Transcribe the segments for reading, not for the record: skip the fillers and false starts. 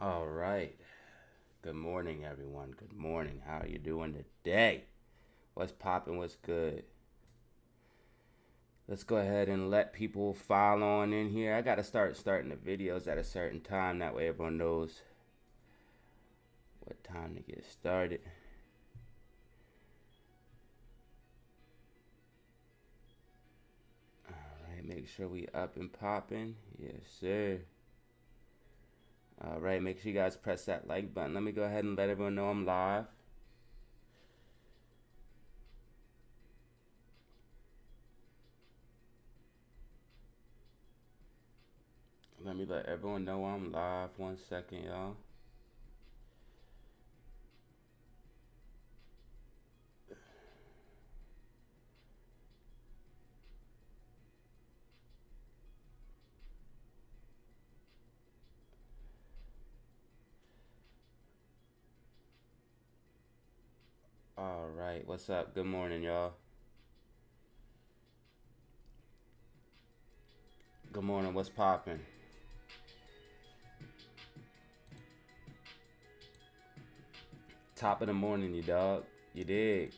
All right. Good morning, everyone. Good morning. How are you doing today? What's popping? What's good? Let's go ahead and let people file on in here. I got to starting the videos at a certain time. That way everyone knows what time to get started. All right. Make sure we up and popping. Yes, sir. All right. Make sure you guys press that like button. Let me go ahead and let everyone know I'm live. Let me let everyone know I'm live. 1 second, y'all. All right. What's up? Good morning, y'all. Good morning. What's popping? Top of the morning, you dog. You dig?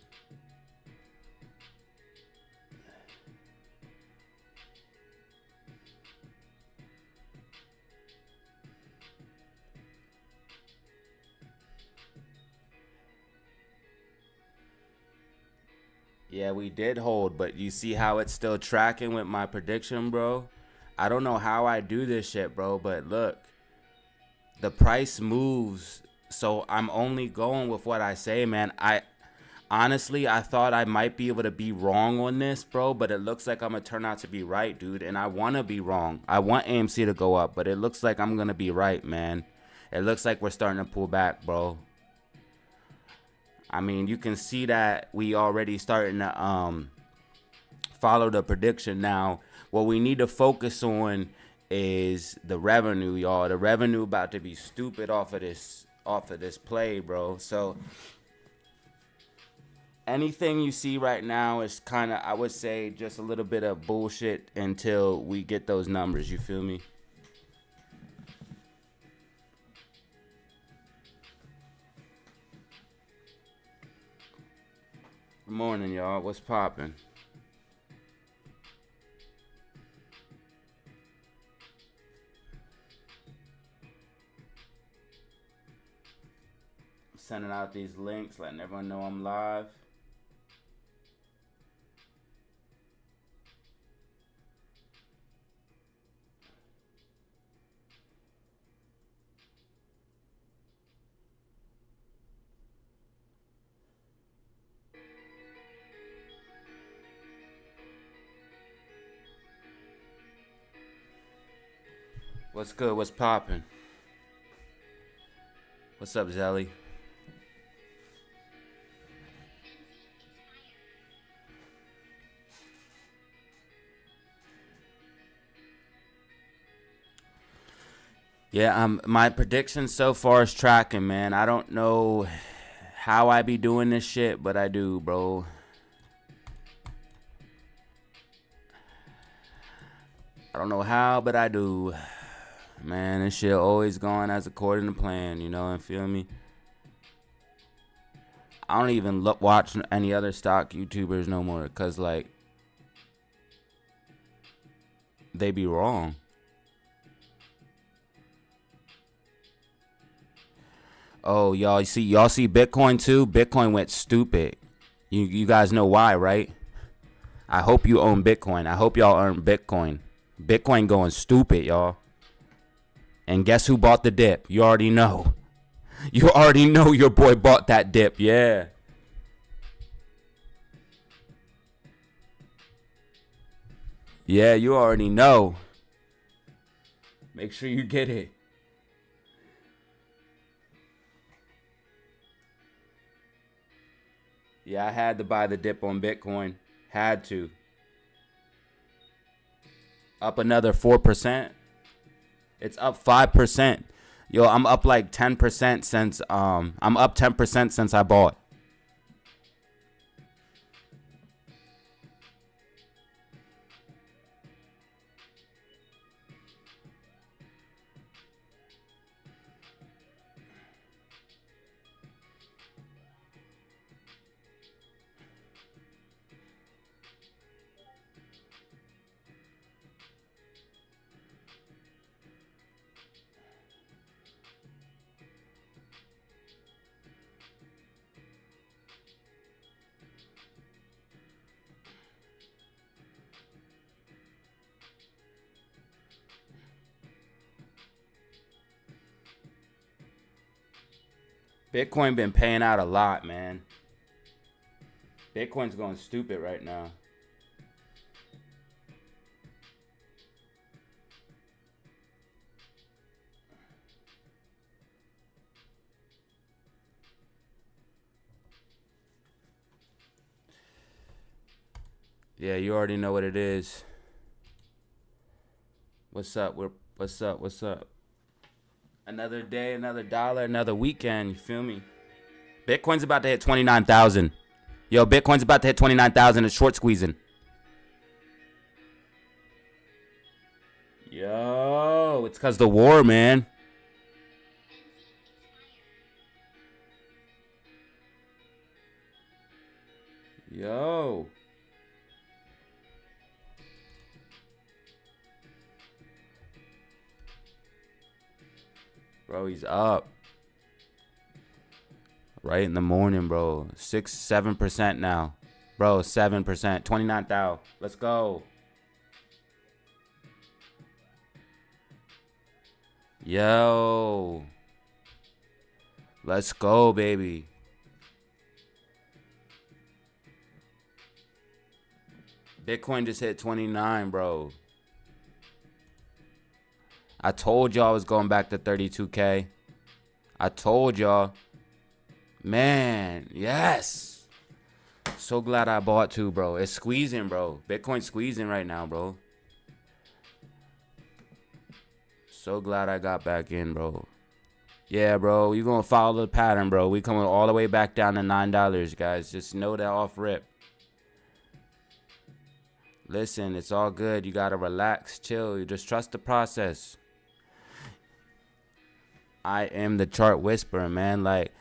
Yeah, we did hold, but you see how it's still tracking with my prediction, bro? I don't know how I do this shit, bro, but look, the price moves, so I'm only going with what I say, man. I thought I might be able to be wrong on this, bro, but it looks like I'm gonna turn out to be right, dude, and I want to be wrong. I want AMC to go up, but it looks like I'm gonna be right, man. It looks like we're starting to pull back, bro. I mean, you can see that we already starting to follow the prediction now. What we need to focus on is the revenue, y'all. The revenue about to be stupid off of this play, bro. So anything you see right now is kind of, I would say, just a little bit of bullshit until we get those numbers. You feel me? Good morning, y'all. What's popping? Sending out these links, letting everyone know I'm live. What's good? What's popping? What's up, Zelly? Yeah, my prediction so far is tracking, man. I don't know how I be doing this shit, but I do, bro. I don't know how, but I do. Man, this shit always going as according to plan, you know, and feel me? I don't even watch any other stock YouTubers no more, cause like they be wrong. Oh, y'all see Bitcoin too? Bitcoin went stupid. You guys know why, right? I hope you own Bitcoin. I hope y'all earn Bitcoin. Bitcoin going stupid, y'all. And guess who bought the dip? You already know. You already know your boy bought that dip. Yeah. Yeah, you already know. Make sure you get it. Yeah, I had to buy the dip on Bitcoin. Had to. Up another 4%. It's up 5%. Yo, I'm up like 10% since I'm up 10% since I bought. Bitcoin been paying out a lot, man. Bitcoin's going stupid right now. Yeah, you already know what it is. What's up? What's up? What's up? Another day, another dollar, another weekend. You feel me? Bitcoin's about to hit 29,000. Yo, Bitcoin's about to hit 29,000. It's short squeezing. Yo, it's because the war, man. Yo. Bro, he's up. Right in the morning, bro. 7% now. Bro, 7%. 29,000. Let's go. Yo. Let's go, baby. Bitcoin just hit 29, bro. I told y'all I was going back to 32K. I told y'all. Man, yes. So glad I bought too, bro. It's squeezing, bro. Bitcoin's squeezing right now, bro. So glad I got back in, bro. Yeah, bro. You gonna follow the pattern, bro. We coming all the way back down to $9, guys. Just know that off rip. Listen, it's all good. You gotta relax, chill. You just trust the process. I am the chart whisperer, man. Like,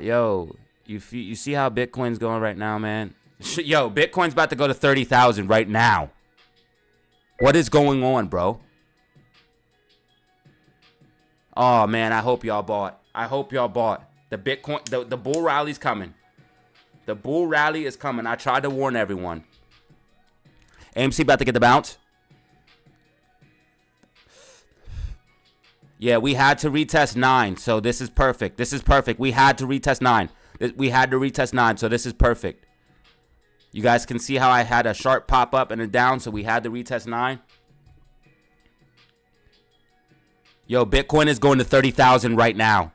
yo, you see how Bitcoin's going right now, man? Yo, Bitcoin's about to go to 30,000 right now. What is going on, bro? Oh, man, I hope y'all bought. I hope y'all bought. The Bitcoin, the bull rally's coming. The bull rally is coming. I tried to warn everyone. AMC about to get the bounce. Yeah, we had to retest 9, so this is perfect. This is perfect. We had to retest 9. We had to retest 9, so this is perfect. You guys can see how I had a sharp pop up and a down, so we had to retest 9. Yo, Bitcoin is going to 30,000 right now.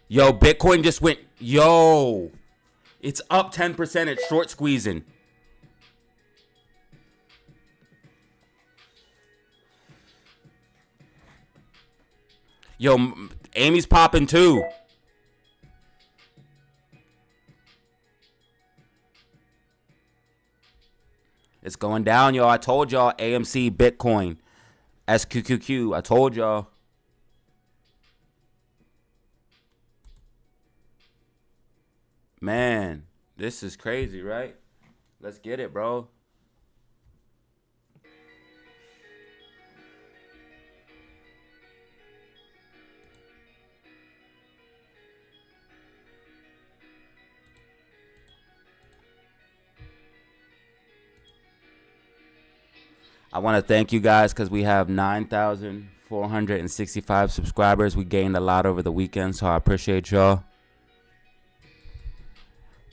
Yo, Bitcoin just went. Yo, it's up 10%. It's short squeezing. Yo, Amy's popping too. It's going down, y'all. I told y'all AMC, Bitcoin, SQQQ. I told y'all. Man, this is crazy, right? Let's get it, bro. I want to thank you guys because we have 9,465 subscribers. We gained a lot over the weekend, so I appreciate y'all.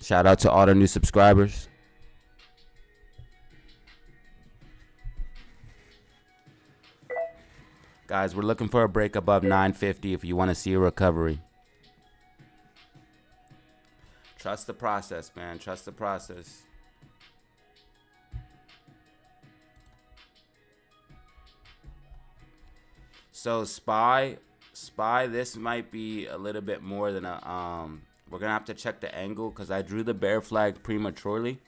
Shout out to all the new subscribers. Guys, we're looking for a break above 950 if you want to see a recovery. Trust the process, man. Trust the process. So SPY, this might be a little bit more than a we're gonna have to check the angle because I drew the bear flag prematurely.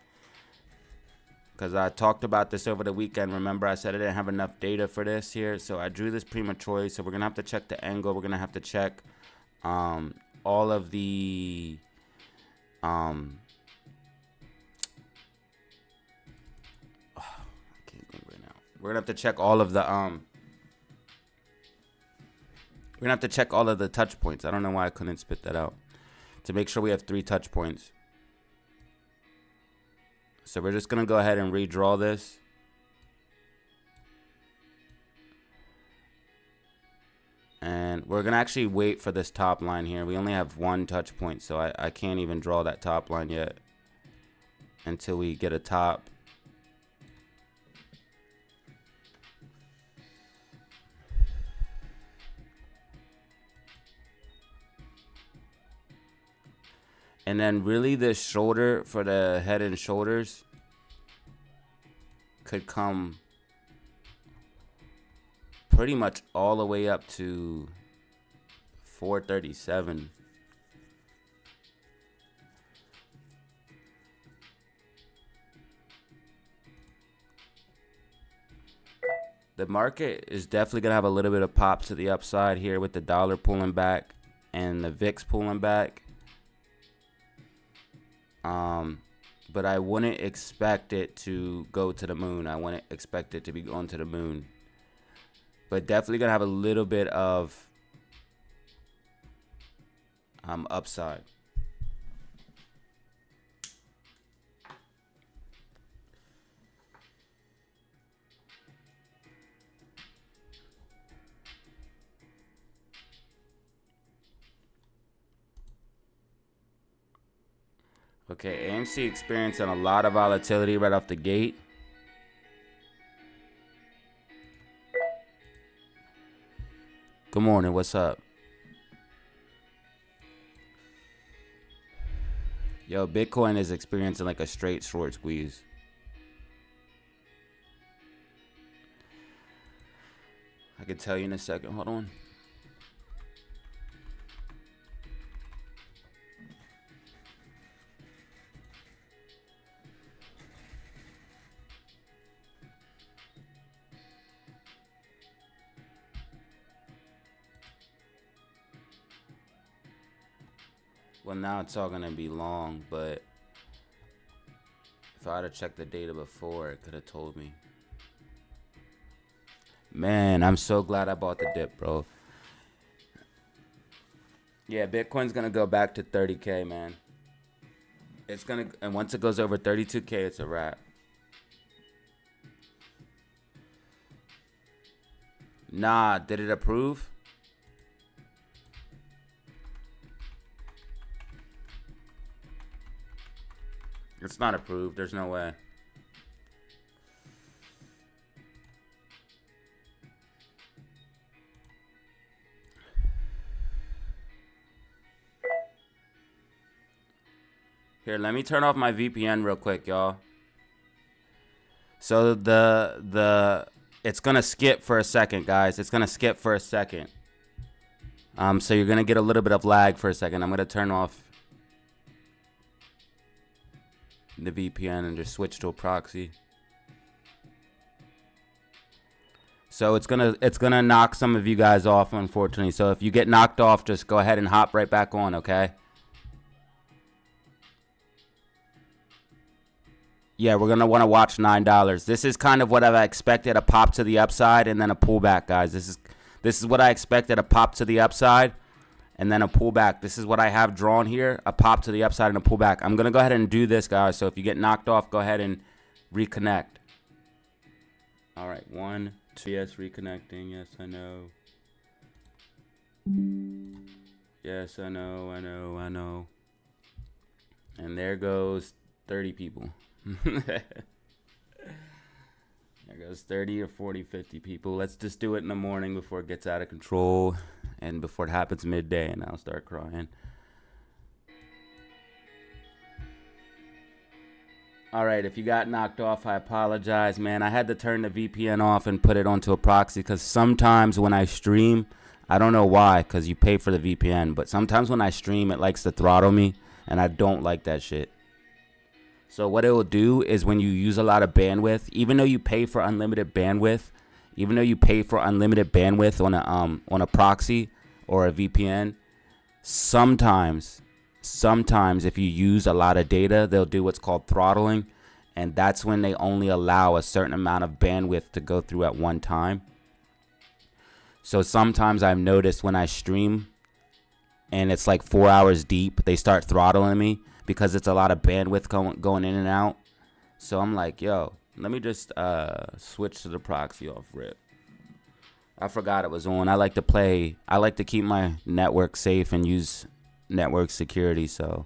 Because I talked about this over the weekend. Remember, I said I didn't have enough data for this here, so I drew this prematurely. So we're gonna have to check the angle. We're gonna have to check all of the I can't think right now. We're gonna have to check all of the we're gonna have to check all of the touch points. I don't know why I couldn't spit that out. To make sure we have 3 touch points. So we're just gonna go ahead and redraw this. And man. We're going to actually wait for this top line here. We only have one touch point, so I can't even draw that top line yet until we get a top. And then really this shoulder for the head and shoulders could come pretty much all the way up to 437. The market is definitely going to have a little bit of pop to the upside here with the dollar pulling back and the VIX pulling back. But I wouldn't expect it to go to the moon. I wouldn't expect it to be going to the moon. But definitely going to have a little bit of upside. Okay, AMC experiencing a lot of volatility right off the gate. Good morning, what's up? Yo, Bitcoin is experiencing like a straight short squeeze. I can tell you in a second, hold on. Well, now it's all gonna be long, but if I had to check the data before, it could have told me. Man, I'm so glad I bought the dip, bro. Yeah, Bitcoin's gonna go back to 30K, man. It's gonna, and once it goes over 32K, it's a wrap. Nah, did it approve? It's not approved. There's no way. Here, let me turn off my VPN real quick, y'all. So it's gonna skip for a second, guys. It's gonna skip for a second. So you're gonna get a little bit of lag for a second. I'm gonna turn off the VPN and just switch to a proxy. So it's gonna knock some of you guys off, unfortunately. So if you get knocked off, just go ahead and hop right back on, okay? Yeah, we're gonna want to watch $9. This is kind of what I expected, a pop to the upside and then a pullback, guys. This is what I expected, a pop to the upside and then a pullback. This is what I have drawn here, a pop to the upside and a pullback. I'm going to go ahead and do this, guys. So if you get knocked off, go ahead and reconnect. All right, 1, 2, yes, reconnecting. Yes, I know. Yes, I know. And there goes 30 people. There goes 30 or 40, 50 people. Let's just do it in the morning before it gets out of control and before it happens midday and I'll start crying. All right, if you got knocked off, I apologize, man. I had to turn the VPN off and put it onto a proxy because sometimes when I stream, I don't know why, because you pay for the VPN, but sometimes when I stream, it likes to throttle me, and I don't like that shit. So what it will do is when you use a lot of bandwidth, even though you pay for unlimited bandwidth, on a proxy or a VPN, sometimes if you use a lot of data, they'll do what's called throttling, and that's when they only allow a certain amount of bandwidth to go through at one time. So sometimes I've noticed when I stream and it's like 4 hours deep, they start throttling me because it's a lot of bandwidth going in and out. So I'm like, yo, let me just switch to the proxy off rip. I forgot it was on. I like to keep my network safe and use network security, so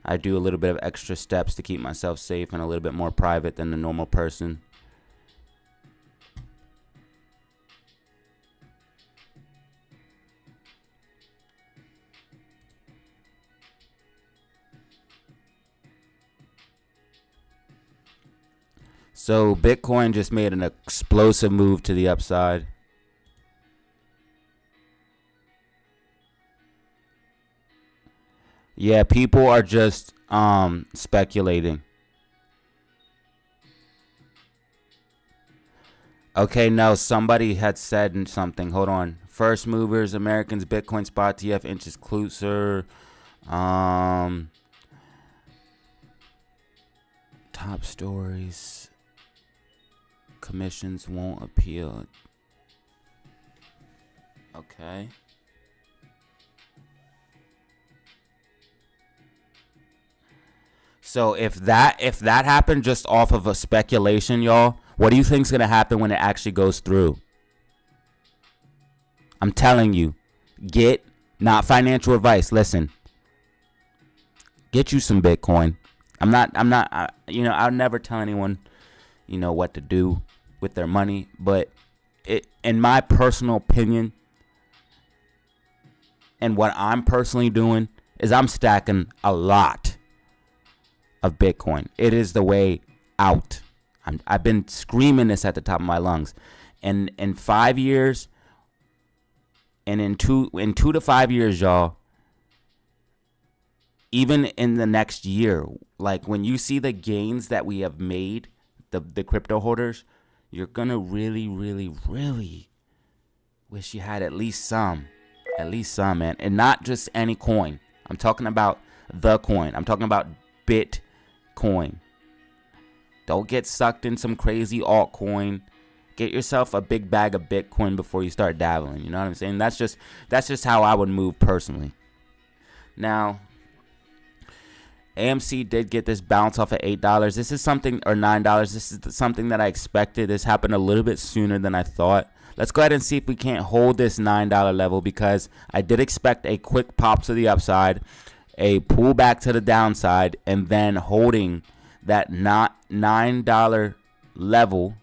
I do a little bit of extra steps to keep myself safe and a little bit more private than the normal person. So Bitcoin just made an explosive move to the upside. Yeah, people are just speculating. Okay, no, somebody had said something. Hold on. First movers, Americans, Bitcoin spot TF inches closer. Top stories. Commissions won't appeal. Okay. So if that happened just off of a speculation, y'all, what do you think's gonna happen when it actually goes through? I'm telling you, get not financial advice. Listen, get you some Bitcoin. I'll never tell anyone, what to do with their money, but in my personal opinion, and what I'm personally doing is I'm stacking a lot of Bitcoin. It is the way out. I've been screaming this at the top of my lungs. And in 5 years, and in 2 to 5 years, y'all, even in the next year, like when you see the gains that we have made, the crypto holders, you're gonna really, really, really wish you had at least some, man. And not just any coin. I'm talking about the coin. I'm talking about Bitcoin. Don't get sucked in some crazy altcoin. Get yourself a big bag of Bitcoin before you start dabbling. You know what I'm saying? That's just how I would move personally. Now, AMC did get this bounce off at $8. This is something, or $9. This is something that I expected. This happened a little bit sooner than I thought. Let's go ahead and see if we can't hold this $9 level, because I did expect a quick pop to the upside, a pullback to the downside, and then holding that not $9 level,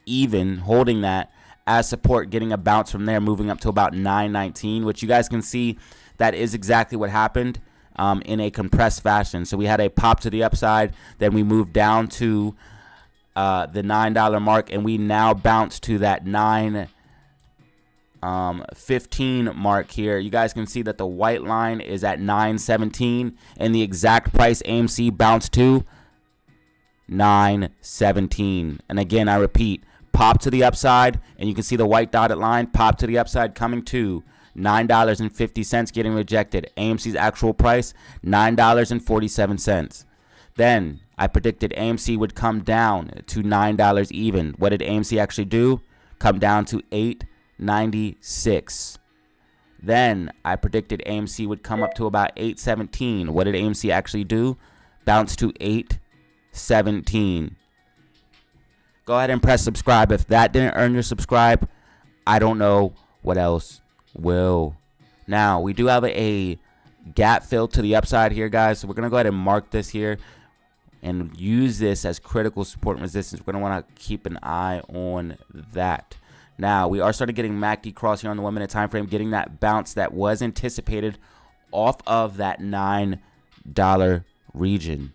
even holding that as support, getting a bounce from there, moving up to about $9.19, which you guys can see that is exactly what happened. In a compressed fashion. So we had a pop to the upside, then we moved down to the $9 mark, and we now bounce to that $9.15 mark here. You guys can see that the white line is at $9.17, and the exact price AMC bounced to $9.17. And again, I repeat, pop to the upside, and you can see the white dotted line, pop to the upside, coming to $9.50, getting rejected. AMC's actual price, $9.47. Then I predicted AMC would come down to $9 even. What did AMC actually do? Come down to $8.96. Then I predicted AMC would come up to about $8.17. What did AMC actually do? Bounce to $8.17. Go ahead and press subscribe. If that didn't earn your subscribe, I don't know what else will. Now, we do have a gap fill to the upside here, guys. So we're going to go ahead and mark this here and use this as critical support and resistance. We're going to want to keep an eye on that. Now, we are starting getting MACD cross here on the 1 minute time frame, getting that bounce that was anticipated off of that $9 region.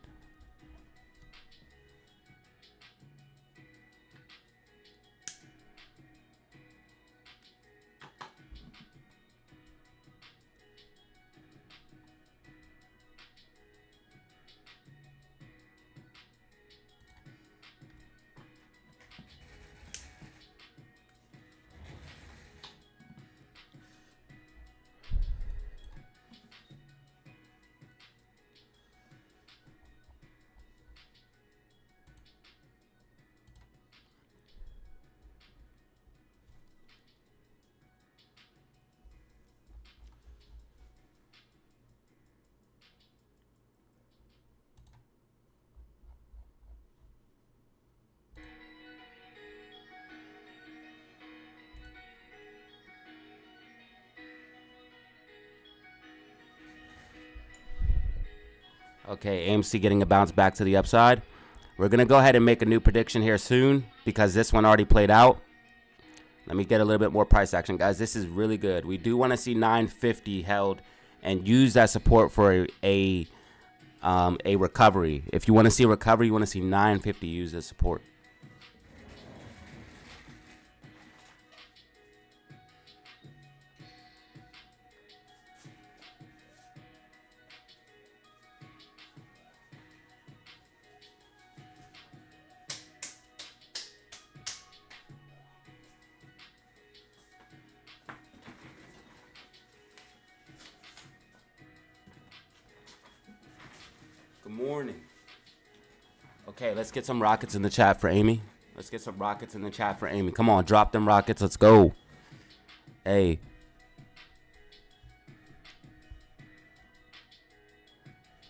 Okay, AMC getting a bounce back to the upside. We're going to go ahead and make a new prediction here soon because this one already played out. Let me get a little bit more price action, guys. This is really good. We do want to see 950 held and use that support for a recovery. If you want to see a recovery, you want to see 950 use as support. Good morning. Okay, let's get some rockets in the chat for Amy. Let's get some rockets in the chat for Amy. Come on, drop them rockets. Let's go. Hey.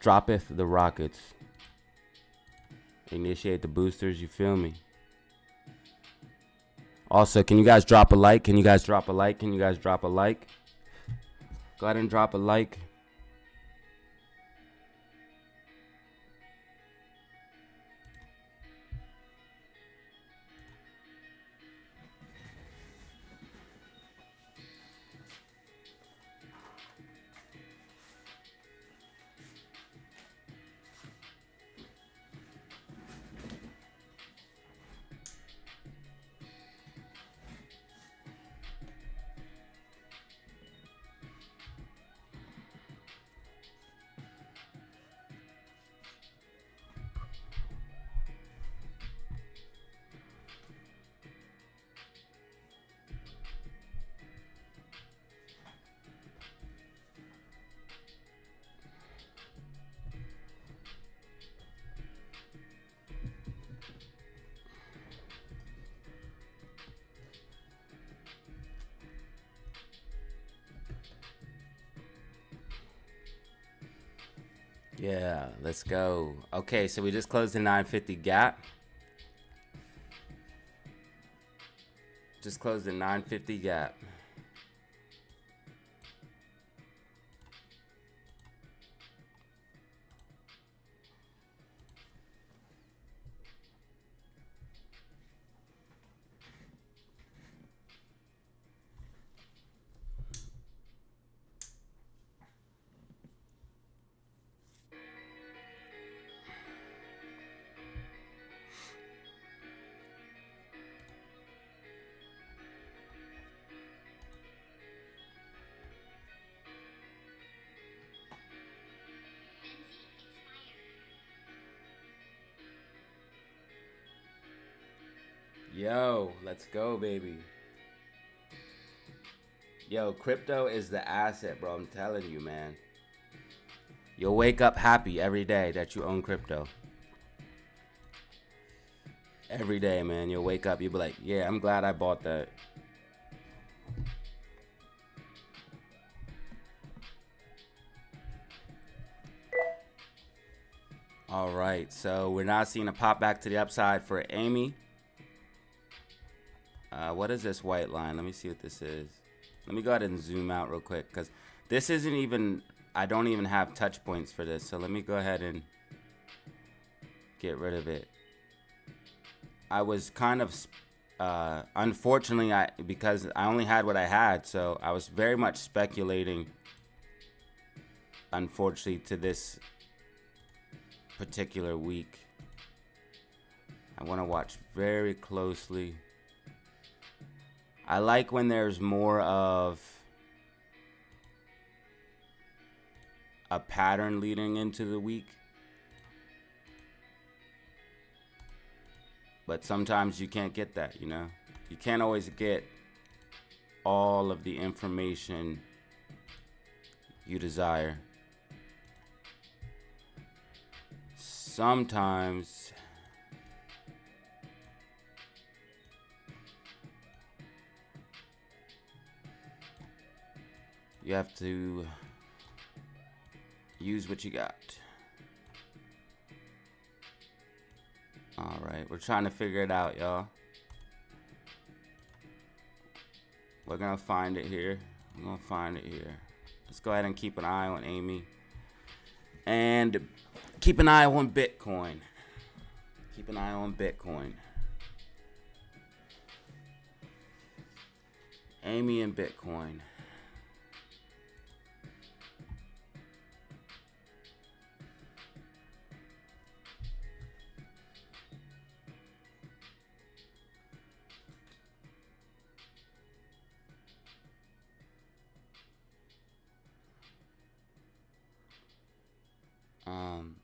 Droppeth the rockets. Initiate the boosters. You feel me? Also, can you guys drop a like? Can you guys drop a like? Can you guys drop a like? Go ahead and drop a like. Yeah, let's go. Okay, so we just closed the 950 gap. Just closed the 950 gap. Yo, let's go, baby. Yo, crypto is the asset, bro. I'm telling you, man. You'll wake up happy every day that you own crypto. Every day, man. You'll wake up, you'll be like, yeah, I'm glad I bought that. All right, so we're not seeing a pop back to the upside for Amy. What is this white line? Let me see what this is. Let me go ahead and zoom out real quick because this isn't even, I don't even have touch points for this. So let me go ahead and get rid of it. I was kind of, unfortunately, because I only had what I had. So I was very much speculating, unfortunately, to this particular week. I want to watch very closely. I like when there's more of a pattern leading into the week. But sometimes you can't get that, you know? You can't always get all of the information you desire. Sometimes you have to use what you got. All right, we're trying to figure it out, y'all. We're gonna find it here. I'm gonna find it here. Let's go ahead and keep an eye on Amy. And Keep an eye on Bitcoin. Keep an eye on Bitcoin. Amy and Bitcoin. Um,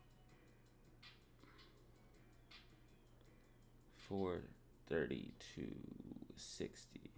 432.60.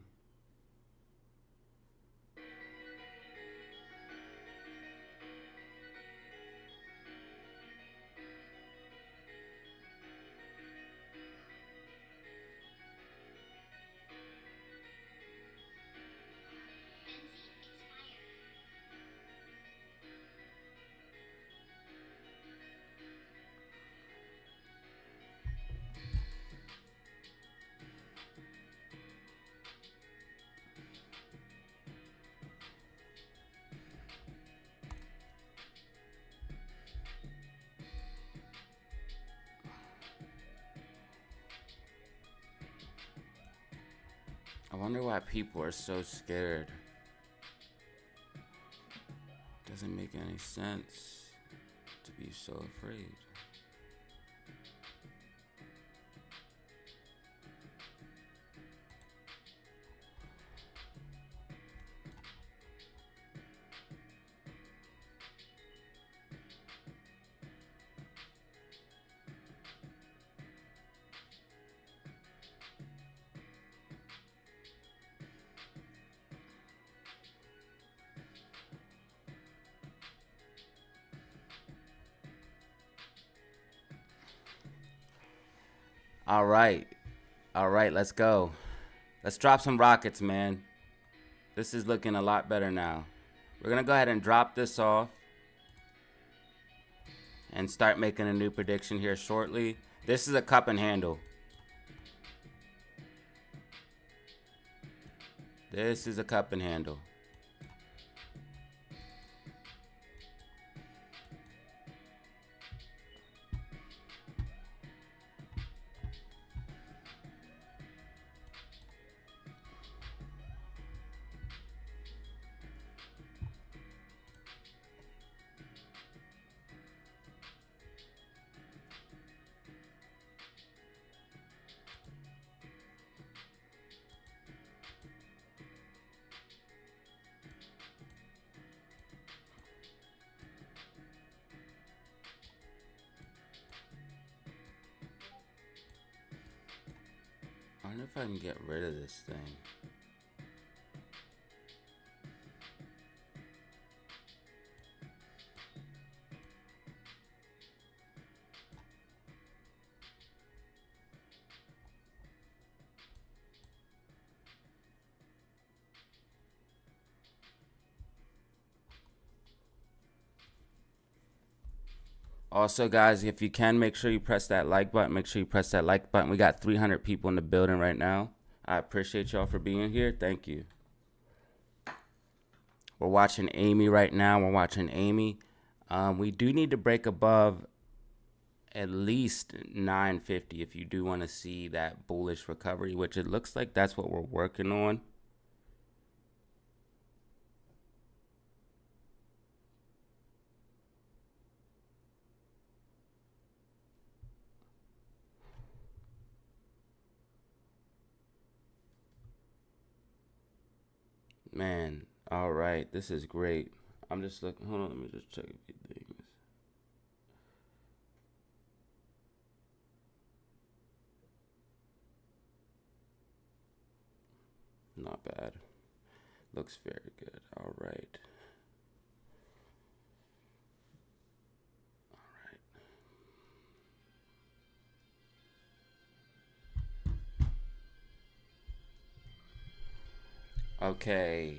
I wonder why people are so scared. Doesn't make any sense to be so afraid. All right. All right, let's go. Let's drop some rockets, man. This is looking a lot better now. We're going to go ahead and drop this off and start making a new prediction here shortly. This is a cup and handle. This is a cup and handle. I wonder if I can get rid of this thing. Also, guys, if you can, make sure you press that like button. Make sure you press that like button. We got 300 people in the building right now. I appreciate y'all for being here. Thank you. We're watching Amy right now. We're watching Amy. We do need to break above at least 950 if you do want to see that bullish recovery, which it looks like that's what we're working on. Man, all right, this is great. I'm just looking. Hold on, let me just check a few things. Not bad. Looks very good. All right. Okay.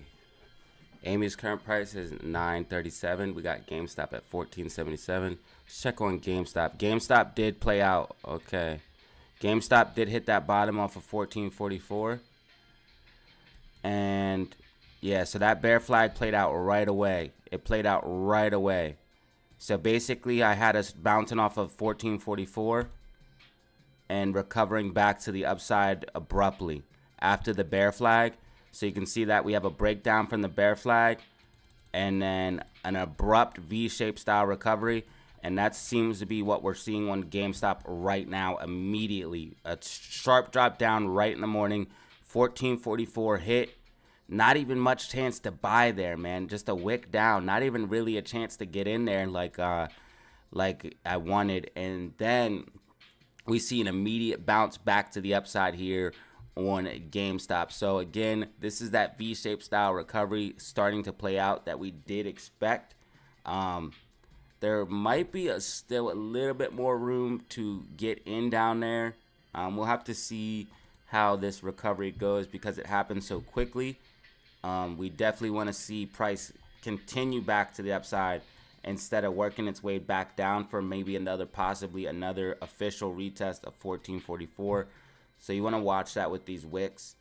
Amy's current price is $9.37. We got GameStop at $14.77. Let's check on GameStop. GameStop did play out. Okay. GameStop did hit that bottom off of $14.44. And yeah, so that bear flag played out right away. It played out right away. So basically, I had us bouncing off of 1444 and recovering back to the upside abruptly after the bear flag. So you can see that we have a breakdown from the bear flag and then an abrupt V-shaped style recovery. And that seems to be what we're seeing on GameStop right now immediately. A sharp drop down right in the morning. 1444 hit. Not even much chance to buy there, man. Just a wick down. Not even really a chance to get in there like I wanted. And then we see an immediate bounce back to the upside here on GameStop. So again, this is that V-shaped style recovery starting to play out that we did expect. There might be still a little bit more room to get in down there. We'll have to see how this recovery goes because it happened so quickly. We definitely want to see price continue back to the upside instead of working its way back down for maybe possibly another official retest of 1444. So you want to watch that with these wicks.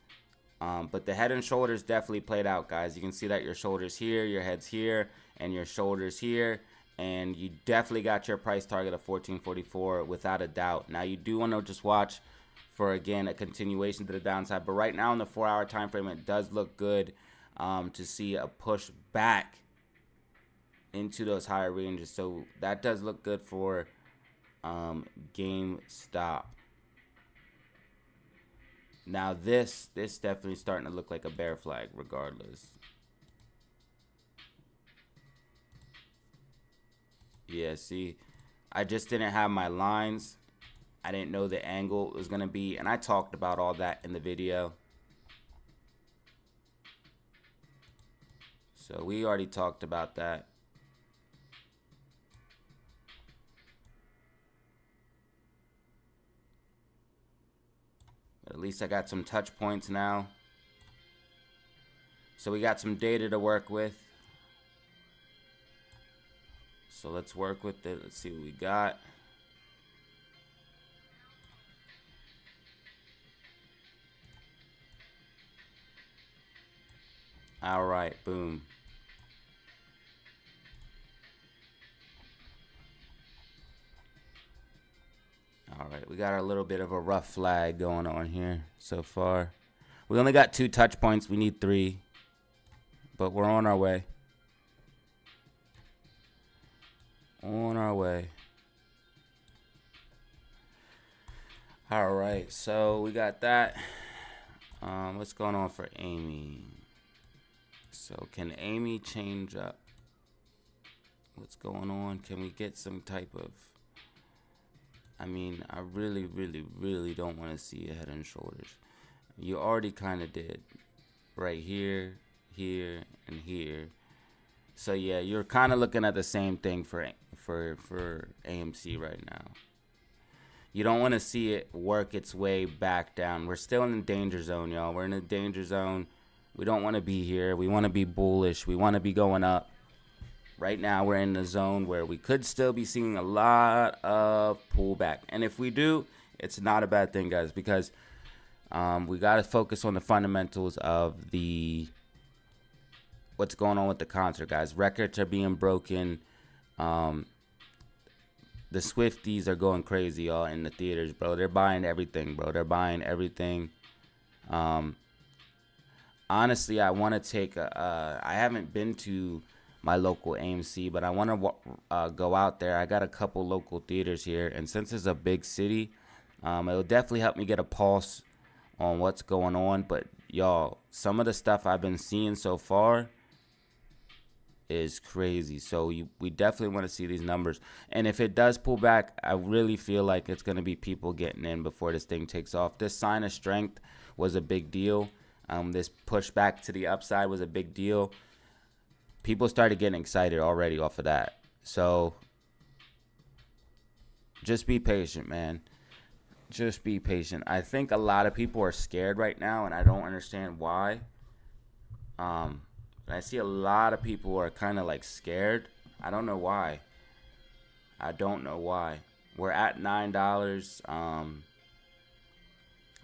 But the head and shoulders definitely played out, guys. You can see that your shoulders here, your head's here, and your shoulders here. And you definitely got your price target of 1444 without a doubt. Now you do want to just watch for, again, a continuation to the downside. But right now in the 4-hour time frame, it does look good to see a push back into those higher ranges. So that does look good for GameStop. Now this definitely starting to look like a bear flag regardless. Yeah, see, I just didn't have my lines. I didn't know the angle was going to be, and I talked about all that in the video. So we already talked about that. But at least I got some touch points now. So we got some data to work with. So let's work with it. Let's see what we got. All right, boom. All right, we got a little bit of a rough flag going on here so far. We only got 2 touch points. We need 3, but we're on our way. On our way. All right, so we got that. What's going on for Amy? So can Amy change up? What's going on? Can we get some type of... I mean, I really, really, really don't want to see a head and shoulders. You already kind of did. Right here, here, and here. So yeah, you're kind of looking at the same thing for AMC right now. You don't want to see it work its way back down. We're still in the danger zone, y'all. We're in the danger zone. We don't want to be here. We want to be bullish. We want to be going up. Right now, we're in the zone where we could still be seeing a lot of pullback. And if we do, it's not a bad thing, guys, because we got to focus on the fundamentals of what's going on with the concert, guys. Records are being broken. The Swifties are going crazy, y'all, in the theaters, bro. They're buying everything, bro. They're buying everything. Honestly, I want to take I haven't been to my local AMC, but I want to go out there. I got a couple local theaters here, and since it's a big city, it'll definitely help me get a pulse on what's going on. But y'all, some of the stuff I've been seeing so far is crazy. So we definitely want to see these numbers. And if it does pull back, I really feel like it's going to be people getting in before this thing takes off. This sign of strength was a big deal. This pushback to the upside was a big deal. People started getting excited already off of that. So just be patient, man. Just be patient. I think a lot of people are scared right now, and I don't understand why. I see a lot of people who are kind of like scared. I don't know why. I don't know why. We're at $9.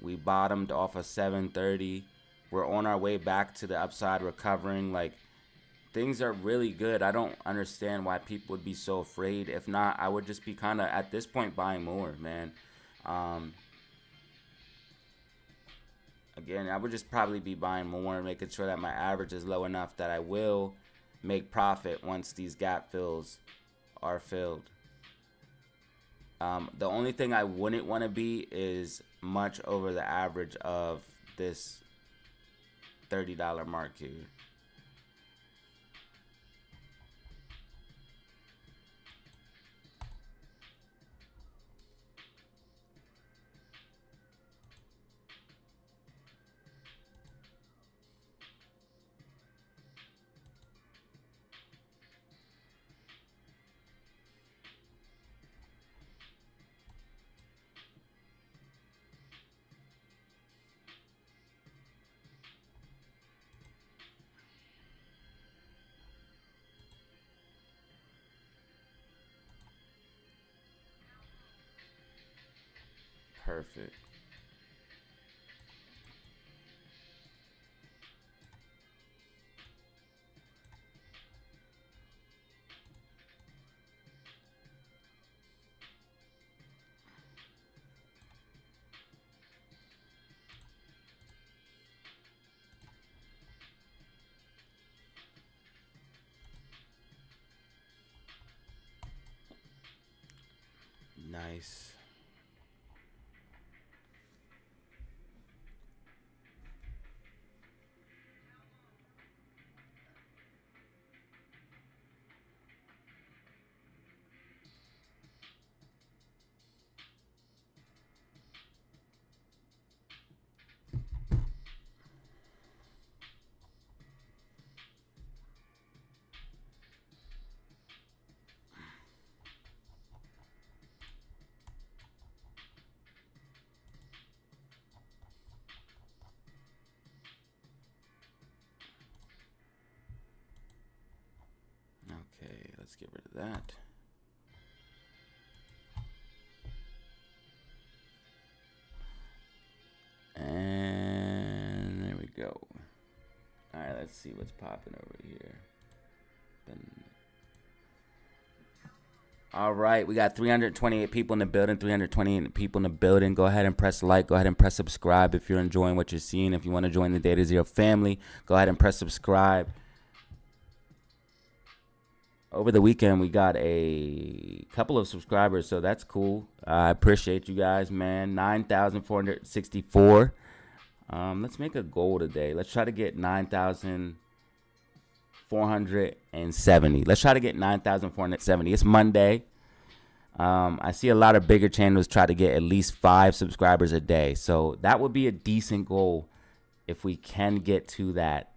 We bottomed off of 730. We're on our way back to the upside, recovering like things are really good. I don't understand why people would be so afraid. If not, I would just be kind of at this point buying more, man. Again, I would just probably be buying more, making sure that my average is low enough that I will make profit once these gap fills are filled. The only thing I wouldn't want to be is much over the average of this $30 mark here. Perfect. Nice. Okay, let's get rid of that. And there we go. All right, let's see what's popping over here. All right, we got 328 people in the building, 328 people in the building. Go ahead and press like. Go ahead and press subscribe if you're enjoying what you're seeing. If you want to join the DataZero family, go ahead and press subscribe. Over the weekend, we got a couple of subscribers, so that's cool. I appreciate you guys, man. 9,464. Let's make a goal today. Let's try to get 9,470. Let's try to get 9,470. It's Monday. I see a lot of bigger channels try to get at least 5 subscribers a day. So that would be a decent goal if we can get to that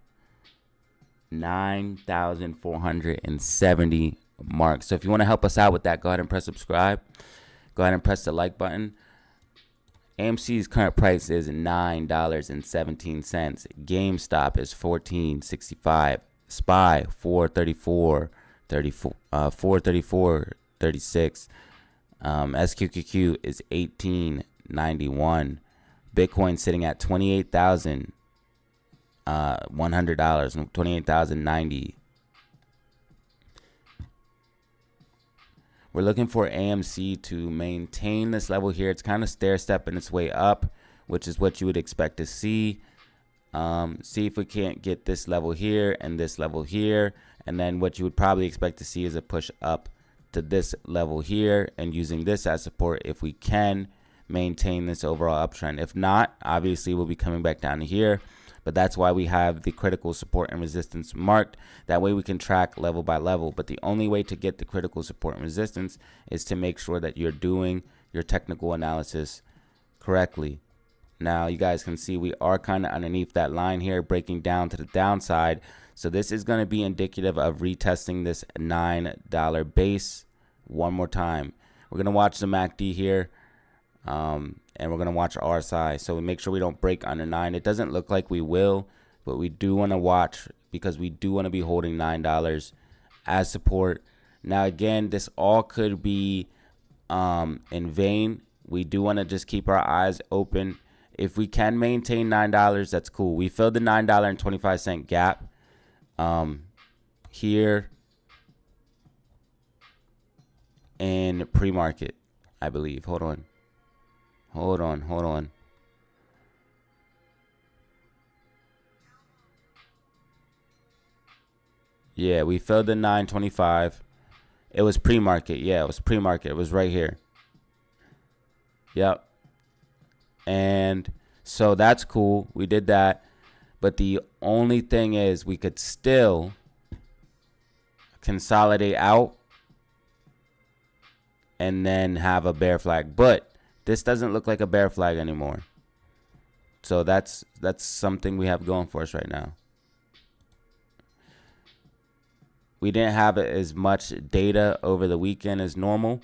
9,470 mark. So if you want to help us out with that, go ahead and press subscribe. Go ahead and press the like button. AMC's current price is $9.17. GameStop is $14.65. SPY $434.36. SQQQ is $18.91. Bitcoin sitting at $28,100, $28,090. We're looking for AMC to maintain this level here. It's kind of stair-stepping its way up, which is what you would expect to see. See if we can't get this level here and this level here. And then what you would probably expect to see is a push up to this level here and using this as support if we can maintain this overall uptrend. If not, obviously we'll be coming back down to here. But that's why we have the critical support and resistance marked. That way we can track level by level. But the only way to get the critical support and resistance is to make sure that you're doing your technical analysis correctly. Now you guys can see we are kind of underneath that line here, breaking down to the downside. So this is going to be indicative of retesting this $9 base one more time. We're going to watch the MACD here. And we're going to watch RSI. So we make sure we don't break under 9. It doesn't look like we will, but we do want to watch because we do want to be holding $9 as support. Now, again, this all could be in vain. We do want to just keep our eyes open. If we can maintain $9, that's cool. We filled the $9.25 gap here in pre-market, I believe. Hold on. Yeah, we filled the 925. It was pre-market. Yeah, it was pre-market. It was right here. Yep. And so that's cool. We did that. But the only thing is we could still consolidate out and then have a bear flag. But this doesn't look like a bear flag anymore. So that's something we have going for us right now. We didn't have as much data over the weekend as normal.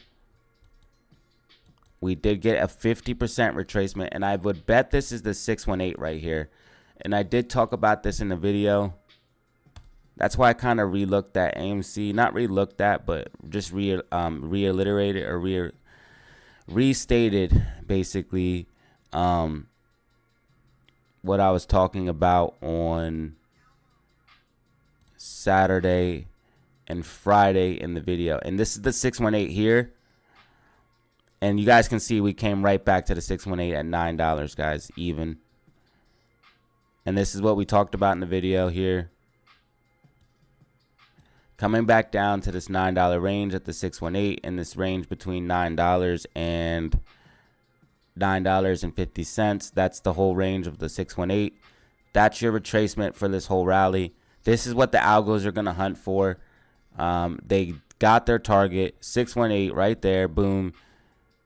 We did get a 50% retracement, and I would bet this is the 618 right here. And I did talk about this in the video. That's why I kind of relooked at AMC. Not relooked at, but just reiterated or restated basically what I was talking about on Saturday and Friday in the video. And this is the 618 here. And you guys can see we came right back to the 618 at $9, guys, even. And this is what we talked about in the video here. Coming back down to this $9 range at the 618, in this range between $9 and $9.50. That's the whole range of the 618. That's your retracement for this whole rally. This is what the algos are going to hunt for. They got their target, 618 right there, boom.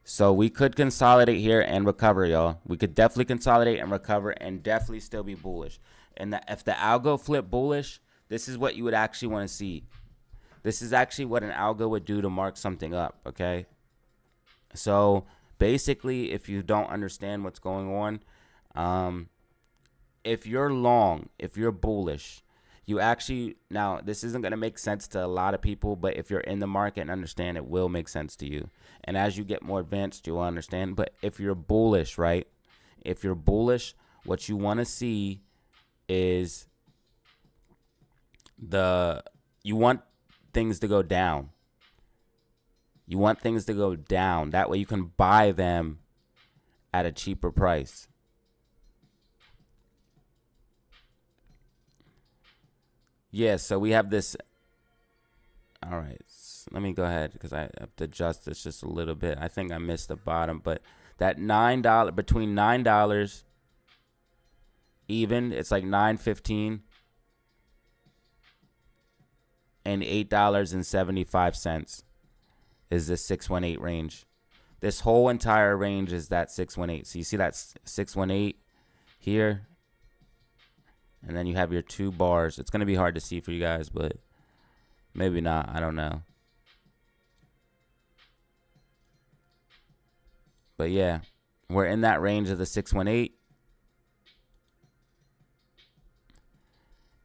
So we could consolidate here and recover, y'all. We could definitely consolidate and recover and definitely still be bullish. And if the algo flip bullish, this is what you would actually want to see. This is actually what an algo would do to mark something up, okay? So basically, if you don't understand what's going on, if you're long, if you're bullish, you actually, now this isn't going to make sense to a lot of people, but if you're in the market and understand, it will make sense to you. And as you get more advanced, you'll understand. But if you're bullish, right? If you're bullish, what you want to see is you want things to go down. You want things to go down. That way you can buy them at a cheaper price. Yeah, so we have this. All right, let me go ahead because I have to adjust this just a little bit. I think I missed the bottom, but that $9, between $9 even, it's like $9.15 and $8.75 is the 618 range. This whole entire range is that 618. So you see that 618 here? And then you have your two bars. It's going to be hard to see for you guys, but maybe not. I don't know. But yeah, we're in that range of the 618.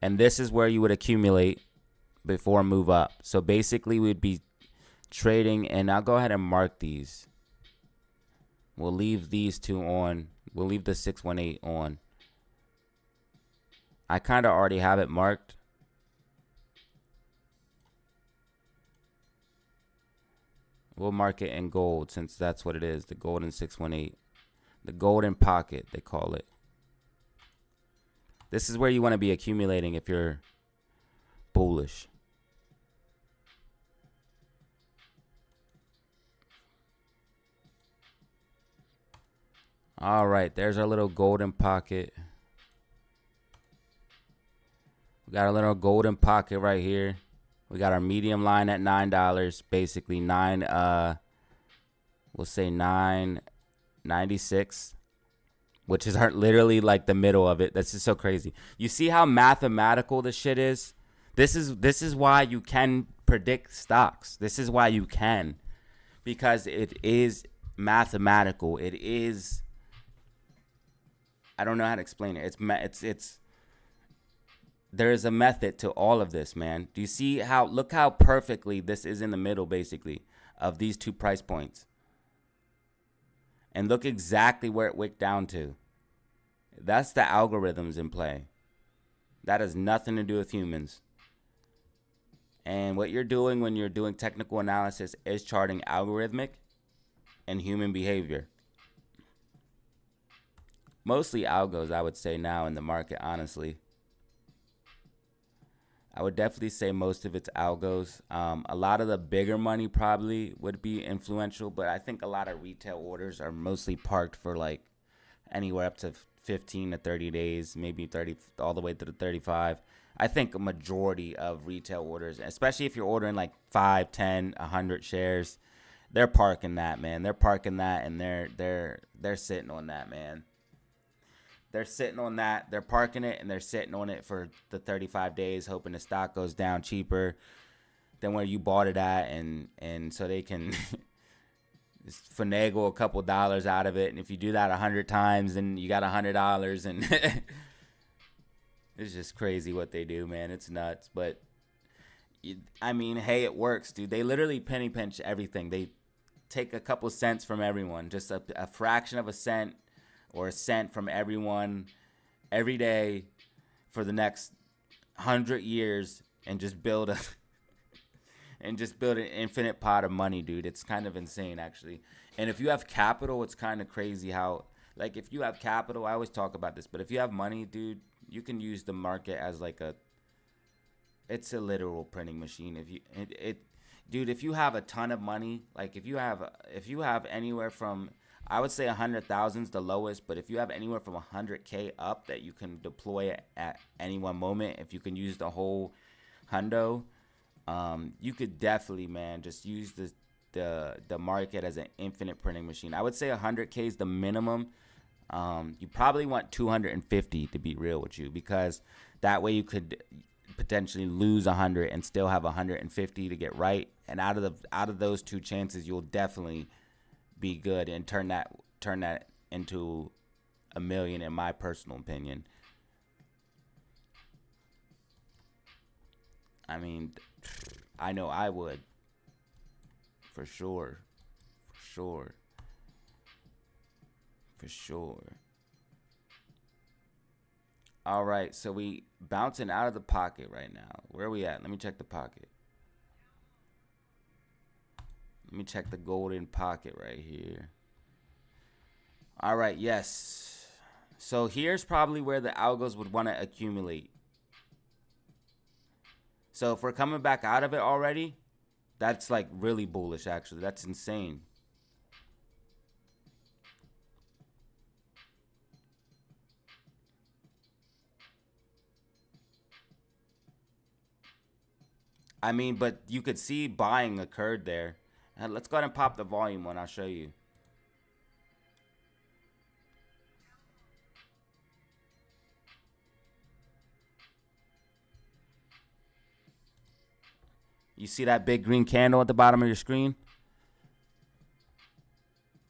And this is where you would accumulate before move up. So basically we'd be trading, and I'll go ahead and mark these. We'll leave these two on. We'll leave the 618 on. I kind of already have it marked. We'll mark it in gold since that's what it is, the golden 618. The golden pocket, they call it. This is where you want to be accumulating if you're bullish. All right, there's our little golden pocket. We got a little golden pocket right here. We got our medium line at $9, basically we'll say $9.96, which is literally like the middle of it. That's just so crazy. You see how mathematical this shit is? This is why you can predict stocks. This is why you can, because it is mathematical. It is. I don't know how to explain it. It's. There is a method to all of this, man. Do you see how, look how perfectly this is in the middle, basically, of these two price points. And look exactly where it wicked down to. That's the algorithms in play. That has nothing to do with humans. And what you're doing when you're doing technical analysis is charting algorithmic and human behavior. Mostly algos, I would say, now in the market, honestly. I would definitely say most of it's algos. A lot of the bigger money probably would be influential, but I think a lot of retail orders are mostly parked for like anywhere up to 15 to 30 days, maybe 30, all the way to the 35. I think a majority of retail orders, especially if you're ordering like 5, 10, 100 shares, they're parking that, man. They're parking that, and they're sitting on that, man. They're sitting on that. They're parking it, and they're sitting on it for the 35 days, hoping the stock goes down cheaper than where you bought it at, and so they can just finagle a couple dollars out of it. And if you do that 100 times, then you got $100, and it's just crazy what they do, man. It's nuts. But I mean, hey, it works, dude. They literally penny pinch everything. They take a couple cents from everyone, just a fraction of a cent or a cent from everyone every day for the next 100 years, and just build an infinite pot of money, dude. It's kind of insane, actually. And if you have capital, it's kind of crazy how, like, if you have capital, I always talk about this, but if you have money, dude, you can use the market as like it's a literal printing machine. If you dude, if you have a ton of money, like if you have anywhere from, I would say 100,000 is the lowest, but if you have anywhere from 100K up that you can deploy at any one moment, if you can use the whole hundo, you could definitely, man, just use the market as an infinite printing machine. I would say 100K is the minimum. You probably want 250 to be real with you, because that way you could potentially lose 100 and still have 150 to get right. And out of those two chances, you'll definitely be good and turn that into $1 million, in my personal opinion. I mean, I know I would, for sure. All right, so we bouncing out of the pocket right now. Where are we at? Let me check the pocket. Let me check the golden pocket right here. All right, yes. So here's probably where the algos would want to accumulate. So if we're coming back out of it already, that's like really bullish, actually. That's insane. I mean, but you could see buying occurred there. Let's go ahead and pop the volume one. I'll show you. You see that big green candle at the bottom of your screen?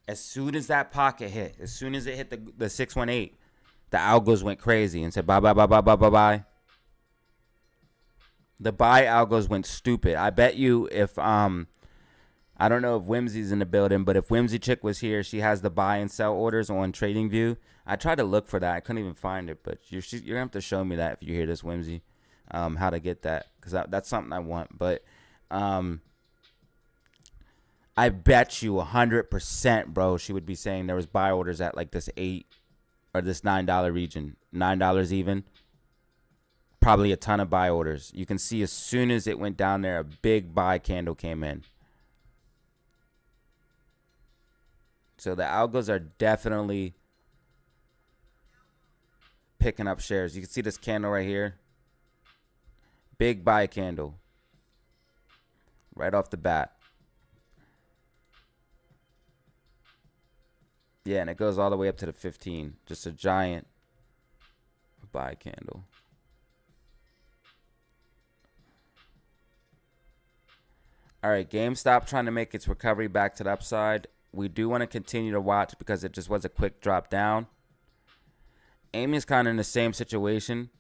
As soon as that pocket hit, as soon as it hit the 618, the algos went crazy and said bye, bye, bye, bye, bye, bye, bye. The buy algos went stupid. I bet you if, I don't know if Whimsy's in the building, but if Whimsy Chick was here, she has the buy and sell orders on TradingView. I tried to look for that. I couldn't even find it, but you're going to have to show me that if you hear this, Whimsy, how to get that, because that's something I want. But I bet you 100%, bro, she would be saying there was buy orders at like this $8 or this $9 region, $9 even. Probably a ton of buy orders. You can see as soon as it went down there, a big buy candle came in. So the algos are definitely picking up shares. You can see this candle right here. Big buy candle. Right off the bat. Yeah, and it goes all the way up to the 15. Just a giant buy candle. All right, GameStop trying to make its recovery back to the upside. We do want to continue to watch because it just was a quick drop down. AMC's kind of in the same situation.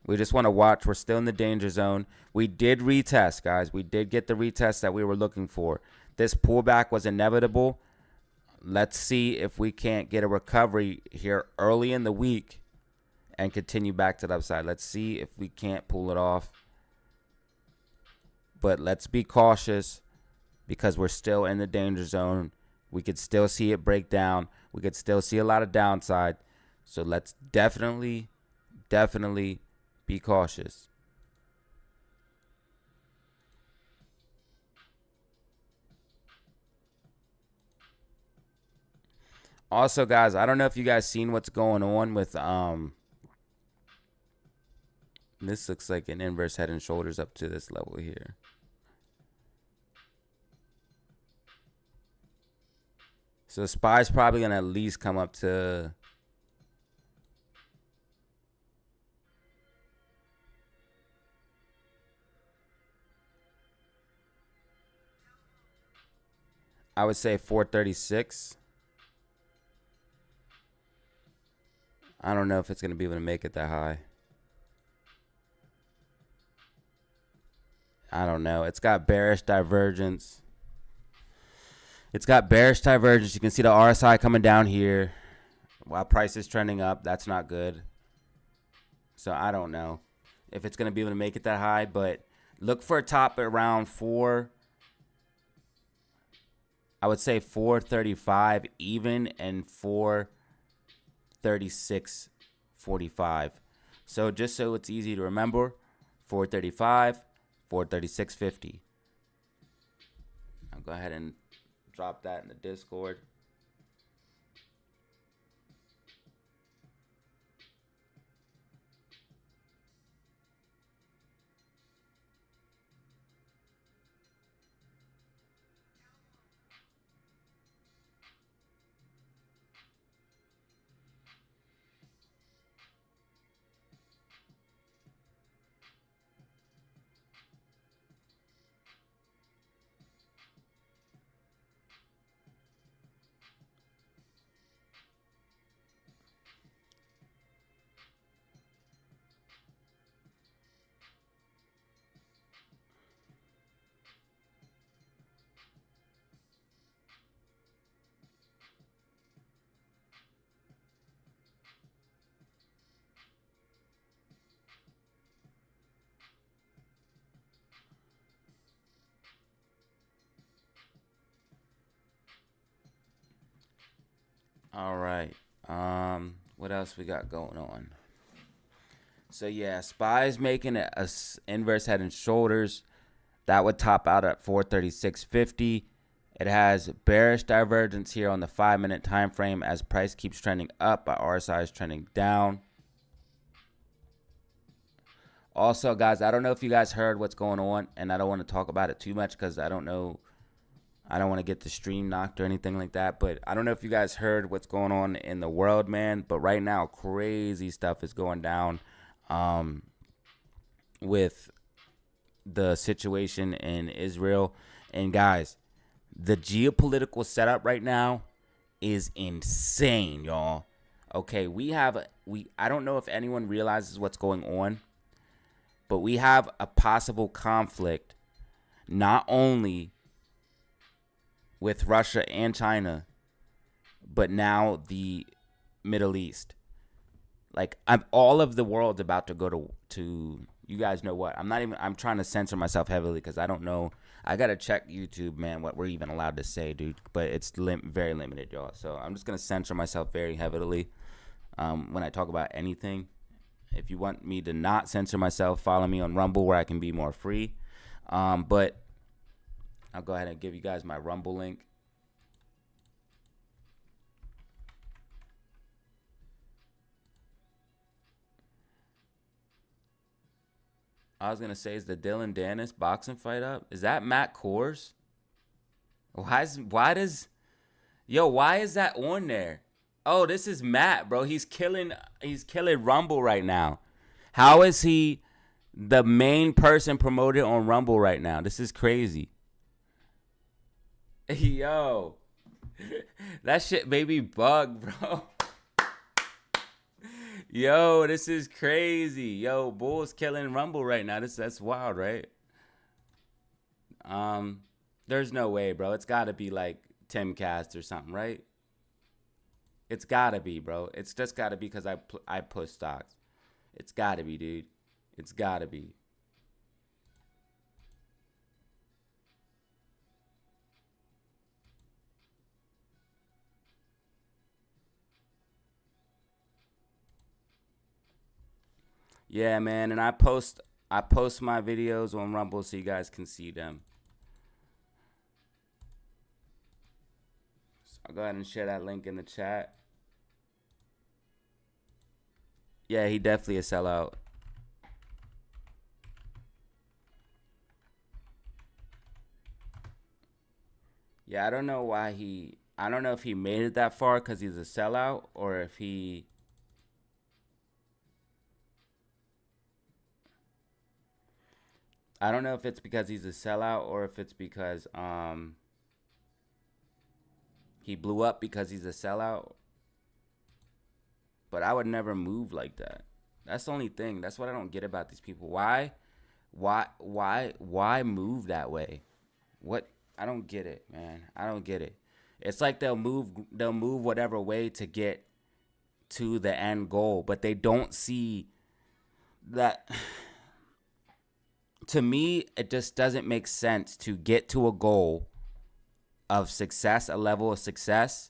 We just want to watch. We're still in the danger zone. We did retest, guys. We did get the retest that we were looking for. This pullback was inevitable. Let's see if we can't get a recovery here early in the week and continue back to the upside. Let's see if we can't pull it off. But let's be cautious because we're still in the danger zone. We could still see it break down. We could still see a lot of downside. So let's definitely be cautious. Also, guys, I don't know if you guys seen what's going on with this looks like an inverse head and shoulders up to this level here. So SPY's probably going to at least come up to I would say 436. I don't know if it's going to be able to make it that high. I don't know. It's got bearish divergence. You can see the RSI coming down here while price is trending up. That's not good. So I don't know if it's going to be able to make it that high, but look for a top around 4. I would say 435 even and 436.45. So just so it's easy to remember, 435, 436.50. I'll go ahead and drop that in the Discord. All right. What else we got going on? So yeah, SPY's making a inverse head and shoulders. That would top out at 436.50. It has bearish divergence here on the 5-minute time frame as price keeps trending up, but RSI is trending down. Also, guys, I don't know if you guys heard what's going on, and I don't want to talk about it too much because I don't know. I don't want to get the stream knocked or anything like that, but I don't know if you guys heard what's going on in the world, man. But right now, crazy stuff is going down with the situation in Israel. And guys, the geopolitical setup right now is insane, y'all. Okay, I don't know if anyone realizes what's going on, but we have a possible conflict not only with Russia and China, but now the Middle East. Like, all of the world's about to go to you guys know what? I'm trying to censor myself heavily because I don't know. I got to check YouTube, man, what we're even allowed to say, dude. But it's very limited, y'all. So I'm just going to censor myself very heavily when I talk about anything. If you want me to not censor myself, follow me on Rumble where I can be more free. But I'll go ahead and give you guys my Rumble link. I was going to say, is the Dylan Dennis boxing fight up? Is that Matt Kors? Why is that on there? Oh, this is Matt, bro. He's killing Rumble right now. How is he the main person promoted on Rumble right now? This is crazy. Yo. That shit made me bug, bro. Yo, this is crazy. Yo, Bull's killing Rumble right now. That's wild, right? There's no way, bro. It's got to be like Timcast or something, right? It's got to be, bro. It's just got to be because I push stocks. It's got to be, dude. It's got to be. Yeah, man, and I post my videos on Rumble so you guys can see them. So I'll go ahead and share that link in the chat. Yeah, he definitely a sellout. Yeah, I don't know why I don't know if he made it that far because he's a sellout or if he. I don't know if it's because he's a sellout or if it's because he blew up because he's a sellout. But I would never move like that. That's the only thing. That's what I don't get about these people. Why move that way? What? I don't get it, man. I don't get it. It's like they'll move whatever way to get to the end goal, but they don't see that. To me, it just doesn't make sense to get to a goal of success, a level of success,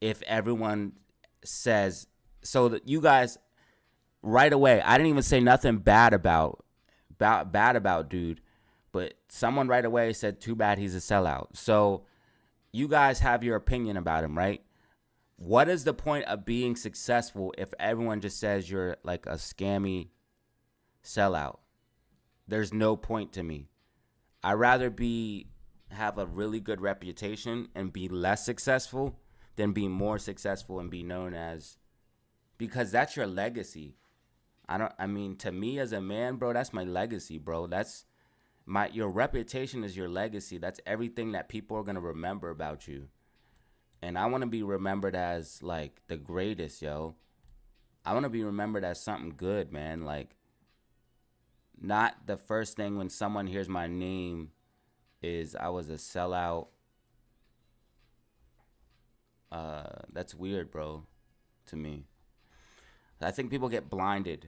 if everyone says so. That you guys right away, I didn't even say nothing bad about dude, but someone right away said, "Too bad he's a sellout." So you guys have your opinion about him, right? What is the point of being successful if everyone just says you're like a scammy sellout? There's no point to me. I'd rather have a really good reputation and be less successful than be more successful and be known as, because that's your legacy. I mean, to me as a man, bro, that's my legacy, bro. Your reputation is your legacy. That's everything that people are going to remember about you. And I want to be remembered as like the greatest, yo. I want to be remembered as something good, man. Like, not the first thing when someone hears my name is I was a sellout. That's weird, bro, to me. I think people get blinded.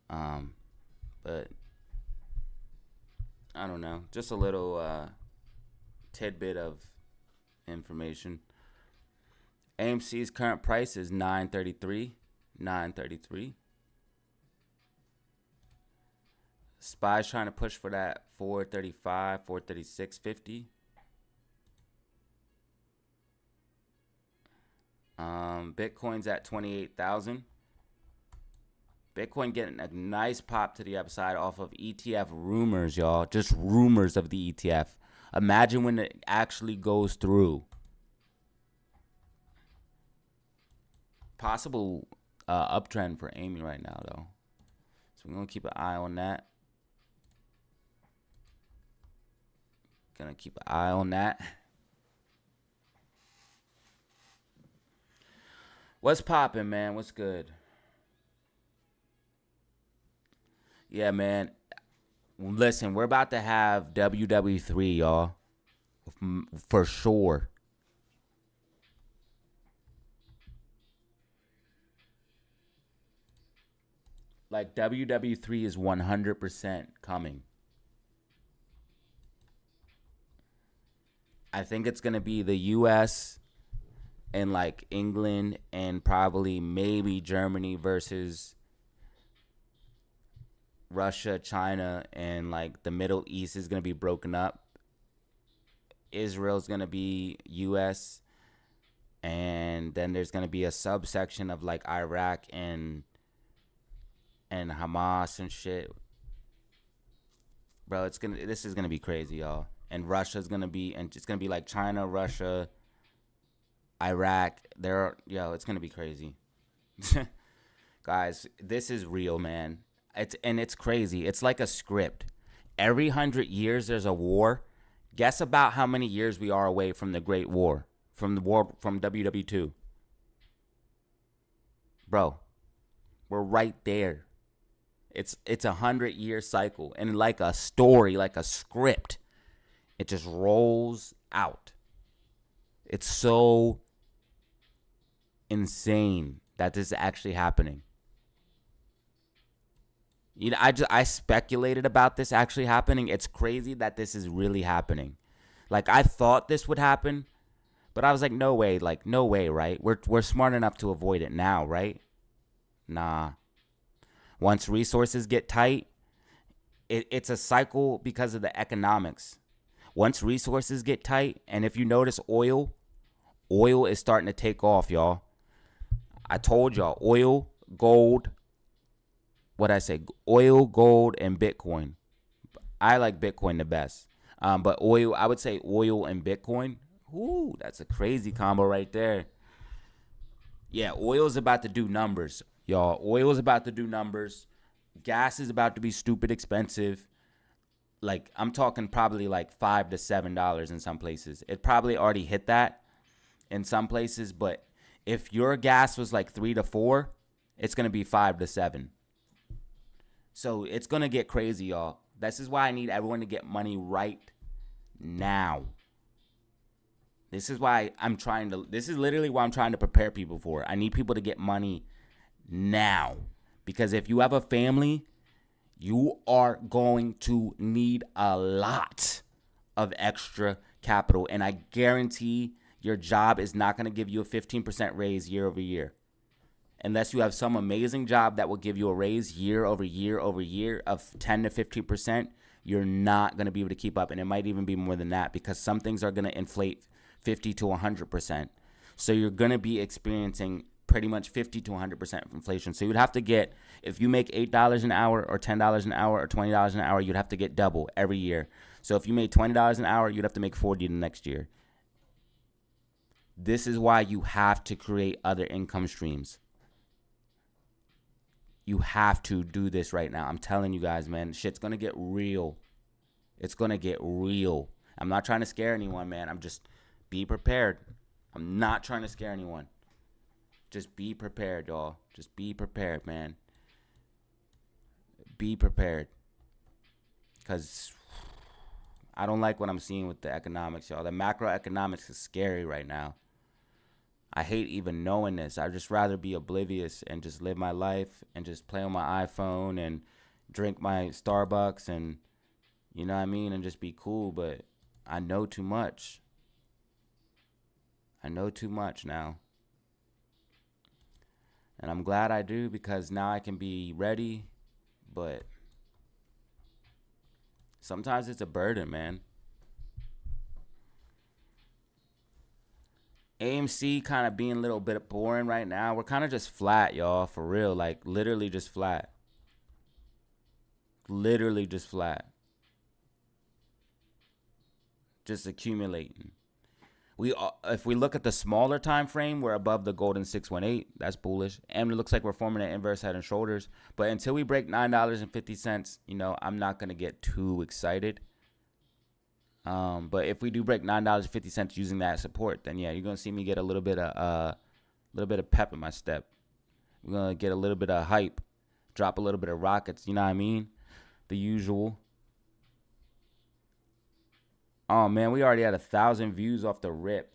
But I don't know. Just a little tidbit of information. AMC's current price is $9.33. $9.33. SPY's trying to push for that 435, 436.50. Bitcoin's at 28,000. Bitcoin getting a nice pop to the upside off of ETF rumors, y'all. Just rumors of the ETF. Imagine when it actually goes through. Possible uptrend for Amy right now, though. So we're going to keep an eye on that. Gonna keep an eye on that. What's poppin', man? What's good? Yeah, man. Listen, we're about to have WW3, y'all. For sure. Like, WW3 is 100% coming. I think it's going to be the U.S. and like England and probably maybe Germany versus Russia, China, and like the Middle East is going to be broken up. Israel's going to be U.S. and then there's going to be a subsection of like Iraq and Hamas and shit. Bro, this is going to be crazy, y'all. And Russia's going to be, and it's going to be like China, Russia, Iraq. It's going to be crazy. Guys, this is real, man. It's crazy. It's like a script. Every 100 years there's a war. Guess about how many years we are away from the Great War, from WW2. Bro, we're right there. It's a 100-year cycle, and like a story, like a script. It just rolls out. It's so insane that this is actually happening. You know, I speculated about this actually happening. It's crazy that this is really happening. Like, I thought this would happen, but I was like, no way. Like, no way, right? We're smart enough to avoid it now, right? Nah. Once resources get tight, it's a cycle because of the economics. Once resources get tight, and if you notice oil is starting to take off, y'all. I told y'all, oil, gold, oil, gold, and Bitcoin. I like Bitcoin the best. But oil, I would say oil and Bitcoin. Ooh, that's a crazy combo right there. Yeah, oil is about to do numbers, y'all. Oil is about to do numbers. Gas is about to be stupid expensive. Like, I'm talking probably like $5 to $7 in some places. It probably already hit that in some places, but if your gas was like 3 to 4, it's going to be 5 to 7. So it's going to get crazy, y'all. This is why I need everyone to get money right now. This is why this is literally what I'm trying to prepare people for. I need people to get money now. Because if you have a family, you are going to need a lot of extra capital. And I guarantee your job is not going to give you a 15% raise year over year. Unless you have some amazing job that will give you a raise year over year over year of 10 to 15%, you're not going to be able to keep up. And it might even be more than that because some things are going to inflate 50 to 100%. So you're going to be experiencing pretty much 50 to 100% inflation. So you'd have to get, if you make $8 an hour or $10 an hour or $20 an hour, you'd have to get double every year. So if you made $20 an hour, you'd have to make 40 the next year. This is why you have to create other income streams. You have to do this right now. I'm telling you guys, man, shit's going to get real. It's going to get real. I'm not trying to scare anyone, man. I'm just, be prepared. I'm not trying to scare anyone. Just be prepared, y'all. Just be prepared, man. Be prepared. Because I don't like what I'm seeing with the economics, y'all. The macroeconomics is scary right now. I hate even knowing this. I'd just rather be oblivious and just live my life and just play on my iPhone and drink my Starbucks and, you know what I mean, and just be cool. But I know too much. I know too much now. And I'm glad I do because now I can be ready. But sometimes it's a burden, man. AMC kind of being a little bit boring right now. We're kind of just flat, y'all, for real. Like, literally just flat. Literally just flat. Just accumulating. If we look at the smaller time frame, we're above the golden 618. That's bullish. And it looks like we're forming an inverse head and shoulders. But until we break $9.50, you know, I'm not going to get too excited. But if we do break $9.50 using that support, then yeah, you're gonna see me get a little bit of pep in my step. We're gonna get a little bit of hype, drop a little bit of rockets. You know what I mean? The usual. Oh man, we already had 1,000 views off the rip.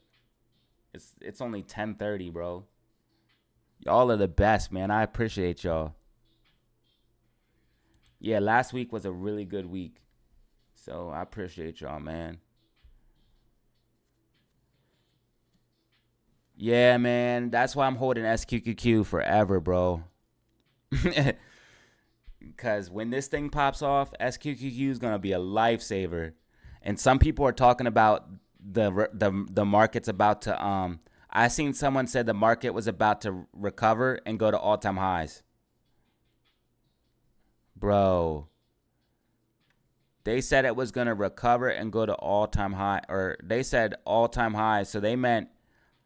It's only 10:30, bro. Y'all are the best, man. I appreciate y'all. Yeah, last week was a really good week. So I appreciate y'all, man. Yeah, man. That's why I'm holding SQQQ forever, bro. Because when this thing pops off, SQQQ is going to be a lifesaver. And some people are talking about the market's about to... I seen someone said the market was about to recover and go to all-time highs. Bro... They said it was going to recover and go to all-time high. Or they said all-time high. So they meant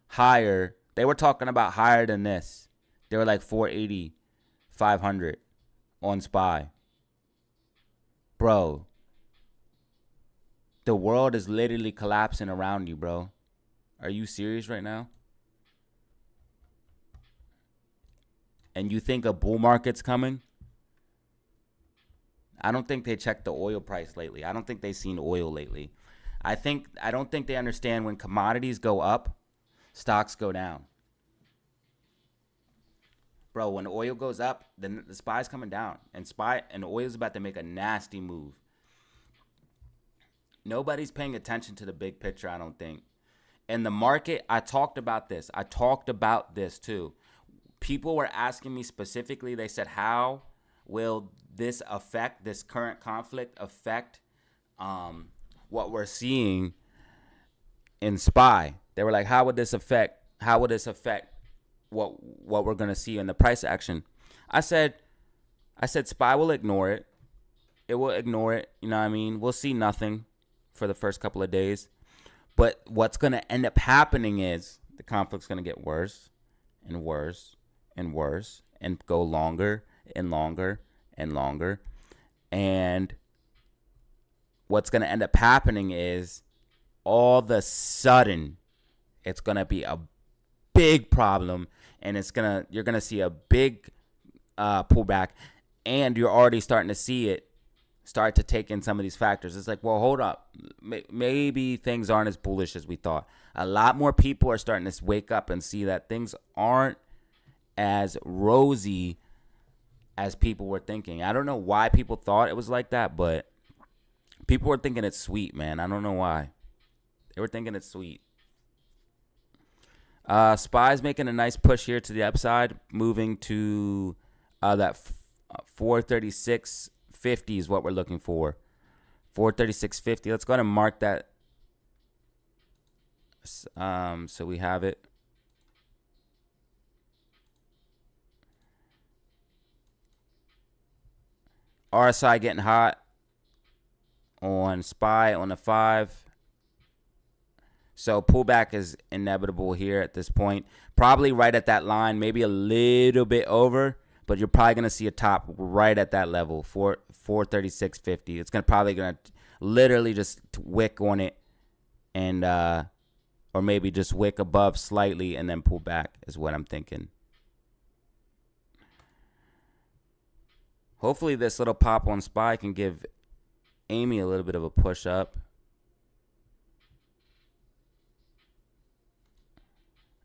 higher. They were talking about higher than this. They were like 480, 500 on SPY. Bro. The world is literally collapsing around you, bro. Are you serious right now? And you think a bull market's coming? I don't think they checked the oil price lately. I don't think they've seen oil lately. I don't think they understand when commodities go up, stocks go down. Bro, when oil goes up, then the SPY's coming down. And oil's about to make a nasty move. Nobody's paying attention to the big picture, I don't think. And the market, I talked about this. I talked about this too. People were asking me specifically, they said, how will this current conflict affect what we're seeing in SPY? They were like, how would this affect what we're gonna see in the price action? I said SPY will ignore it. It will ignore it. You know what I mean? We'll see nothing for the first couple of days. But what's gonna end up happening is the conflict's gonna get worse and worse and worse and go longer and longer and longer. And what's gonna end up happening is all of a sudden it's gonna be a big problem, and you're gonna see a big pullback, and you're already starting to see it start to take in some of these factors. It's like, well, hold up, maybe things aren't as bullish as we thought. A lot more people are starting to wake up and see that things aren't as rosy as people were thinking. I don't know why people thought it was like that, but people were thinking it's sweet, man. I don't know why. They were thinking it's sweet. SPY's making a nice push here to the upside, moving to that 436.50 is what we're looking for. 436.50. Let's go ahead and mark that. So we have it. RSI getting hot on SPY on the 5. So pullback is inevitable here at this point. Probably right at that line, maybe a little bit over, but you're probably going to see a top right at that level, 436.50. It's probably going to literally just wick on it, and or maybe just wick above slightly and then pull back is what I'm thinking. Hopefully this little pop on SPY can give Amy a little bit of a push up.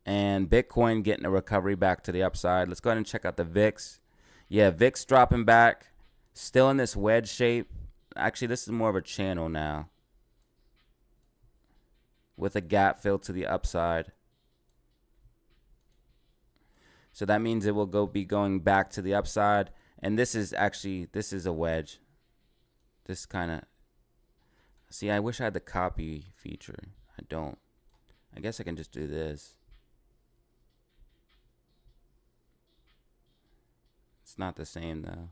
And Bitcoin getting a recovery back to the upside. Let's go ahead and check out the VIX. Yeah, VIX dropping back. Still in this wedge shape. Actually, this is more of a channel now, with a gap fill to the upside. So that means it will be going back to the upside. And this is a wedge. This kind of, see, I wish I had the copy feature. I don't. I guess I can just do this. It's not the same though.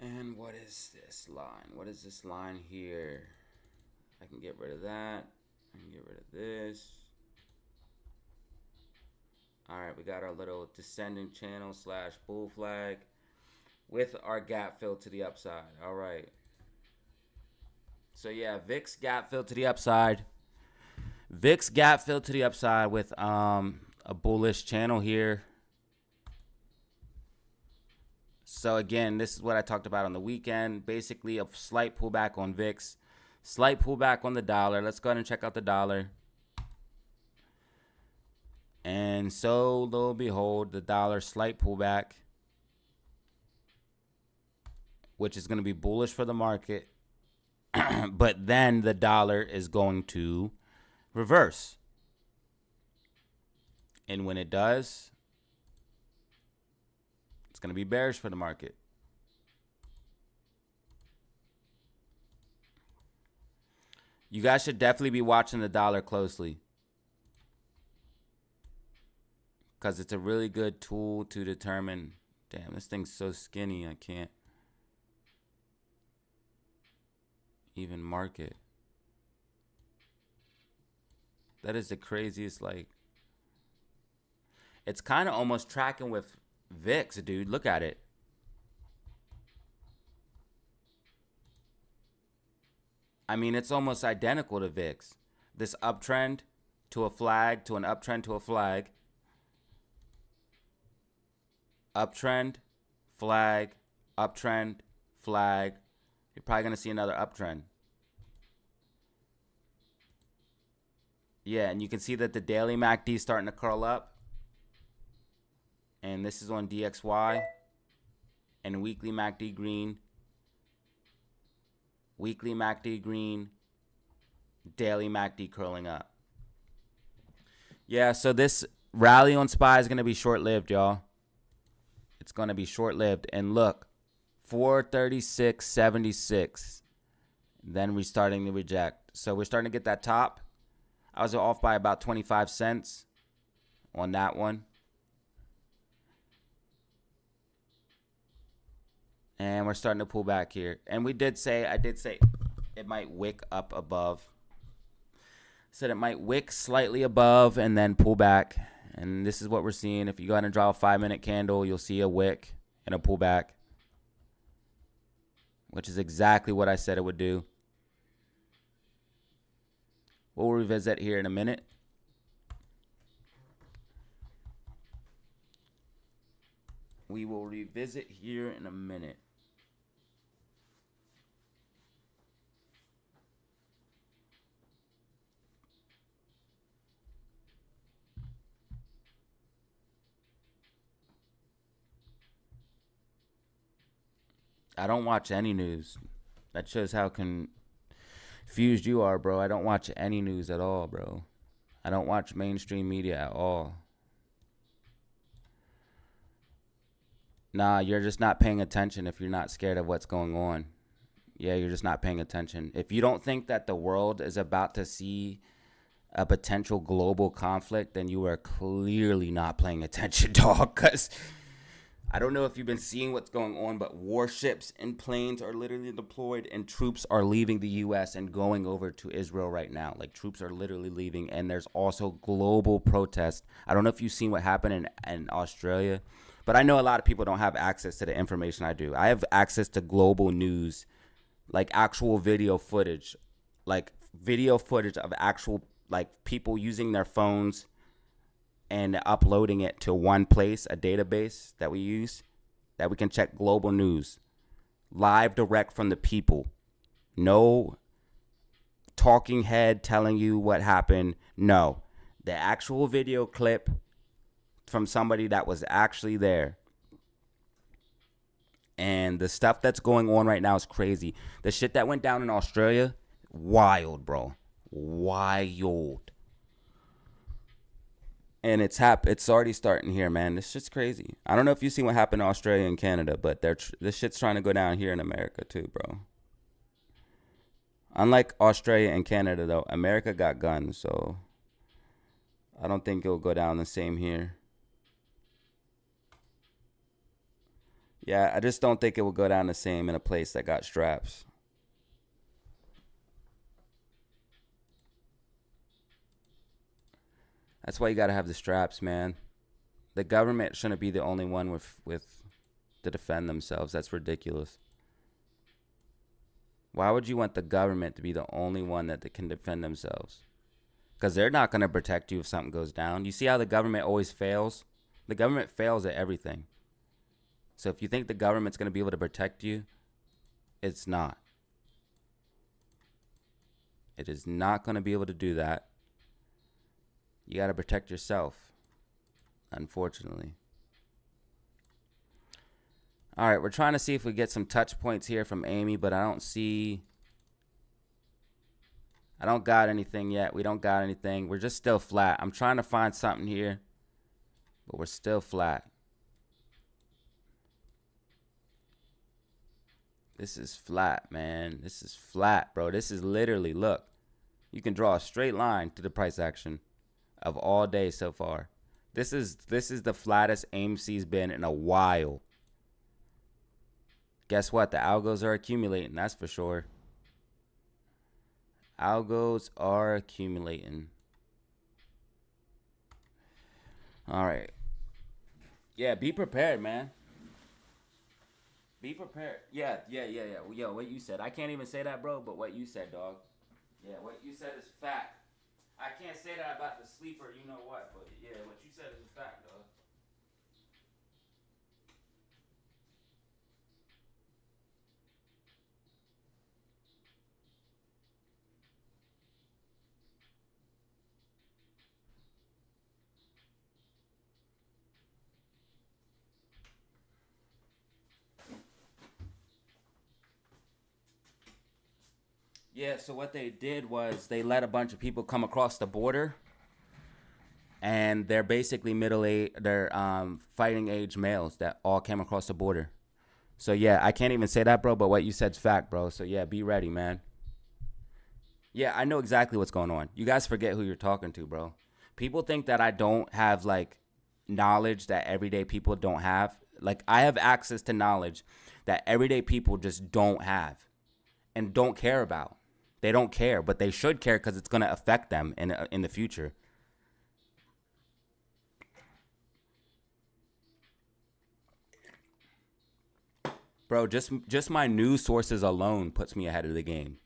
And what is this line? What is this line here? I can get rid of that. I can get rid of this. All right, we got our little descending channel / bull flag with our gap fill to the upside. All right. So yeah, VIX gap fill to the upside. VIX gap fill to the upside with a bullish channel here. So again, this is what I talked about on the weekend. Basically, a slight pullback on VIX, slight pullback on the dollar. Let's go ahead and check out the dollar. And so, lo and behold, the dollar slight pullback, which is going to be bullish for the market. But then the dollar is going to reverse. And when it does, it's going to be bearish for the market. You guys should definitely be watching the dollar closely, because it's a really good tool to determine. Damn, this thing's so skinny, I can't even mark it. That is the craziest, like, it's kind of almost tracking with VIX, dude. Look at it. I mean, it's almost identical to VIX. This uptrend to a flag, to an uptrend to a flag. uptrend, flag, uptrend, flag. You're probably going to see another uptrend. Yeah, and you can see that the daily MACD is starting to curl up. And this is on DXY. And weekly MACD green. Weekly MACD green. Daily MACD curling up. Yeah, so this rally on SPY is going to be short-lived, y'all. It's going to be short-lived. And look, 436.76. Then we're starting to reject. So we're starting to get that top. I was off by about 25 cents on that one. And we're starting to pull back here. And I did say it might wick up above. Said it might wick slightly above and then pull back. And this is what we're seeing. If you go ahead and draw a 5-minute candle, you'll see a wick and a pullback, which is exactly what I said it would do. We'll revisit here in a minute. We will revisit here in a minute. I don't watch any news. That shows how confused you are, bro. I don't watch any news at all, bro. I don't watch mainstream media at all. Nah, you're just not paying attention if you're not scared of what's going on. Yeah, you're just not paying attention. If you don't think that the world is about to see a potential global conflict, then you are clearly not paying attention, dog. Because I don't know if you've been seeing what's going on, but warships and planes are literally deployed and troops are leaving the U.S. and going over to Israel right now. Like, troops are literally leaving, and there's also global protest. I don't know if you've seen what happened in Australia, but I know a lot of people don't have access to the information I do. I have access to global news, like actual video footage, of actual, like, people using their phones and uploading it to one place, a database that we use, that we can check global news, live, direct from the people. No talking head telling you what happened. No, the actual video clip from somebody that was actually there. And the stuff that's going on right now is crazy. The shit that went down in Australia, wild, bro. Wild. And it's already starting here, man. This shit's crazy. I don't know if you've seen what happened in Australia and Canada, but this shit's trying to go down here in America too, bro. Unlike Australia and Canada, though, America got guns, so I don't think it'll go down the same here. Yeah, I just don't think it will go down the same in a place that got straps. That's why you got to have the straps, man. The government shouldn't be the only one with to defend themselves. That's ridiculous. Why would you want the government to be the only one that can defend themselves? Because they're not going to protect you if something goes down. You see how the government always fails? The government fails at everything. So if you think the government's going to be able to protect you, it's not. It is not going to be able to do that. You got to protect yourself, unfortunately. All right, we're trying to see if we get some touch points here from Amy, but I don't got anything yet. We don't got anything. We're just still flat. I'm trying to find something here, but we're still flat. This is flat, man. This is flat, bro. This is literally, look, you can draw a straight line to the price action of all day so far. This is the flattest AMC's been in a while. Guess what? The algos are accumulating. That's for sure. Algos are accumulating. All right. Yeah, be prepared, man. Be prepared. Yeah. Yo, what you said. I can't even say that, bro, but what you said, dog. Yeah, what you said is fact. I can't say that about the sleeper, you know what, but yeah, what you said is a fact, dog. Yeah, so what they did was they let a bunch of people come across the border, and they're basically middle age, they're fighting age males that all came across the border. So yeah, I can't even say that, bro, but what you said's fact, bro. So yeah, be ready, man. Yeah, I know exactly what's going on. You guys forget who you're talking to, bro. People think that I don't have like knowledge that everyday people don't have. Like I have access to knowledge that everyday people just don't have and don't care about. They don't care, but they should care because it's going to affect them in the future. Bro, just my news sources alone puts me ahead of the game.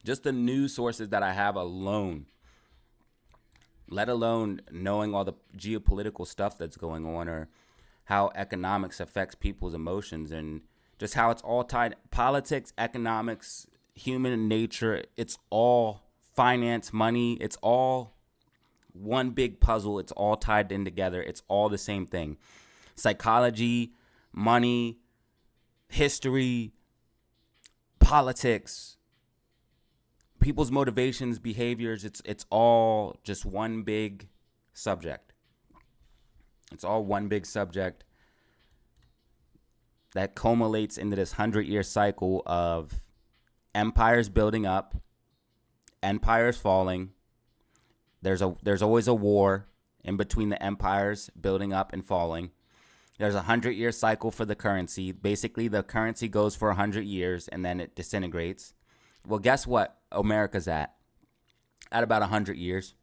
Just the news sources that I have alone, let alone knowing all the geopolitical stuff that's going on or how economics affects people's emotions and just how it's all tied. Politics, economics, human nature, it's all finance, money. It's all one big puzzle. It's all tied in together. It's all the same thing. Psychology, money, history, politics, people's motivations, behaviors, it's all just one big subject. It's all one big subject that culminates into this 100-year cycle of empires building up, empires falling. There's always a war in between the empires building up and falling. There's a 100-year cycle for the currency. Basically, the currency goes for 100 years and then it disintegrates. Well, guess what? America's at about 100 years.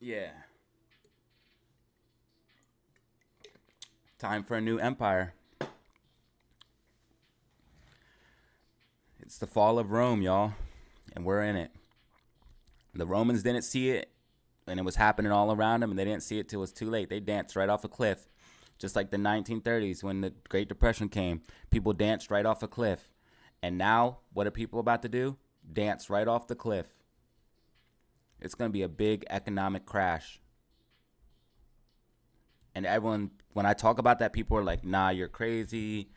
Yeah. Time for a new empire. It's the fall of Rome, y'all, and we're in it. The Romans didn't see it, and it was happening all around them, and they didn't see it till it was too late. They danced right off a cliff, just like the 1930s when the Great Depression came. People danced right off a cliff. And now, what are people about to do? Dance right off the cliff. It's going to be a big economic crash. And everyone, when I talk about that, people are like, nah, you're crazy.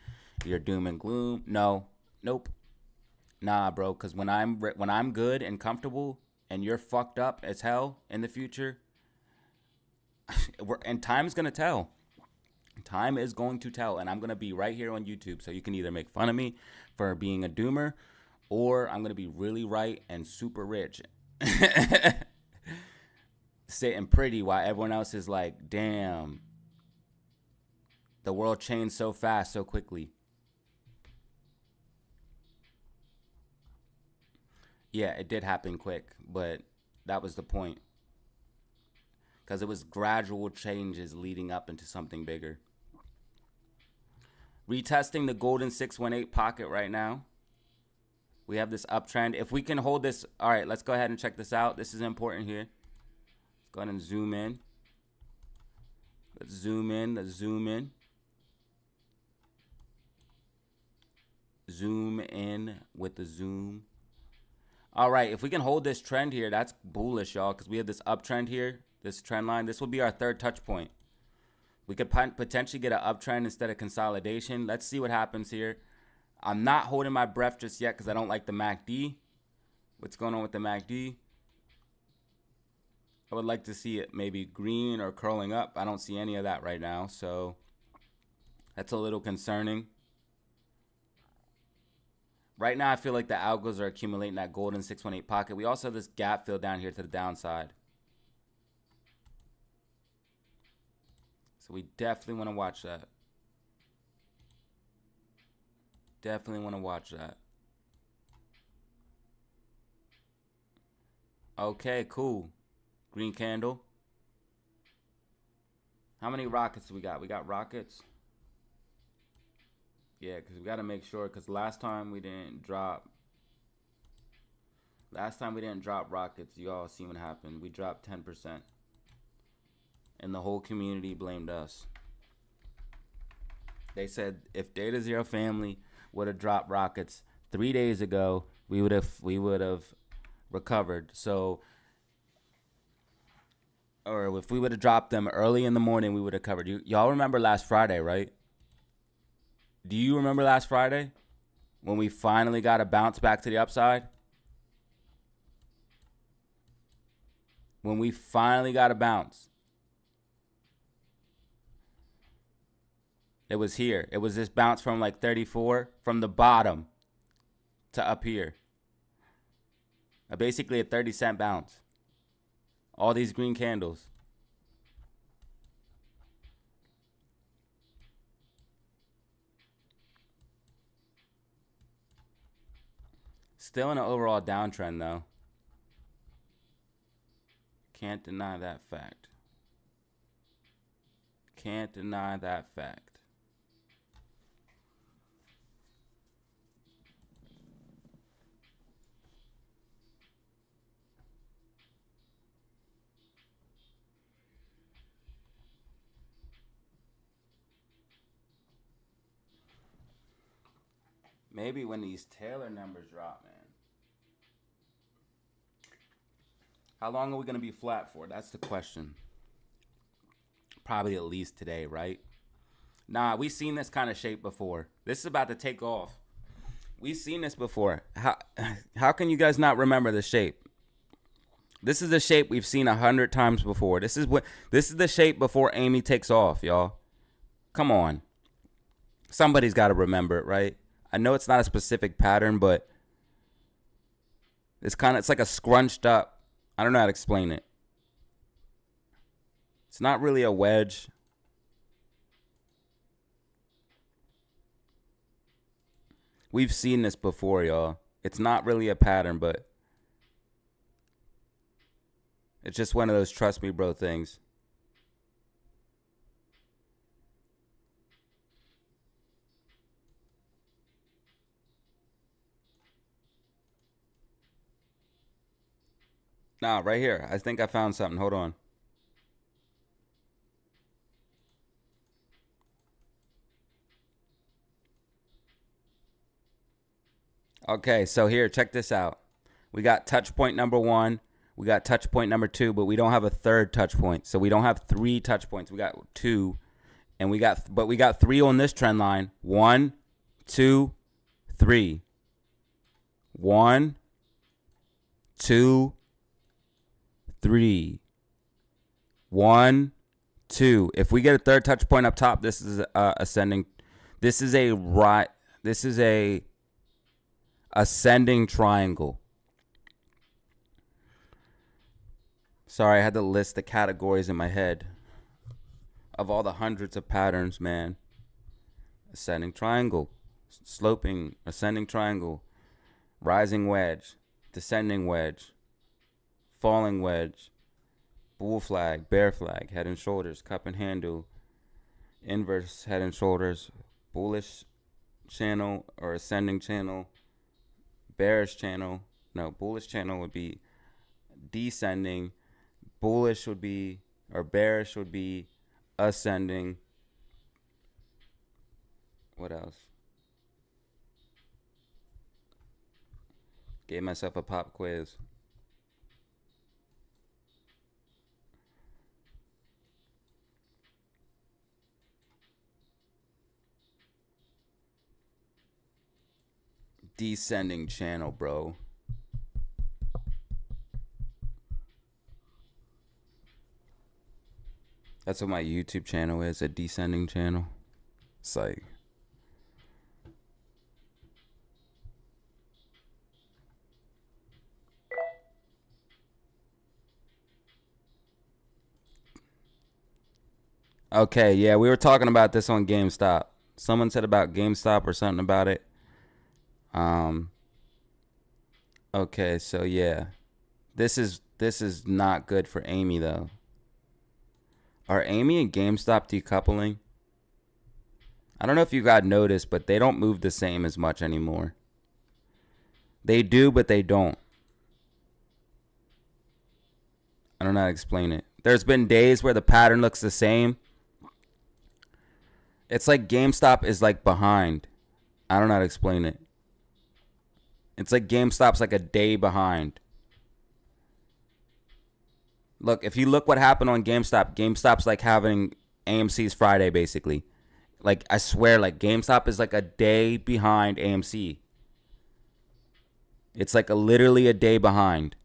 You're doom and gloom. No, nope. Nah, bro, because when I'm good and comfortable and you're fucked up as hell in the future, and time's going to tell. Time is going to tell, and I'm going to be right here on YouTube, so you can either make fun of me for being a doomer, or I'm going to be really right and super rich. Sitting pretty while everyone else is like, damn, the world changed so fast, so quickly. Yeah, it did happen quick, but that was the point. Because it was gradual changes leading up into something bigger. Retesting the golden 618 pocket right now. We have this uptrend. If we can hold this, all right, let's go ahead and check this out. This is important here. Let's go ahead and zoom in. Let's zoom in. Let's zoom in. Zoom in with the zoom. All right, if we can hold this trend here, that's bullish, y'all, because we have this uptrend here, this trend line. This will be our third touch point. We could potentially get an uptrend instead of consolidation. Let's see what happens here. I'm not holding my breath just yet because I don't like the MACD. What's going on with the MACD? I would like to see it maybe green or curling up. I don't see any of that right now, so that's a little concerning. Right now, I feel like the algos are accumulating that golden 618 pocket. We also have this gap fill down here to the downside. So we definitely want to watch that. Definitely want to watch that. Okay, cool. Green candle. How many rockets do we got? We got rockets. Yeah, because we got to make sure, because last time we didn't drop rockets. You all see what happened. We dropped 10%. And the whole community blamed us. They said if DataZero family would have dropped rockets 3 days ago, we would have recovered. So, or if we would have dropped them early in the morning, we would have covered. Y'all remember last Friday, right? Do you remember last Friday? When we finally got a bounce back to the upside. When we finally got a bounce. It was here. It was this bounce from like 34 from the bottom to up here. Basically a 30-cent bounce. All these green candles. Still in an overall downtrend though. Can't deny that fact. Can't deny that fact. Maybe when these Taylor numbers drop, man. How long are we going to be flat for? That's the question. Probably at least today, right? Nah, we've seen this kind of shape before. This is about to take off. We've seen this before. How can you guys not remember the shape? This is the shape we've seen 100 times before. This is the shape before Amy takes off, y'all. Come on. Somebody's got to remember it, right? I know it's not a specific pattern, but it's like a scrunched up. I don't know how to explain it. It's not really a wedge. We've seen this before, y'all. It's not really a pattern, but it's just one of those trust me, bro things. Nah, right here. I think I found something. Hold on. Okay, so here, check this out. We got touch point number 1. We got touch point number 2, but we don't have a third touch point. So we don't have 3 touch points. We got 2. And we got 3 on this trend line. 1, 2, 3. 1, 2, 3. 1, 2. If we get a third touch point up top, this is ascending. This is a ascending triangle. Sorry, I had to list the categories in my head of all the hundreds of patterns, man. Ascending triangle, sloping, ascending triangle, rising wedge, descending wedge, falling wedge, bull flag, bear flag, head and shoulders, cup and handle, inverse head and shoulders, bullish channel or ascending channel, bearish channel. No, bullish channel would be descending. Bullish would be, or bearish would be ascending. What else? Gave myself a pop quiz. Descending channel, bro. That's what my YouTube channel is, a descending channel. It's like, okay, yeah, we were talking about this on GameStop. Someone said about GameStop or something about it. Okay, so yeah. This is not good for Amy though. Are Amy and GameStop decoupling? I don't know if you got noticed, but they don't move the same as much anymore. They do, but they don't. I don't know how to explain it. There's been days where the pattern looks the same. It's like GameStop is like behind. I don't know how to explain it. It's like GameStop's like a day behind. Look, if you look what happened on GameStop, GameStop's like having AMC's Friday, basically. Like, I swear, like, GameStop is like a day behind AMC. It's like literally a day behind.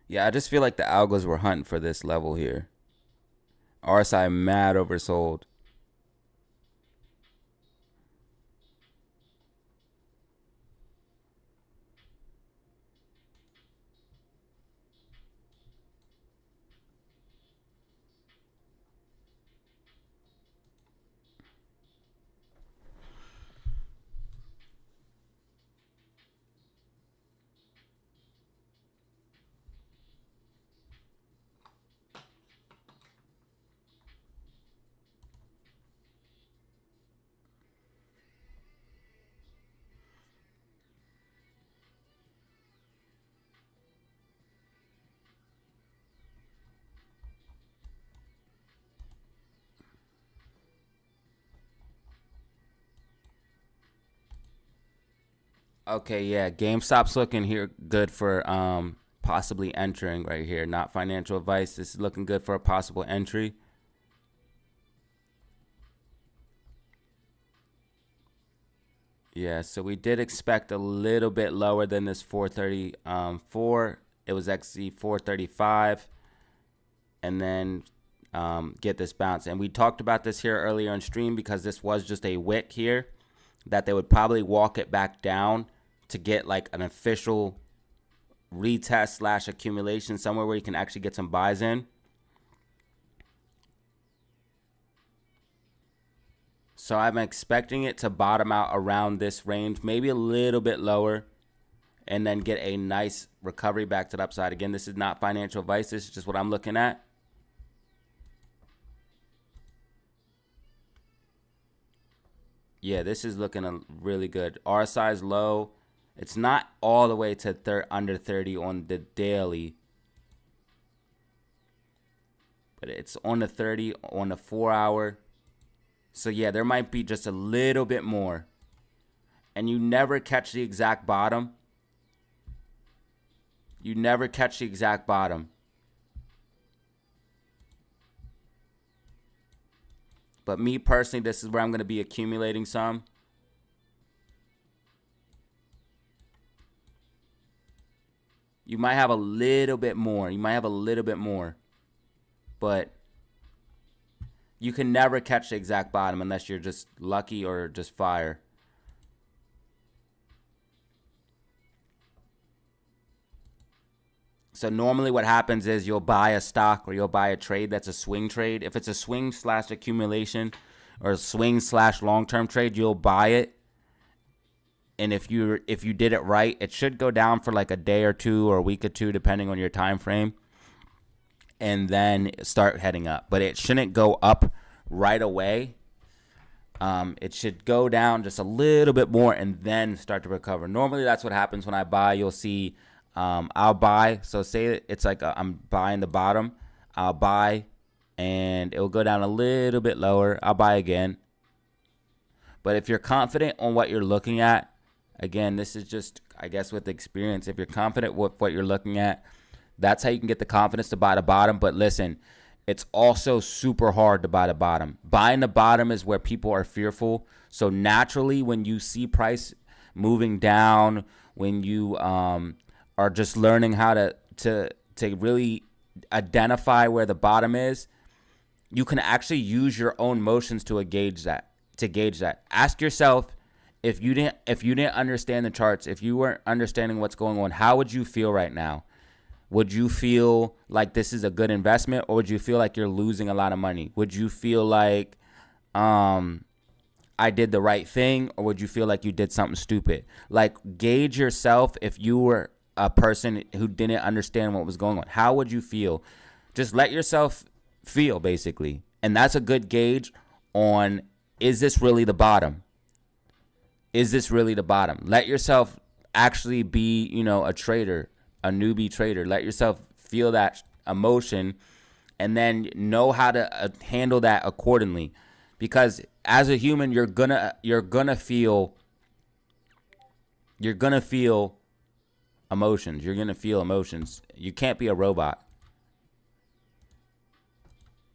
Yeah, I just feel like the algos were hunting for this level here. RSI mad oversold. Okay, yeah, GameStop's looking here good for possibly entering right here. Not financial advice. This is looking good for a possible entry. Yeah, so we did expect a little bit lower than this 434. It was actually 435, and then get this bounce. And we talked about this here earlier on stream because this was just a wick here that they would probably walk it back down to get like an official retest slash accumulation somewhere where you can actually get some buys in. So I'm expecting it to bottom out around this range, maybe a little bit lower, and then get a nice recovery back to the upside. Again, this is not financial advice. This is just what I'm looking at. Yeah, this is looking really good. RSI is low. It's not all the way to under 30 on the daily, but it's on the 30 on the 4-hour. So yeah, there might be just a little bit more. And you never catch the exact bottom. You never catch the exact bottom. But me personally, this is where I'm going to be accumulating some. You might have a little bit more. You might have a little bit more. But you can never catch the exact bottom unless you're just lucky or just fire. So normally what happens is you'll buy a stock or you'll buy a trade that's a swing trade. If it's a swing slash accumulation or a swing slash long-term trade, you'll buy it. And if you did it right, it should go down for like a day or two or a week or two, depending on your time frame, and then start heading up. But it shouldn't go up right away. It should go down just a little bit more and then start to recover. Normally, that's what happens when I buy. You'll see I'll buy. So say it's like I'm buying the bottom. I'll buy, and it will go down a little bit lower. I'll buy again. But if you're confident on what you're looking at, again, this is just, I guess, with experience. If you're confident with what you're looking at, that's how you can get the confidence to buy the bottom. But listen, it's also super hard to buy the bottom. Buying the bottom is where people are fearful. So naturally, when you see price moving down, when you are just learning how to really identify where the bottom is, you can actually use your own motions to gauge that. Ask yourself, if you didn't understand the charts, if you weren't understanding what's going on, how would you feel right now? Would you feel like this is a good investment, or would you feel like you're losing a lot of money? Would you feel like I did the right thing, or would you feel like you did something stupid? Like, gauge yourself. If you were a person who didn't understand what was going on, how would you feel? Just let yourself feel, basically. And that's a good gauge on, is this really the bottom? Is this really the bottom? Let yourself actually be, a trader, a newbie trader. Let yourself feel that emotion and then know how to handle that accordingly. Because as a human, you're gonna feel emotions. You're gonna feel emotions. You can't be a robot.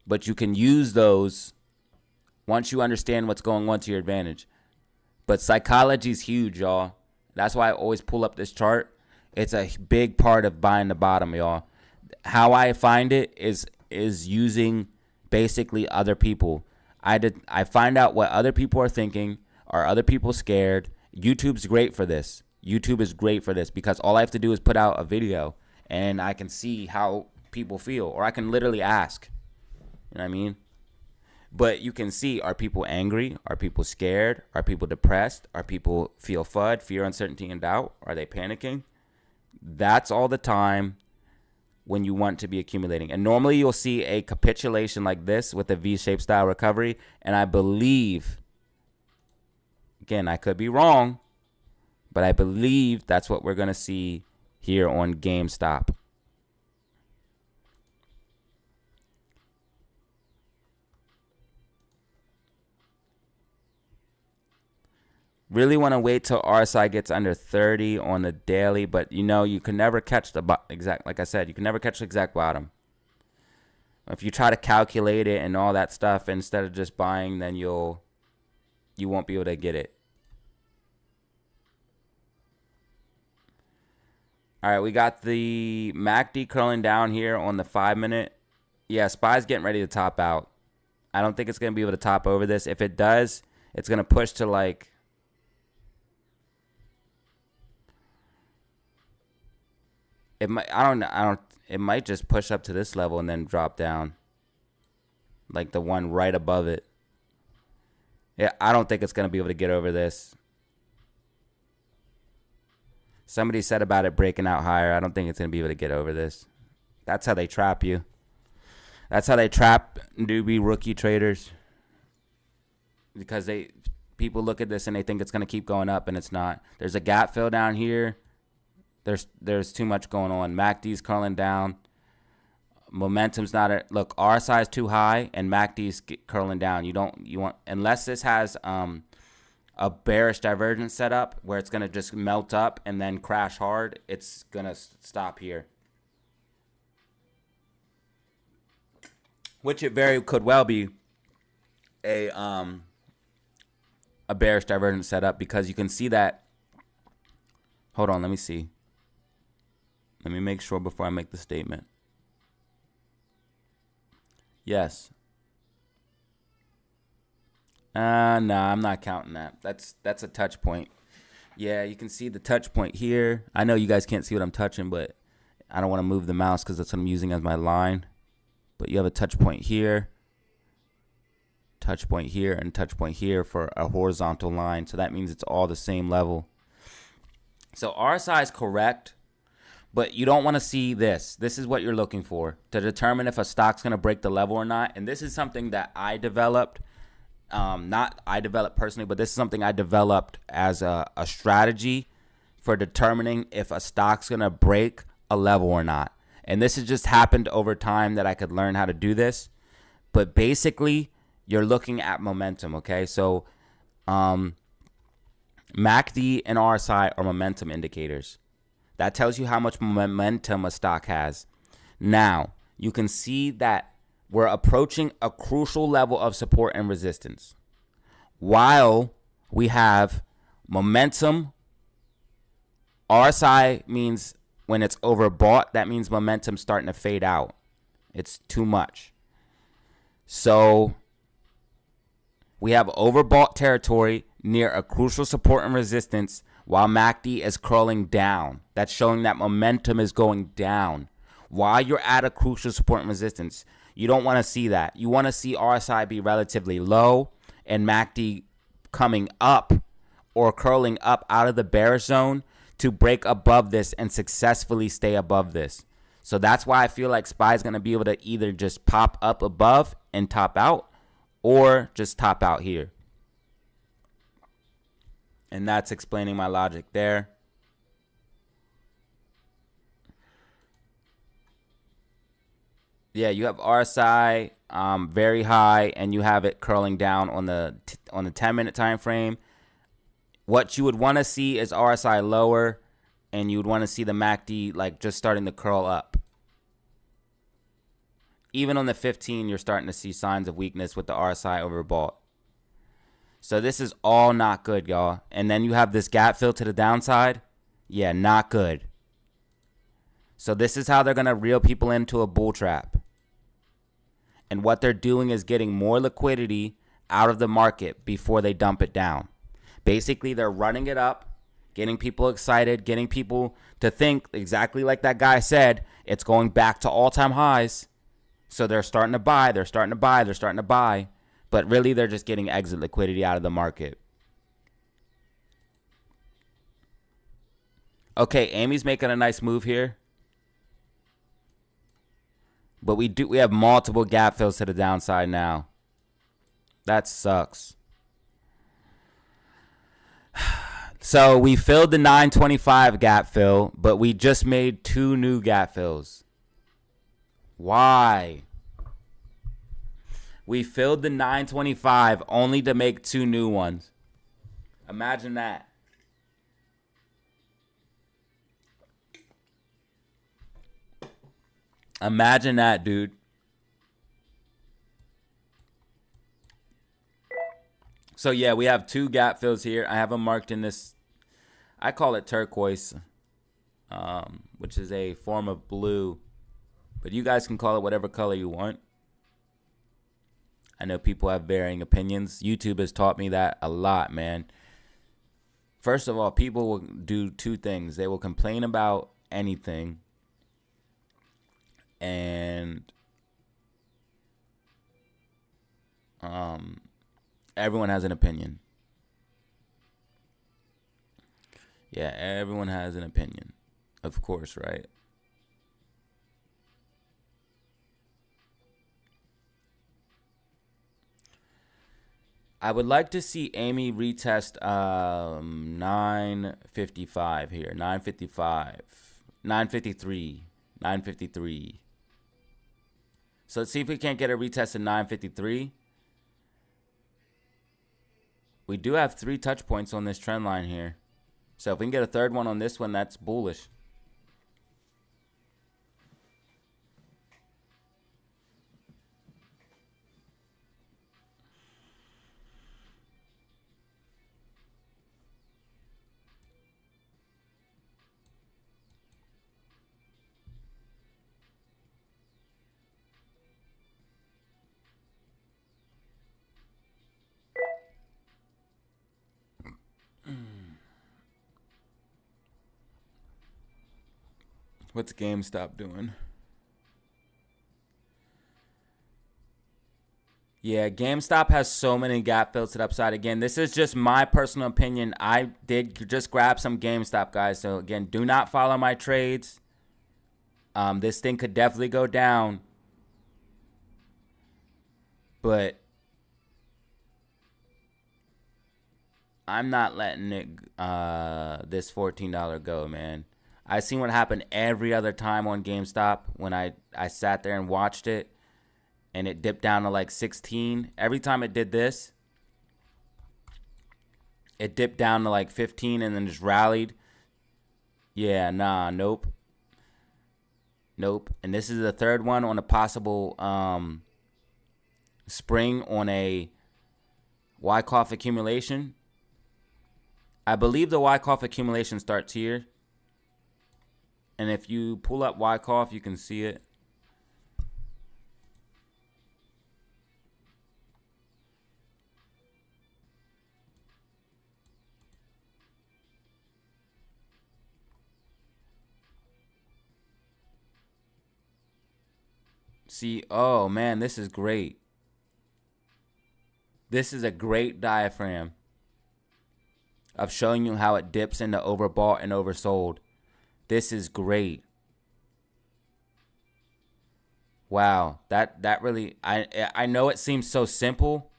But you can use those once you understand what's going on to your advantage. But psychology is huge, y'all. That's why I always pull up this chart. It's a big part of buying the bottom, y'all. How I find it is using basically other people. I find out what other people are thinking. Are other people scared? YouTube's great for this. YouTube is great for this because all I have to do is put out a video and I can see how people feel, or I can literally ask. You know what I mean? But you can see, are people angry? Are people scared? Are people depressed? Are people feel FUD, fear, uncertainty, and doubt? Are they panicking? That's all the time when you want to be accumulating. And normally you'll see a capitulation like this with a V-shaped style recovery. And I believe, again, I could be wrong, but I believe that's what we're going to see here on GameStop. Really want to wait till RSI gets under 30 on the daily, but you can never catch the exact, like I said, you can never catch the exact bottom. If you try to calculate it and all that stuff instead of just buying, then you won't be able to get it. All right, we got the MACD curling down here on the 5-minute. Yeah, SPY's getting ready to top out. I don't think it's going to be able to top over this. If it does, it's going to push to like, it might, it might just push up to this level and then drop down. Like the one right above it. Yeah, I don't think it's going to be able to get over this. Somebody said about it breaking out higher. I don't think it's going to be able to get over this. That's how they trap you. That's how they trap newbie rookie traders. Because people look at this and they think it's going to keep going up, and it's not. There's a gap fill down here. There's too much going on. MACD's curling down. Momentum's not look, RSI is too high and MACD's curling down. You want unless this has a bearish divergence setup where it's gonna just melt up and then crash hard, it's gonna stop here. Which it very could well be a bearish divergence setup, because you can see that. Hold on, let me see. Let me make sure before I make the statement. Yes. No, I'm not counting that. That's a touch point. Yeah, you can see the touch point here. I know you guys can't see what I'm touching, but I don't want to move the mouse because that's what I'm using as my line. But you have a touch point here, and touch point here for a horizontal line. So that means it's all the same level. So RSI is correct. But you don't want to see this. This is what you're looking for to determine if a stock's going to break the level or not. And this is something that I developed. Not I developed personally, but this is something I developed as a strategy for determining if a stock's going to break a level or not. And this has just happened over time that I could learn how to do this. But basically, you're looking at momentum, okay? So MACD and RSI are momentum indicators. That tells you how much momentum a stock has. Now, you can see that we're approaching a crucial level of support and resistance. While we have momentum, RSI means when it's overbought, that means momentum's starting to fade out. It's too much. So we have overbought territory near a crucial support and resistance, while MACD is curling down. That's showing that momentum is going down. While you're at a crucial support and resistance, you don't want to see that. You want to see RSI be relatively low and MACD coming up or curling up out of the bearish zone to break above this and successfully stay above this. So that's why I feel like SPY is going to be able to either just pop up above and top out, or just top out here. And that's explaining my logic there. Yeah, you have RSI very high, and you have it curling down on the 10-minute time frame. What you would want to see is RSI lower, and you would want to see the MACD like just starting to curl up. Even on the 15, you're starting to see signs of weakness with the RSI overbought. So this is all not good, y'all. And then you have this gap fill to the downside. Yeah, not good. So this is how they're going to reel people into a bull trap. And what they're doing is getting more liquidity out of the market before they dump it down. Basically, they're running it up, getting people excited, getting people to think exactly like that guy said, it's going back to all-time highs. So they're starting to buy, they're starting to buy, they're starting to buy. But really, they're just getting exit liquidity out of the market. Okay, Amy's making a nice move here. But we have multiple gap fills to the downside now. That sucks. So we filled the 925 gap fill, but we just made 2 new gap fills. Why? We filled the 925 only to make 2 new ones. Imagine that. Imagine that, dude. So yeah, we have 2 gap fills here. I have them marked in this, I call it turquoise, which is a form of blue. But you guys can call it whatever color you want. I know people have varying opinions. YouTube has taught me that a lot, man. First of all, people will do 2 things. They will complain about anything. And everyone has an opinion. Yeah, everyone has an opinion. Of course, right? I would like to see Amy retest 955 here. 955. 953. 953. So let's see if we can't get a retest at 953. We do have 3 touch points on this trend line here. So if we can get a third one on this one, that's bullish. What's GameStop doing? Yeah, GameStop has so many gap fills to the upside. Again, this is just my personal opinion. I did just grab some GameStop, guys. So, again, do not follow my trades. This thing could definitely go down. But I'm not letting it this $14 go, man. I seen what happened every other time on GameStop when I sat there and watched it, and it dipped down to like 16. Every time it did this, it dipped down to like 15 and then just rallied. Yeah, nah, nope. Nope. And this is the third one on a possible spring on a Wyckoff accumulation. I believe the Wyckoff accumulation starts here. And if you pull up Wyckoff, you can see it. See, oh man, this is great. This is a great diaphragm of showing you how it dips into overbought and oversold. This is great. Wow, that really, I know it seems so simple.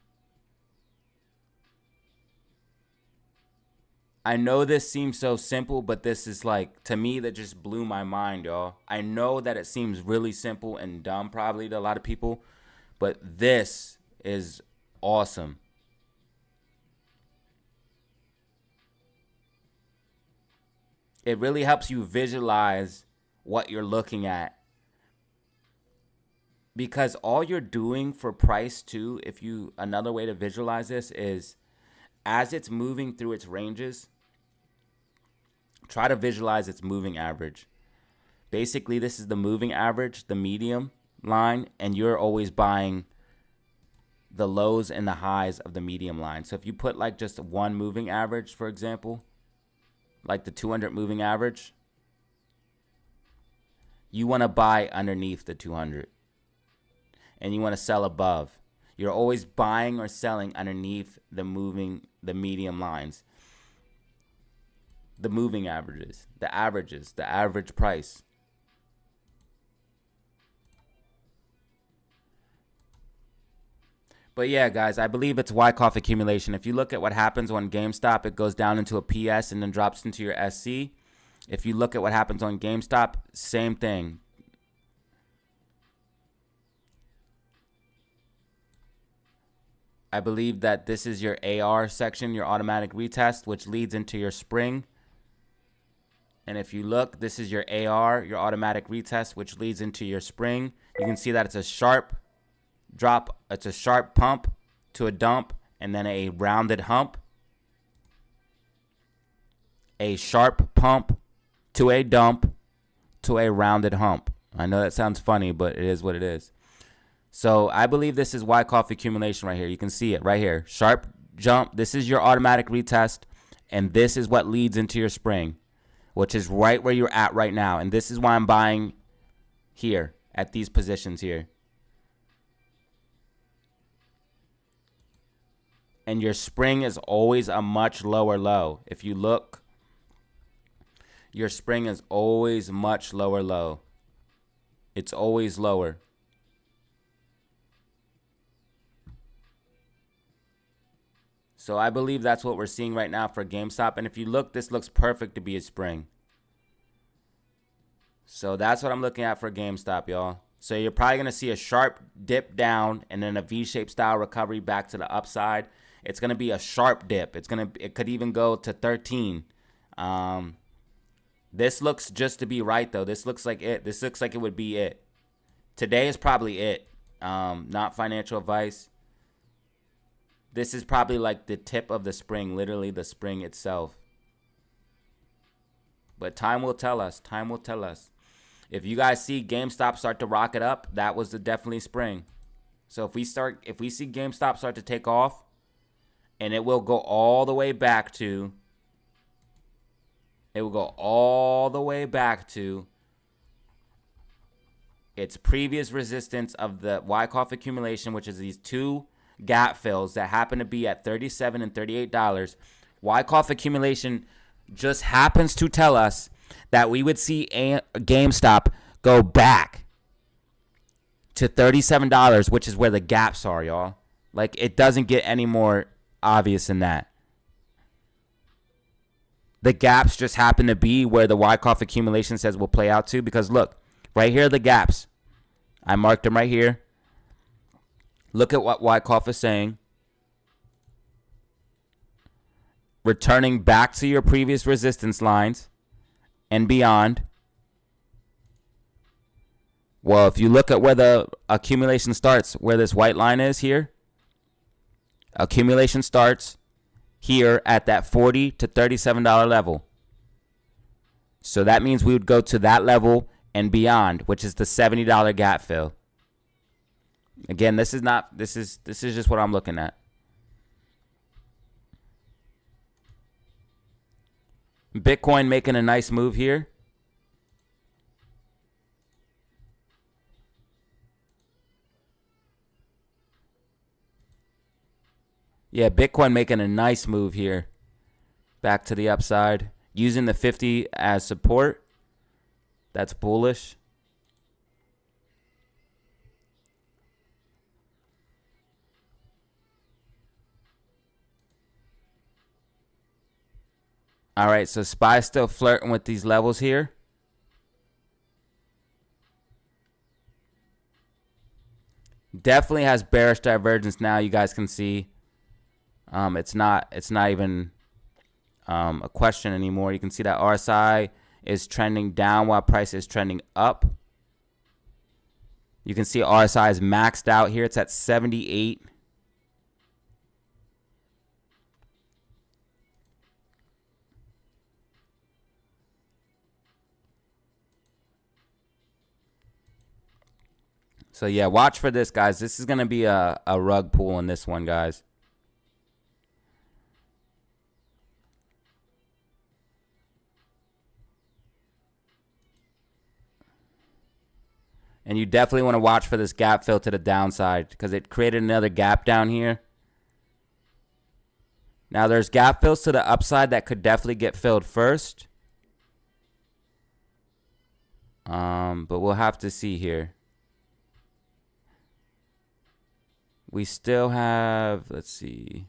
I know this seems so simple, but this is like, to me, that just blew my mind, y'all. I know that it seems really simple and dumb probably to a lot of people, but this is awesome. It really helps you visualize what you're looking at. Because all you're doing for price too, another way to visualize this is as it's moving through its ranges, try to visualize its moving average. Basically, this is the moving average, the medium line, and you're always buying the lows and the highs of the medium line. So if you put like just one moving average, for example, like the 200 moving average, you want to buy underneath the 200 and you want to sell above. You're always buying or selling underneath the medium lines, the moving averages, the average price. But yeah, guys, I believe it's Wyckoff accumulation. If you look at what happens on GameStop, it goes down into a PS and then drops into your SC. If you look at what happens on GameStop, same thing. I believe that this is your AR section, your automatic retest, which leads into your spring. And if you look, this is your AR, your automatic retest, which leads into your spring. You can see that it's a sharp drop. It's a sharp pump to a dump and then a rounded hump. A sharp pump to a dump to a rounded hump. I know that sounds funny, but it is what it is. So I believe this is Wyckoff accumulation right here. You can see it right here. Sharp jump. This is your automatic retest. And this is what leads into your spring, which is right where you're at right now. And this is why I'm buying here at these positions here. And your spring is always a much lower low. If you look, your spring is always much lower low. It's always lower. So I believe that's what we're seeing right now for GameStop. And if you look, this looks perfect to be a spring. So that's what I'm looking at for GameStop, y'all. So you're probably going to see a sharp dip down and then a V-shaped style recovery back to the upside. It's going to be a sharp dip. It could even go to 13. This looks just to be right, though. This looks like it. This looks like it would be it. Today is probably it. Not financial advice. This is probably like the tip of the spring, literally the spring itself. But time will tell us. Time will tell us. If you guys see GameStop start to rocket up, that was definitely spring. So if we see GameStop start to take off, and it will go all the way back to its previous resistance of the Wyckoff accumulation, which is these two gap fills that happen to be at $37 and $38. Wyckoff accumulation just happens to tell us that we would see GameStop go back to $37, which is where the gaps are, y'all. Like, it doesn't get any more obvious than that. The gaps just happen to be where the Wyckoff accumulation says will play out to, because look, right here are the gaps. I marked them right here. Look at what Wyckoff is saying. Returning back to your previous resistance lines and beyond. Well, if you look at where the accumulation starts, where this white line is here, accumulation starts here at that $40 to $37 level. So that means we would go to that level and beyond, which is the $70 gap fill. Again, this is just what I'm looking at. Bitcoin making a nice move here. Yeah, Bitcoin making a nice move here. Back to the upside. Using the 50 as support. That's bullish. All right, so SPY still flirting with these levels here. Definitely has bearish divergence now. You guys can see. It's not even a question anymore. You can see that RSI is trending down while price is trending up. You can see RSI is maxed out here. It's at 78. So yeah, watch for this, guys. This is going to be a rug pull in this one, guys. And you definitely want to watch for this gap fill to the downside because it created another gap down here. Now there's gap fills to the upside that could definitely get filled first. But we'll have to see here. We still have, let's see.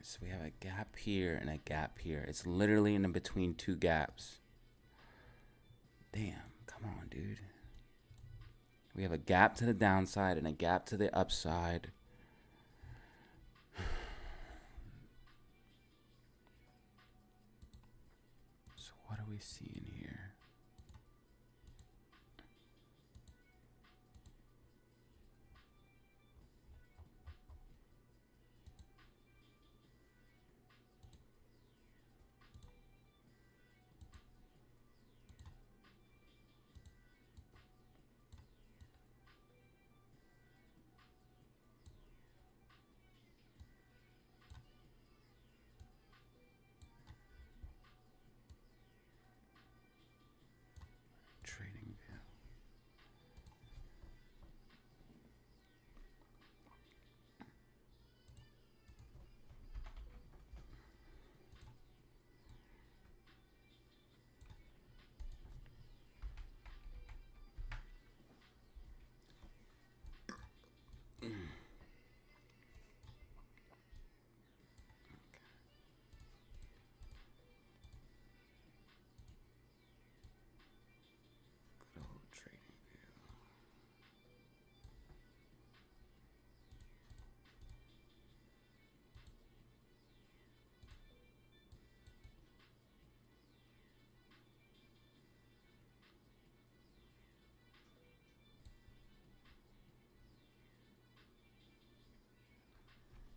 So we have a gap here and a gap here. It's literally in between two gaps. Damn, come on, dude. We have a gap to the downside and a gap to the upside. So what are we seeing here? Trading view. Good old trading view.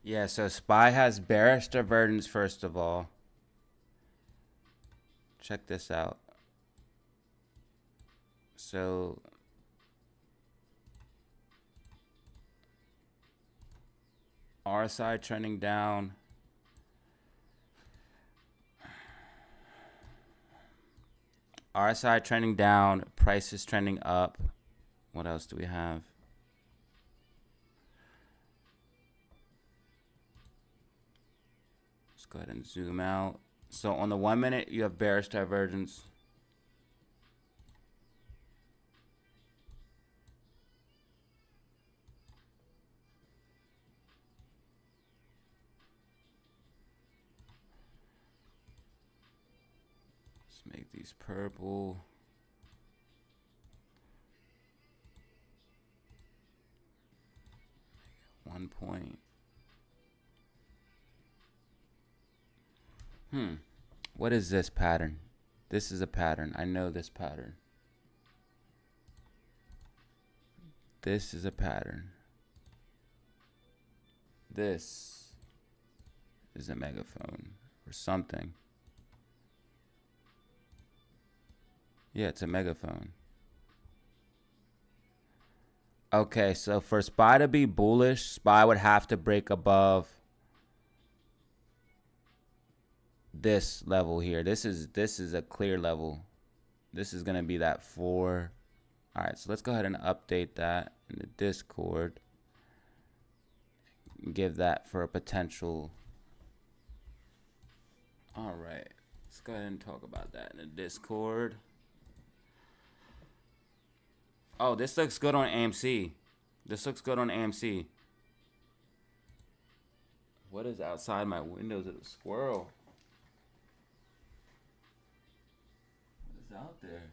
Yeah, so SPY has bearish divergence first of all. Check this out. So RSI trending down. RSI trending down. Prices trending up. What else do we have? Let's go ahead and zoom out. So on the 1 minute, you have bearish divergence. Let's make these purple. point. What is this pattern? This is a pattern. I know this pattern. This is a pattern. This is a megaphone or something. Yeah, it's a megaphone. Okay, so for SPY to be bullish, SPY would have to break above this level here. This is a clear level. This is gonna be that 4. All right, so let's go ahead and update that in the Discord. Give that for a potential. All right, let's go ahead and talk about that in the Discord. Oh, this looks good on AMC. This looks good on AMC. What is outside my windows of a squirrel? What is out there?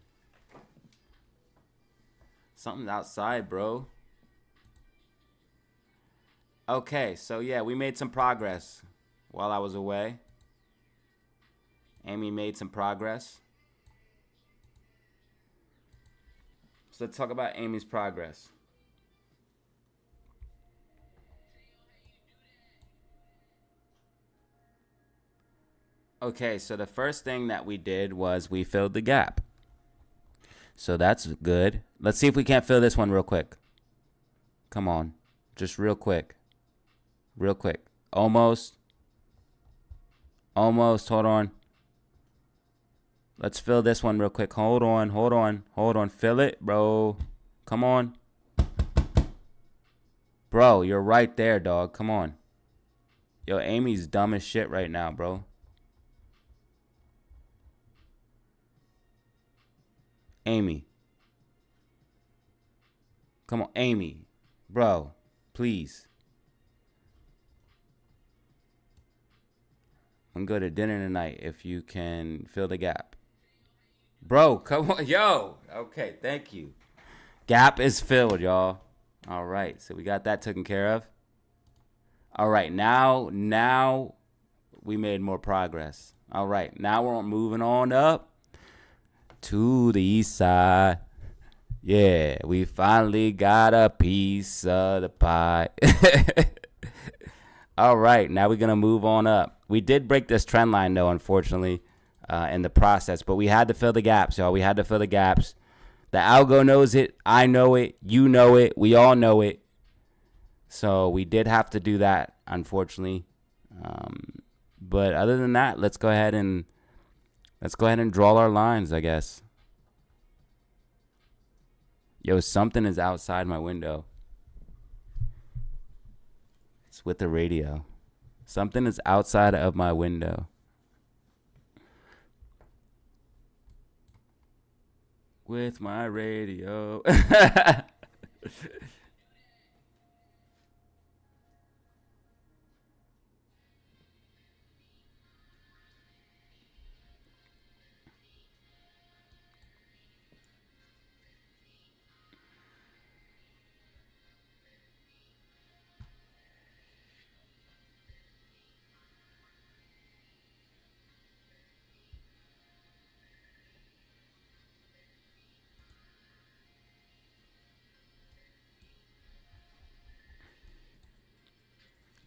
Something's outside, bro. Okay, so yeah, we made some progress while I was away. Amy made some progress. So let's talk about Amy's progress. Okay, so the first thing that we did was we filled the gap. So that's good. Let's see if we can't fill this one real quick. Come on. Just real quick. Real quick. Almost. Almost. Hold on. Let's fill this one real quick. Hold on. Hold on. Hold on. Fill it, bro. Come on. Bro, you're right there, dog. Come on. Yo, Amy's dumb as shit right now, bro. Amy. Come on, Amy. Bro, please. I'm going to dinner tonight if you can fill the gap. Bro, come on. Yo. Okay, thank you. Gap is filled, y'all. All right, so we got that taken care of. All right, now we made more progress. All right, now we're moving on up to the east side. Yeah, we finally got a piece of the pie. All right, now we're going to move on up. We did break this trend line, though, unfortunately, in the process. But we had to fill the gaps, y'all. We had to fill the gaps. The algo knows it. I know it. You know it. We all know it. So we did have to do that, unfortunately. But other than that, let's go ahead and draw our lines, I guess. Yo, something is outside my window. It's with the radio. Something is outside of my window. With my radio.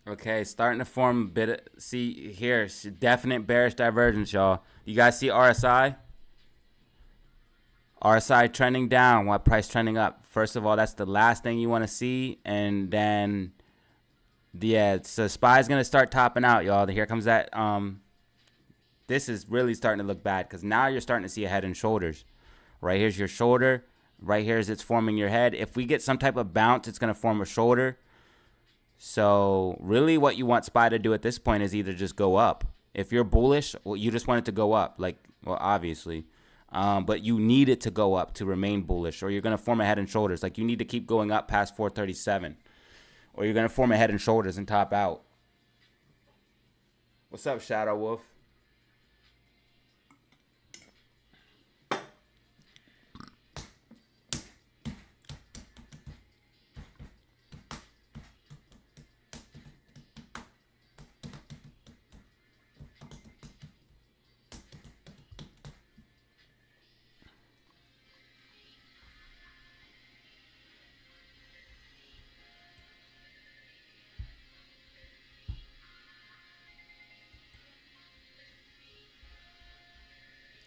Okay, starting to form a bit of, see here, definite bearish divergence, y'all. You guys see RSI? RSI trending down, while price trending up. First of all, that's the last thing you want to see. And then, yeah, so SPY is going to start topping out, y'all. Here comes that. This is really starting to look bad because now you're starting to see a head and shoulders. Right here's your shoulder. Right here is it's forming your head. If we get some type of bounce, it's going to form a shoulder. So really what you want SPY to do at this point is either just go up. If you're bullish, well, you just want it to go up, like, well, obviously. But you need it to go up to remain bullish, or you're going to form a head and shoulders. Like, you need to keep going up past 437, or you're going to form a head and shoulders and top out. What's up, Shadow Wolf?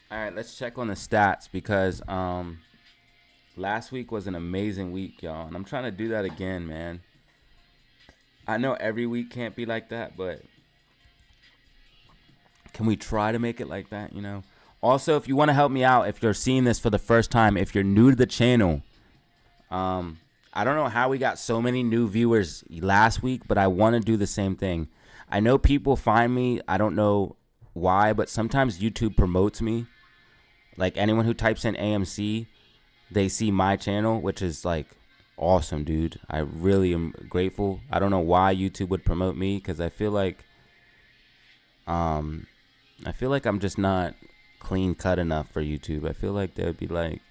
All right, let's check on the stats because last week was an amazing week, y'all, and I'm trying to do that again, man. I know every week can't be like that, but can we try to make it like that, you know? Also, if you want to help me out, if you're seeing this for the first time, if you're new to the channel, I don't know how we got so many new viewers last week, but I want to do the same thing. I know people find me. I don't know why, but sometimes YouTube promotes me. Like anyone who types in AMC, they see my channel, which is like awesome, dude. I really am grateful. I don't know why YouTube would promote me because I feel like I'm just not clean cut enough for YouTube. I feel like they would be like,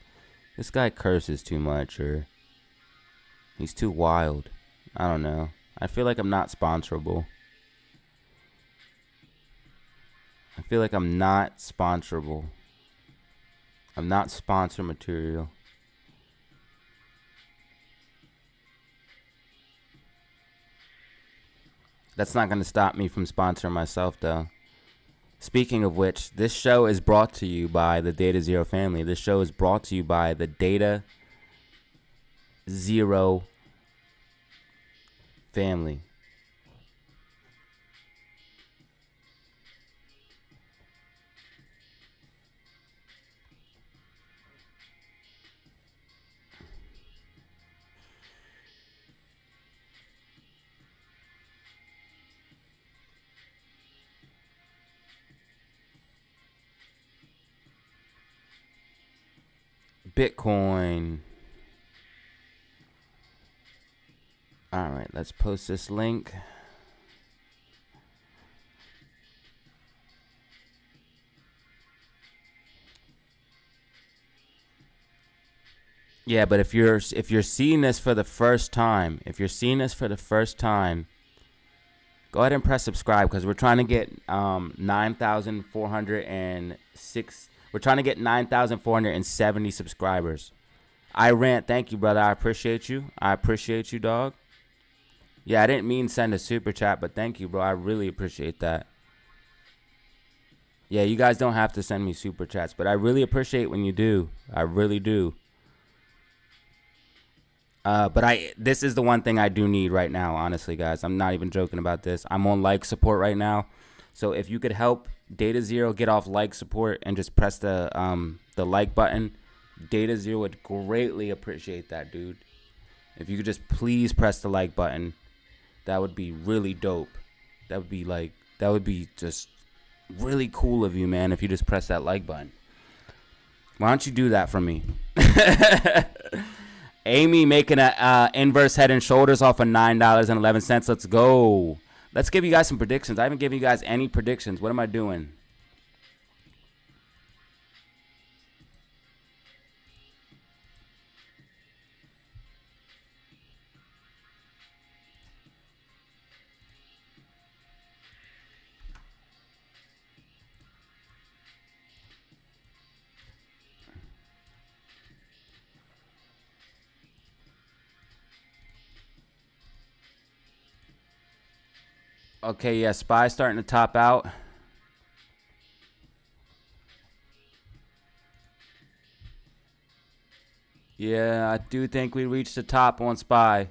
this guy curses too much or he's too wild. I don't know. I feel like I'm not sponsorable. I feel like I'm not sponsorable. I'm not sponsor material. That's not going to stop me from sponsoring myself, though. Speaking of which, this show is brought to you by the DataZero family. This show is brought to you by the DataZero family. Bitcoin. All right, let's post this link. Yeah, but if you're seeing this for the first time, go ahead and press subscribe because we're trying to get 9,406. We're trying to get 9,470 subscribers. I rant. Thank you, brother. I appreciate you. Dog. Yeah, I didn't mean send a super chat, but thank you, bro. I really appreciate that. Yeah, you guys don't have to send me super chats, but I really appreciate when you do. I really do. But this is the one thing I do need right now, honestly, guys. I'm not even joking about this. I'm on like support right now. So if you could help DataZero get off like support and just press the like button, DataZero would greatly appreciate that, dude. If you could just please press the like button, that would be really dope. That would be just really cool of you, man, if you just press that like button. Why don't you do that for me? Amy making a inverse head and shoulders off of $9.11. Let's go. Let's give you guys some predictions. I haven't given you guys any predictions. What am I doing? Okay, yeah, SPY starting to top out. Yeah, I do think we reached the top on SPY.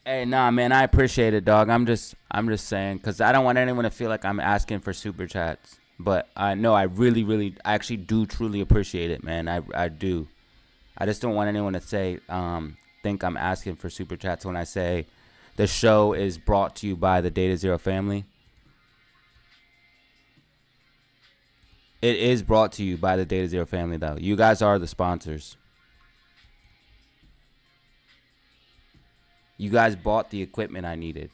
Hey, nah, man, I appreciate it, dog. I'm just saying, because I don't want anyone to feel like I'm asking for super chats. But I know I really, I actually do truly appreciate it, man. I do. I just don't want anyone to say, think I'm asking for super chats when I say the show is brought to you by the DataZero family. It is brought to you by the DataZero family, though. You guys are the sponsors. You guys bought the equipment I needed.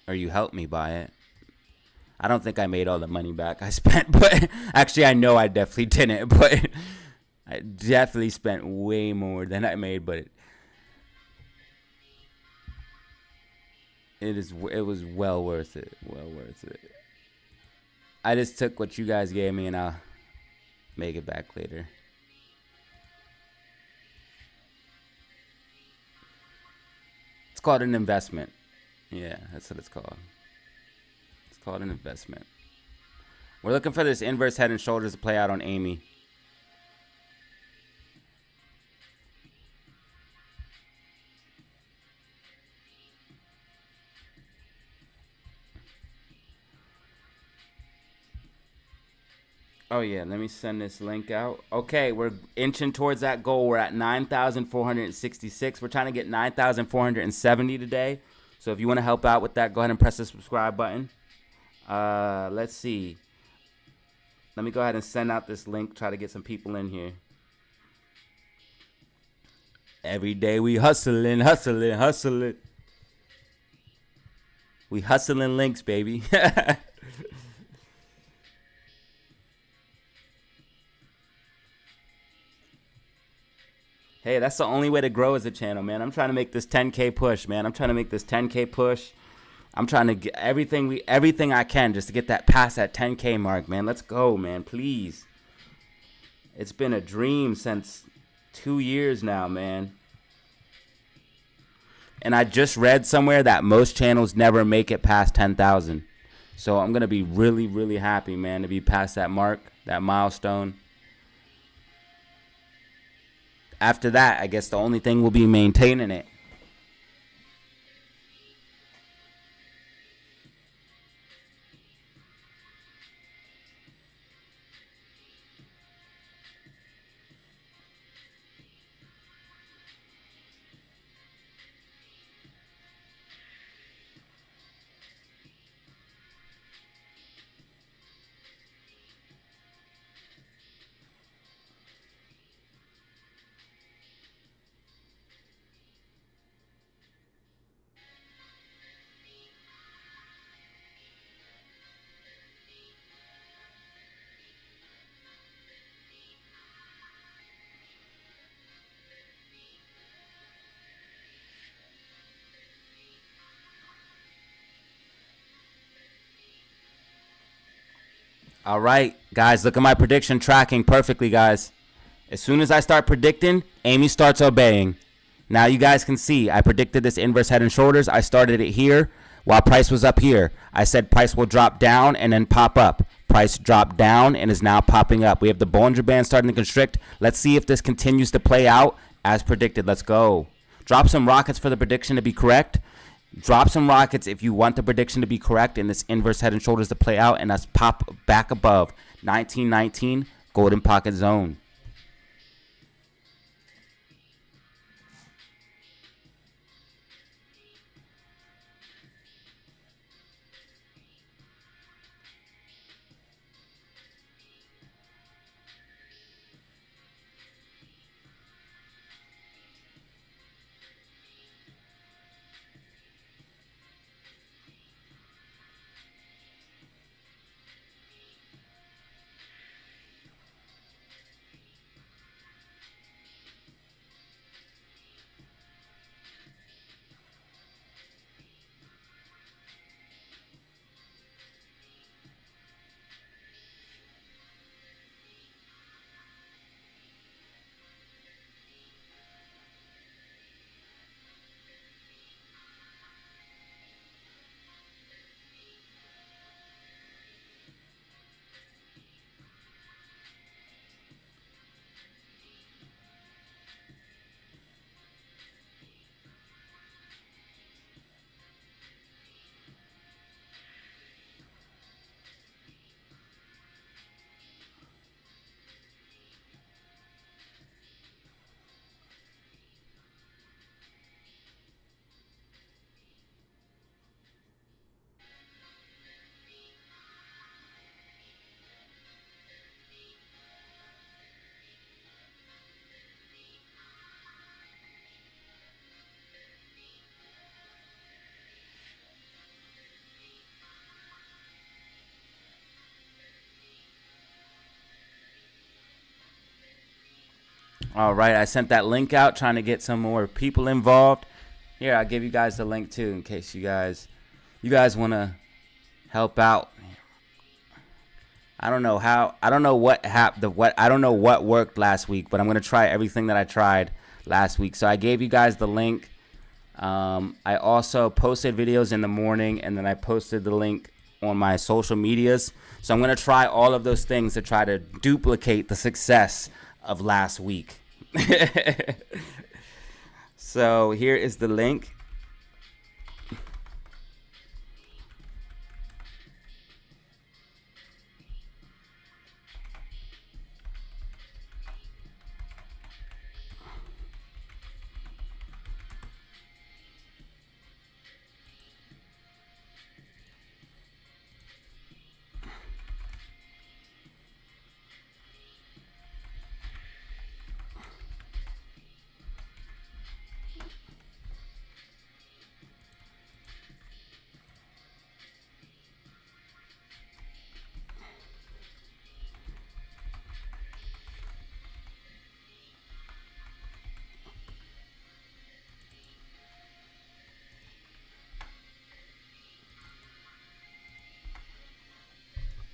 Or you helped me buy it. I don't think I made all the money back I spent, but actually I know I definitely didn't, but I definitely spent way more than I made, but it was well worth it. Well worth it. I just took what you guys gave me and I'll make it back later. It's called an investment. Yeah, that's what it's called. It's called an investment. We're looking for this inverse head and shoulders to play out on AMC. Oh, yeah, let me send this link out. Okay, we're inching towards that goal. We're at 9,466. We're trying to get 9,470 today. So if you want to help out with that, go ahead and press the subscribe button. Let's see. Let me go ahead and send out this link, try to get some people in here. Every day we hustling. We hustling links, baby. Hey, that's the only way to grow as a channel, man. I'm trying to make this 10K push, man. I'm trying to make this 10K push. I'm trying to get everything I can just to get that past that 10K mark, man. Let's go, man, please. It's been a dream since 2 years now, man. And I just read somewhere that most channels never make it past 10,000. So I'm going to be really, really happy, man, to be past that mark, that milestone. After that, I guess the only thing will be maintaining it. All right, guys, look at my prediction tracking perfectly, guys. As soon as I start predicting, AMC starts obeying. Now you guys can see I predicted this inverse head and shoulders. I started it here while price was up here. I said price will drop down and then pop up. Price dropped down and is now popping up. We have the Bollinger Band starting to constrict. Let's see if this continues to play out as predicted. Let's go. Drop some rockets for the prediction to be correct. Drop some rockets if you want the prediction to be correct and this inverse head and shoulders to play out and us pop back above 1919 golden pocket zone. All right, I sent that link out trying to get some more people involved. Here, I'll give you guys the link too in case you guys want to help out. I don't know what worked last week, but I'm going to try everything that I tried last week. So I gave you guys the link. I also posted videos in the morning, and then I posted the link on my social medias. So I'm going to try all of those things to try to duplicate the success of last week. So here is the link.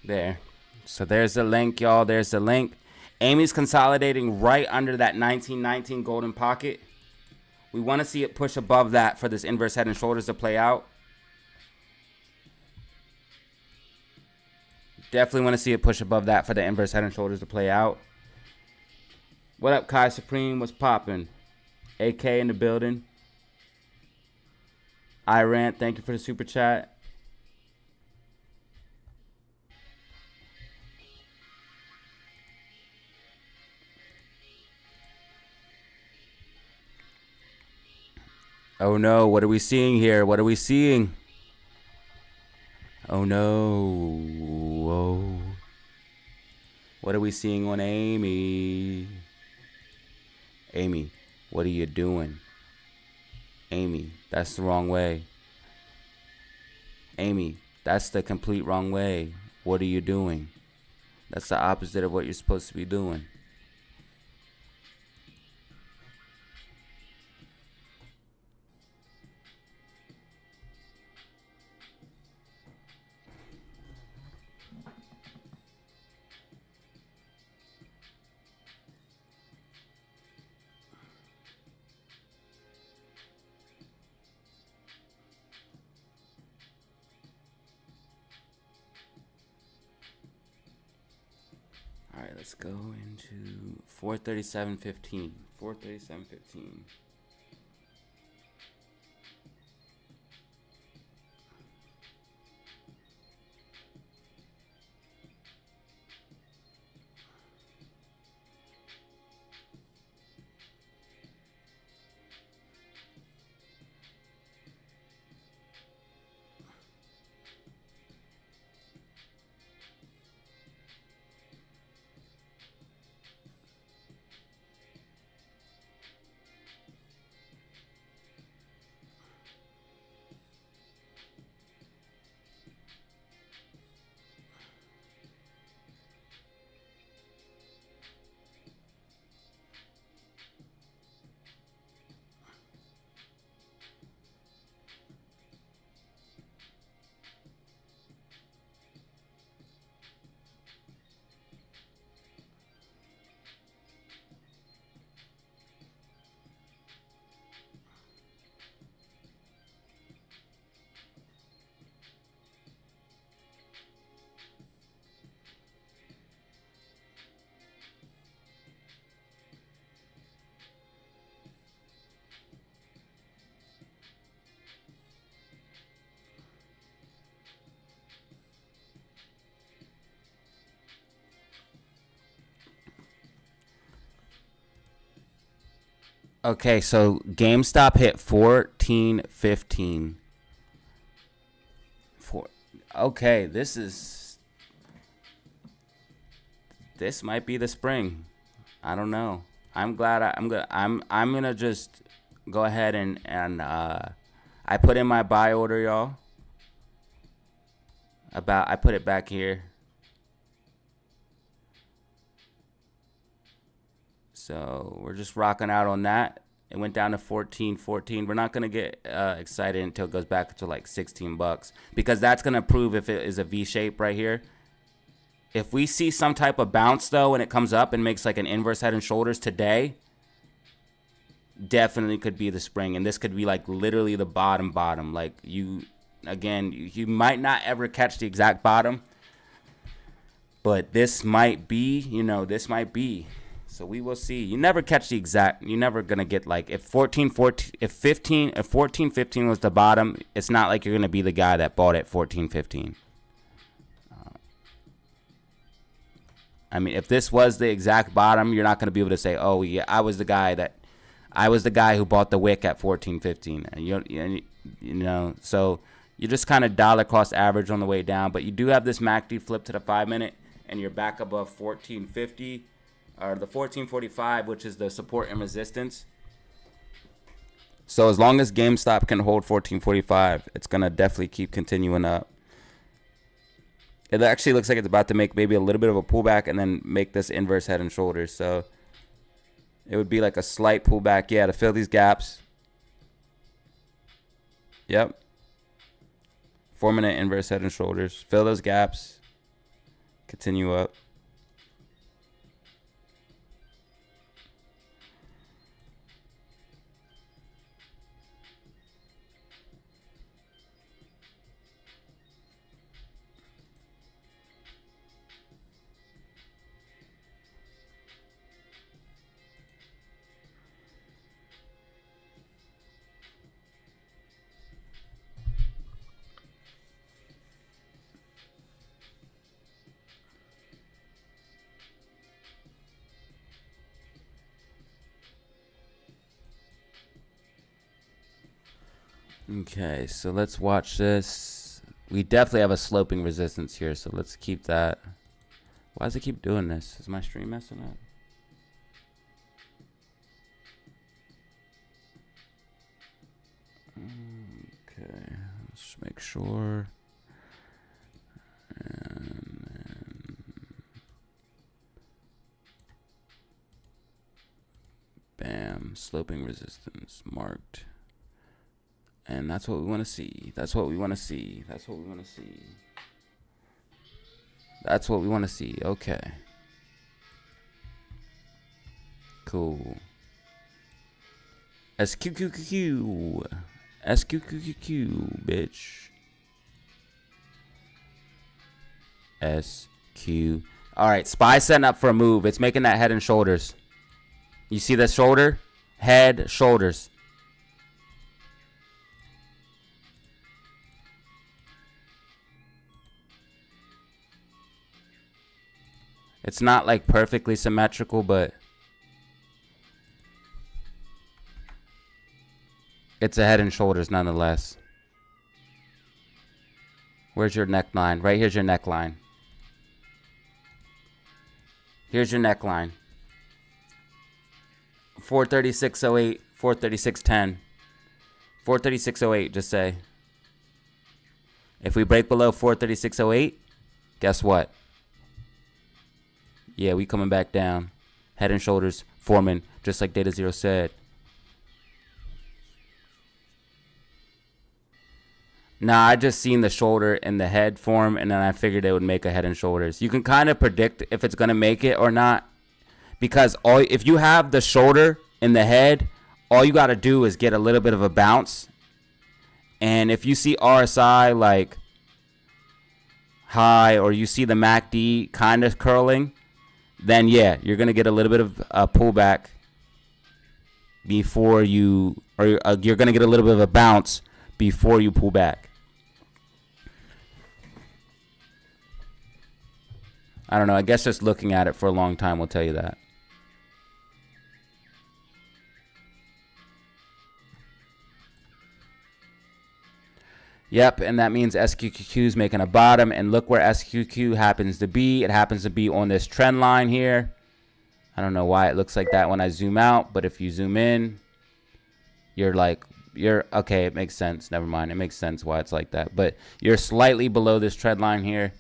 There. So there's the link, y'all. There's the link. Amy's consolidating right under that 1919 golden pocket. We want to see it push above that for this inverse head and shoulders to play out. Definitely want to see it push above that for the inverse head and shoulders to play out. What up, Kai Supreme? What's popping? AK in the building. Iran, thank you for the super chat. Oh no, what are we seeing here? What are we seeing? Oh no. Whoa. What are we seeing on Amy? Amy, what are you doing? Amy, that's the wrong way. Amy, that's the complete wrong way. What are you doing? That's the opposite of what you're supposed to be doing. All right, let's go into 437.15. 437.15. Okay, so GameStop hit 14.15. Okay, this might be the spring. I don't know. I'm glad I'm gonna just go ahead and I put in my buy order, y'all. I put it back here. So we're just rocking out on that. It went down to 14.14. We're not going to get excited until it goes back to like $16 because that's going to prove if it is a V shape right here. If we see some type of bounce though and it comes up and makes like an inverse head and shoulders today, definitely could be the spring. And this could be like literally the bottom. Like you might not ever catch the exact bottom, but this might be, this might be. So we will see. You never catch the exact. You're never gonna get like if 14, if 14.15 was the bottom. It's not like you're gonna be the guy that bought at 14.15. I mean, if this was the exact bottom, you're not gonna be able to say, "Oh yeah, I was the guy who bought the wick at 14.15." And so you just kind of dollar cost average on the way down. But you do have this MACD flip to the 5-minute, and you're back above 14.50. Or the 14.45, which is the support and resistance. So as long as GameStop can hold 14.45, it's going to definitely keep continuing up. It actually looks like it's about to make maybe a little bit of a pullback and then make this inverse head and shoulders. So it would be like a slight pullback, to fill these gaps. Yep. 4-minute inverse head and shoulders. Fill those gaps. Continue up. Okay, so let's watch this. We definitely have a sloping resistance here, so let's keep that. Why does it keep doing this? Is my stream messing up? Okay, let's make sure. And then bam, sloping resistance marked. And that's what we want to see. That's what we want to see. That's what we want to see. That's what we want to see. Okay. Cool. SQQQ. SQQQ, bitch. SQ. All right, SPY setting up for a move. It's making that head and shoulders. You see the shoulder? Head, shoulders. It's not like perfectly symmetrical, but it's a head and shoulders nonetheless. Where's your neckline? Right here's your neckline. Here's your neckline. 436.08, 436.10. 436.08, just say. If we break below 436.08, guess what? Yeah, we coming back down. Head and shoulders forming, just like DataZero said. Nah, I just seen the shoulder and the head form, and then I figured it would make a head and shoulders. You can kind of predict if it's going to make it or not. Because if you have the shoulder and the head, all you got to do is get a little bit of a bounce. And if you see RSI like high, or you see the MACD kind of curling, then yeah, you're going to get a little bit of a pullback before you, or you're going to get a little bit of a bounce before you pull back. I don't know. I guess just looking at it for a long time will tell you that. Yep, and that means SQQQ is making a bottom, and look where SQQ happens to be. It happens to be on this trend line here. I don't know why it looks like that when I zoom out, but if you zoom in, you're okay, it makes sense. Never mind, it makes sense why it's like that. But you're slightly below this trend line here.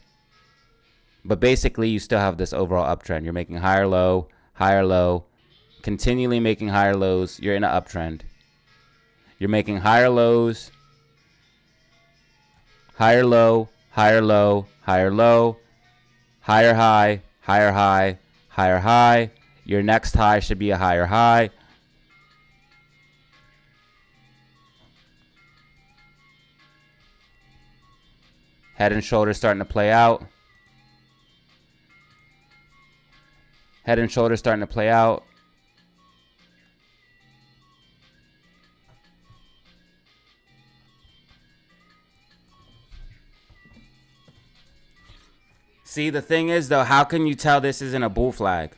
But basically, you still have this overall uptrend. You're making higher low, continually making higher lows. You're in an uptrend. You're making higher lows, higher low, higher low, higher low, higher high, higher high, higher high. Your next high should be a higher high. Head and shoulders starting to play out. Head and shoulders starting to play out. See, the thing is, though, how can you tell this isn't a bull flag?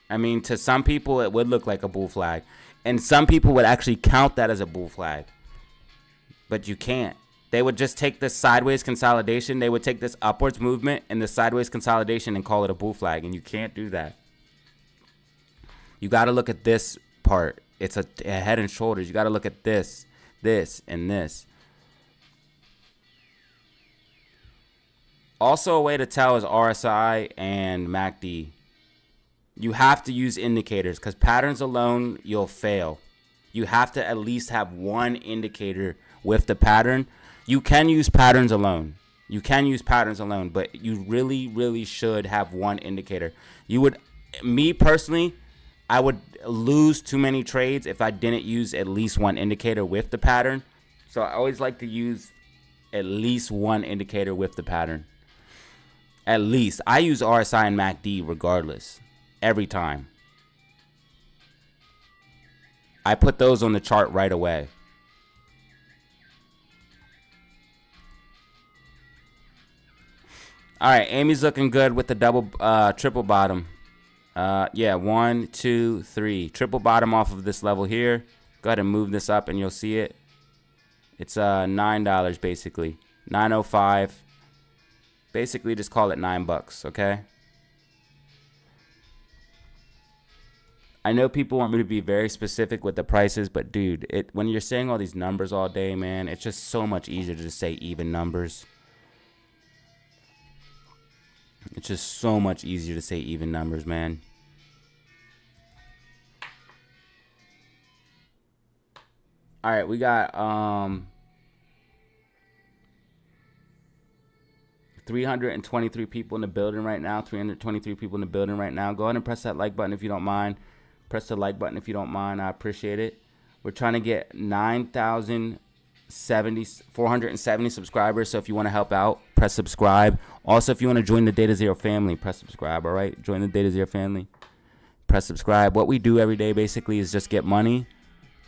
I mean, to some people, it would look like a bull flag. And some people would actually count that as a bull flag. But you can't. They would just take this sideways consolidation. They would take this upwards movement and the sideways consolidation and call it a bull flag. And you can't do that. You got to look at this part. It's a head and shoulders. You got to look at this, and this. Also, a way to tell is RSI and MACD. You have to use indicators because patterns alone, you'll fail. You have to at least have one indicator with the pattern. You can use patterns alone. You can use patterns alone, but you really, really should have one indicator. Me personally, I would lose too many trades if I didn't use at least one indicator with the pattern. So I always like to use at least one indicator with the pattern. At least. I use RSI and MACD regardless. Every time. I put those on the chart right away. All right, Amy's looking good with the triple bottom. Yeah, 1, 2, 3. Triple bottom off of this level here. Go ahead and move this up and you'll see it. It's $9 basically. $9.05. Basically, just call it $9, okay? I know people want me to be very specific with the prices, but dude, when you're saying all these numbers all day, man, it's just so much easier to just say even numbers. It's just so much easier to say even numbers, man. All right, we got 323 people in the building right now. 323 people in the building right now. Go ahead and press that like button if you don't mind. Press the like button if you don't mind. I appreciate it. We're trying to get 470 subscribers. So if you want to help out, press subscribe. Also, if you want to join the DataZero family, press subscribe. All right, join the DataZero family. Press subscribe. What we do every day basically is just get money.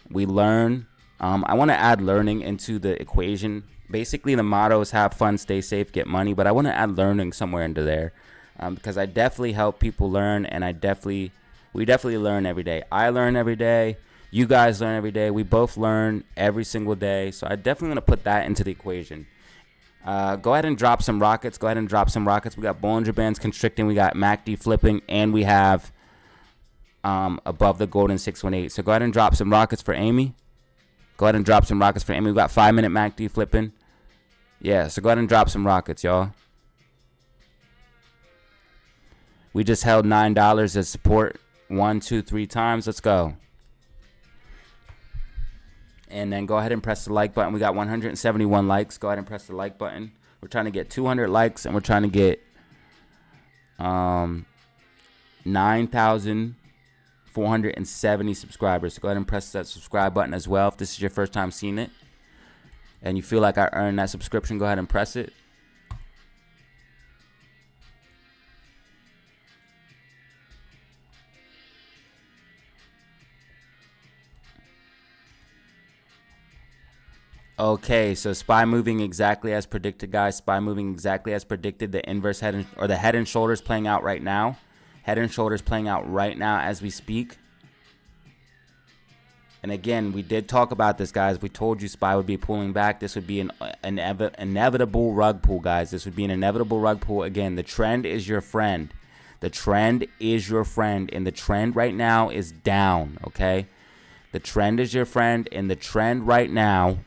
We learn. I want to add learning into the equation. Basically, the motto is have fun, stay safe, get money. But I want to add learning somewhere into there because I definitely help people learn, and we definitely learn every day. I learn every day. You guys learn every day. We both learn every single day. So I definitely want to put that into the equation. Go ahead and drop some rockets. We got Bollinger Bands constricting. We got MACD flipping. And we have above the golden 618. So go ahead and drop some rockets for Amy. We got 5-minute MACD flipping. Yeah, so go ahead and drop some rockets, y'all. We just held $9 as support 1, 2, 3 times. Let's go. And then go ahead and press the like button. We got 171 likes. Go ahead and press the like button. We're trying to get 200 likes, and we're trying to get 9,470 subscribers. So go ahead and press that subscribe button as well. If this is your first time seeing it and you feel like I earned that subscription, go ahead and press it. Okay, so SPY moving exactly as predicted, guys. SPY moving exactly as predicted. The inverse head or the head and shoulders playing out right now. Head and shoulders playing out right now as we speak. And again, we did talk about this, guys. We told you SPY would be pulling back. This would be an inevitable rug pull, guys. This would be an inevitable rug pull. Again, the trend is your friend. The trend is your friend. And the trend right now is down, okay? The trend is your friend. And the trend right now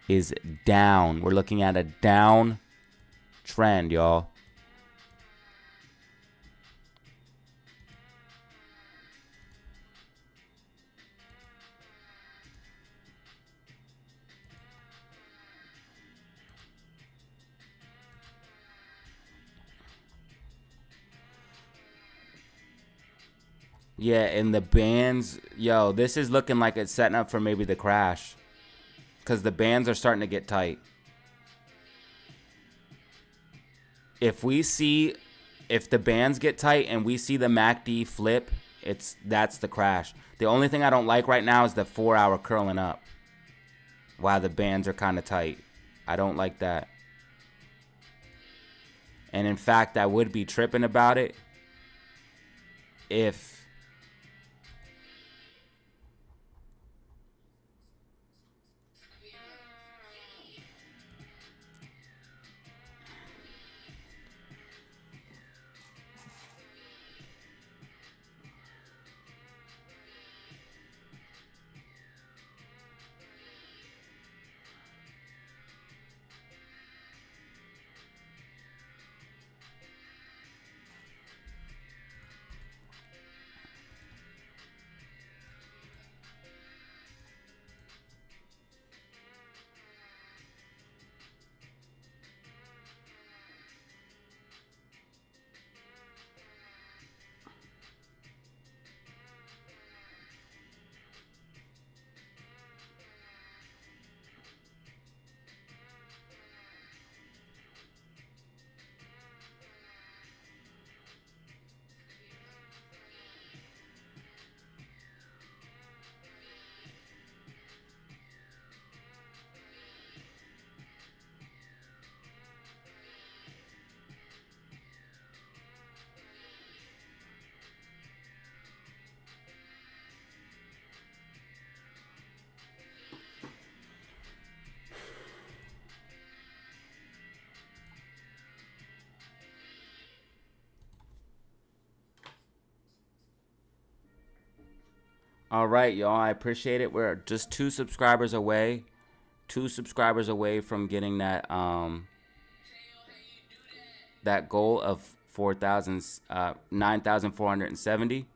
is down. We're looking at a down trend, y'all. Yeah, and the bands, yo, this is looking like it's setting up for maybe the crash. Because the bands are starting to get tight. If the bands get tight and we see the MACD flip, that's the crash. The only thing I don't like right now is the 4 hour curling up while the bands are kind of tight. I don't like that. And in fact, I would be tripping about it if all right, y'all. I appreciate it. We're just 2 subscribers away. 2 subscribers away from getting that that goal of 9,470.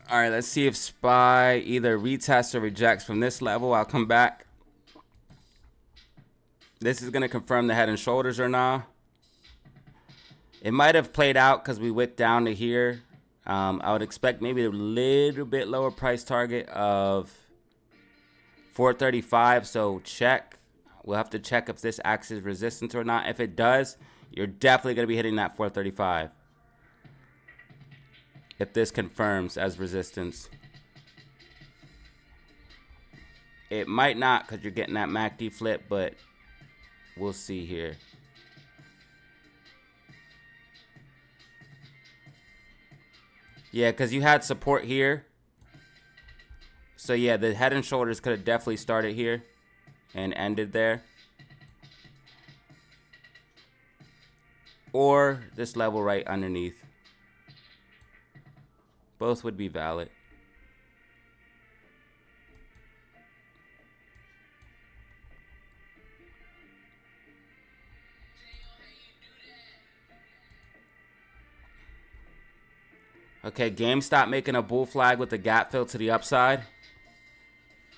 All right, let's see if SPY either retests or rejects from this level. I'll come back. This is going to confirm the head and shoulders or not. It might have played out because we wicked down to here. I would expect maybe a little bit lower price target of 435. So check. We'll have to check if this acts as resistance or not. If it does, you're definitely going to be hitting that 435. If this confirms as resistance. It might not because you're getting that MACD flip, but we'll see here. Yeah, because you had support here. So yeah, the head and shoulders could have definitely started here and ended there. Or this level right underneath. Both would be valid. Okay, GameStop making a bull flag with the gap fill to the upside.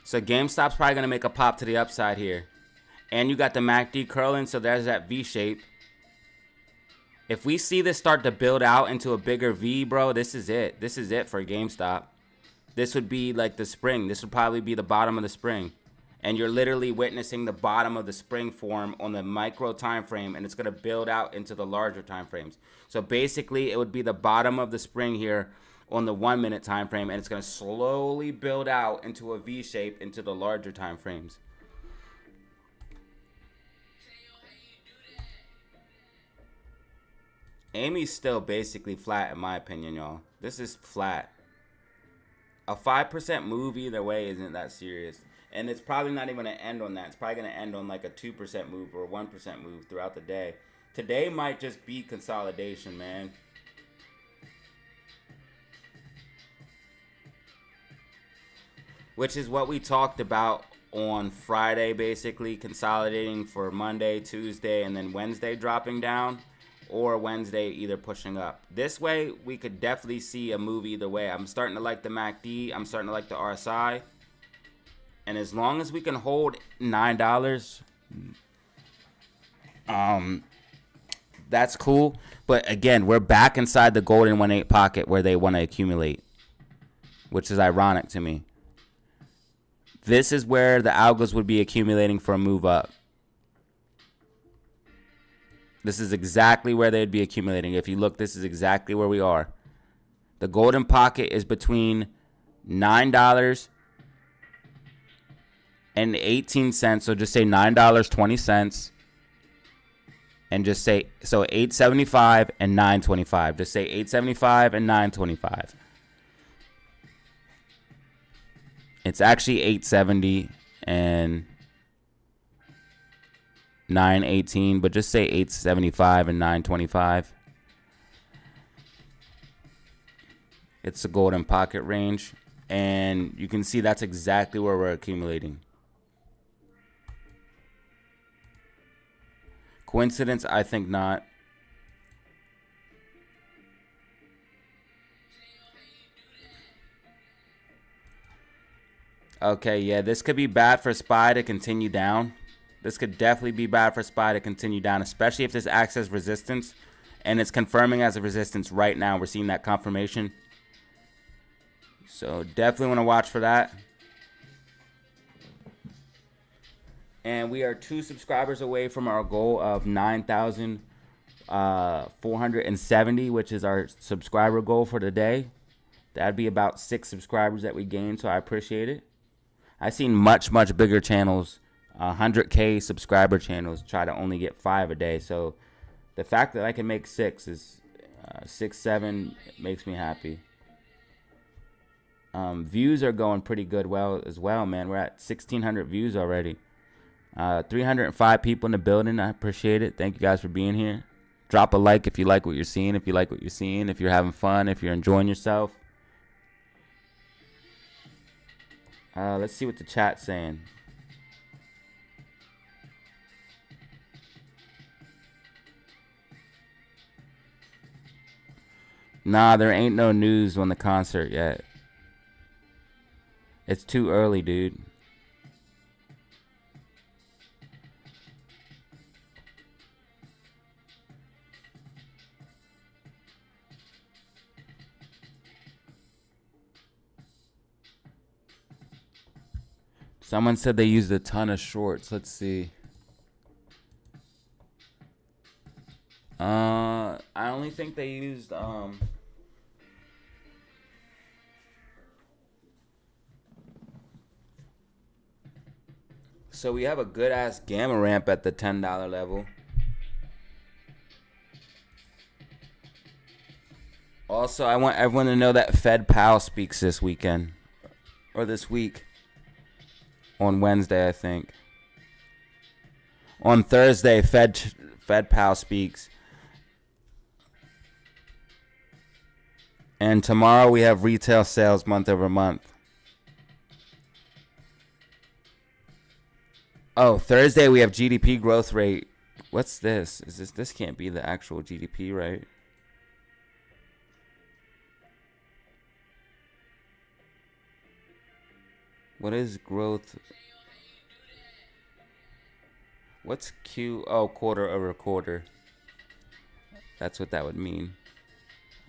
So GameStop's probably going to make a pop to the upside here. And you got the MACD curling, so there's that V shape. If we see this start to build out into a bigger V, bro, this is it. This is it for GameStop. This would be like the spring. This would probably be the bottom of the spring. And you're literally witnessing the bottom of the spring form on the micro time frame, and it's going to build out into the larger time frames. So basically, it would be the bottom of the spring here on the 1 minute time frame, and it's going to slowly build out into a V shape into the larger time frames. Amy's still basically flat in my opinion, y'all. This is flat. A 5% move either way isn't that serious. And it's probably not even going to end on that. It's probably going to end on like a 2% move or a 1% move throughout the day. Today might just be consolidation, man. Which is what we talked about on Friday, basically. Consolidating for Monday, Tuesday, and then Wednesday dropping down. Or Wednesday either pushing up. This way, we could definitely see a move either way. I'm starting to like the MACD. I'm starting to like the RSI. And as long as we can hold $9, that's cool. But again, we're back inside the golden 1-8 pocket where they want to accumulate, which is ironic to me. This is where the algos would be accumulating for a move up. This is exactly where they'd be accumulating. If you look, this is exactly where we are. The golden pocket is between $9 and 18 cents. So just say $9.20. And just say, so $8.75 and $9.25. Just say $8.75 and $9.25. It's actually $8.70 and $9.18, but just say $8.75 and $9.25. It's a golden pocket range, and you can see that's exactly where we're accumulating. Coincidence? I think not. Okay, yeah, this could be bad for SPY to continue down. This could definitely be bad for SPY to continue down, especially if this acts as resistance. And it's confirming as a resistance right now. We're seeing that confirmation. So definitely want to watch for that. And we are 2 subscribers away from our goal of 9,470, which is our subscriber goal for today. That'd be about 6 subscribers that we gained, so I appreciate it. I've seen much, much bigger channels, 100K subscriber channels, try to only get 5 a day. So the fact that I can make 6 is 6, 7 makes me happy. Views are going pretty good as well, man. We're at 1,600 views already. 305 people in the building. I appreciate it. Thank you guys for being here. Drop a like if you like what you're seeing. If you like what you're seeing. If you're having fun. If you're enjoying yourself. Let's see what the chat's saying. Nah, there ain't no news on the concert yet. It's too early, dude. Someone said they used a ton of shorts. Let's see. I only think they used so we have a good ass gamma ramp at the $10 level. Also, I want everyone to know that Fed Powell speaks this weekend or this week on Wednesday, I think. On Thursday, Fed Powell speaks. And tomorrow we have retail sales month over month. Oh, Thursday we have GDP growth rate. What's this? This can't be the actual GDP, right? What is growth? What's Q? Oh, quarter over quarter. That's what that would mean.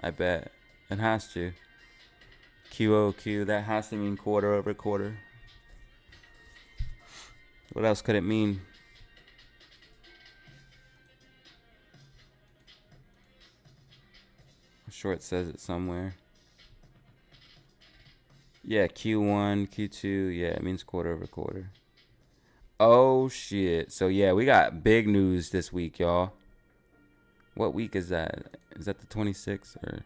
I bet. It has to. QOQ, that has to mean quarter over quarter. What else could it mean? I'm sure it says it somewhere. Yeah, Q1, Q2. Yeah, it means quarter over quarter. Oh, shit. So, yeah, we got big news this week, y'all. What week is that? Is that the 26th? Or?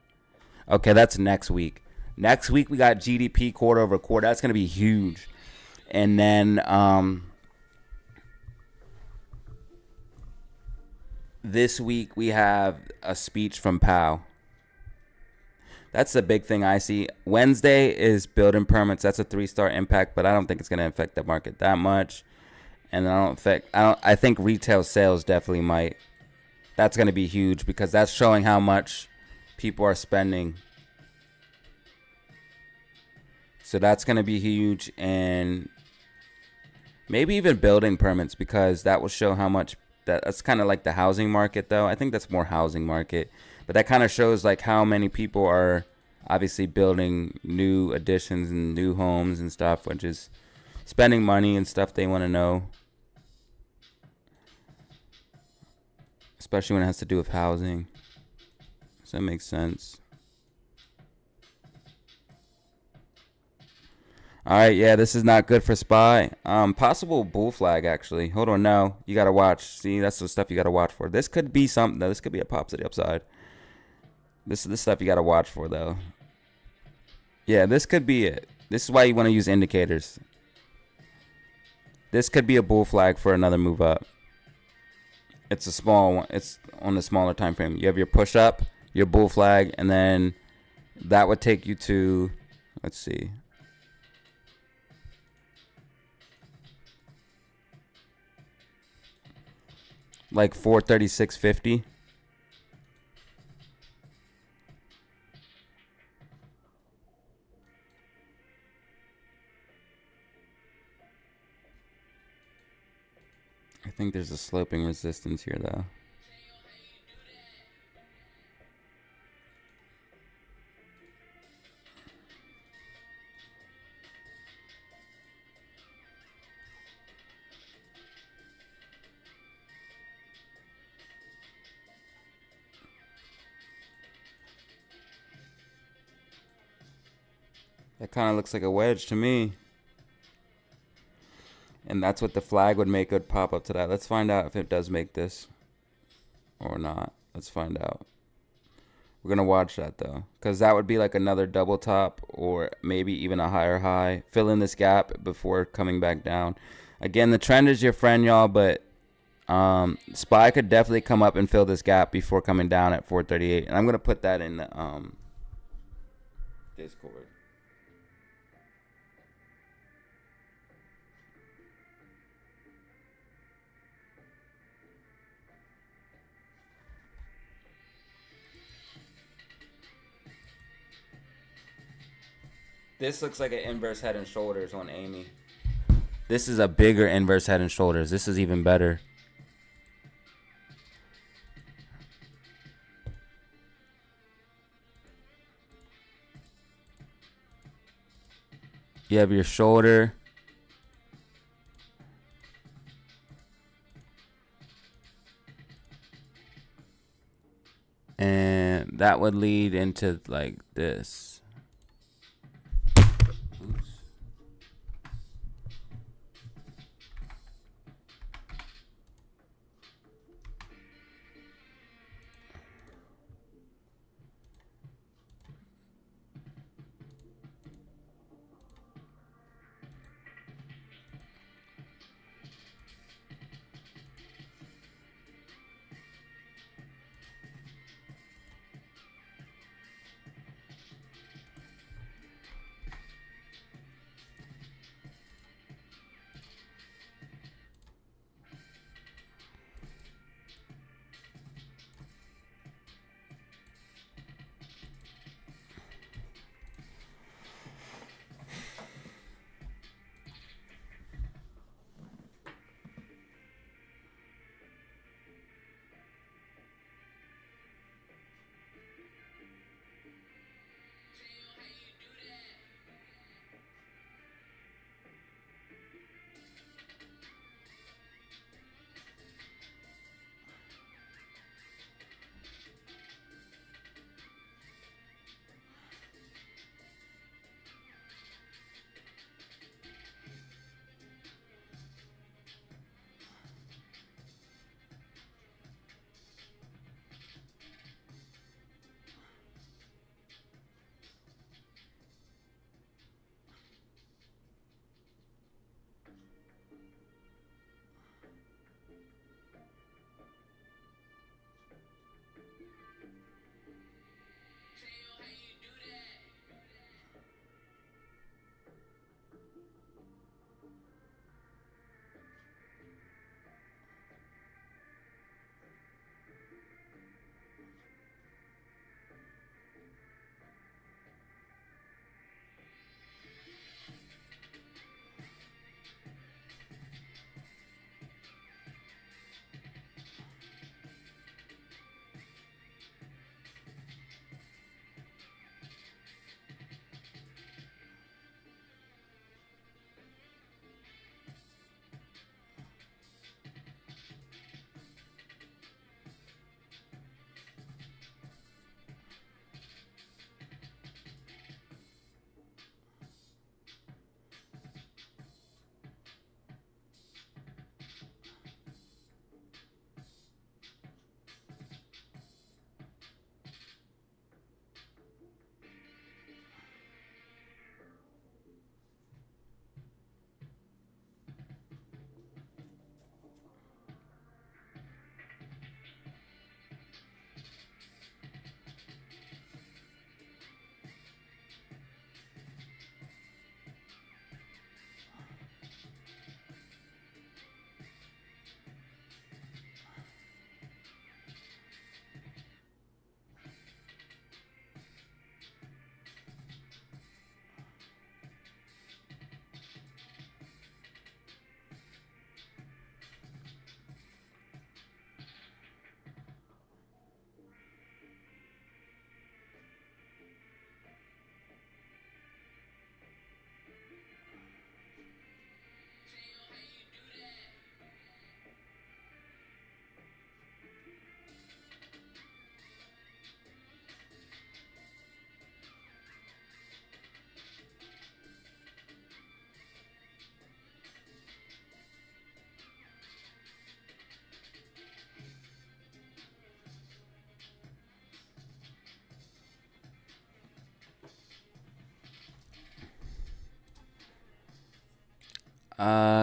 Okay, that's next week. Next week, we got GDP quarter over quarter. That's going to be huge. And then this week, we have a speech from Powell. That's the big thing I see. Wednesday is building permits. That's a 3-star impact, but I don't think it's going to affect the market that much. And I think retail sales definitely might. That's going to be huge because that's showing how much people are spending. So that's going to be huge. And maybe even building permits because that will show how much. That's kind of like the housing market, though. I think that's more housing market. But that kind of shows like how many people are obviously building new additions and new homes and stuff, which is spending money and stuff they want to know. Especially when it has to do with housing. So that makes sense. All right, yeah, this is not good for SPY. Possible bull flag, actually. Hold on, no. You got to watch. See, that's the stuff you got to watch for. This could be something, though. This could be a pop to the upside. This is the stuff you got to watch for, though. Yeah, this could be it. This is why you want to use indicators. This could be a bull flag for another move up. It's a small one. It's on the smaller time frame. You have your push up, your bull flag, and then that would take you to, let's see. Like 436.50. I think there's a sloping resistance here, though. That kind of looks like a wedge to me. And that's what the flag would make. It would pop up to that. Let's find out if it does make this or not. Let's find out. We're going to watch that, though. Because that would be like another double top or maybe even a higher high. Fill in this gap before coming back down. Again, the trend is your friend, y'all. But SPY could definitely come up and fill this gap before coming down at 438. And I'm going to put that in the Discord. This looks like an inverse head and shoulders on Amy. This is a bigger inverse head and shoulders. This is even better. You have your shoulder. And that would lead into like this. Oops.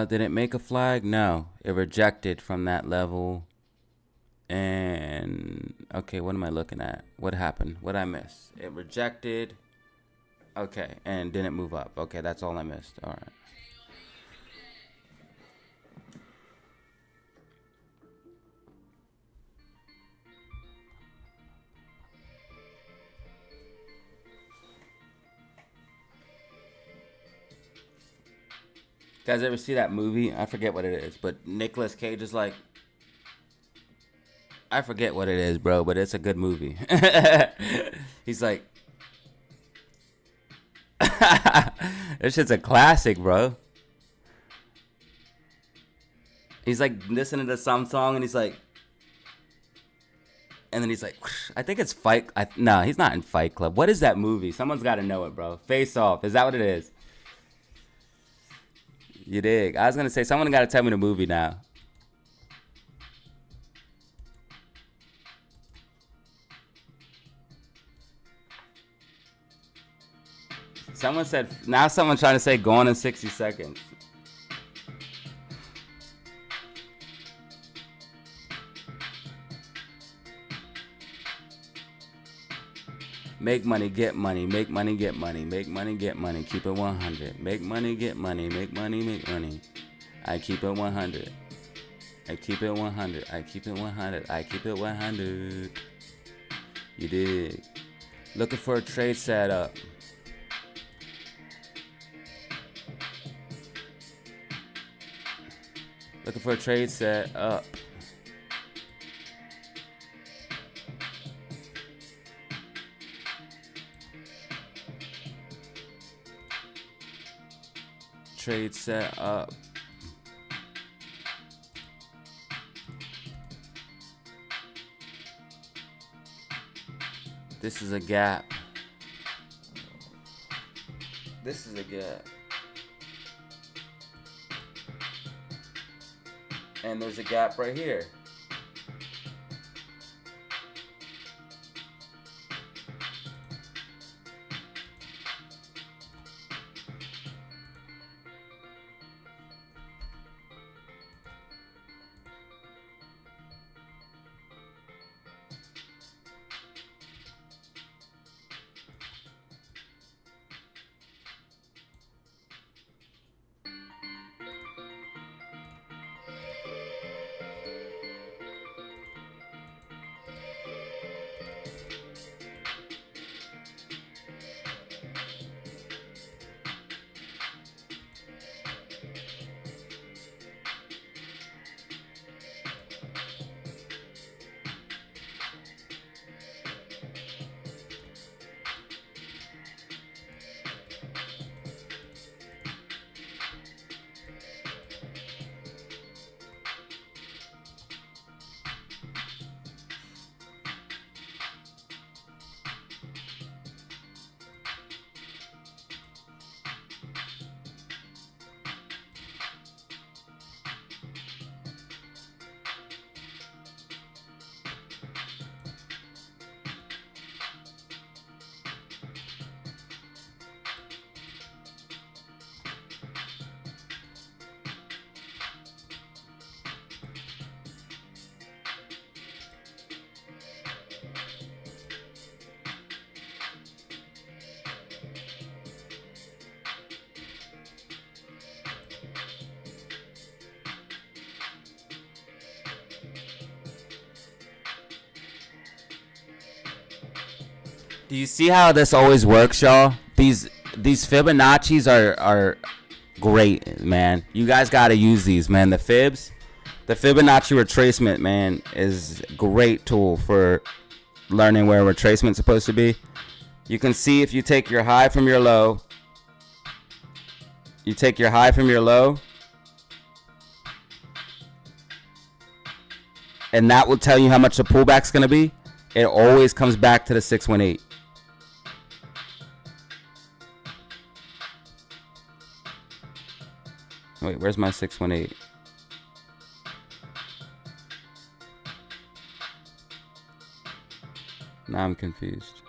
Did it make a flag? No, it rejected from that level. And okay, what am I looking at? What happened? What I miss? It rejected. Okay, and didn't move up. Okay, that's all I missed. All right. guys ever see that movie? I forget what it is, but Nicolas Cage is like, I forget what it is, bro, but it's a good movie. He's like, this shit's a classic, bro. He's like listening to some song and he's like, and then he's like, I think it's Fight. No, he's not in Fight Club. What is that movie? Someone's got to know it, bro. Face Off. Is that what it is? You dig? I was going to say, someone got to tell me the movie now. Someone said, now someone's trying to say Gone in 60 Seconds. Make money, get money, make money, get money, make money, get money, keep it 100. Make money, get money, make money, make money. I keep it 100. I keep it 100. I keep it 100. I keep it 100. You dig? Looking for a trade setup. Looking for a trade set up. Trade set up. This is a gap. This is a gap. And there's a gap right here. Do you see how this always works, y'all? These Fibonacci's are great, man. You guys got to use these, man. The Fibs, the Fibonacci retracement, man, is a great tool for learning where retracement's supposed to be. You can see if you take your high from your low, and that will tell you how much the pullback's going to be. It always comes back to the 618. Wait, where's my 618? Now I'm confused.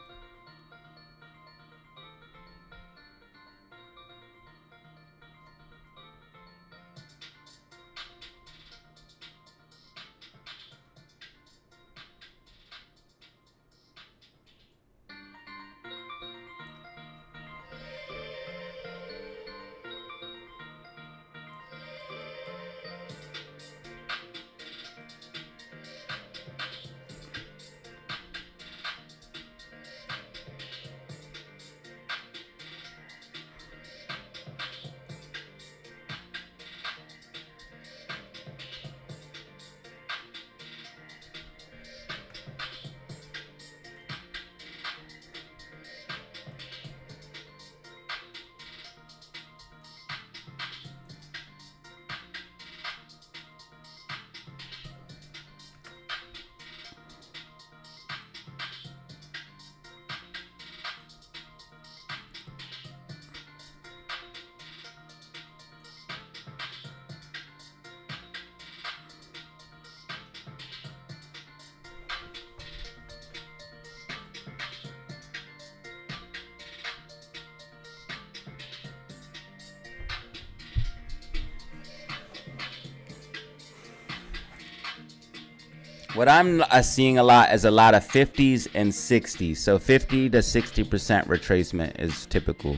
What I'm seeing a lot is a lot of 50s and 60s. So 50 to 60% retracement is typical.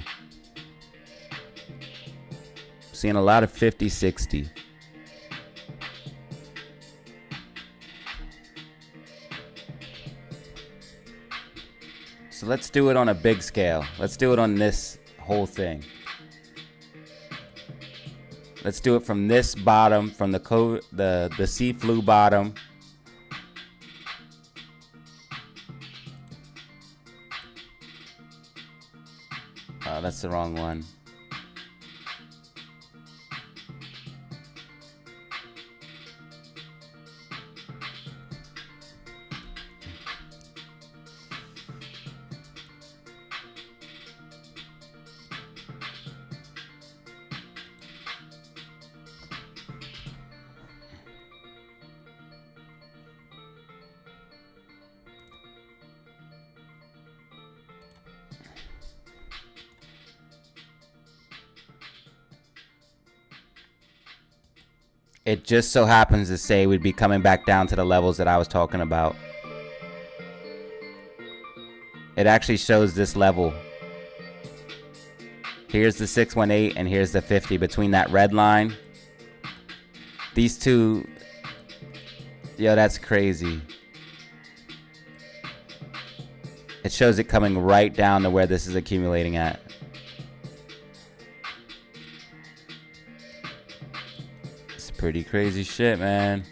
Seeing a lot of 50, 60. So let's do it on a big scale. Let's do it on this whole thing. Let's do it from this bottom, from the C flu bottom. Oh, that's the wrong one. It just so happens to say we'd be coming back down to the levels that I was talking about. It actually shows this level. Here's the 618 and here's the 50 between that red line. These two, yo, that's crazy. It shows it coming right down to where this is accumulating at. It's pretty crazy shit, man.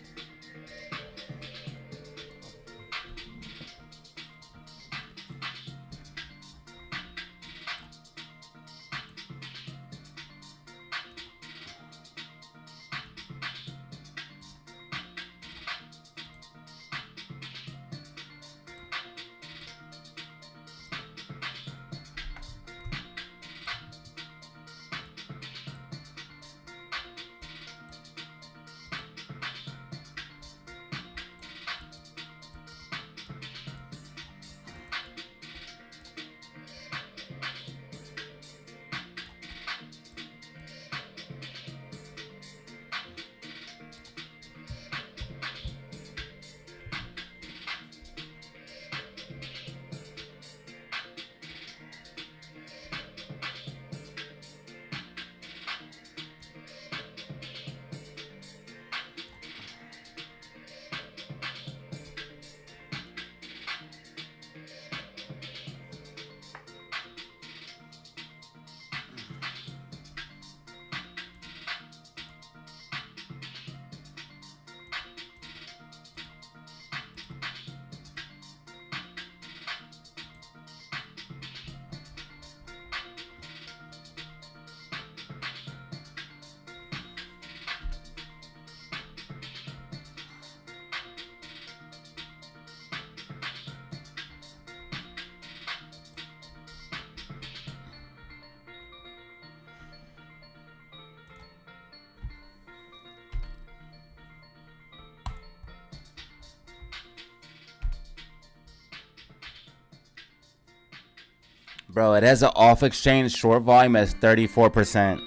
Bro, it has an off-exchange short volume as 34%.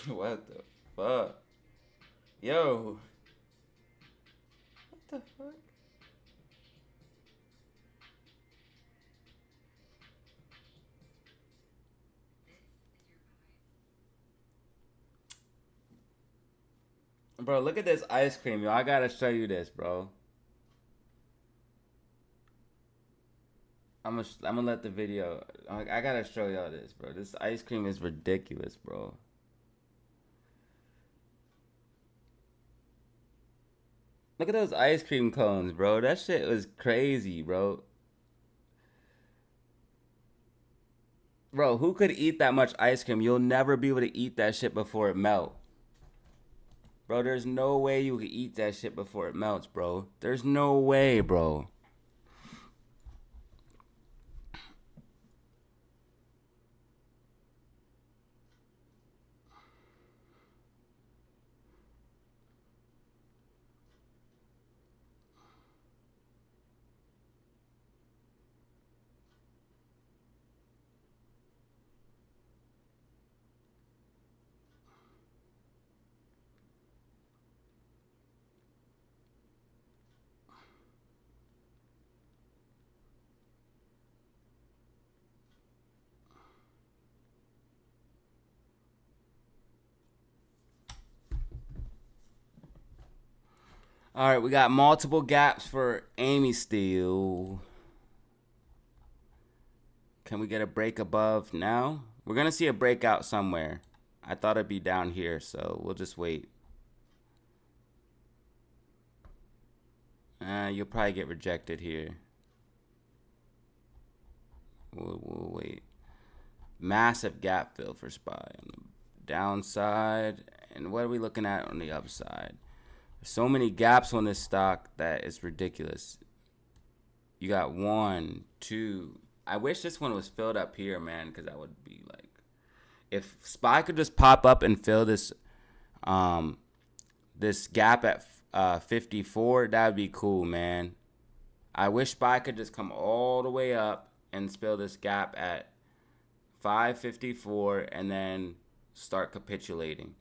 What the fuck? Yo. What the fuck? Bro, look at this ice cream, yo. I gotta show you this, bro. I'm gonna let the video. I gotta show y'all this, bro. This ice cream is ridiculous, bro. Look at those ice cream cones, bro. That shit was crazy, bro. Bro, who could eat that much ice cream? You'll never be able to eat that shit before it melts. Bro, there's no way you can eat that shit before it melts, bro. There's no way, bro. All right, we got multiple gaps for Amy still. Can we get a break above now? We're going to see a breakout somewhere. I thought it'd be down here, so we'll just wait. You'll probably get rejected here. We'll wait. Massive gap fill for SPY on the downside. And what are we looking at on the upside? There's so many gaps on this stock that it's ridiculous. You got 1, 2. I wish this one was filled up here, man, because that would be like, if SPY could just pop up and fill this this gap at 54, that would be cool, man. I wish SPY could just come all the way up and fill this gap at 554 and then start capitulating.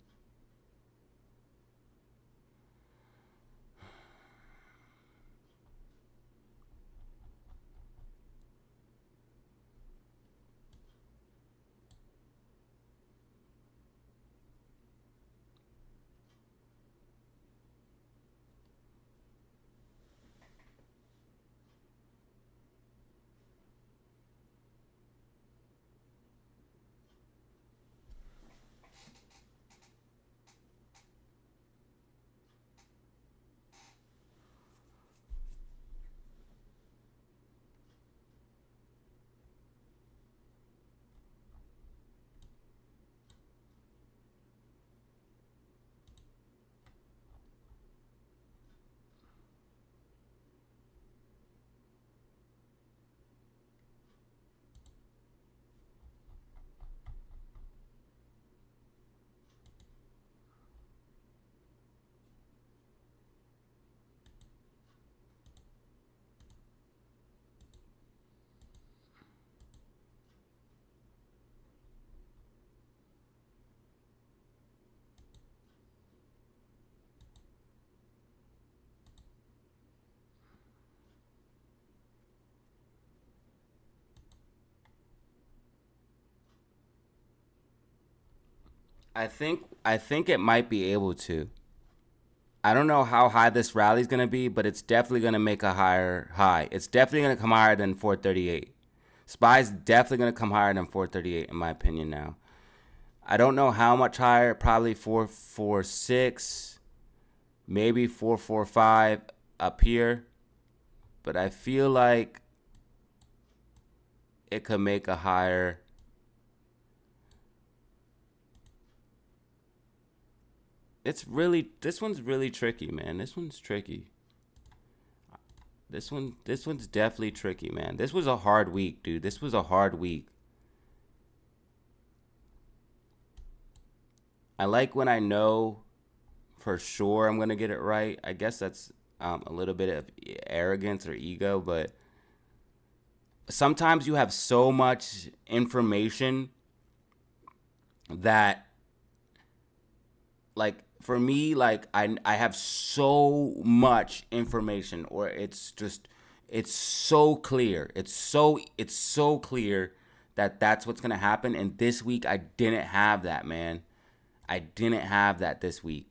I think it might be able to. I don't know how high this rally is going to be, but it's definitely going to make a higher high. It's definitely going to come higher than 438. SPY's definitely going to come higher than 438 in my opinion now. I don't know how much higher, probably 446, maybe 445 up here. But I feel like it could make a higher. This one's really tricky, man. This one's tricky. This one's definitely tricky, man. This was a hard week, dude. This was a hard week. I like when I know for sure I'm gonna get it right. I guess that's a little bit of arrogance or ego, but sometimes you have so much information that, like, for me, like I have so much information, or it's so clear. It's so clear that that's what's gonna happen. And this week I didn't have that, man. I didn't have that this week.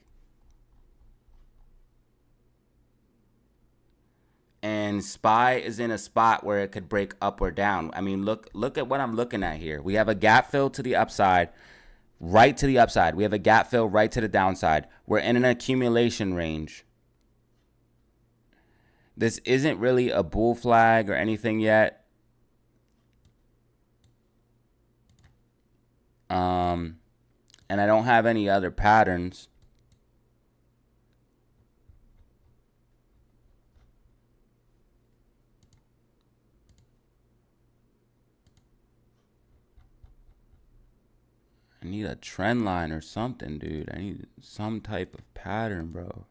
And SPY is in a spot where it could break up or down. I mean, look at what I'm looking at here. We have a gap fill to the upside, right to the upside. We have a gap fill right to the downside. We're in an accumulation range. This isn't really a bull flag or anything yet. And I don't have any other patterns. I need a trend line or something, dude. I need some type of pattern, bro.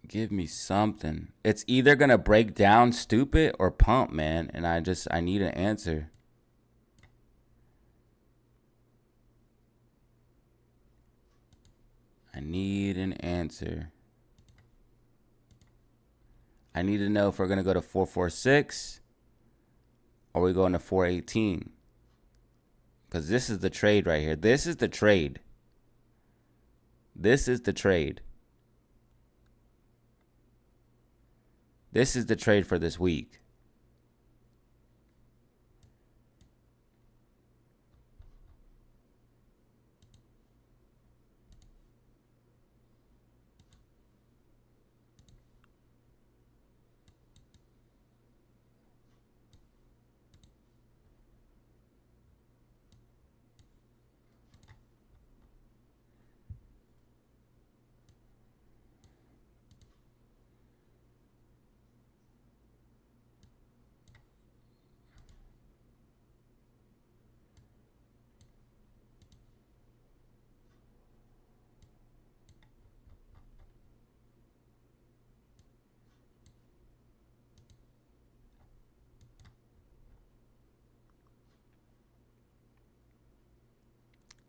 Give me something. It's either going to break down stupid or pump, man. And I need an answer. I need an answer. I need to know if we're going to go to 446 or we going to 418. Because this is the trade right here. This is the trade. This is the trade. This is the trade for this week.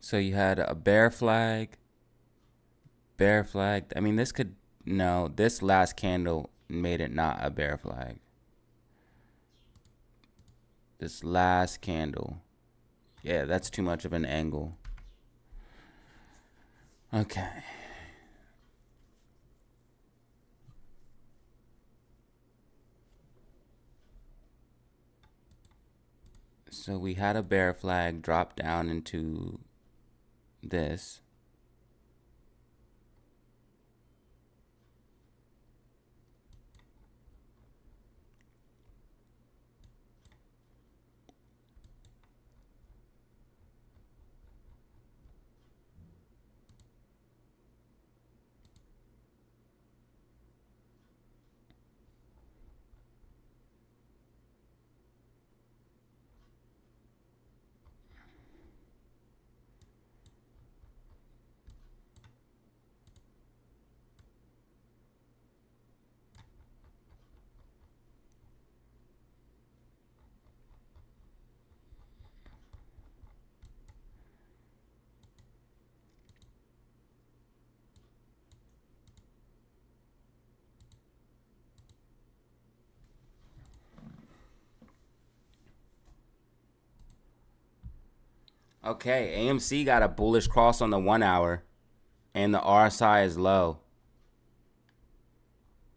So you had a bear flag. Bear flag. I mean, this could... No, this last candle made it not a bear flag. This last candle. Yeah, that's too much of an angle. Okay. So we had a bear flag drop down into this. Okay, AMC got a bullish cross on the 1 hour, and the RSI is low.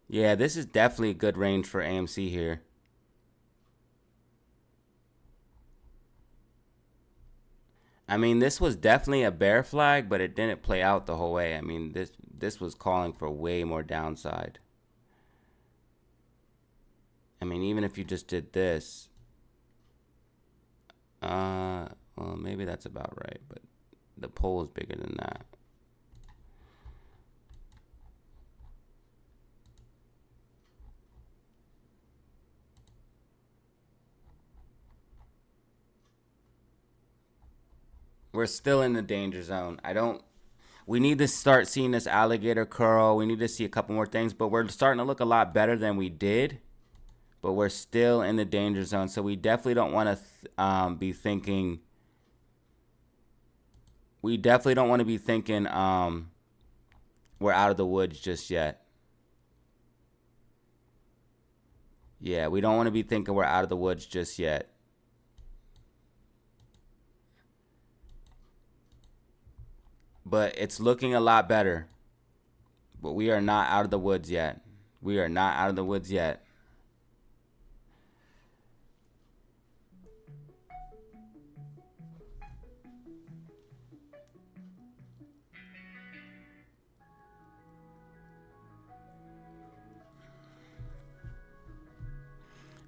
Yeah, this is definitely a good range for AMC here. I mean, this was definitely a bear flag, but it didn't play out the whole way. I mean, this was calling for way more downside. I mean, even if you just did this, well, maybe that's about right, but the pole is bigger than that. We're still in the danger zone. We need to start seeing this alligator curl. We need to see a couple more things, but we're starting to look a lot better than we did. but we're still in the danger zone. So we definitely don't want to be thinking. We definitely don't want to be thinking we're out of the woods just yet. Yeah, we don't want to be thinking we're out of the woods just yet. But it's looking a lot better. But we are not out of the woods yet. We are not out of the woods yet.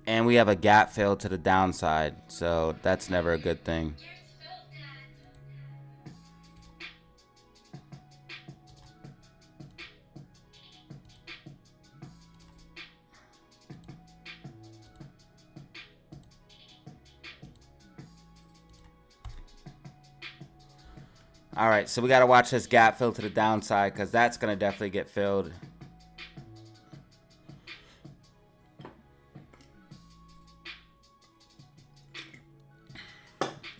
And we have a gap fill to the downside, so that's never a good thing. All right, so we got to watch this gap fill to the downside because that's going to definitely get filled.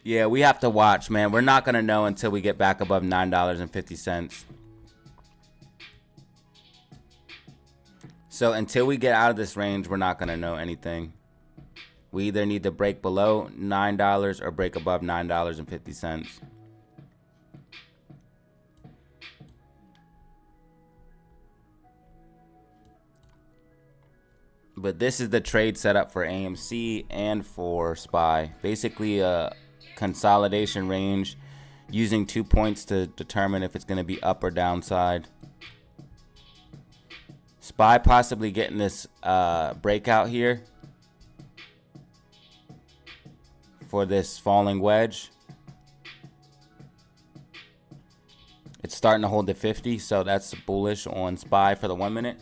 Yeah, we have to watch, man. We're not going to know until we get back above $9.50. So until we get out of this range, we're not going to know anything. We either need to break below $9 or break above $9.50. But this is the trade setup for AMC and for SPY. Basically a consolidation range using 2 points to determine if it's going to be up or downside. SPY possibly getting this breakout here for this falling wedge. It's starting to hold the 50, so that's bullish on SPY for the 1 minute.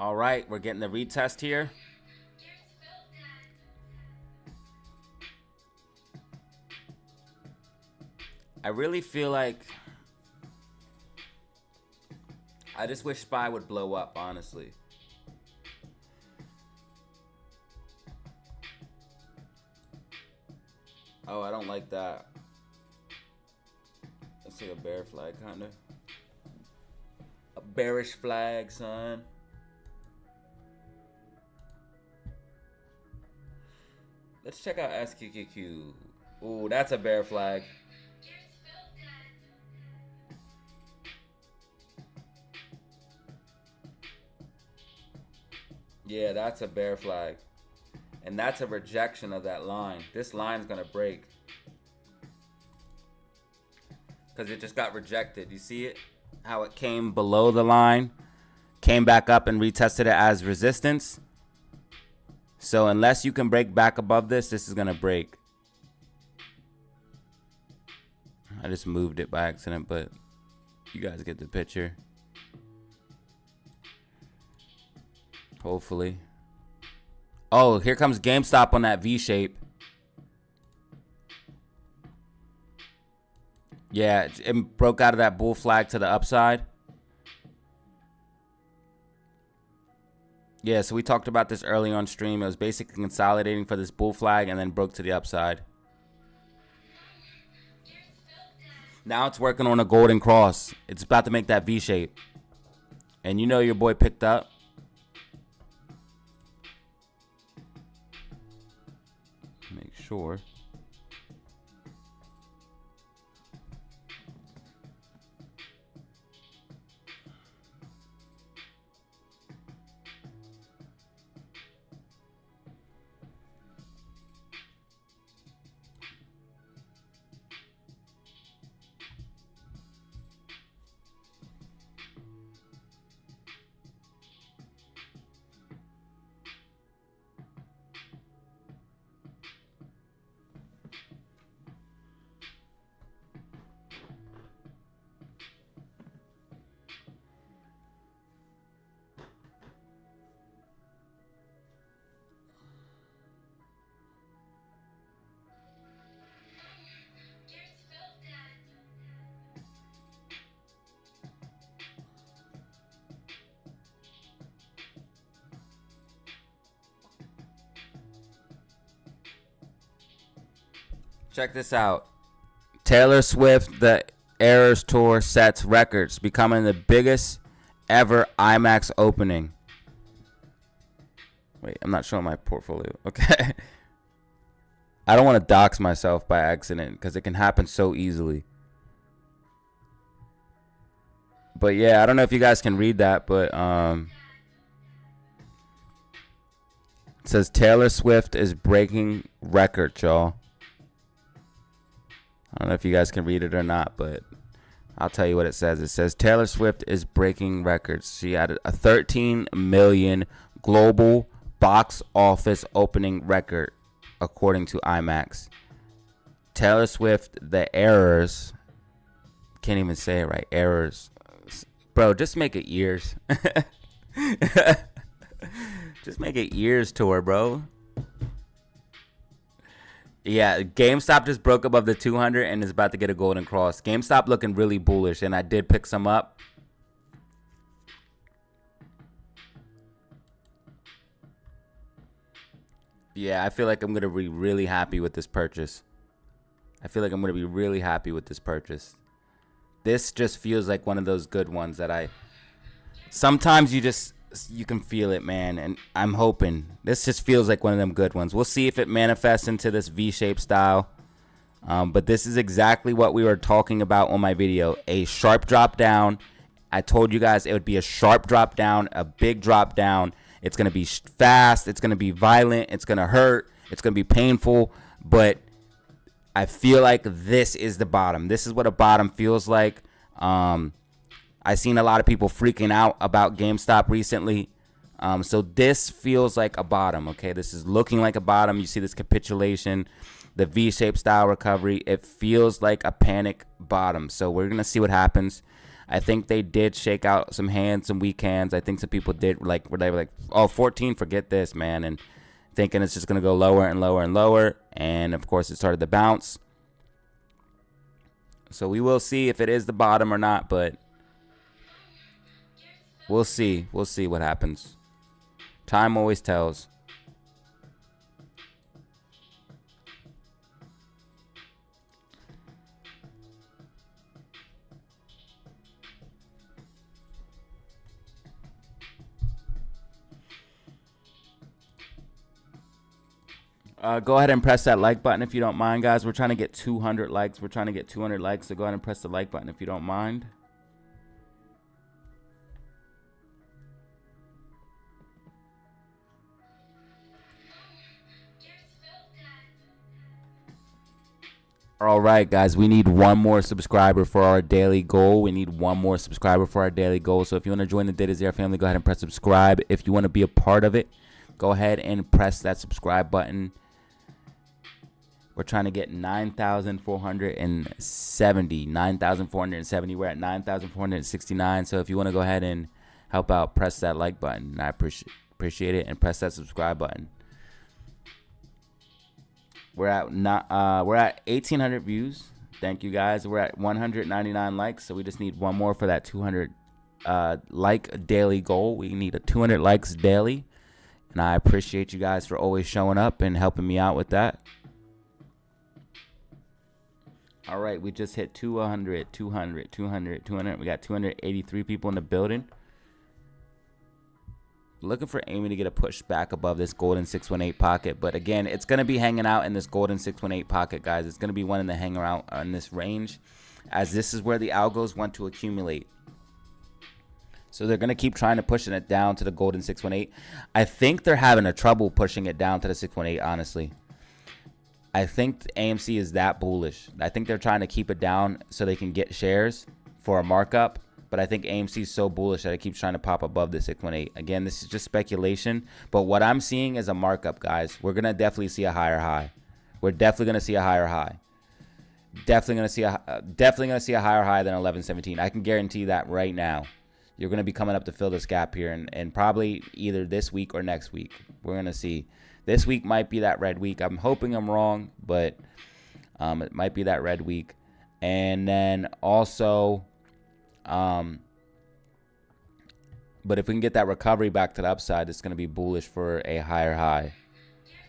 All right, we're getting the retest here. I really feel like I just wish SPY would blow up, honestly. Oh, I don't like that. It's like a bear flag, kind of. A bearish flag, son. Let's check out SQQQ. Ooh, that's a bear flag. Yeah, that's a bear flag. And that's a rejection of that line. This line's going to break. Because it just got rejected. You see it? How it came below the line. Came back up and retested it as resistance. So unless you can break back above this, this is going to break. I just moved it by accident, but you guys get the picture. Hopefully. Oh, here comes GameStop on that V shape. Yeah, it broke out of that bull flag to the upside. Yeah, so we talked about this early on stream. It was basically consolidating for this bull flag and then broke to the upside. Now it's working on a golden cross. It's about to make that V shape. And you know your boy picked up. Make sure. Check this out. Taylor Swift, the Eras Tour sets records, becoming the biggest ever IMAX opening. Wait, I'm not showing my portfolio. Okay. I don't want to dox myself by accident because it can happen so easily. But yeah, I don't know if you guys can read that, but it says Taylor Swift is breaking records, y'all. I don't know if you guys can read it or not, but I'll tell you what it says. It says Taylor Swift is breaking records. She had a 13 million global box office opening record, according to IMAX. Taylor Swift, the Errors. Can't even say it right. Errors. Bro, just make it years. Just make it years tour, bro. Yeah, GameStop just broke above the 200 and is about to get a golden cross. GameStop looking really bullish, and I did pick some up. Yeah, I feel like I'm going to be really happy with this purchase. This just feels like one of those good ones that sometimes you can feel it, man, and I'm hoping this just feels like one of them good ones. We'll see if it manifests into this V-shaped style, but this is exactly what we were talking about on my video. A sharp drop down. I told you guys it would be a sharp drop down, a big drop down. It's going to be fast, it's going to be violent, it's going to hurt, it's going to be painful, but I feel like this is the bottom. This is what a bottom feels like. I've seen a lot of people freaking out about GameStop recently. So this feels like a bottom, okay? This is looking like a bottom. You see this capitulation, the V-shaped style recovery. It feels like a panic bottom. So we're going to see what happens. I think they did shake out some hands, some weak hands. I think some people did, they were like, oh, 14, forget this, man. And thinking it's just going to go lower and lower and lower. And, of course, it started to bounce. So we will see if it is the bottom or not, but we'll see. We'll see what happens. Time always tells. Go ahead and press that like button if you don't mind, guys. We're trying to get 200 likes. We're trying to get 200 likes, so go ahead and press the like button if you don't mind. All right, guys, we need one more subscriber for our daily goal. So if you want to join the DataZero family, go ahead and press subscribe. If you want to be a part of it, go ahead and press that subscribe button. We're trying to get 9,470. 9,470. We're at 9,469. So if you want to go ahead and help out, press that like button. I appreciate it, and press that subscribe button. We're at 1,800 views. Thank you, guys. We're at 199 likes, so we just need one more for that 200 like daily goal. We need a 200 likes daily, and I appreciate you guys for always showing up and helping me out with that. All right, we just hit 200, 200, 200, 200. We got 283 people in the building. Looking for Amy to get a push back above this golden 618 pocket. But again, it's going to be hanging out in this golden 618 pocket, guys. It's going to be one in the hang around in this range, as this is where the algos want to accumulate. So they're going to keep trying to pushing it down to the golden 618. I think they're having a trouble pushing it down to the 618, honestly. I think AMC is that bullish. I think they're trying to keep it down so they can get shares for a markup. But I think AMC is so bullish that it keeps trying to pop above the 618. Again, this is just speculation. But what I'm seeing is a markup, guys. We're going to definitely see a higher high. We're definitely going to see a higher high. Definitely going to see a higher high than 1117. I can guarantee that right now. You're going to be coming up to fill this gap here, and probably either this week or next week. We're going to see. This week might be that red week. I'm hoping I'm wrong, but it might be that red week. And then also, but if we can get that recovery back to the upside, it's going to be bullish for a higher high.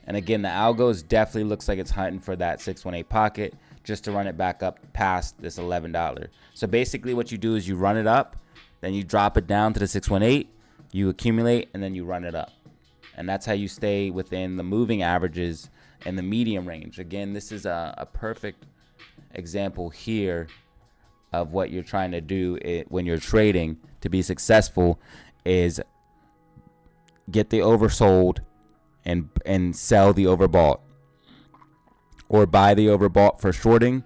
And again, the algos definitely looks like it's hunting for that 618 pocket just to run it back up past this $11. So basically what you do is you run it up, then you drop it down to the 618, you accumulate, and then you run it up. And that's how you stay within the moving averages and the medium range. Again, this is a perfect example here of what you're trying to do when you're trading to be successful is get the oversold and sell the overbought, or buy the overbought for shorting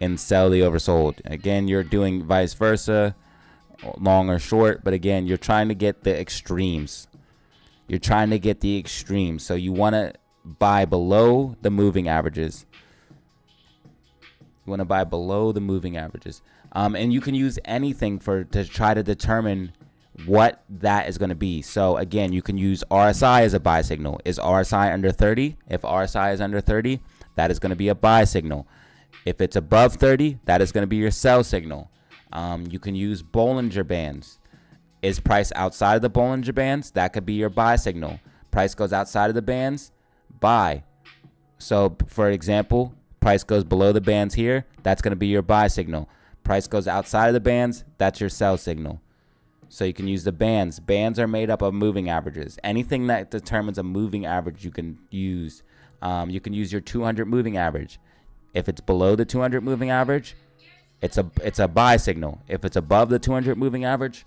and sell the oversold. Again, you're doing vice versa, long or short, but again, you're trying to get the extremes. You're trying to get the extremes. So you want to buy below the moving averages. You want to buy below the moving averages. And you can use anything to try to determine what that is going to be. So again, you can use RSI as a buy signal. Is RSI under 30? If RSI is under 30, that is going to be a buy signal. If it's above 30, that is going to be your sell signal. You can use Bollinger Bands. Is price outside of the Bollinger Bands? That could be your buy signal. Price goes outside of the bands, buy. So for example, price goes below the bands here, that's going to be your buy signal. Price goes outside of the bands, that's your sell signal. So you can use the bands. Bands are made up of moving averages. Anything that determines a moving average you can use. You can use your 200 moving average. If it's below the 200 moving average, it's a buy signal. If it's above the 200 moving average,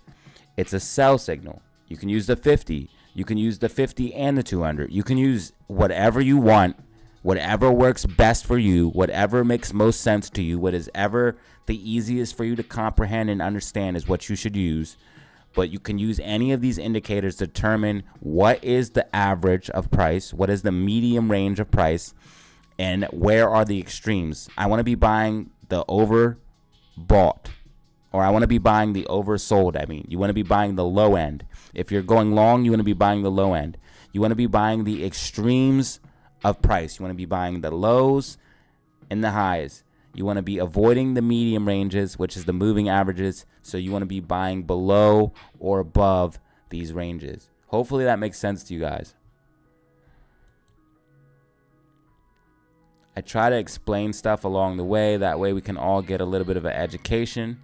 it's a sell signal. You can use the 50. You can use the 50 and the 200. You can use whatever you want, whatever works best for you, whatever makes most sense to you, what is ever the easiest for you to comprehend and understand is what you should use. But you can use any of these indicators to determine what is the average of price, what is the medium range of price, and where are the extremes. I want to be buying the overbought, or I want to be buying the oversold. I mean, you want to be buying the low end. If you're going long, you want to be buying the low end. You want to be buying the extremes of price. You want to be buying the lows and the highs. You want to be avoiding the medium ranges, which is the moving averages. So you want to be buying below or above these ranges. Hopefully that makes sense to you guys. I try to explain stuff along the way. That way we can all get a little bit of an education.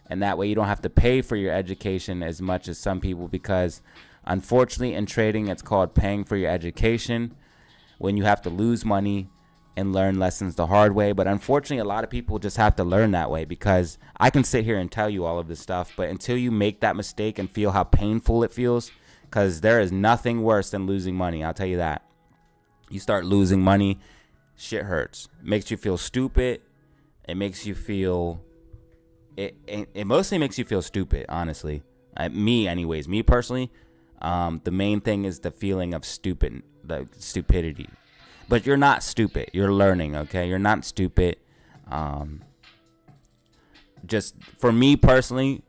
And that way you don't have to pay for your education as much as some people, because unfortunately in trading it's called paying for your education, when you have to lose money and learn lessons the hard way. But unfortunately a lot of people just have to learn that way, because I can sit here and tell you all of this stuff, but until you make that mistake and feel how painful it feels, because there is nothing worse than losing money, I'll tell you that. You start losing money, shit hurts. It makes you feel stupid. It makes you feel... It mostly makes you feel stupid, honestly. Me personally, the main thing is the feeling of the stupidity. But you're not stupid. You're learning, okay? You're not stupid. Just for me personally,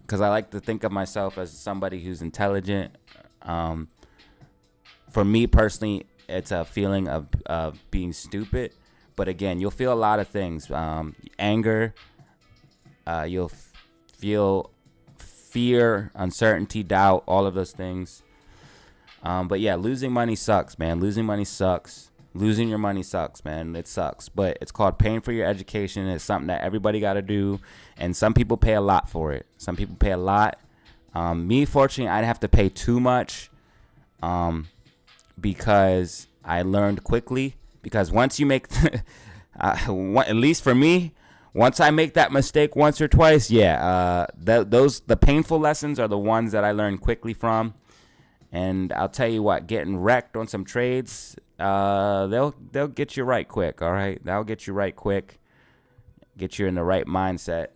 because I like to think of myself as somebody who's intelligent. For me personally, it's a feeling of being stupid. But again, you'll feel a lot of things. Anger. You'll feel fear, uncertainty, doubt, all of those things. But yeah, losing money sucks, man. Losing money sucks. Losing your money sucks, man. It sucks. But it's called paying for your education. It's something that everybody got to do. And some people pay a lot for it. Some people pay a lot. Me, fortunately, I didn't have to pay too much because I learned quickly. Because once you make, at least for me, once I make that mistake once or twice, the painful lessons are the ones that I learn quickly from. And I'll tell you what, getting wrecked on some trades, they'll get you right quick, all right? That'll get you right quick, get you in the right mindset.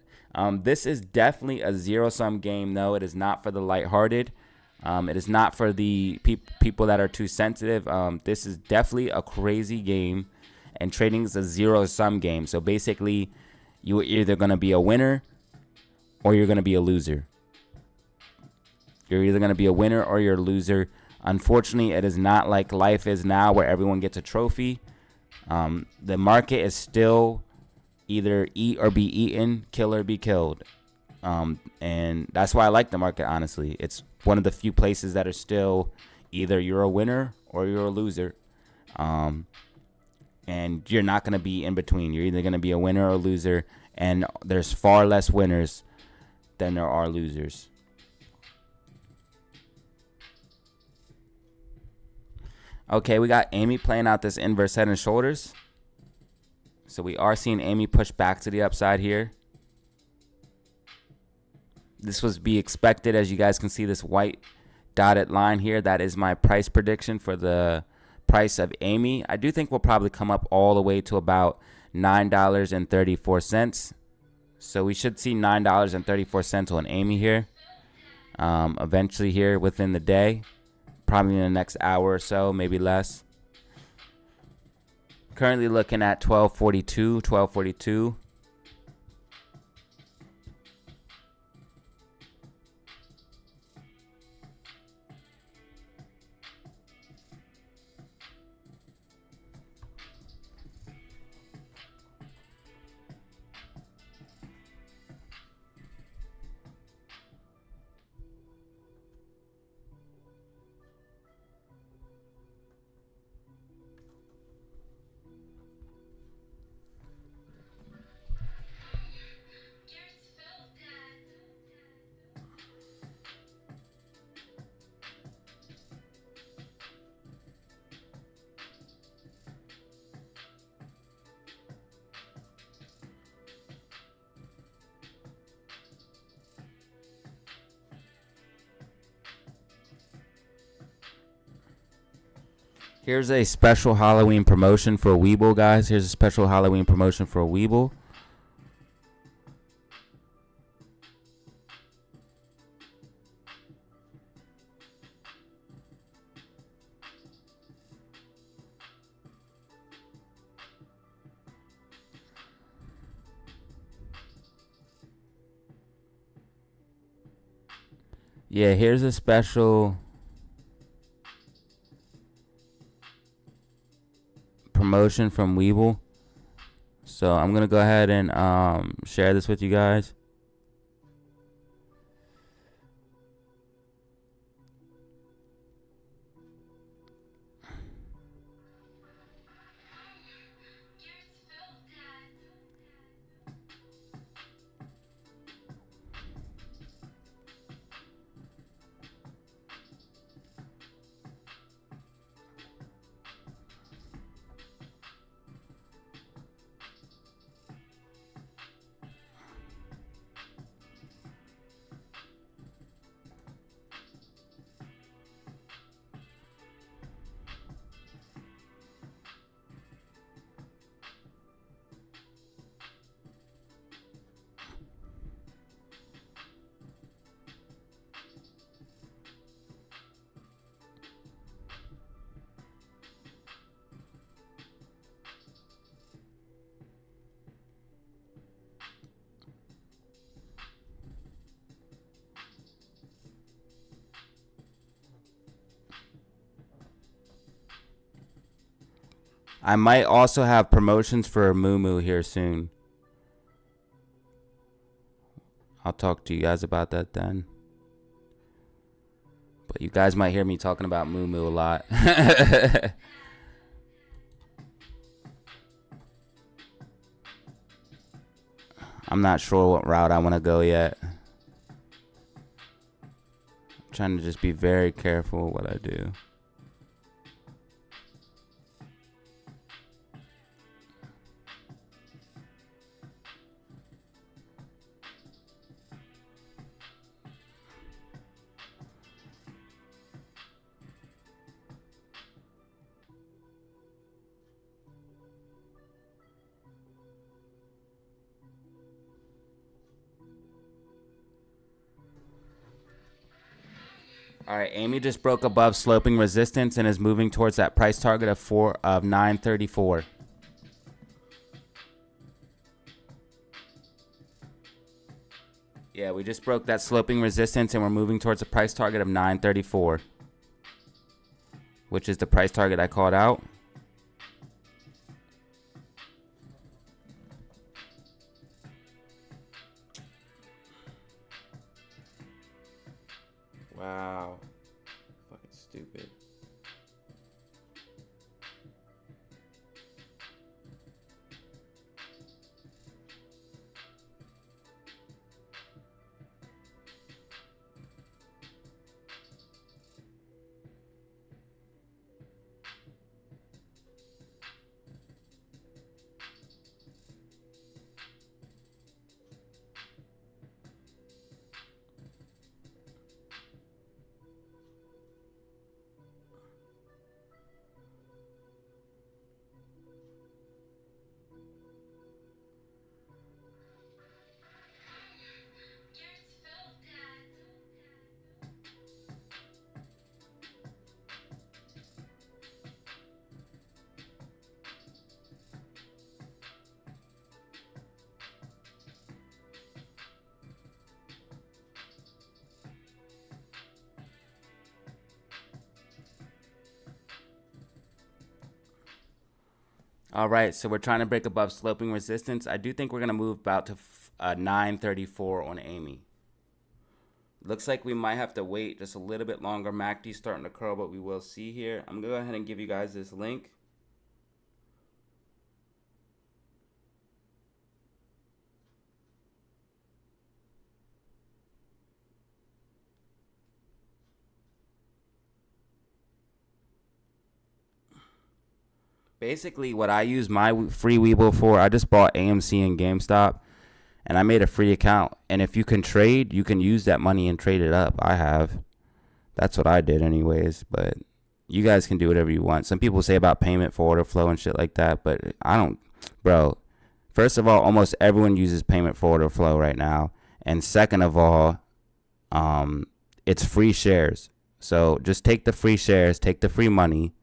This is definitely a zero-sum game, though. It is not for the lighthearted. It is not for the people that are too sensitive. This is definitely a crazy game, and trading is a zero-sum game. So basically, you're either going to be a winner or you're going to be a loser. You're either going to be a winner or you're a loser. Unfortunately, it is not like life is now where everyone gets a trophy. The market is still either eat or be eaten, kill or be killed. And that's why I like the market, honestly. It's one of the few places that are still either you're a winner or you're a loser. And you're not going to be in between. You're either going to be a winner or a loser. And there's far less winners than there are losers. Okay, we got AMI playing out this inverse head and shoulders. So we are seeing AMI push back to the upside here. This was be expected. As you guys can see, this white dotted line here, that is my price prediction for the price of AMI. I do think we'll probably come up all the way to about $9.34. So we should see $9.34 on AMI here. Eventually here within the day. Probably in the next hour or so, maybe less. Currently looking at 1242. Here's a special Halloween promotion for Weeble, guys. Here's a special Halloween promotion for Weeble. Yeah, here's a special promotion from Weeble. So I'm gonna go ahead and share this with you guys. I might also have promotions for Moo here soon. I'll talk to you guys about that then. But you guys might hear me talking about Moo a lot. I'm not sure what route I want to go yet. I'm trying to just be very careful what I do. All right, Amy just broke above sloping resistance and is moving towards that price target of 934. Yeah, we just broke that sloping resistance and we're moving towards a price target of 934, which is the price target I called out. Wow. Fucking stupid. All right, so we're trying to break above sloping resistance. I do think we're going to move about to 934 on Amy. Looks like we might have to wait just a little bit longer. MACD's starting to curl, but we will see here. I'm going to go ahead and give you guys this link. Basically, what I use my free Webull for, I just bought AMC and GameStop, and I made a free account. And if you can trade, you can use that money and trade it up. I have. That's what I did anyways, but you guys can do whatever you want. Some people say about payment for order flow and shit like that, but I don't. Bro, first of all, almost everyone uses payment for order flow right now. And second of all, it's free shares. So just take the free shares, take the free money.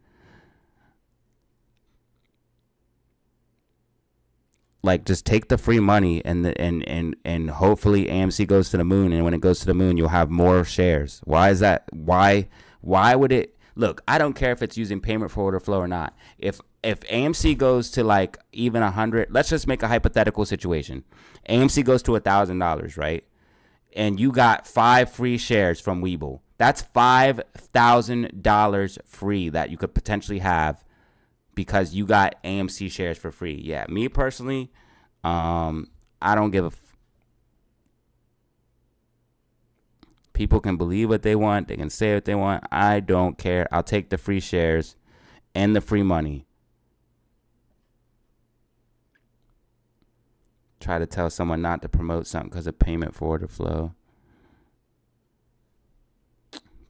Like, just take the free money and hopefully AMC goes to the moon. And when it goes to the moon, you'll have more shares. Why is that? Why would it? Look, I don't care if it's using payment for order flow or not. If AMC goes to like even 100, let's just make a hypothetical situation. AMC goes to $1,000, right? And you got 5 free shares from Webull. That's $5,000 free that you could potentially have because you got AMC shares for free. Yeah, me personally, I don't give a people can believe what they want. They can say what they want. I don't care. I'll take the free shares and the free money. Try to tell someone not to promote something because of payment for order flow.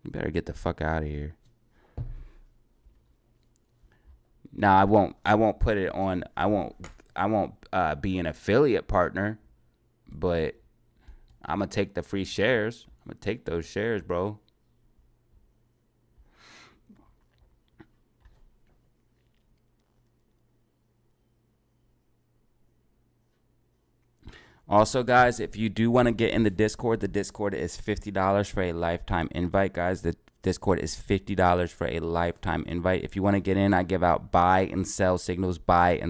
You better get the fuck out of here. No, I won't put it on. I won't be an affiliate partner, but I'm gonna take the free shares. I'm gonna take those shares, bro. Also, guys, if you do want to get in the Discord is $50 for a lifetime invite, guys. The Discord is $50 for a lifetime invite. If you want to get in, I give out buy and sell signals inside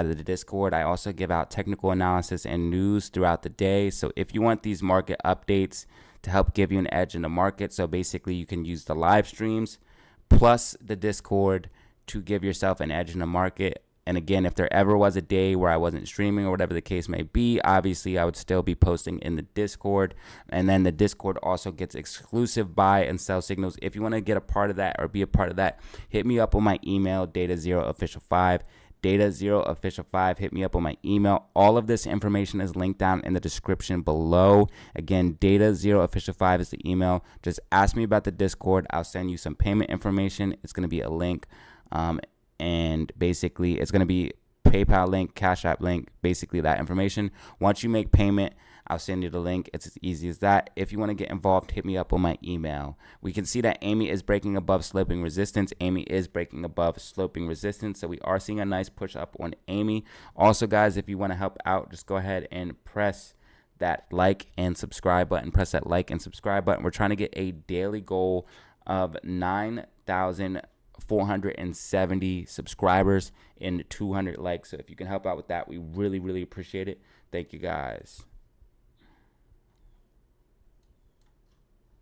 of the Discord. I also give out technical analysis and news throughout the day. So if you want these market updates to help give you an edge in the market, so basically you can use the live streams plus the Discord to give yourself an edge in the market. And again, if there ever was a day where I wasn't streaming or whatever the case may be, obviously I would still be posting in the Discord. And then the Discord also gets exclusive buy and sell signals. If you want to get a part of that or be a part of that, hit me up on my email, DataZeroOfficial5. DataZeroOfficial5. Hit me up on my email. All of this information is linked down in the description below. Again, DataZeroOfficial5 is the email. Just ask me about the Discord. I'll send you some payment information. It's going to be a link. And basically it's going to be PayPal link, Cash App link, basically that information. Once you make payment, I'll send you the link. It's as easy as that. If you want to get involved, hit me up on my email. We can see that Amy is breaking above sloping resistance. Amy is breaking above sloping resistance. So we are seeing a nice push up on Amy. Also, guys, if you want to help out, just go ahead and press that like and subscribe button. Press that like and subscribe button. We're trying to get a daily goal of 9,470 subscribers and 200 likes. So if you can help out with that, we really, really appreciate it. Thank you, guys.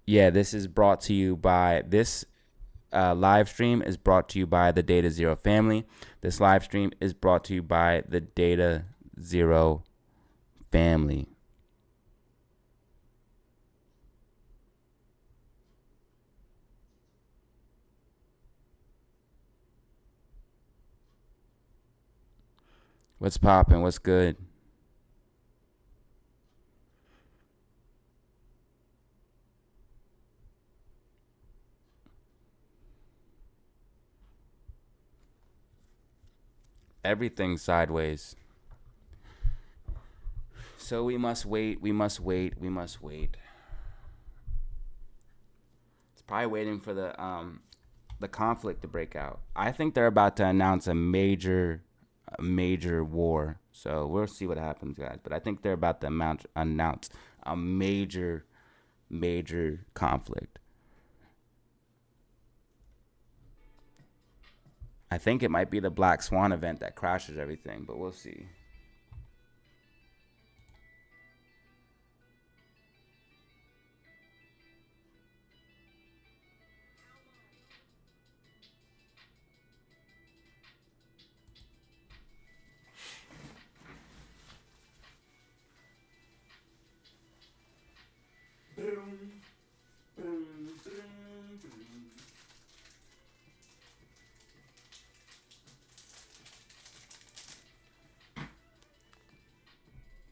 Yeah, this is brought to you by this live stream is brought to you by the DataZero family. This live stream is brought to you by the DataZero family. What's poppin'? What's good? Everything's sideways. So we must wait. We must wait. We must wait. It's probably waiting for the conflict to break out. I think they're about to announce a major war. So we'll see what happens, guys. But I think they're about to announce a major conflict. I think it might be the Black Swan event that crashes everything, but we'll see.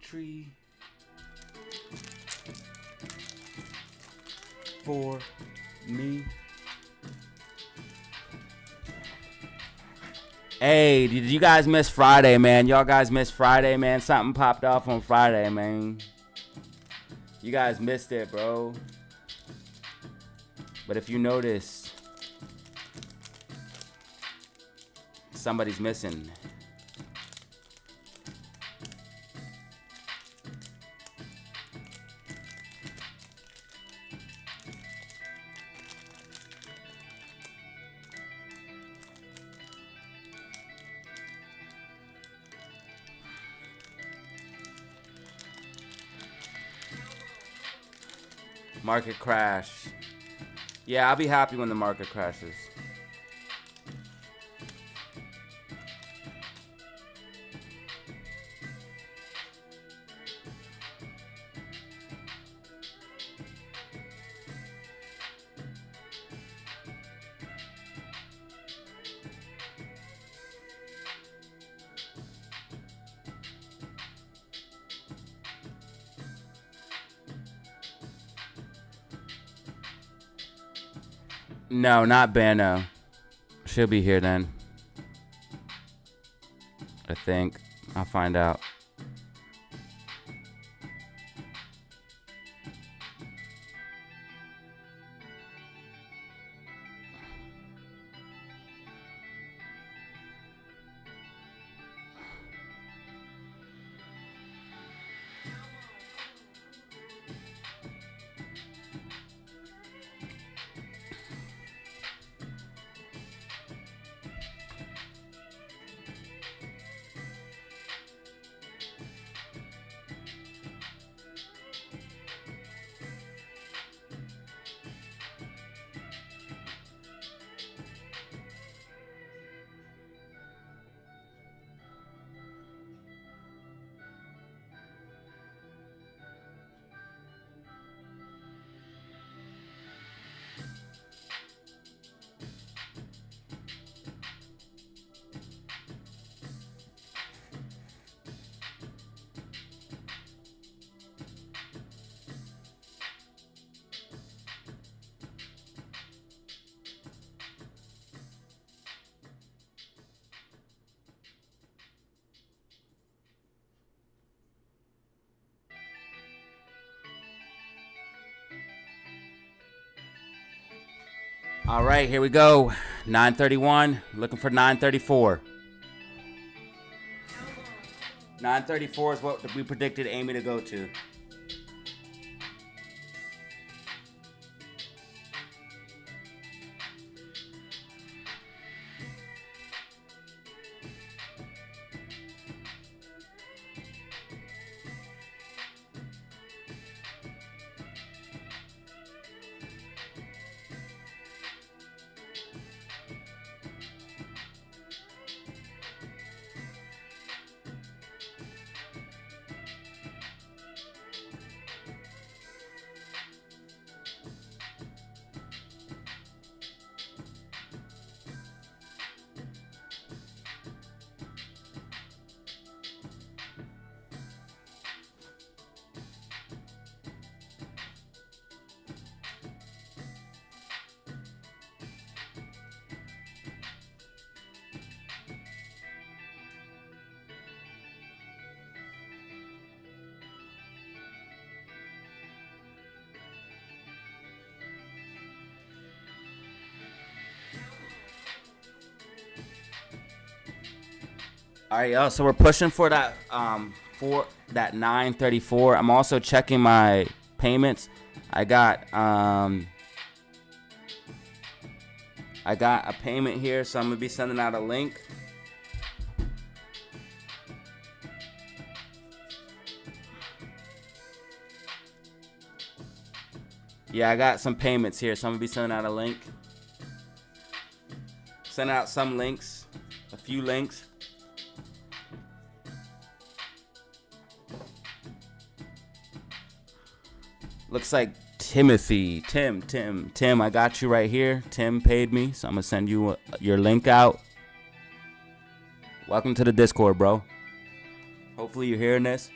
Tree for me. Hey, did you guys miss Friday, man? Y'all guys missed Friday, man? Something popped off on Friday, man. You guys missed it, bro. But if you notice, somebody's missing. Market crash. Yeah, I'll be happy when the market crashes. No, not Bano. She'll be here then. I think. I'll find out. All right, here we go. 931, looking for 934. 934 is what we predicted Amy to go to. All right, y'all. So we're pushing for that 934. I'm also checking my payments. I got a payment here, so I'm gonna be sending out a link. Yeah, I got some payments here, so I'm gonna be sending out a link. Send out some links, a few links. Looks like Tim, I got you right here. Tim paid me, so I'm gonna send you your link out. Welcome to the Discord, bro. Hopefully you're hearing this.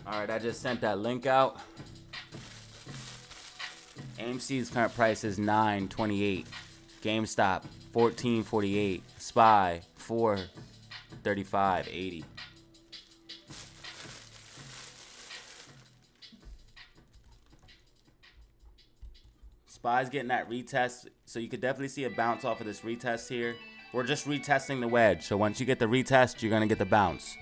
All right, I just sent that link out. AMC's current price is $9.28. GameStop $14.48. SPY $4.35.80. SPY's getting that retest, so you could definitely see a bounce off of this retest here. We're just retesting the wedge, so once you get the retest, you're gonna get the bounce.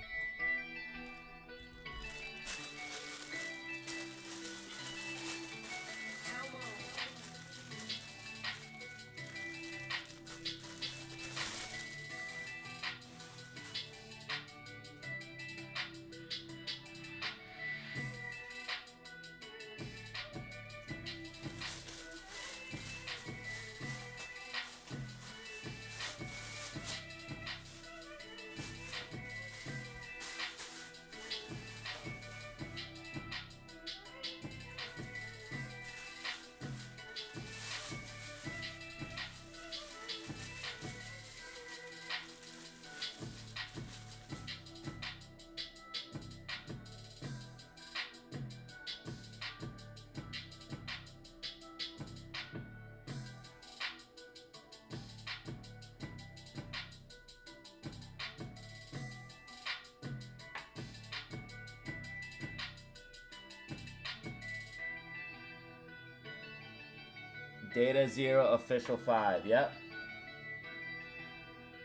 DataZero official 5. Yep.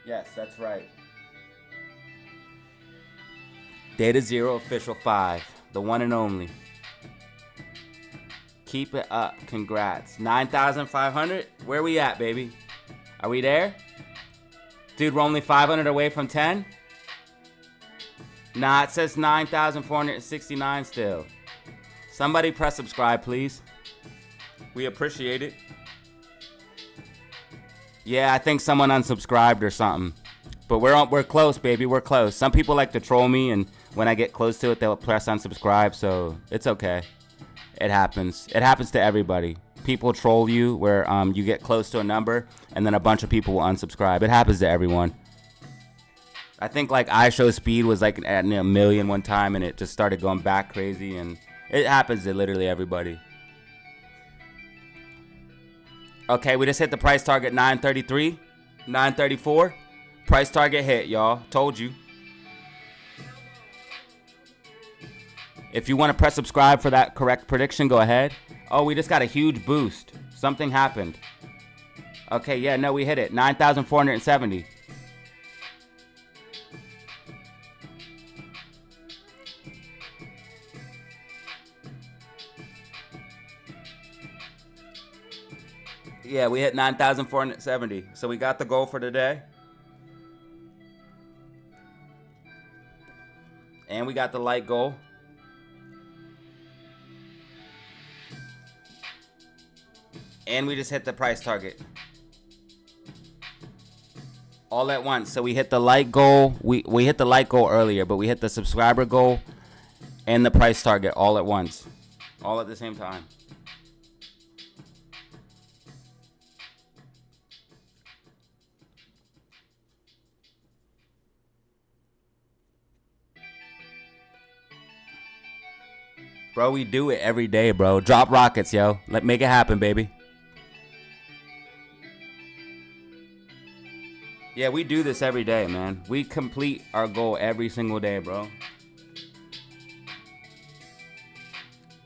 Yes, that's right. DataZero official 5. The one and only. Keep it up. Congrats. 9,500? Where we at, baby? Are we there? Dude, we're only 500 away from 10? Nah, it says 9,469 still. Somebody press subscribe, please. We appreciate it. Yeah, I think someone unsubscribed or something. But we're close, baby. We're close. Some people like to troll me, and when I get close to it, they'll press unsubscribe. So it's okay. It happens. It happens to everybody. People troll you where you get close to a number, and then a bunch of people will unsubscribe. It happens to everyone. I think like iShowSpeed was like at a million one time, and it just started going back crazy, and it happens to literally everybody. Okay, we just hit the price target 933, 934. Price target hit, y'all. Told you. If you want to press subscribe for that correct prediction, go ahead. Oh, we just got a huge boost. Something happened. Okay, yeah, no, we hit it. 9,470. Yeah, we hit 9,470. So we got the goal for today. And we got the light goal. And we just hit the price target. All at once. So we hit the like goal. We hit the like goal earlier, but we hit the subscriber goal and the price target all at once. All at the same time. Bro, we do it every day, bro. Drop rockets, yo. Make it happen, baby. Yeah, we do this every day, man. We complete our goal every single day, bro.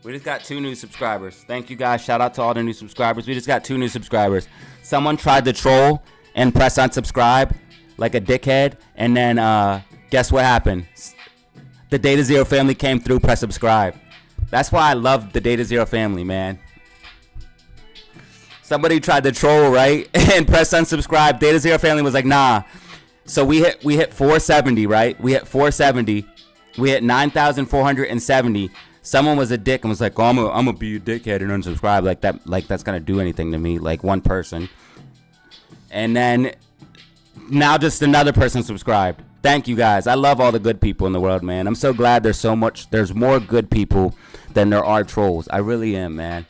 We just got 2 new subscribers. Thank you, guys. Shout out to all the new subscribers. We just got 2 new subscribers. Someone tried to troll and press unsubscribe like a dickhead. And then guess what happened? The DataZero family came through, press subscribe. That's why I love the DataZero family, man. Somebody tried to troll, right? And press unsubscribe. DataZero family was like, nah. So we hit 470, right? We hit 470. We hit 9,470. Someone was a dick and was like, oh, I'm gonna be a dickhead and unsubscribe. Like that's gonna do anything to me. Like one person. And then now just another person subscribed. Thank you, guys. I love all the good people in the world, man. I'm so glad there's more good people than there are trolls. I really am, man.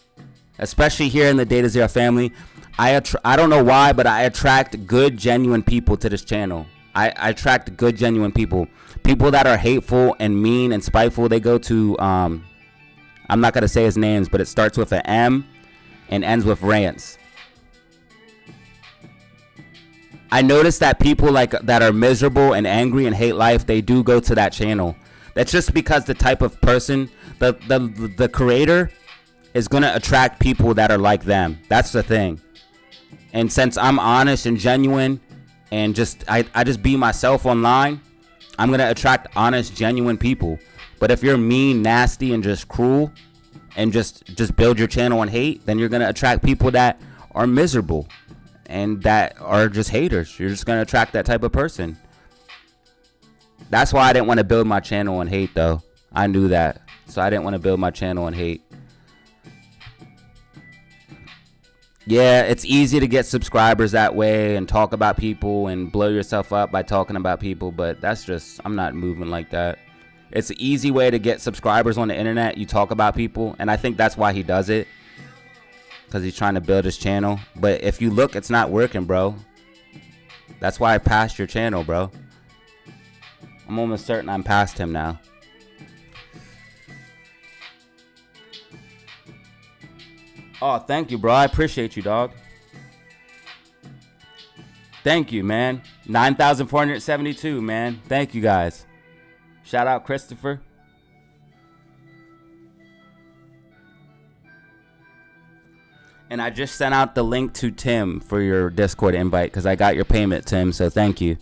Especially here in the DataZero family. I don't know why, but I attract good, genuine people to this channel. I attract good, genuine people. People that are hateful and mean and spiteful, they go to, I'm not going to say his names, but it starts with an M and ends with rants. I noticed that people that are miserable and angry and hate life, they do go to that channel. That's just because the type of person, the creator is going to attract people that are like them. That's the thing. And since I'm honest and genuine and I just be myself online, I'm going to attract honest, genuine people. But if you're mean, nasty, and just cruel and just build your channel on hate, then you're going to attract people that are miserable and that are just haters. You're just going to attract that type of person. That's why I didn't want to build my channel on hate, though. I knew that. So I didn't want to build my channel on hate. Yeah, it's easy to get subscribers that way and talk about people and blow yourself up by talking about people, but that's just, I'm not moving like that. It's an easy way to get subscribers on the internet. You talk about people, and I think that's why he does it, because he's trying to build his channel. But if you look, it's not working, bro. That's why I passed your channel, bro. I'm almost certain I'm past him now. Oh, thank you, bro. I appreciate you, dog. Thank you, man. 9,472, man. Thank you, guys. Shout out, Christopher. And I just sent out the link to Tim for your Discord invite because I got your payment, Tim, so thank you.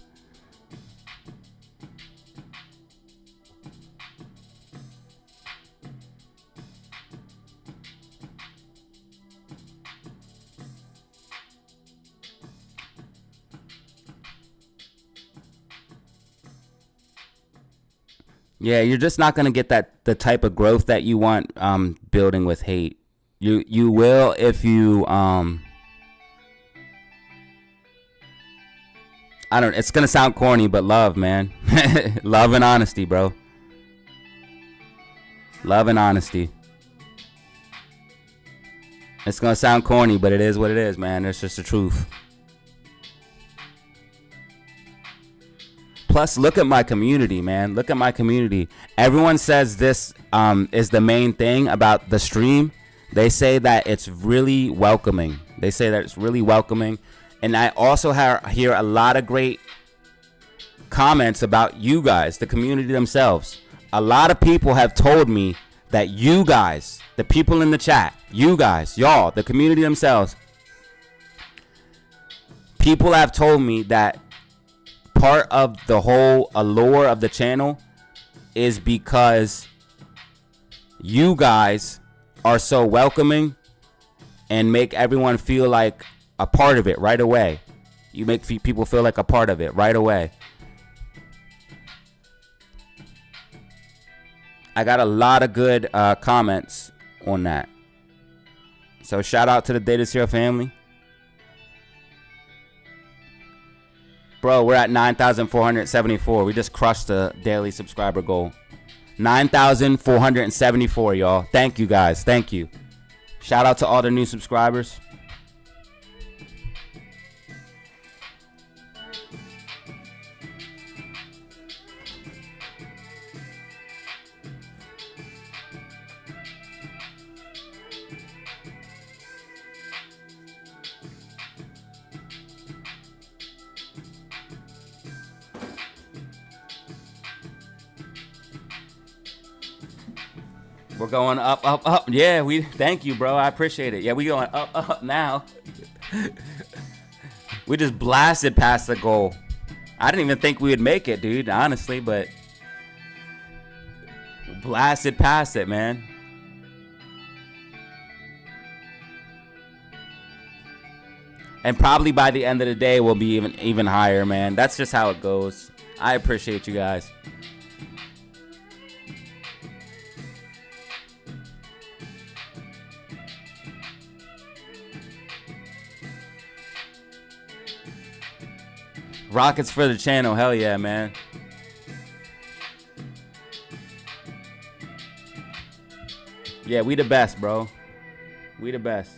Yeah, you're just not gonna get the type of growth that you want building with hate. You will if you it's gonna sound corny, but love, man. Love and honesty, bro. Love and honesty. It's gonna sound corny, but it is what it is, man. It's just the truth. Plus, look at my community, man. Look at my community. Everyone says this is the main thing about the stream. They say that it's really welcoming. They say that it's really welcoming. And I also hear a lot of great comments about you guys, the community themselves. A lot of people have told me that you guys, the people in the chat, you guys, y'all, the community themselves, people have told me that part of the whole allure of the channel is because you guys are so welcoming and make everyone feel like a part of it right away. You make people feel like a part of it right away. I got a lot of good comments on that. So shout out to the DataZero family. Bro, we're at 9,474. We just crushed the daily subscriber goal. 9,474, y'all. Thank you, guys. Thank you. Shout out to all the new subscribers. We're going up, up, up. Yeah, thank you, bro. I appreciate it. Yeah, we going up, up now. We just blasted past the goal. I didn't even think we would make it, dude, honestly, but blasted past it, man. And probably by the end of the day, we'll be even higher, man. That's just how it goes. I appreciate you guys. Rockets for the channel. Hell yeah, man. Yeah, we the best, bro. We the best.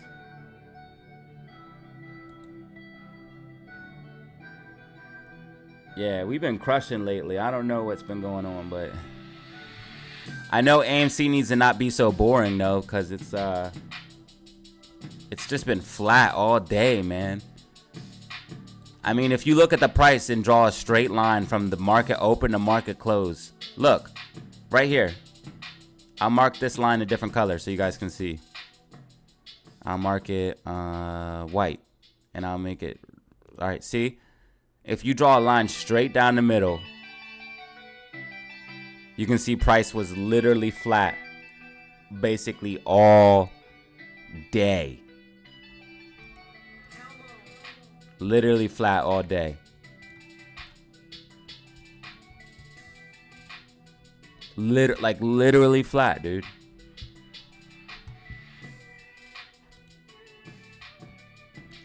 Yeah, we've been crushing lately. I don't know what's been going on, but I know AMC needs to not be so boring, though, because it's just been flat all day, man. I mean, if you look at the price and draw a straight line from the market open to market close, look, right here. I'll mark this line a different color so you guys can see. I'll mark it white, and I'll make it, all right, see? If you draw a line straight down the middle, you can see price was literally flat basically all day. Literally flat all day. Literally flat, dude.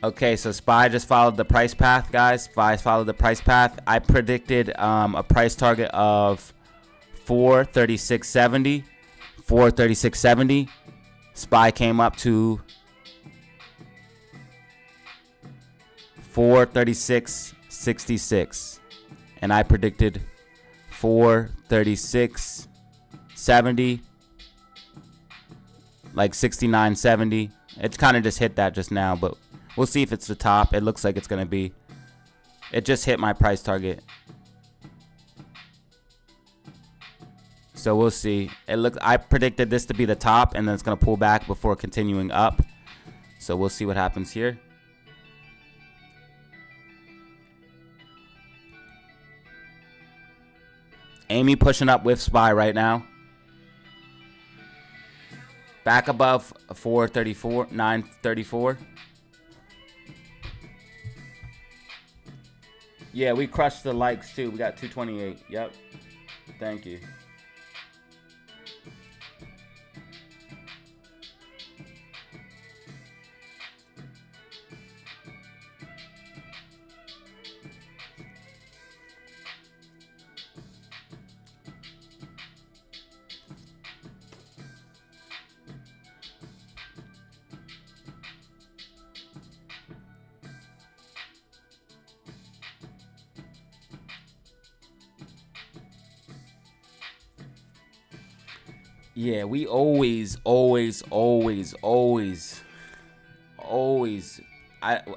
Okay, so SPY just followed the price path, guys. SPY followed the price path. I predicted a price target of 436.70. 436.70. SPY came up to 436.66, and I predicted 436.70, like 69.70. It's kind of just hit that just now, but we'll see if it's the top. It looks like it's gonna be. It just hit my price target, so we'll see. I predicted this to be the top, and then it's gonna pull back before continuing up. So we'll see what happens here. Amy pushing up with SPY right now. Back above 434, 934. Yeah, we crushed the likes too. We got 228. Yep. Thank you. Yeah, we always. I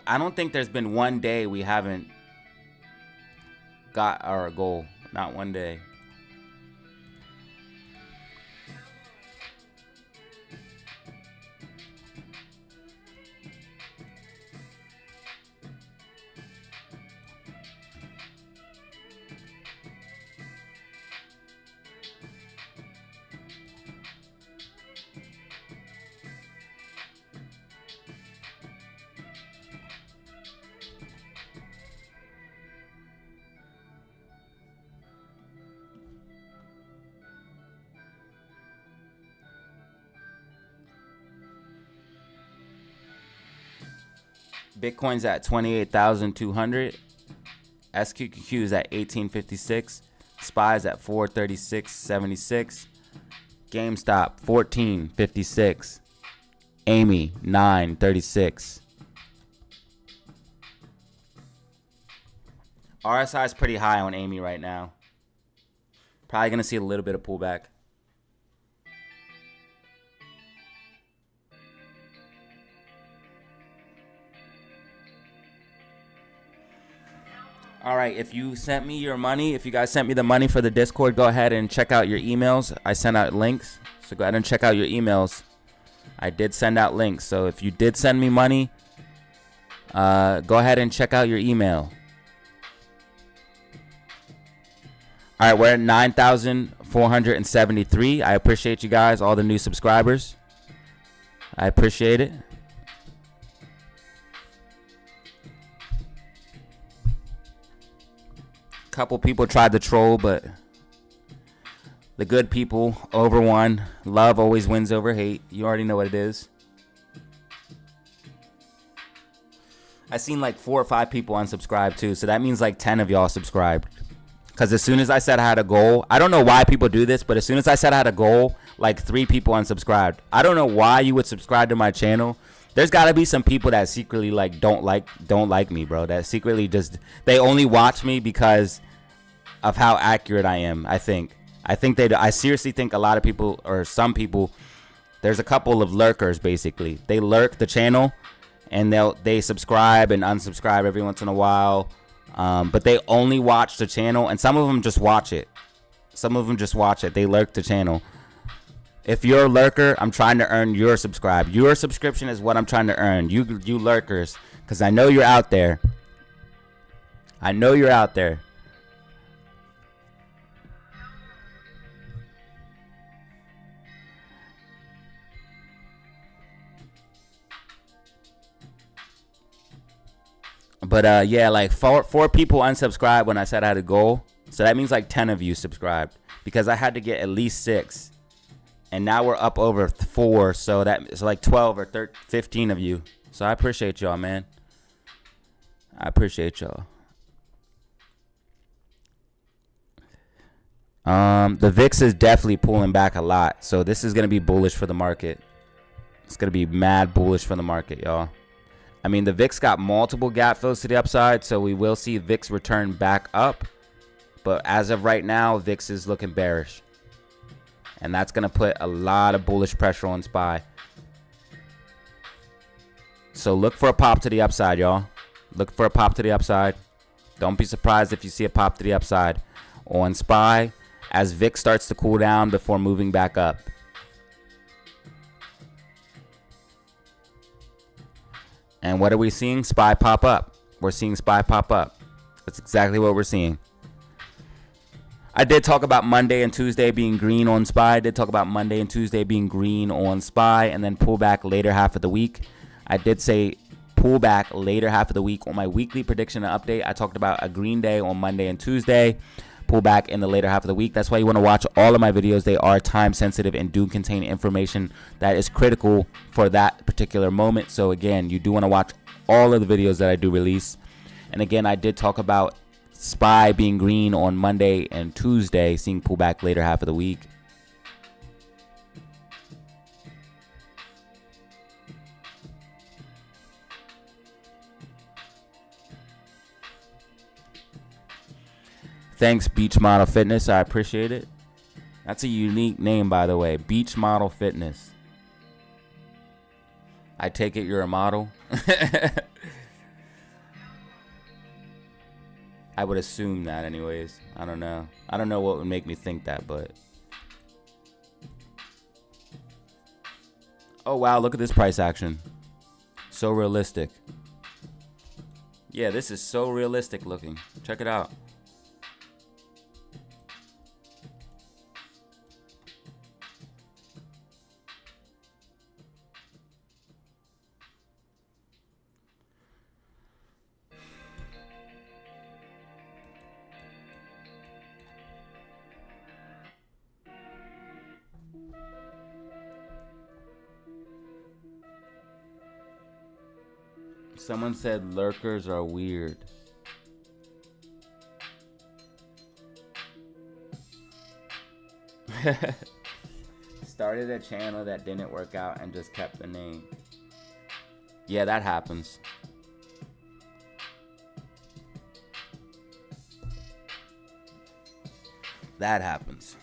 don't think there's been one day we haven't got our goal. Not one day. Bitcoin's at 28,200. SQQQ is at 1856. SPY is at 436.76. GameStop 1456. AMC 936. RSI is pretty high on AMC right now. Probably going to see a little bit of pullback. All right, if you sent me your money, if you guys sent me the money for the Discord, go ahead and check out your emails. I sent out links, so go ahead and check out your emails. I did send out links, so if you did send me money, go ahead and check out your email. All right, we're at 9,473. I appreciate you guys, all the new subscribers. I appreciate it. Couple people tried to troll, but the good people over won. Love always wins over hate. You already know what it is. I seen like 4 or 5 people unsubscribe too, so that means like 10 of y'all subscribed. Because as soon as I said I had a goal, I don't know why people do this, but as soon as I said I had a goal, like 3 people unsubscribed. I don't know why you would subscribe to my channel. There's got to be some people that secretly like don't like me, bro. That secretly just, they only watch me because of how accurate I am. I seriously think a lot of people, or some people, there's a couple of lurkers basically. They lurk the channel and they subscribe and unsubscribe every once in a while. But they only watch the channel, and some of them just watch it. They lurk the channel. If you're a lurker, I'm trying to earn your subscribe. Your subscription is what I'm trying to earn. You lurkers, because I know you're out there. But yeah, like four people unsubscribed when I said I had a goal. So that means like 10 of you subscribed, because I had to get at least 6. And now we're up over 4, so that's like 12 or 15 of you. So I appreciate y'all, man. I appreciate y'all. The VIX is definitely pulling back a lot, so this is gonna be bullish for the market. It's gonna be mad bullish for the market, y'all. I mean, the VIX got multiple gap fills to the upside, so we will see VIX return back up. But as of right now, VIX is looking bearish. And that's going to put a lot of bullish pressure on SPY. So look for a pop to the upside, y'all. Look for a pop to the upside. Don't be surprised if you see a pop to the upside on SPY as VIX starts to cool down before moving back up. And what are we seeing? SPY pop up. We're seeing SPY pop up. That's exactly what we're seeing. I did talk about Monday and Tuesday being green on SPY. I did talk about Monday and Tuesday being green on SPY, and then pull back later half of the week. I did say pull back later half of the week on my weekly prediction and update. I talked about a green day on Monday and Tuesday. Pull back in the later half of the week. That's why you want to watch all of my videos. They are time sensitive and do contain information that is critical for that particular moment. So again, you do want to watch all of the videos that I do release. And again, I did talk about SPY being green on Monday and Tuesday, seeing pullback later half of the week. Thanks, Beach Model Fitness. I appreciate it. That's a unique name, by the way. Beach Model Fitness. I take it you're a model. I would assume that anyways. I don't know. I don't know what would make me think that, but. Oh, wow. Look at this price action. So realistic. Yeah, this is so realistic looking. Check it out. Someone said lurkers are weird. Started a channel that didn't work out and just kept the name. Yeah, that happens. That happens.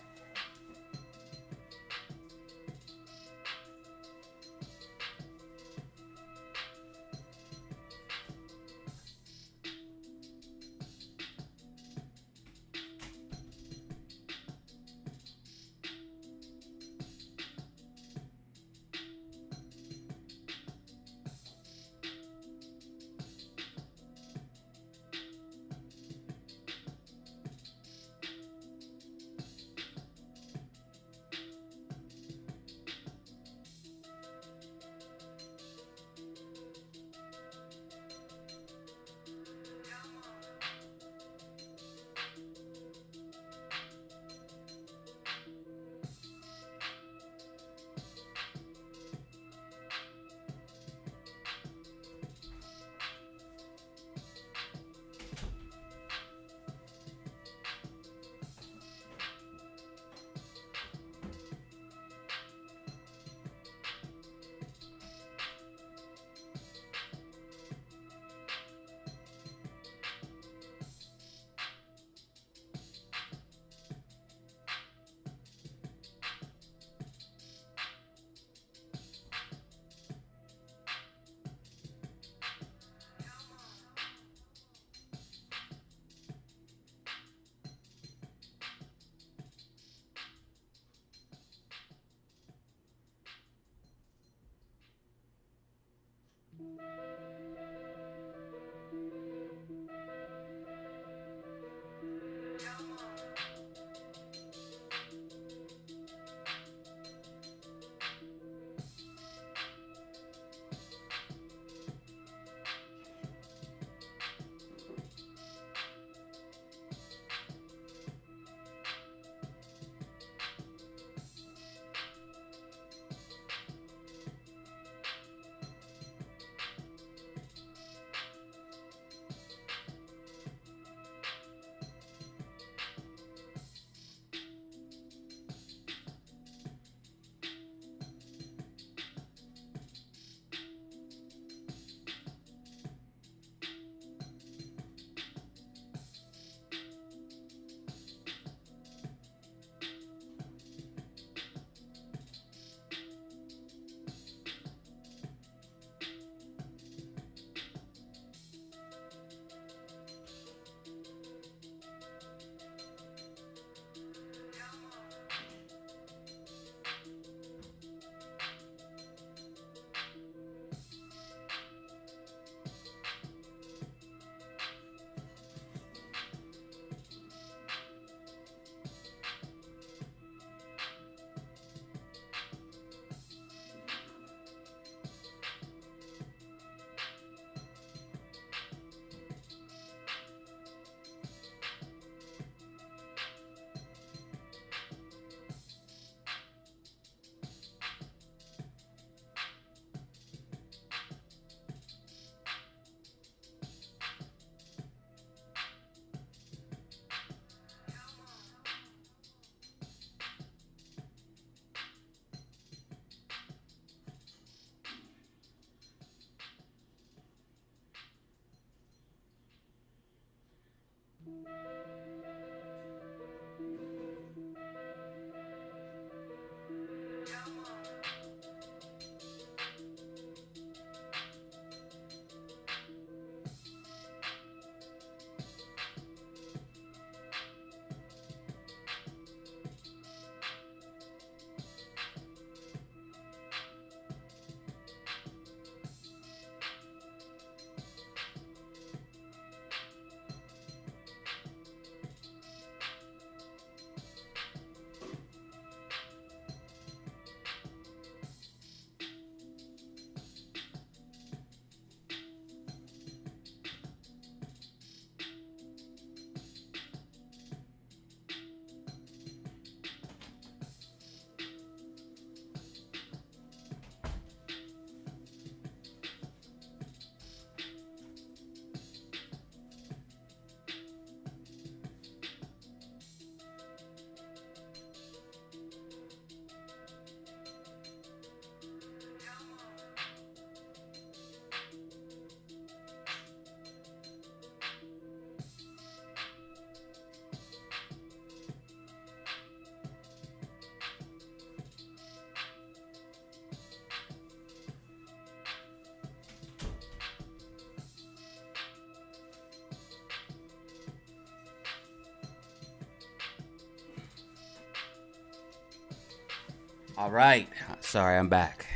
All right. Sorry, I'm back.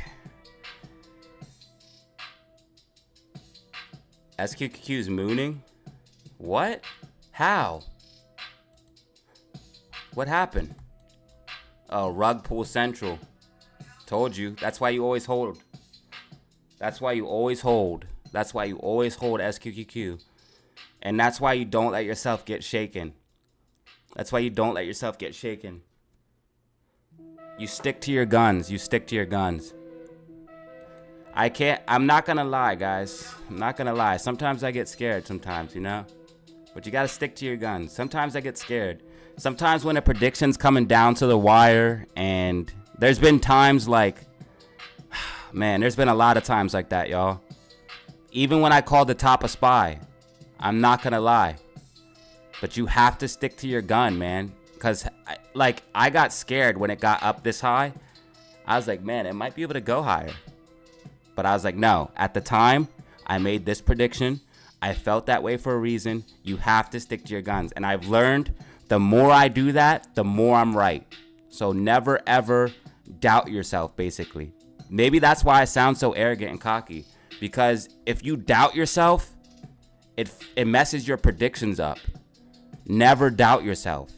SQQ's mooning? What? How? What happened? Oh, rug pull central. Told you. That's why you always hold. That's why you always hold. That's why you always hold SQQQ. And that's why you don't let yourself get shaken. That's why you don't let yourself get shaken. You stick to your guns. You stick to your guns. I'm not gonna lie, guys. I'm not gonna lie. Sometimes I get scared sometimes, you know? But you gotta stick to your guns. Sometimes I get scared. Sometimes when a prediction's coming down to the wire, and there's been times like, man, there's been a lot of times like that, y'all. Even when I called the top of SPY, I'm not gonna lie. But you have to stick to your gun, man. Because, I got scared when it got up this high. I was like, man, it might be able to go higher. But I was like, no. At the time, I made this prediction. I felt that way for a reason. You have to stick to your guns. And I've learned the more I do that, the more I'm right. So never, ever doubt yourself, basically. Maybe that's why I sound so arrogant and cocky. Because if you doubt yourself, it messes your predictions up. Never doubt yourself.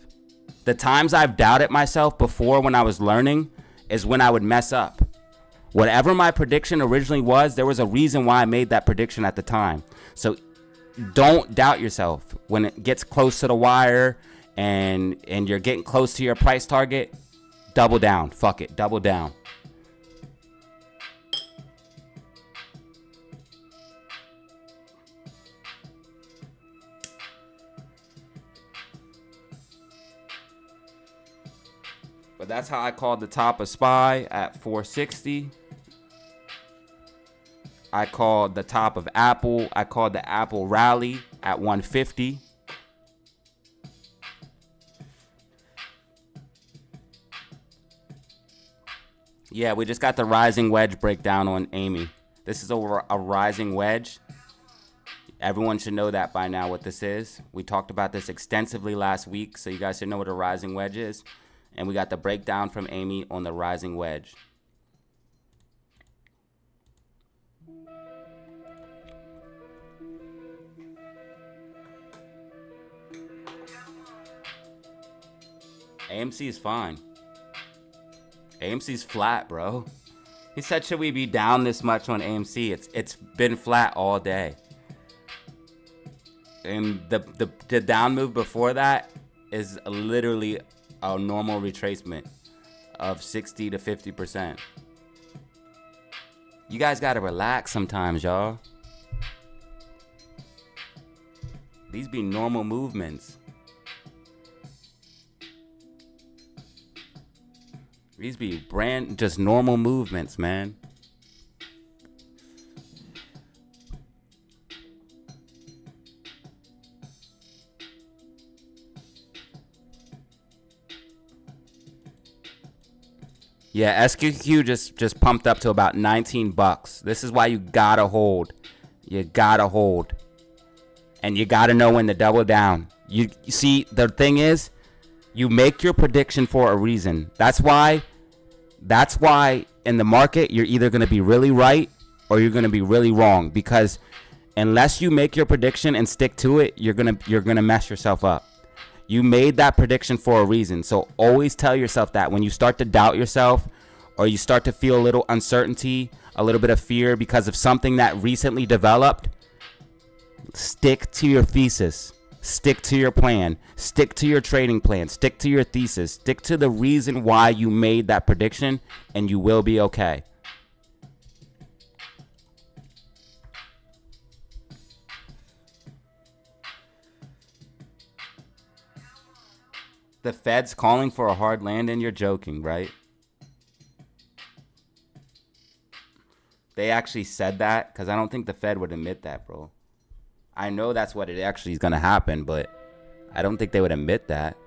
The times I've doubted myself before when I was learning is when I would mess up. Whatever my prediction originally was, there was a reason why I made that prediction at the time. So don't doubt yourself. When it gets close to the wire and you're getting close to your price target, double down. Fuck it, double down. But that's how I called the top of SPY at 460. I called the top of Apple. I called the Apple rally at 150. Yeah, we just got the rising wedge breakdown on AMC. This is a rising wedge. Everyone should know that by now what this is. We talked about this extensively last week, so you guys should know what a rising wedge is. And we got the breakdown from AMC on the rising wedge. AMC is fine. AMC's flat, bro. He said, should we be down this much on AMC? It's been flat all day. And the down move before that is literally a normal retracement of 60 to 50%. You guys gotta relax sometimes, y'all. These be normal movements. These be just normal movements, man. Yeah, SQQ just pumped up to about 19 bucks. This is why you gotta hold. You gotta hold. And you gotta know when to double down. You see, the thing is, you make your prediction for a reason. That's why in the market, you're either gonna be really right or you're gonna be really wrong. Because unless you make your prediction and stick to it, you're gonna mess yourself up. You made that prediction for a reason. So always tell yourself that when you start to doubt yourself or you start to feel a little uncertainty, a little bit of fear because of something that recently developed, stick to your thesis. Stick to your plan. Stick to your trading plan. Stick to your thesis. Stick to the reason why you made that prediction, and you will be okay. The Fed's calling for a hard landing? You're joking, right? They actually said that? Because I don't think the Fed would admit that, bro. I know that's what it actually is going to happen, but I don't think they would admit that.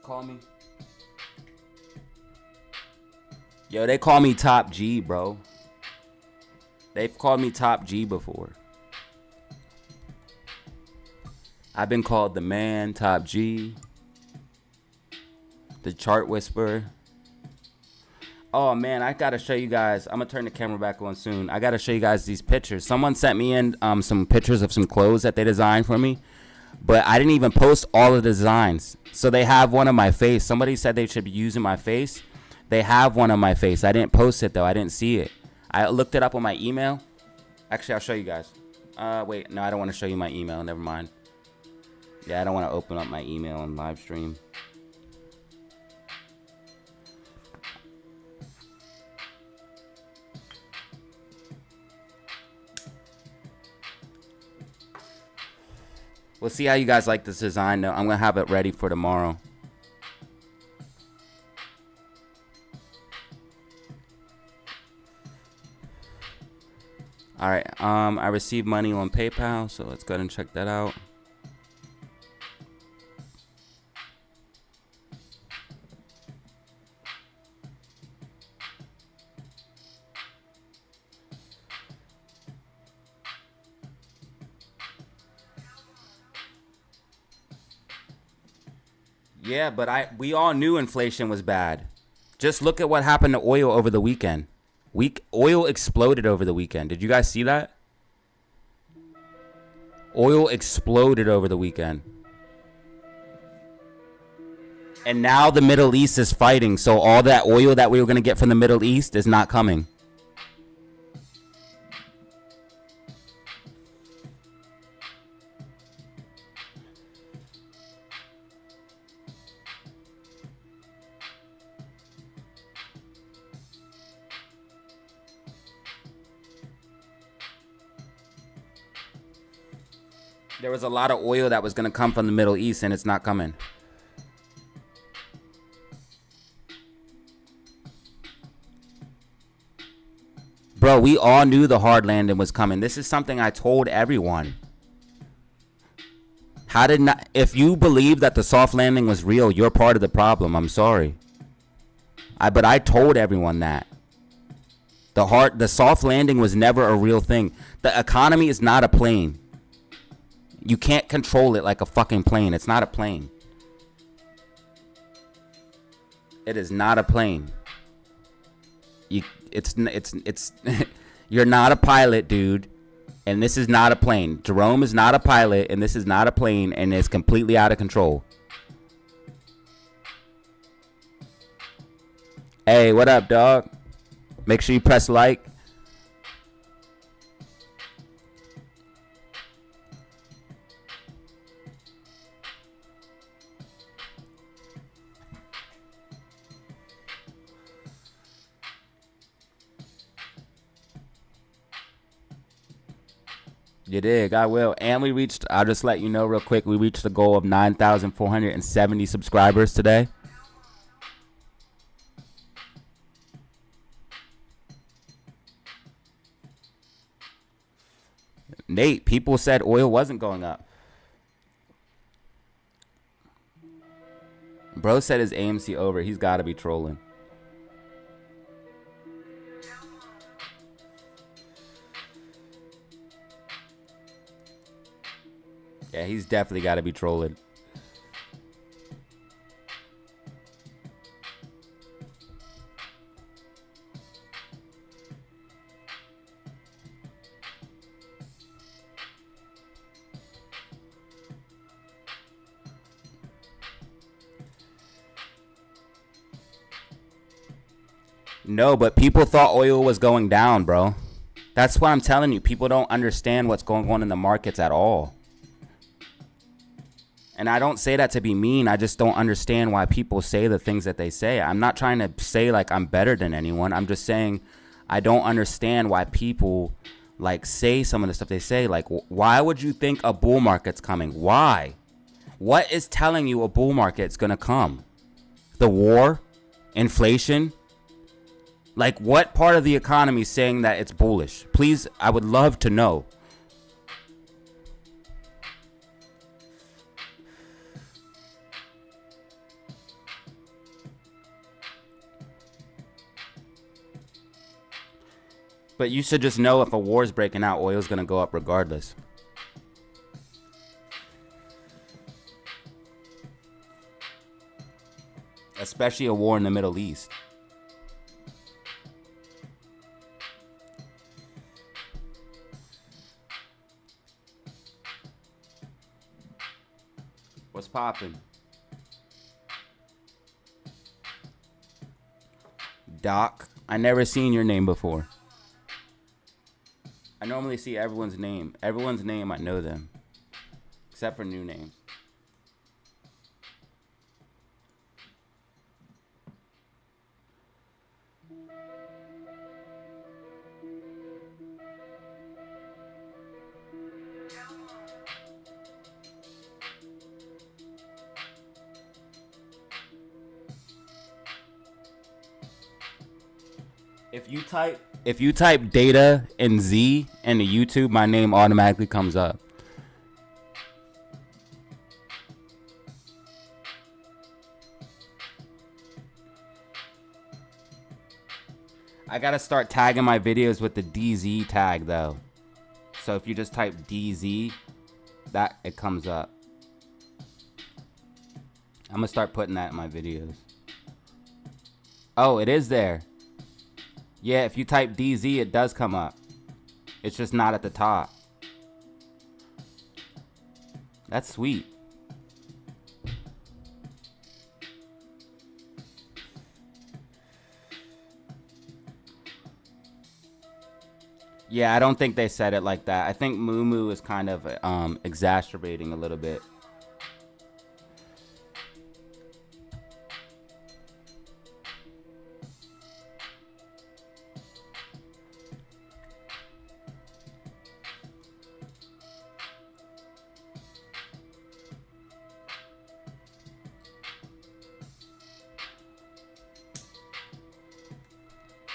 Call me. Yo, they call me Top G, bro. They've called me Top G before. I've been called the man, Top G, the chart whisperer. Oh man, I gotta show you guys. I'm gonna turn the camera back on soon. I gotta show you guys these pictures. Someone sent me in some pictures of some clothes that they designed for me, but I didn't even post all of the designs. So they have one of my face. Somebody said they should be using my face. They have one of my face. I didn't post it though. I didn't see it. I looked it up on my email. Actually, I'll show you guys. Wait, no, I don't want to show you my email. Never mind. Yeah, I don't want to open up my email on live stream. We'll see how you guys like this design though. I'm gonna have it ready for tomorrow. All right, I received money on PayPal, so let's go ahead and check that out. Yeah, but we all knew inflation was bad. Just look at what happened to oil over the weekend. Oil exploded over the weekend. Did you guys see that? Oil exploded over the weekend. And now the Middle East is fighting, so all that oil that we were going to get from the Middle East is not coming. There was a lot of oil that was going to come from the Middle East, and it's not coming. Bro, we all knew the hard landing was coming. This is something I told everyone. If you believe that the soft landing was real, you're part of the problem. I'm sorry. But I told everyone that. The soft landing was never a real thing. The economy is not a plane. You can't control it like a fucking plane. It's not a plane. It is not a plane. You're not a pilot, dude. And this is not a plane. Jerome is not a pilot, and this is not a plane, and it's completely out of control. Hey, what up, dog? Make sure you press like. You did. I will. And I'll just let you know real quick, we reached the goal of 9,470 subscribers today. Nate, people said oil wasn't going up. Bro said his AMC over. He's got to be trolling. Yeah, he's definitely got to be trolling. No, but people thought oil was going down, bro. That's what I'm telling you. People don't understand what's going on in the markets at all. And I don't say that to be mean. I just don't understand why people say the things that they say. I'm not trying to say like I'm better than anyone. I'm just saying I don't understand why people like say some of the stuff they say. Like, why would you think a bull market's coming? Why? What is telling you a bull market's going to come? The war? Inflation? Like, what part of the economy is saying that it's bullish? Please, I would love to know. But you should just know if a war's breaking out, oil's gonna go up regardless. Especially a war in the Middle East. What's poppin'? Doc, I never seen your name before. I normally see everyone's name. Everyone's name, I know them. Except for new names. If you type data and Z into YouTube, my name automatically comes up. I gotta start tagging my videos with the DZ tag though. So if you just type DZ, that it comes up. I'm gonna start putting that in my videos. Oh, it is there. Yeah, if you type DZ, it does come up. It's just not at the top. That's sweet. Yeah, I don't think they said it like that. I think Moo Moo is kind of exacerbating a little bit.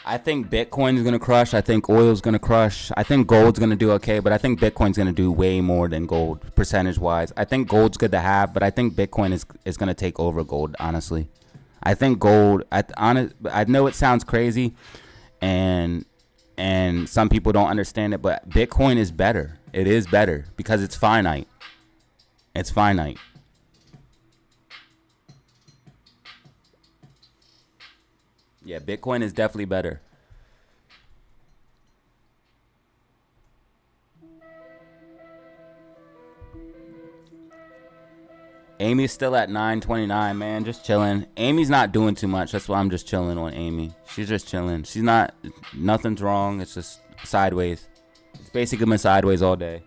I think Bitcoin's going to crush. I think oil's going to crush. I think gold's going to do okay, but I think Bitcoin's going to do way more than gold percentage-wise. I think gold's good to have, but I think Bitcoin is going to take over gold, honestly. I think gold, I know it sounds crazy, and some people don't understand it, but Bitcoin is better. It is better because it's finite. It's finite. Yeah, Bitcoin is definitely better. Amy's still at 929, man. Just chilling. Amy's not doing too much. That's why I'm just chilling on Amy. She's just chilling. She's not, nothing's wrong. It's just sideways. It's basically been sideways all day.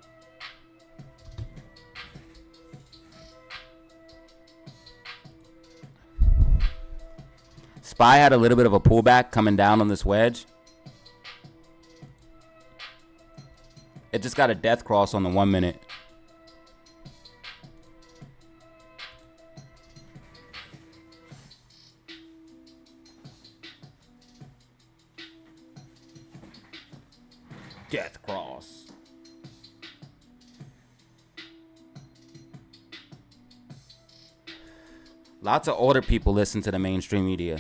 SPY had a little bit of a pullback coming down on this wedge. It just got a death cross on the 1 minute. Death cross. Lots of older people listen to the mainstream media.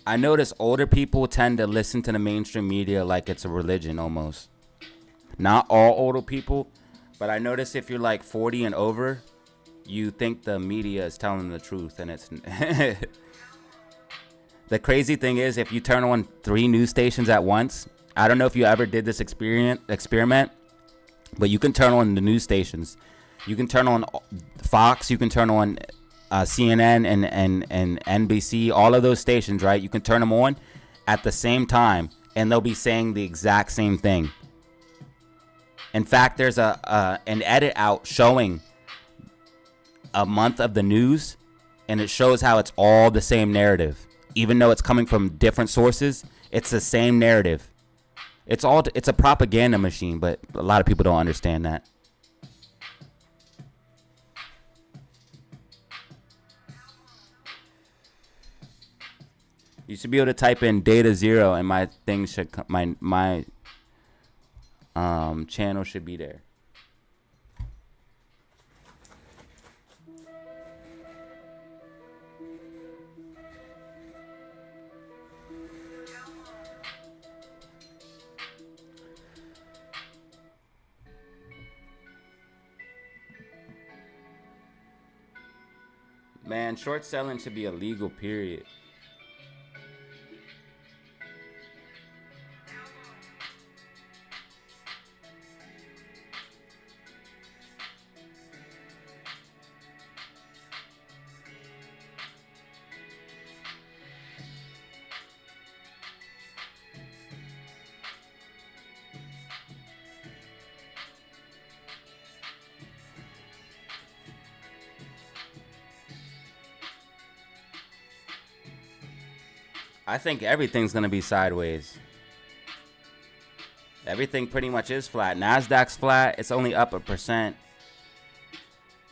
I notice older people tend to listen to the mainstream media like it's a religion almost. Not all older people, but I notice if you're like 40 and over, you think the media is telling the truth, and it's... The crazy thing is, if you turn on 3 news stations at once, I don't know if you ever did this experiment, but you can turn on the news stations. You can turn on Fox, you can turn on CNN and NBC, all of those stations, right? You can turn them on at the same time, and they'll be saying the exact same thing. In fact, there's an edit out showing a month of the news, and it shows how it's all the same narrative. Even though it's coming from different sources, it's the same narrative. It's a propaganda machine, but a lot of people don't understand that. You should be able to type in Datazero, and my thing should my channel should be there. Man, short selling should be illegal, period. I think everything's going to be sideways. Everything pretty much is flat. Nasdaq's flat. It's only up 1%.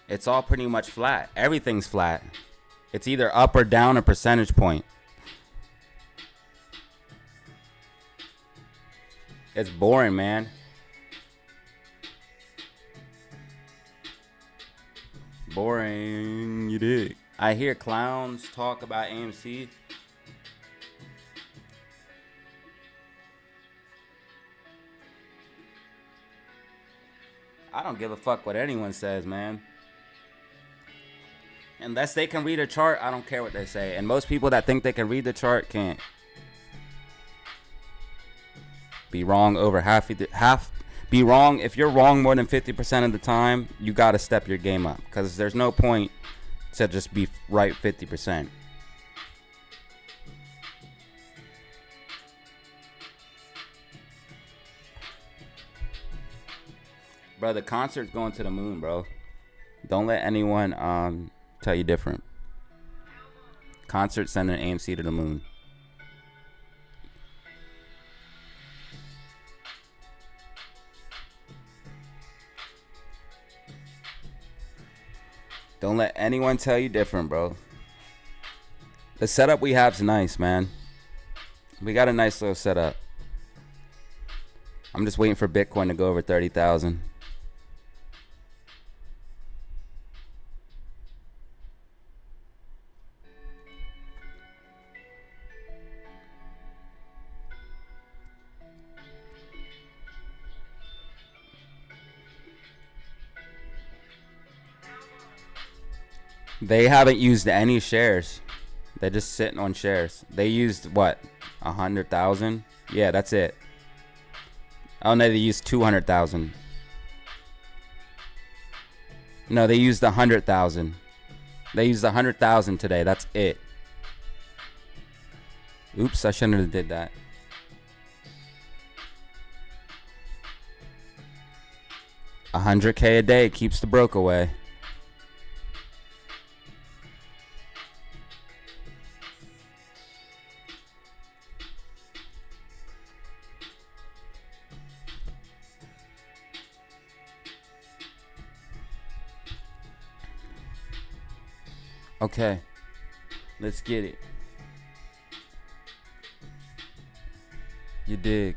It's all pretty much flat. Everything's flat. It's either up or down a percentage point. It's boring, man. Boring, you dig? I hear clowns talk about AMC. I don't give a fuck what anyone says, man. Unless they can read a chart, I don't care what they say. And most people that think they can read the chart can't. Be wrong over half. Be wrong. If you're wrong more than 50% of the time, you got to step your game up. Because there's no point to just be right 50%. Bro, the concert's going to the moon, bro. Don't let anyone tell you different. Concert sending AMC to the moon. Don't let anyone tell you different, bro. The setup we have is nice, man. We got a nice little setup. I'm just waiting for Bitcoin to go over 30,000. They haven't used any shares. They're just sitting on shares. They used what? 100,000? Yeah, that's it. Oh no, they used 200,000. No, they used 100,000. They used 100,000 today. That's it. Oops, I shouldn't have did that. $100K a day keeps the broke away. Okay, let's get it. You dig?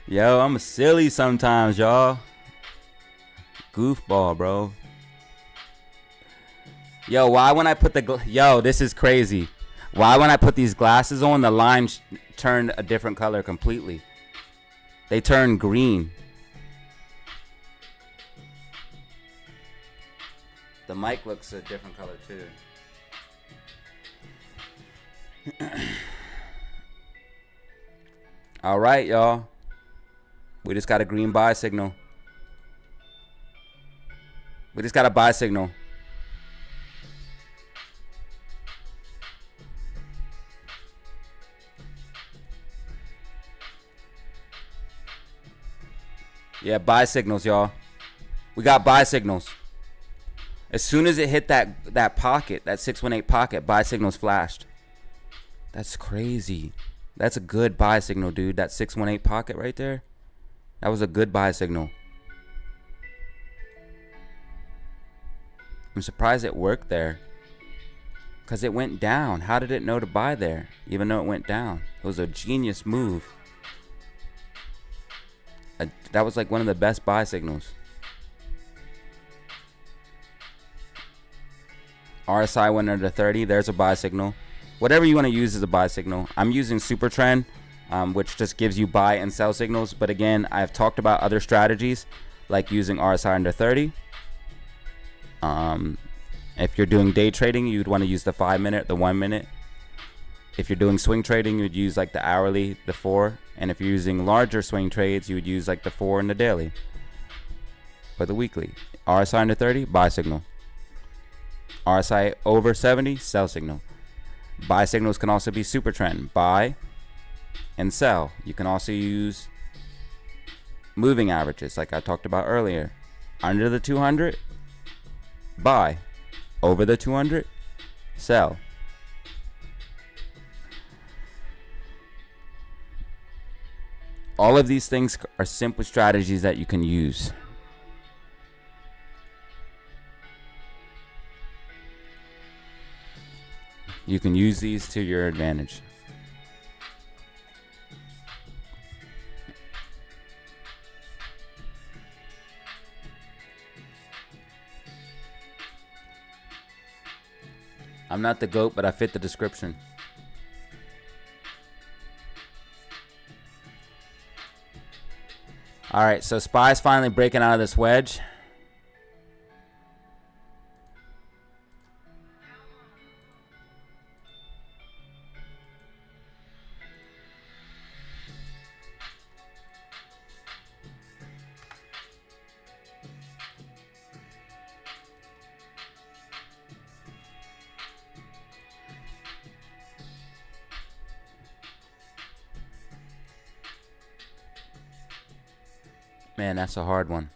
Yo, I'm silly sometimes, y'all. Goofball, bro. Yo, why when I put the... Yo, this is crazy. Why when I put these glasses on, the lines turned a different color completely. They turned green. The mic looks a different color too. All right, y'all. We just got a green buy signal. We just got a buy signal. Yeah, buy signals, y'all. We got buy signals. As soon as it hit that pocket, that 618 pocket, buy signals flashed. That's crazy. That's a good buy signal, dude. That 618 pocket right there. That was a good buy signal. I'm surprised it worked there. Because it went down. How did it know to buy there? Even though it went down. It was a genius move. That was like one of the best buy signals. RSI went under 30. There's a buy signal. Whatever you want to use is a buy signal. I'm using super trend, which just gives you buy and sell signals. But again, I've talked about other strategies like using RSI under 30. If you're doing day trading, you'd want to use the 5 minute, the 1 minute. If you're doing swing trading, you'd use like the hourly, the 4. And if you're using larger swing trades, you would use like the 4 and the daily or the weekly. RSI under 30, buy signal. RSI over 70, sell signal. Buy signals can also be super trend, buy and sell. You can also use moving averages like I talked about earlier. Under the 200, buy. Over the 200, sell. All of these things are simple strategies that you can use. You can use these to your advantage. I'm not the GOAT, but I fit the description. All right, so SPY's finally breaking out of this wedge. Man, that's a hard one.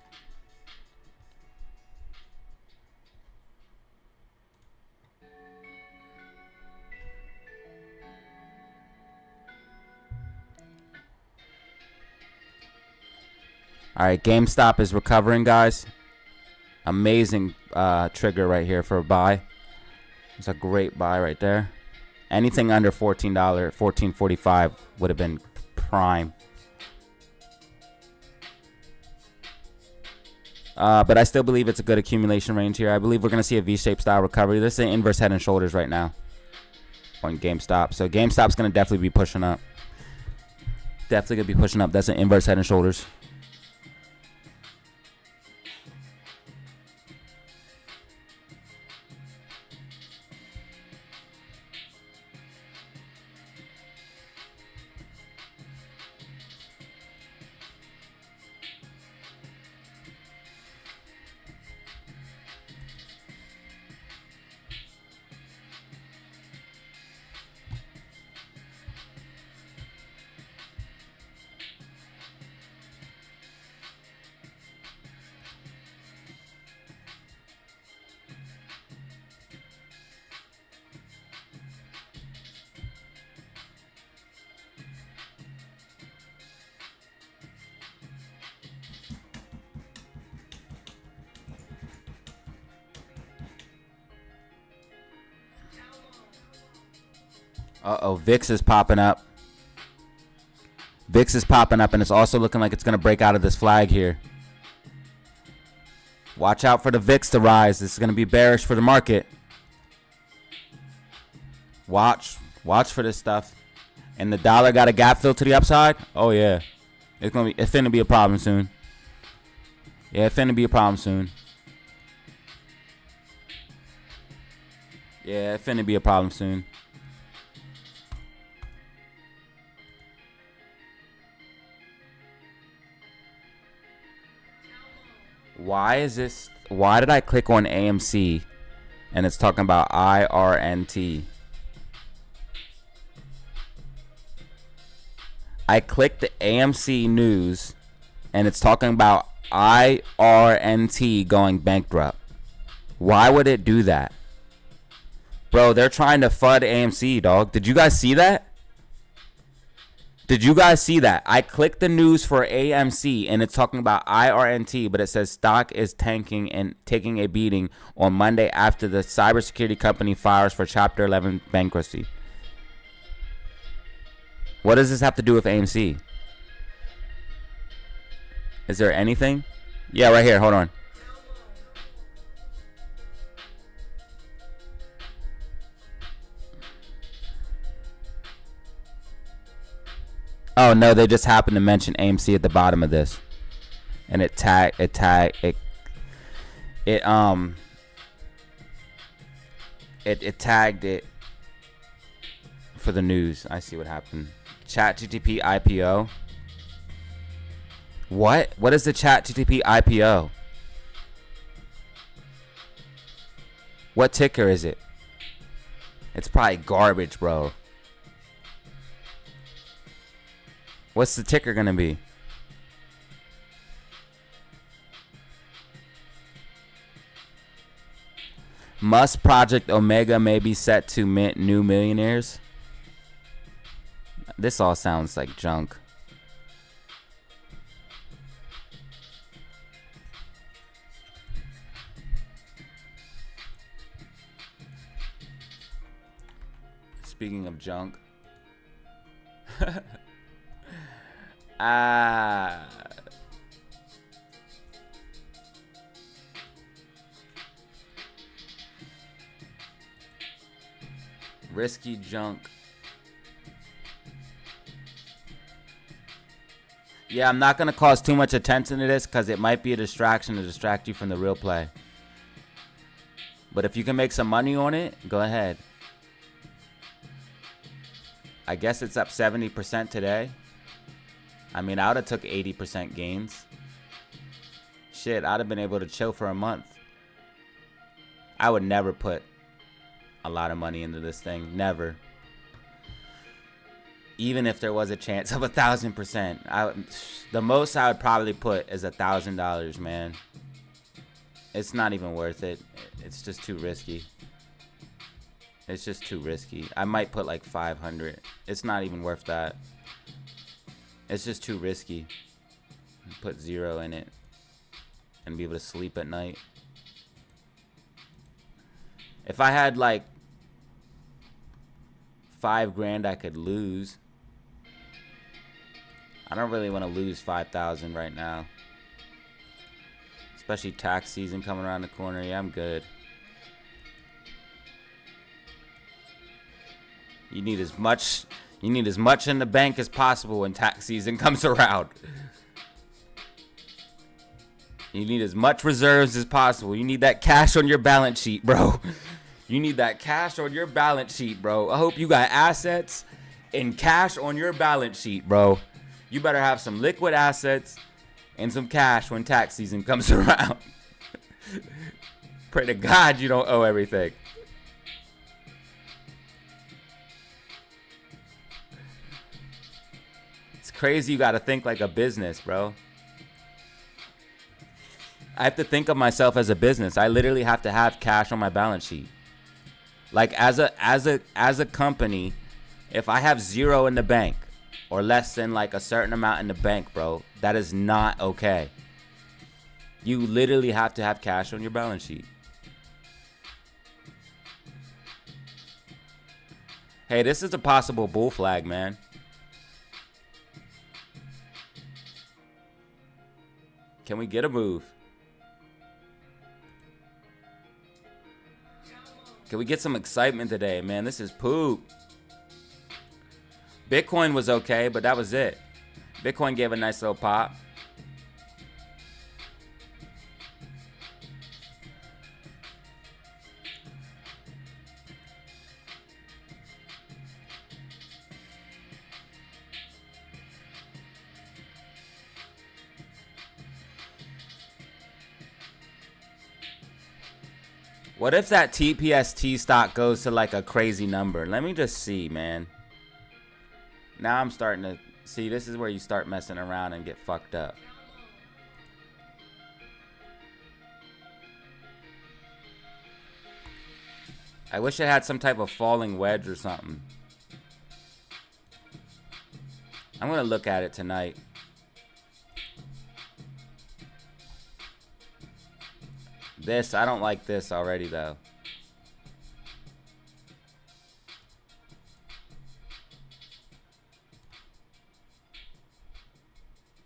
All right, GameStop is recovering, guys. Amazing trigger right here for a buy. It's a great buy right there. Anything under $14, $14.45 would have been prime. But I still believe it's a good accumulation range here. I believe we're going to see a V-shaped style recovery. This is an inverse head and shoulders right now on GameStop. So GameStop's going to definitely be pushing up. Definitely going to be pushing up. That's an inverse head and shoulders. Uh-oh, VIX is popping up. VIX is popping up, and it's also looking like it's going to break out of this flag here. Watch out for the VIX to rise. This is going to be bearish for the market. Watch for this stuff. And the dollar got a gap fill to the upside. Oh, yeah. It's finna be a problem soon. Yeah, it's finna be a problem soon. Yeah, it's finna be a problem soon. Why did I click on AMC and it's talking about IRNT? I clicked the AMC news and it's talking about IRNT going bankrupt. Why would it do that? Bro, they're trying to FUD AMC, dog. Did you guys see that? Did you guys see that? I clicked the news for AMC and it's talking about IRNT, but it says stock is tanking and taking a beating on Monday after the cybersecurity company files for Chapter 11 bankruptcy. What does this have to do with AMC? Is there anything? Yeah, right here. Hold on. Oh no, they just happened to mention AMC at the bottom of this, and it tagged it for the news. I see what happened. ChatGTP IPO. What? What is the ChatGTP IPO? What ticker is it? It's probably garbage, bro. What's the ticker gonna be? Must Project Omega may be set to mint new millionaires? This all sounds like junk. Speaking of junk. Risky junk. Yeah, I'm not going to cause too much attention to this because it might be a distraction to distract you from the real play. But if you can make some money on it, go ahead. I guess it's up 70% today. I mean, I would have took 80% gains. Shit, I'd have been able to chill for a month. I would never put a lot of money into this thing. Never. Even if there was a chance of 1,000%. The most I would probably put is $1,000, man. It's not even worth it. It's just too risky. It's just too risky. I might put like 500. It's not even worth that. It's just too risky. Put 0 in it and be able to sleep at night. If I had like 5 grand I could lose. I don't really want to lose 5,000 right now. Especially tax season coming around the corner. Yeah, I'm good. You need as much in the bank as possible when tax season comes around. You need as much reserves as possible. You need that cash on your balance sheet, bro. You need that cash on your balance sheet, bro. I hope you got assets and cash on your balance sheet, bro. You better have some liquid assets and some cash when tax season comes around. Pray to God you don't owe everything. It's crazy you got to think like a business, bro. I have to think of myself as a business. I literally have to have cash on my balance sheet. Like as a company, if I have 0 in the bank or less than like a certain amount in the bank, bro, that is not okay. You literally have to have cash on your balance sheet. Hey, this is a possible bull flag, man. Can we get a move? Can we get some excitement today, man? This is poop. Bitcoin was okay, but that was it. Bitcoin gave a nice little pop. What if that TPST stock goes to like a crazy number? Let me just see, man. Now I'm starting to see, this is where you start messing around and get fucked up. I wish it had some type of falling wedge or something. I'm gonna look at it tonight. This, I don't like this already though.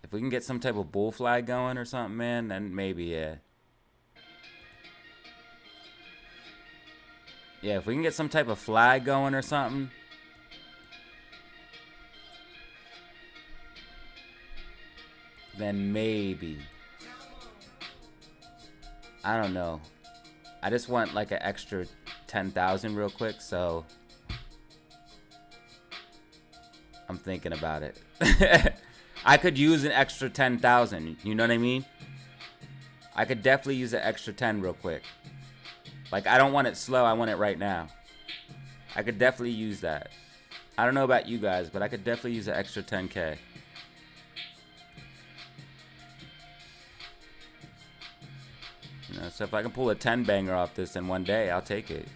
If we can get some type of bull flag going or something, man, then maybe, yeah. Yeah, if we can get some type of flag going or something. then maybe. I don't know. I just want like an extra 10,000 real quick, so I'm thinking about it. I could use an extra 10,000, you know what I mean? I could definitely use an extra 10 real quick. Like, I don't want it slow, I want it right now. I could definitely use that. I don't know about you guys, but I could definitely use an extra 10K. You know, so if I can pull a 10 banger off this in one day, I'll take it.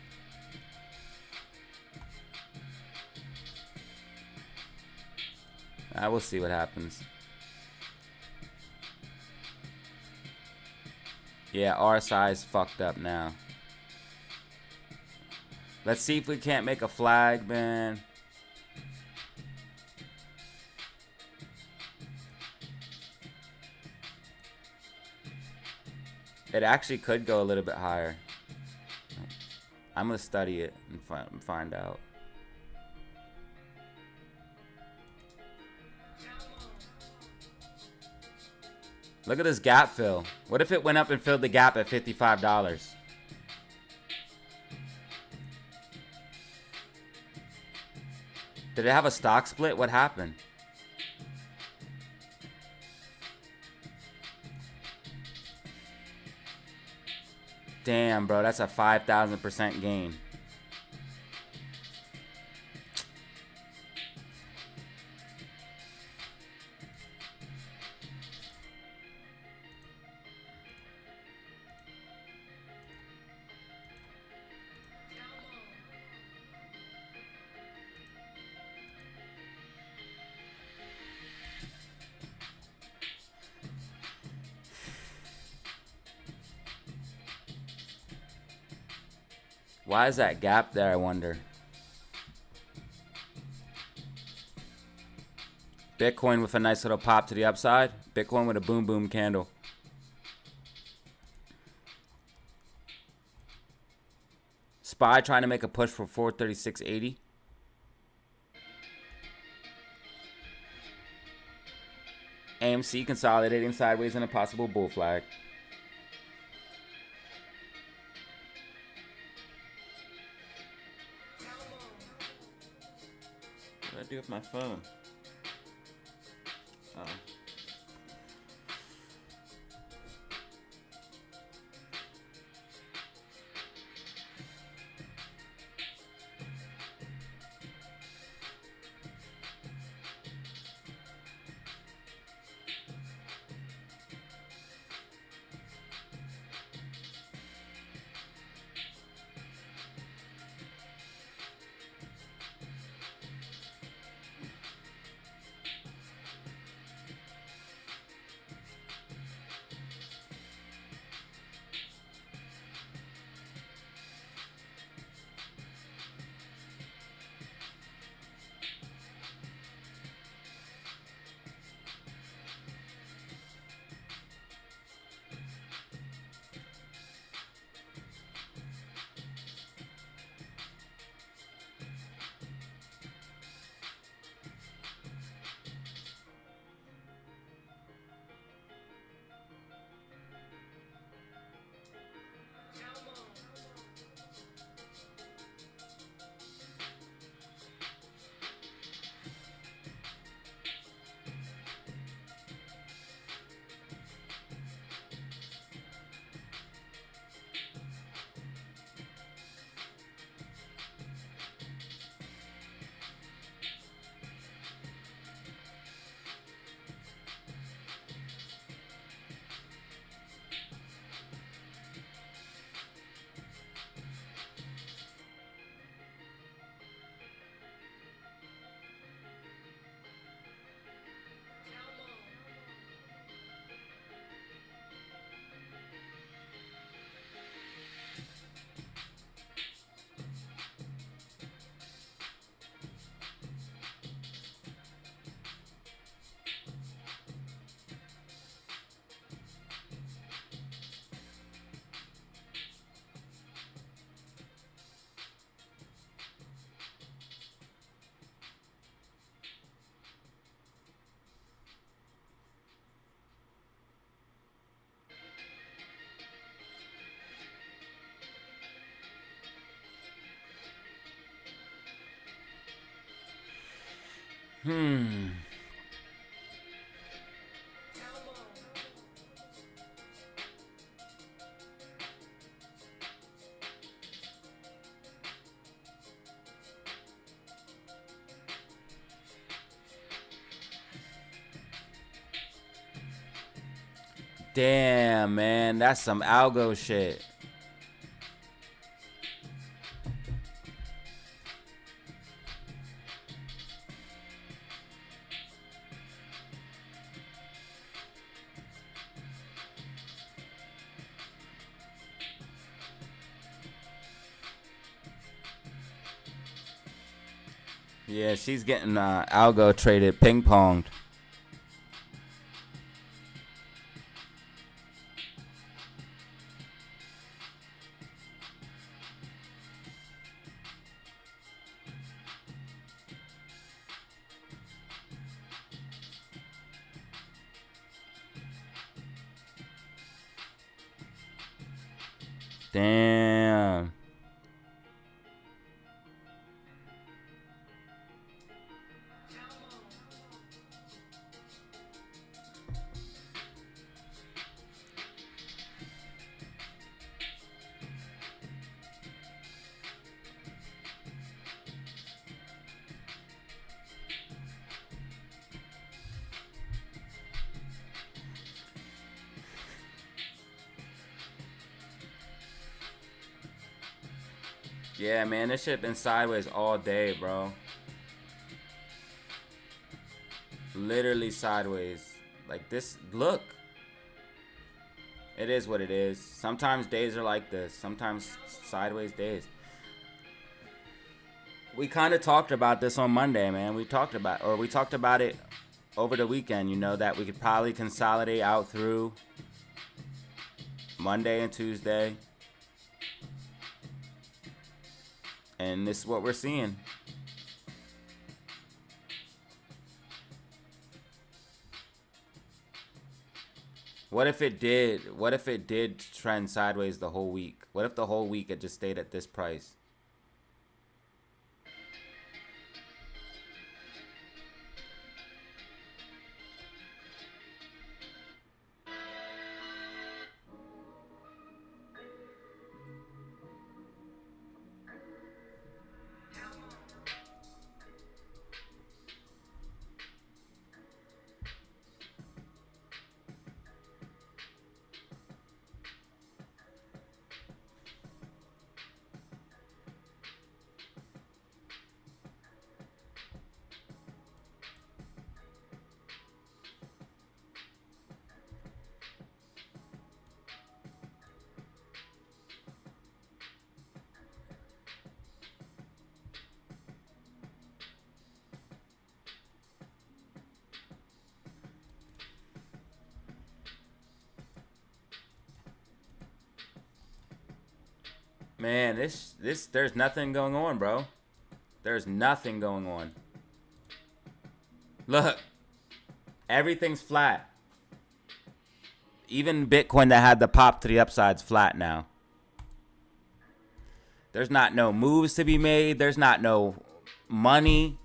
I will see what happens. Yeah, RSI is fucked up now. Let's see if we can't make a flag, man. It actually could go a little bit higher. I'm gonna study it and find out. Look at this gap fill. What if it went up and filled the gap at $55? Did it have a stock split? What happened? Damn, bro, that's a 5,000% gain. Why is that gap there, I wonder? Bitcoin with a nice little pop to the upside. Bitcoin with a boom boom candle. SPY trying to make a push for 436.80. AMC consolidating sideways in a possible bull flag. What do I do with my phone? Oh. Damn, man, that's some algo shit. Yeah, she's getting algo traded ping ponged. Damn. Yeah, man, this shit been sideways all day, bro. Literally sideways. Like this, look. It is what it is. Sometimes days are like this. Sometimes sideways days. We kind of talked about this on Monday, man. We talked about it over the weekend, you know, that we could probably consolidate out through Monday and Tuesday. And this is what we're seeing. What if it did trend sideways the whole week? What if the whole week it just stayed at this price? Man, this there's nothing going on, bro. There's nothing going on. Look, everything's flat. Even Bitcoin that had the pop to the upside's flat now. There's not no moves to be made. There's not no money.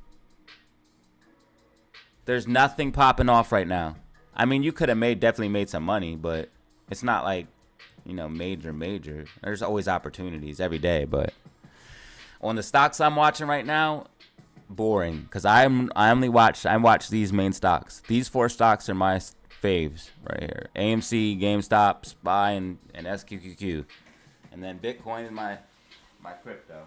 There's nothing popping off right now. I mean, you could have definitely made some money, but it's not like, you know, major. There's always opportunities every day, but on the stocks I'm watching right now, boring. Because I watch these main stocks. These 4 stocks are my faves right here: AMC, GameStop, SPY, and SQQQ. And then Bitcoin is my crypto.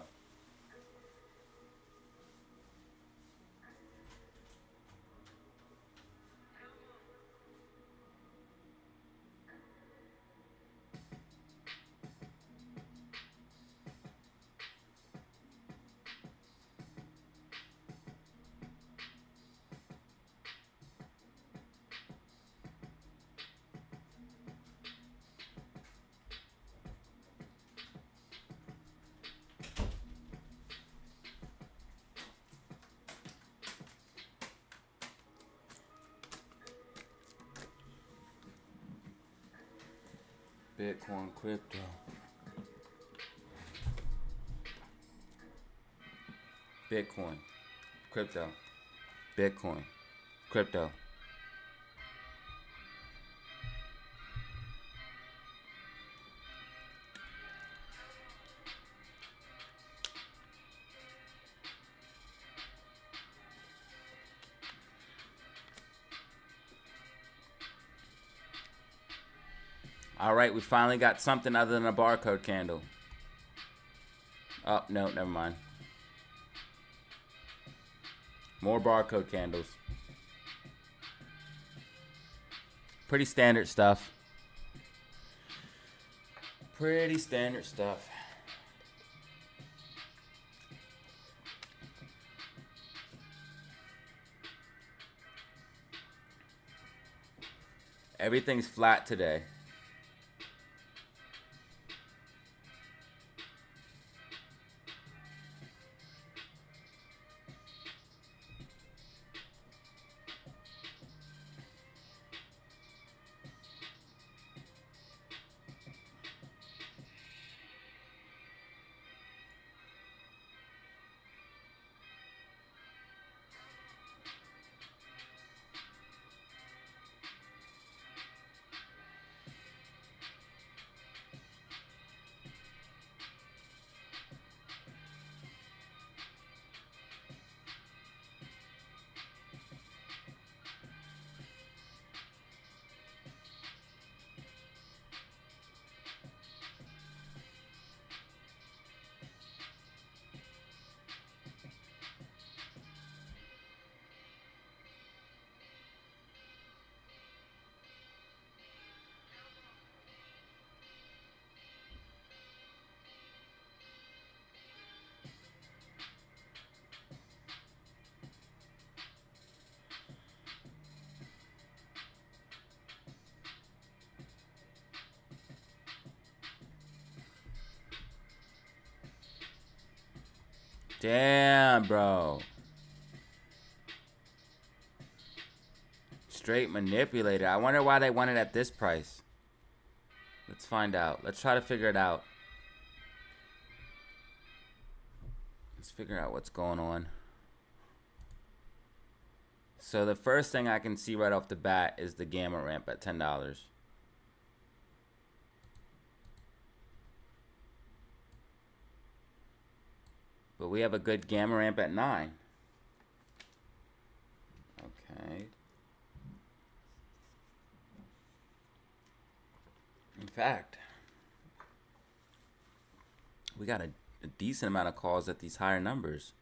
Bitcoin, crypto. Bitcoin, crypto. Bitcoin, crypto. All right, we finally got something other than a barcode candle. Oh, no, never mind. More barcode candles. Pretty standard stuff. Pretty standard stuff. Everything's flat today. Damn, bro. Straight manipulated. I wonder why they want it at this price. Let's find out. Let's try to figure it out. Let's figure out what's going on. So the first thing I can see right off the bat is the gamma ramp at $10. But we have a good gamma ramp at 9. Okay. In fact, we got a decent amount of calls at these higher numbers.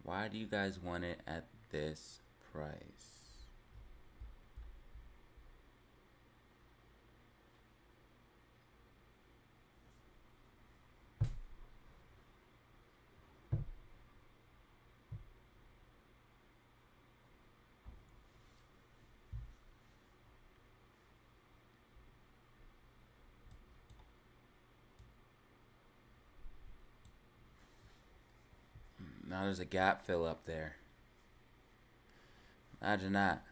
Why do you guys want it at this price? Now there's a gap fill up there. Imagine that.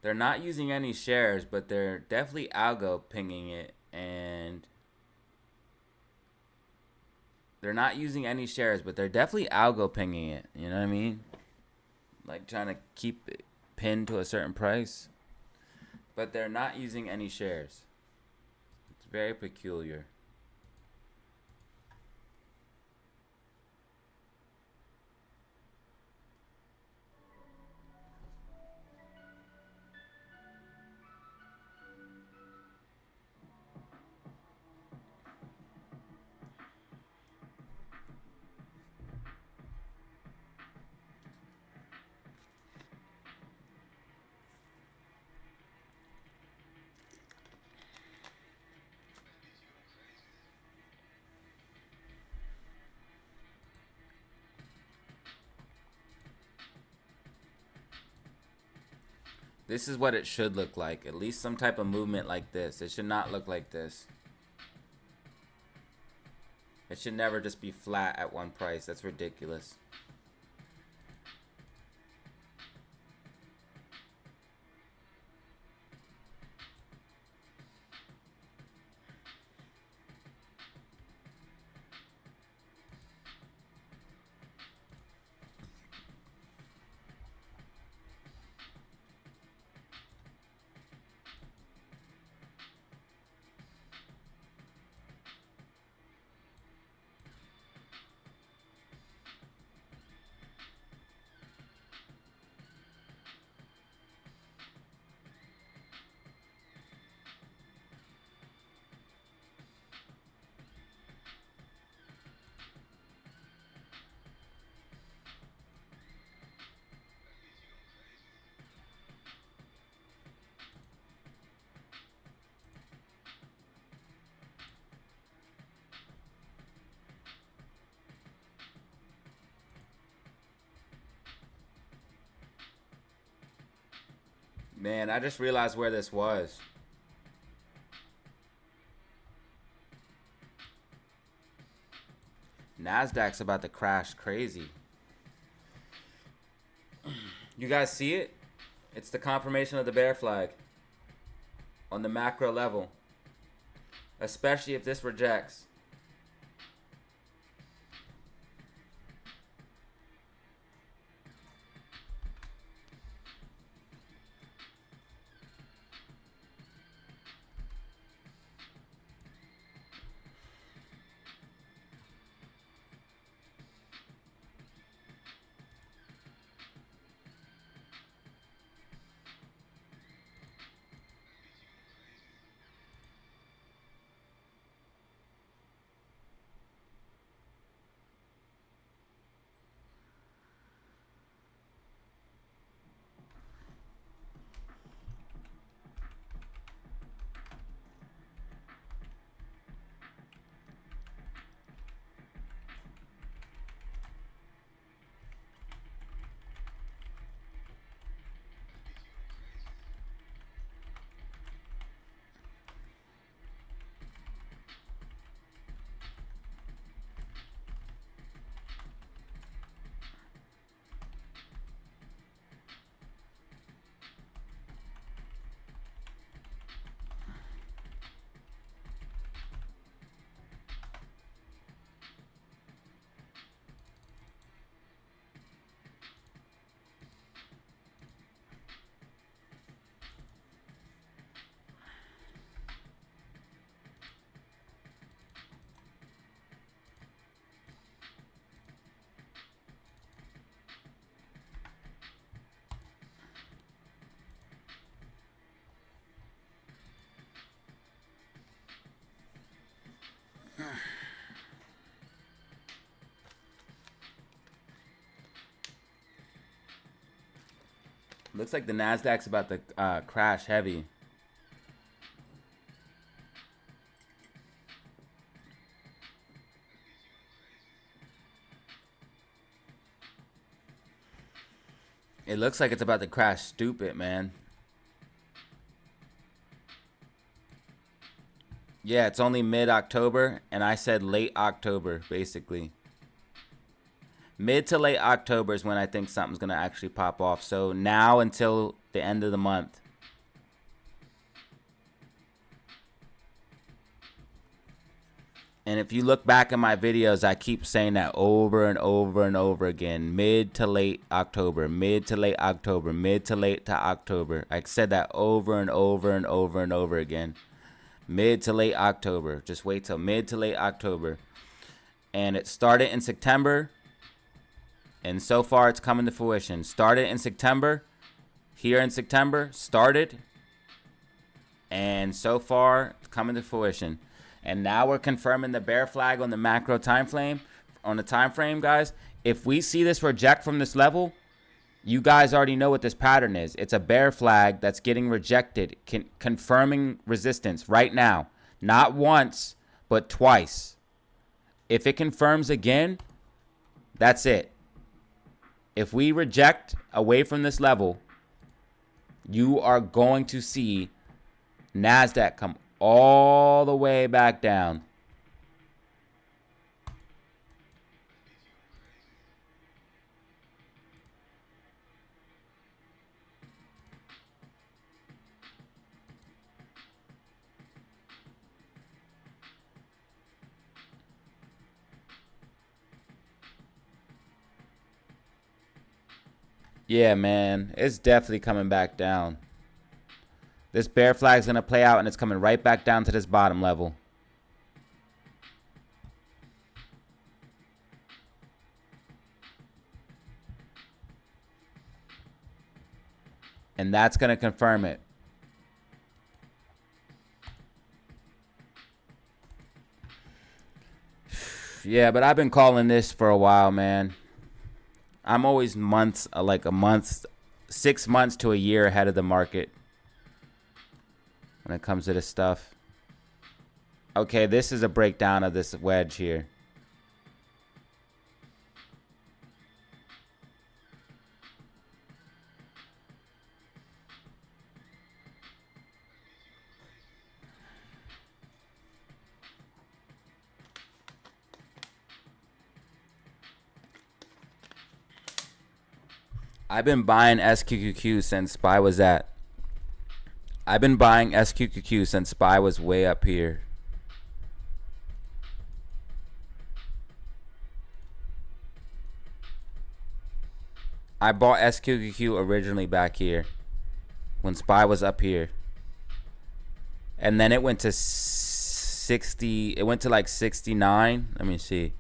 They're not using any shares, but they're definitely algo pinging it, and they're not using any shares, but they're definitely algo pinging it. You know what I mean? Like trying to keep it pinned to a certain price, but they're not using any shares. It's very peculiar. This is what it should look like. At least some type of movement like this. It should not look like this. It should never just be flat at one price. That's ridiculous. Man, I just realized where this was. Nasdaq's about to crash crazy. You guys see it? It's the confirmation of the bear flag on the macro level, especially if this rejects. Looks like the Nasdaq's about to crash heavy. It looks like it's about to crash stupid, man. Yeah, it's only mid-October, and I said late October, basically. Mid to late October is when I think something's going to actually pop off. So now until the end of the month. And if you look back at my videos, I keep saying that over and over and over again. Mid to late October, mid to late October, mid to late to October. I said that over and over and over and over again. Mid to late October. Just wait till mid to late October. And it started in September. And so far, it's coming to fruition. Started in September. Here in September. Started. And so far, it's coming to fruition. And now we're confirming the bear flag on the macro time frame. On the time frame, guys. If we see this reject from this level, you guys already know what this pattern is. It's a bear flag that's getting rejected. Confirming resistance right now. Not once, but twice. If it confirms again, that's it. If we reject away from this level, you are going to see Nasdaq come all the way back down. Yeah, man, it's definitely coming back down. This bear flag is going to play out, and it's coming right back down to this bottom level. And that's going to confirm it. Yeah, but I've been calling this for a while, man. I'm always months, like a month, 6 months to a year ahead of the market when it comes to this stuff. Okay, this is a breakdown of this wedge here. I've been buying SQQQ since SPY was at. I've been buying SQQQ since SPY was way up here. I bought SQQQ originally back here when SPY was up here. And then it went to 60. It went to like 69. Let me see.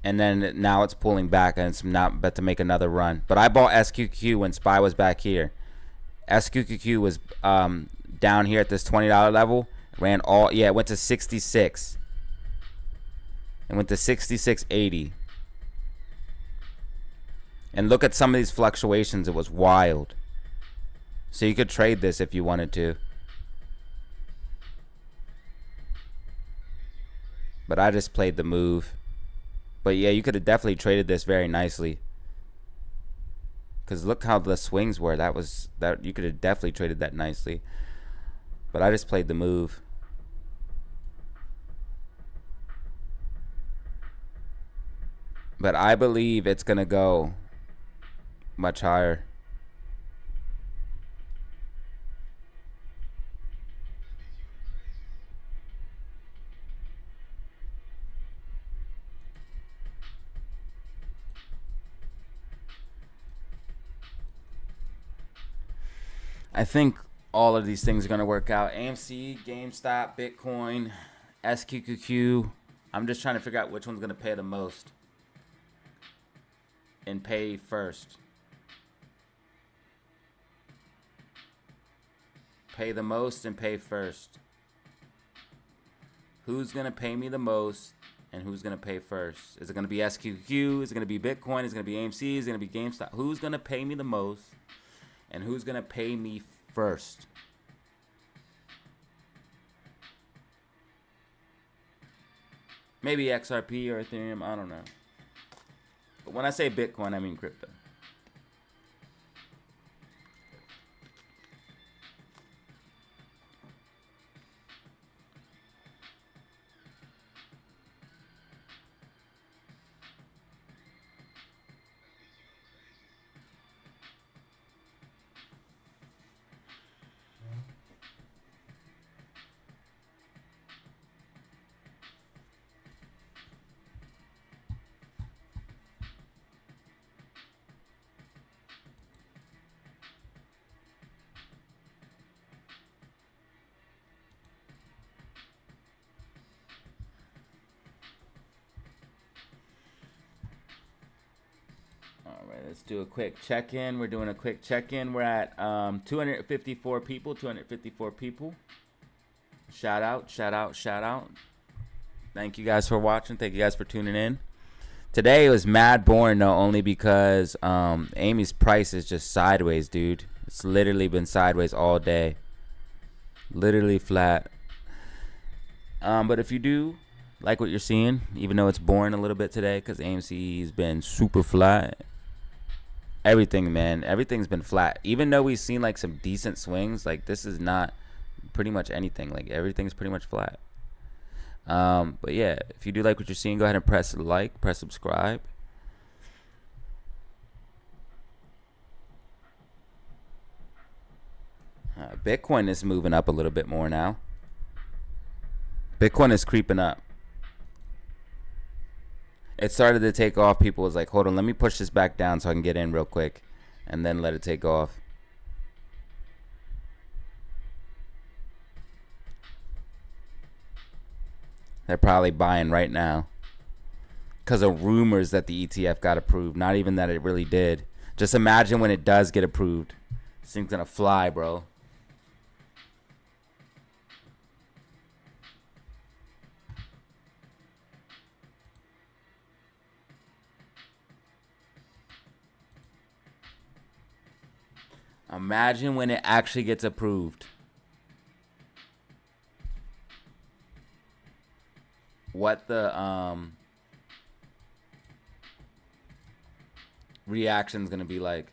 And then now it's pulling back and it's not about to make another run. But I bought SQQQ when SPY was back here. SQQQ was down here at this $20 level. Ran all, yeah, it went to 66. It went to 66.80. And look at some of these fluctuations. It was wild. So you could trade this if you wanted to. But I just played the move. But yeah, you could have definitely traded this very nicely. Because look how the swings were. That you could have definitely traded that nicely. But I just played the move. But I believe it's going to go much higher. I think all of these things are going to work out. AMC, GameStop, Bitcoin, SQQQ. I'm just trying to figure out which one's going to pay the most and pay first. Pay the most and pay first. Who's going to pay me the most and who's going to pay first? Is it going to be SQQQ? Is it going to be Bitcoin? Is it going to be AMC? Is it going to be GameStop? Who's going to pay me the most and who's going to pay me first? Maybe XRP or Ethereum. I don't know. But when I say Bitcoin, I mean crypto. Let's do a quick check-in. We're doing a quick check-in. We're at 254 people. 254 people. Shout out, shout out, shout out. Thank you guys for watching. Thank you guys for tuning in. Today it was mad boring though, only because Amy's price is just sideways, dude. It's literally been sideways all day. Literally flat. But if you do like what you're seeing, even though it's boring a little bit today because AMC's been super flat. Everything, man. Everything's been flat. Even though we've seen like some decent swings, like this is not pretty much anything. Like everything's pretty much flat. But yeah, if you do like what you're seeing, go ahead and press like, press subscribe. Bitcoin is moving up a little bit more now. Bitcoin is creeping up. It started to take off. People was like, hold on, let me push this back down so I can get in real quick and then let it take off. They're probably buying right now because of rumors that the ETF got approved. Not even that it really did. Just imagine when it does get approved. This thing's gonna fly, bro. Imagine when it actually gets approved. What the reaction's gonna be like.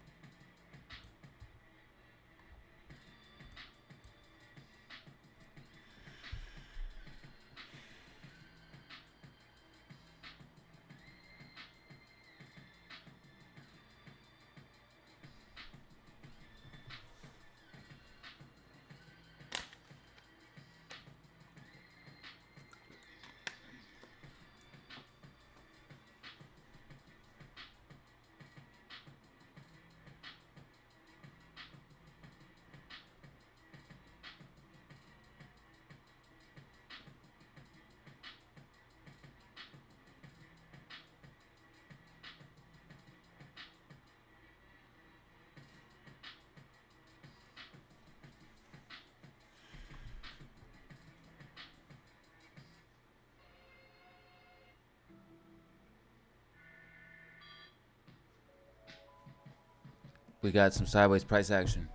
We got some sideways price action.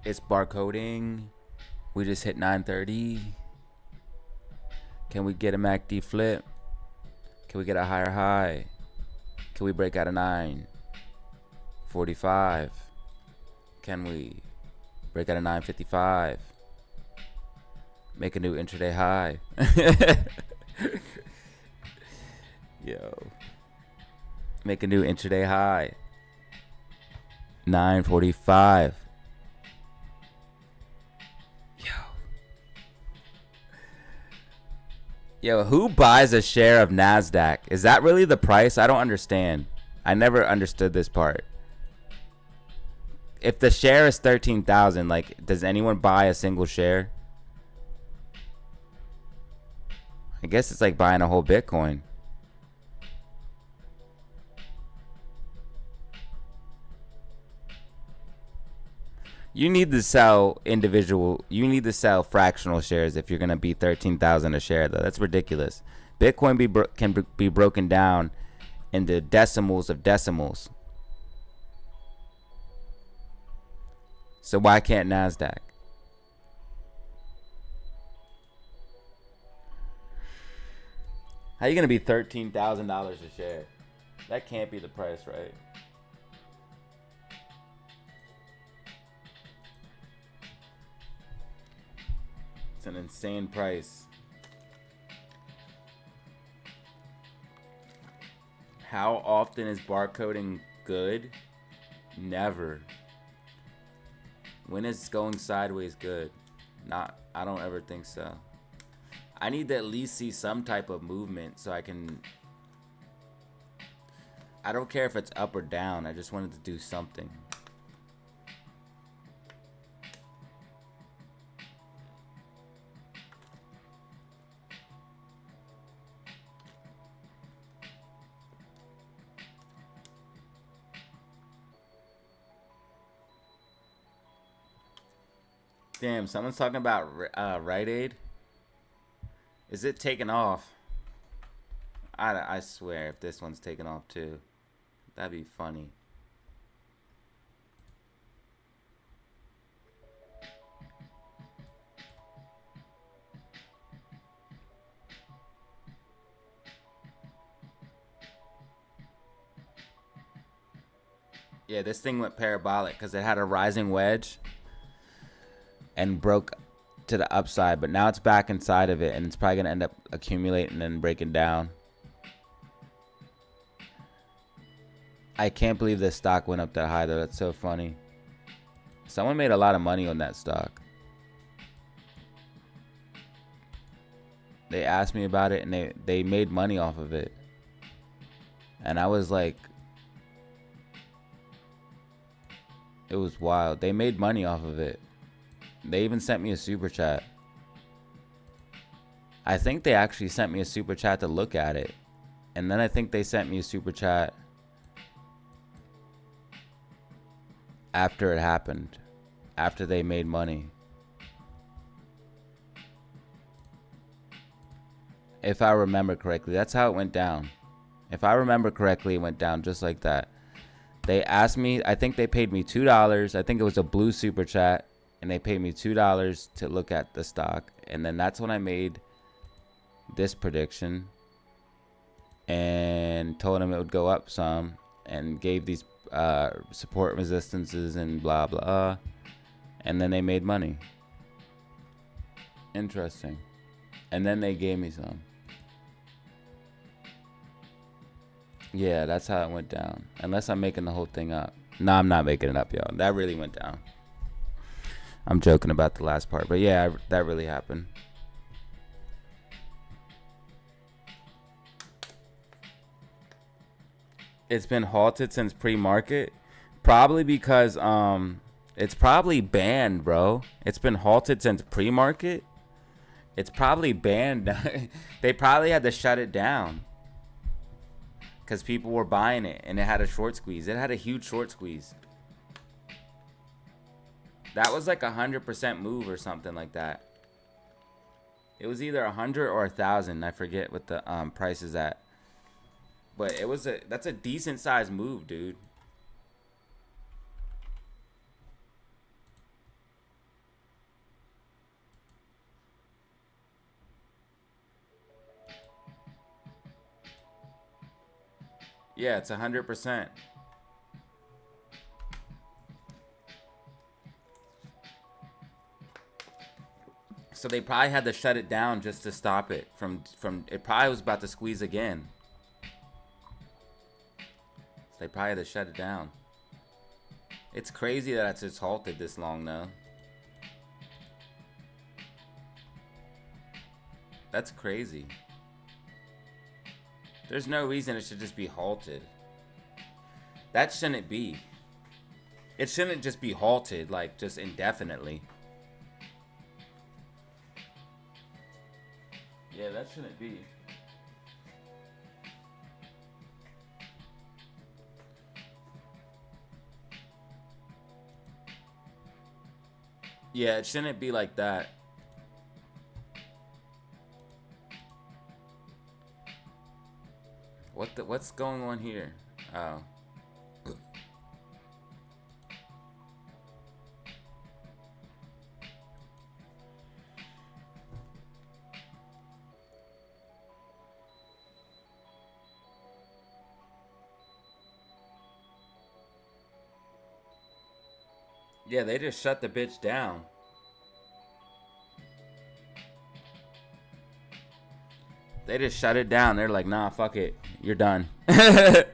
It's barcoding. We just hit 930. Can we get a MACD flip? Can we get a higher high? Can we break out of 945? Can we break out of 955? Make a new intraday high. Yo. Make a new intraday high. 945. Yo, who buys a share of NASDAQ? Is that really the price? I don't understand. I never understood this part. If the share is 13,000, like, does anyone buy a single share? I guess it's like buying a whole Bitcoin. You need to sell fractional shares if you're going to be 13,000 a share, though. That's ridiculous. Bitcoin can be broken down into decimals of decimals. So why can't NASDAQ? How are you going to be $13,000 a share? That can't be the price, right? It's an insane price. How often is barcoding good? Never. When is going sideways good? I don't ever think so. I need to at least see some type of movement so I can... I don't care if it's up or down. I just wanted to do something. Damn, someone's talking about Rite Aid. Is it taking off? I swear, if this one's taking off too, that'd be funny. Yeah, this thing went parabolic because it had a rising wedge and broke to the upside, but now it's back inside of it and it's probably gonna end up accumulating and breaking down. I can't believe this stock went up that high though. That's so funny. Someone made a lot of money on that stock. They asked me about it and they made money off of it, and I was like, it was wild. They made money off of it. They even sent me a super chat. I think they actually sent me a super chat to look at it. And then I think they sent me a super chat after it happened. After they made money. If I remember correctly. That's how it went down. If I remember correctly, it went down just like that. They asked me, I think they paid me $2. I think it was a blue super chat. And they paid me $2 to look at the stock. And then that's when I made this prediction. And told them it would go up some. And gave these support resistances and blah, blah. And then they made money. Interesting. And then they gave me some. Yeah, that's how it went down. Unless I'm making the whole thing up. No, I'm not making it up, y'all. That really went down. I'm joking about the last part, but yeah, that really happened. It's been halted since pre-market, probably because it's probably banned, bro. It's been halted since pre-market. It's probably banned. They probably had to shut it down because people were buying it and it had a short squeeze. It had a huge short squeeze. That was like 100% move or something like that. It was either 100 or 1,000. I forget what the price is at. But it was that's a decent sized move, dude. Yeah, it's 100%. So they probably had to shut it down just to stop it from it probably was about to squeeze again. So they probably had to shut it down. It's crazy that it's halted this long though. That's crazy. There's no reason it should just be halted. That shouldn't be. It shouldn't just be halted like just indefinitely. Yeah, that shouldn't be. Yeah, it shouldn't be like that. What's going on here? Oh. Yeah, they just shut the bitch down. They just shut it down. They're like, nah, fuck it. You're done. They're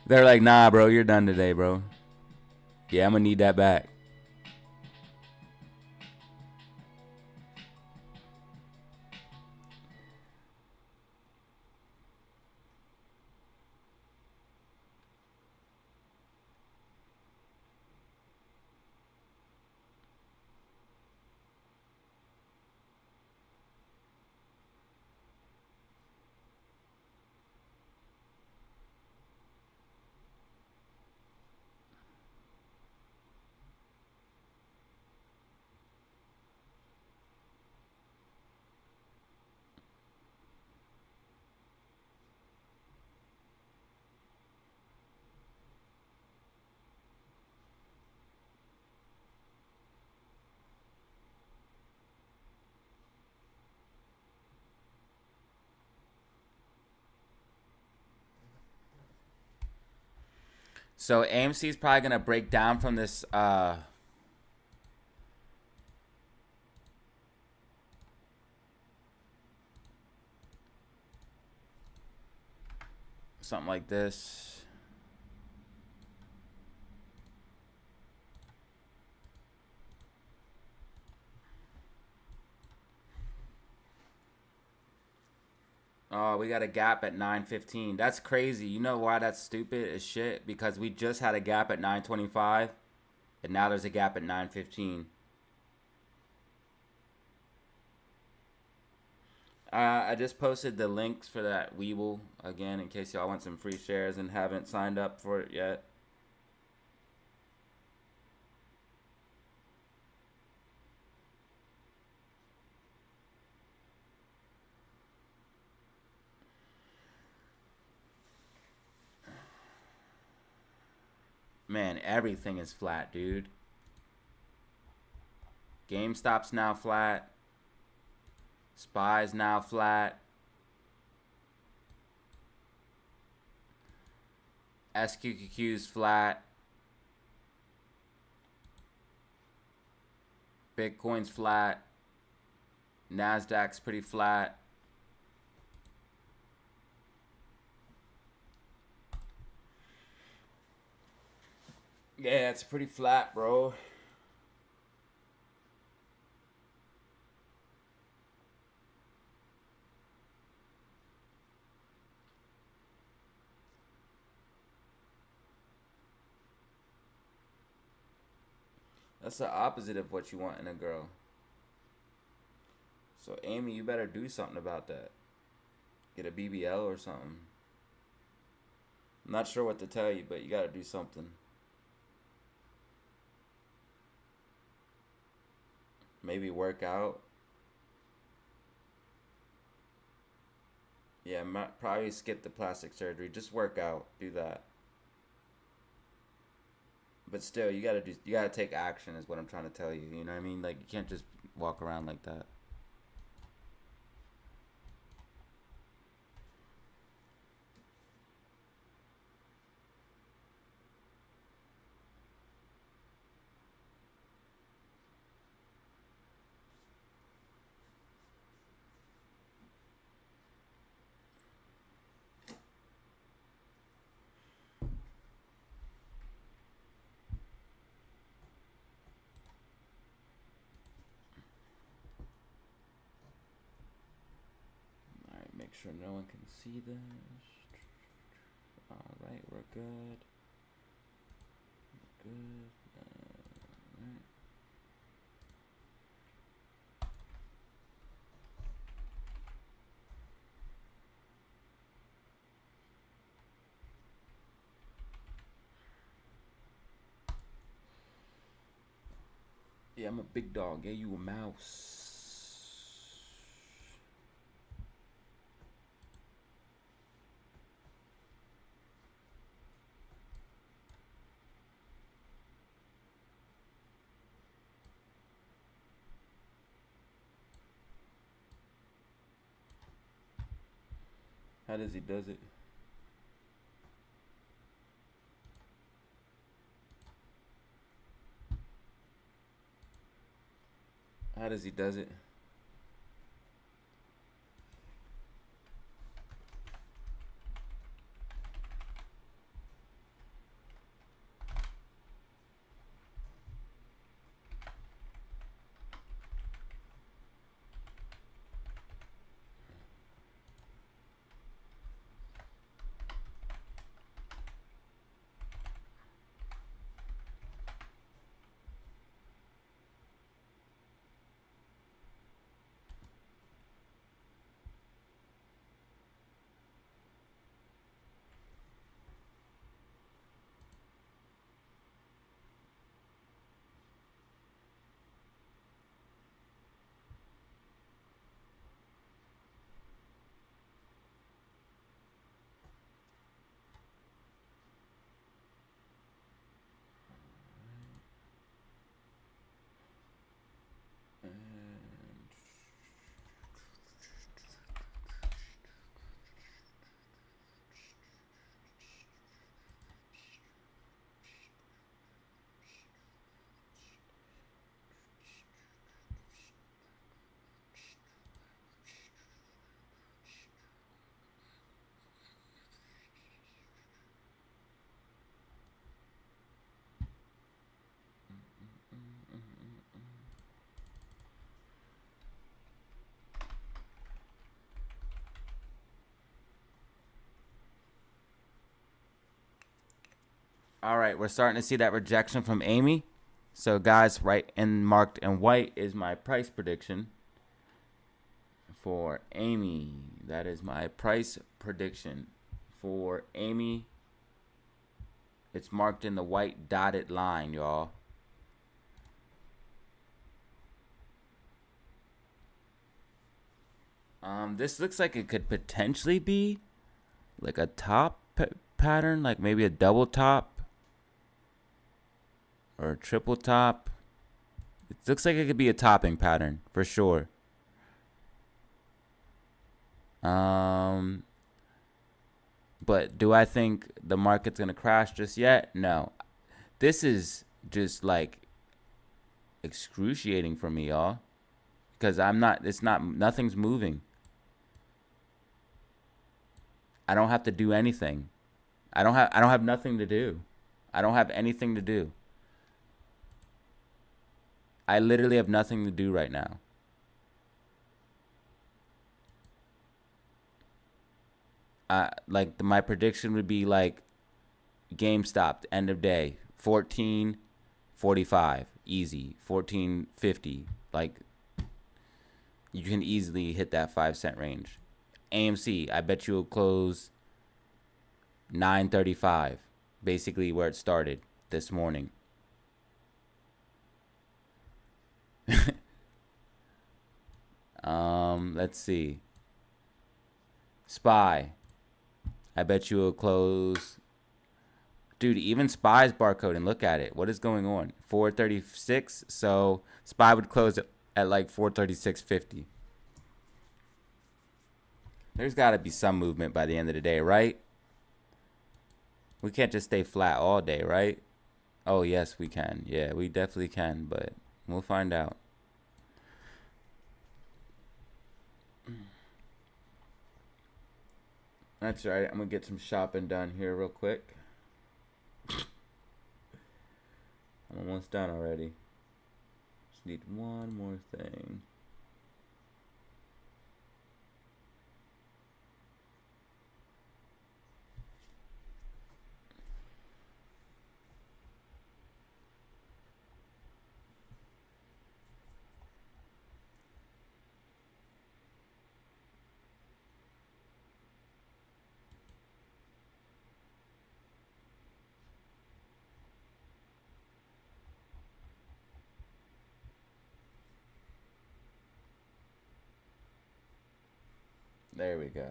like, nah, bro, you're done today, bro. Yeah, I'm gonna need that back. So AMC is probably gonna break down from this something like this. Oh, we got a gap at 9:15. That's crazy. You know why that's stupid as shit? Because we just had a gap at 9:25, and now there's a gap at 9:15. I just posted the links for that Weeble again in case y'all want some free shares and haven't signed up for it yet. Man, everything is flat, dude. GameStop's now flat. SPY's now flat. SQQQ's flat. Bitcoin's flat. Nasdaq's pretty flat. Yeah, it's pretty flat, bro. That's the opposite of what you want in a girl. So, Amy, you better do something about that. Get a BBL or something. I'm not sure what to tell you, but you gotta do something. Maybe work out. Yeah, probably skip the plastic surgery. Just work out. Do that. But still, you gotta take action is what I'm trying to tell you. You know what I mean? Like, you can't just walk around like that. Make sure no one can see this. All right, we're good. Good. Right. Yeah, I'm a big dog. Yeah, you a mouse. How does he does it? How does he does it? All right, we're starting to see that rejection from Amy. So guys, right and marked in white is my price prediction for Amy. That is my price prediction for Amy. It's marked in the white dotted line, y'all. This looks like it could potentially be like a top pattern, like maybe a double top or a triple top. It looks like it could be a topping pattern for sure. But do I think the market's gonna crash just yet? No. This is just like excruciating for me, y'all, because nothing's moving. I don't have to do anything. I don't have nothing to do. I don't have anything to do. I literally have nothing to do right now. My prediction would be like GameStop end of day 14.45 easy, 14.50. Like you can easily hit that 5 cent range. AMC, I bet you will close 9.35, basically where it started this morning. Let's see. SPY, I bet you will close. Dude, even SPY's barcode, and look at it. What is going on? 436. So SPY would close at like 436.50. There's got to be some movement by the end of the day, right? We can't just stay flat all day, right? Oh, yes, we can. Yeah, we definitely can, but we'll find out. That's right. I'm going to get some shopping done here real quick. I'm almost done already. Just need one more thing. There we go.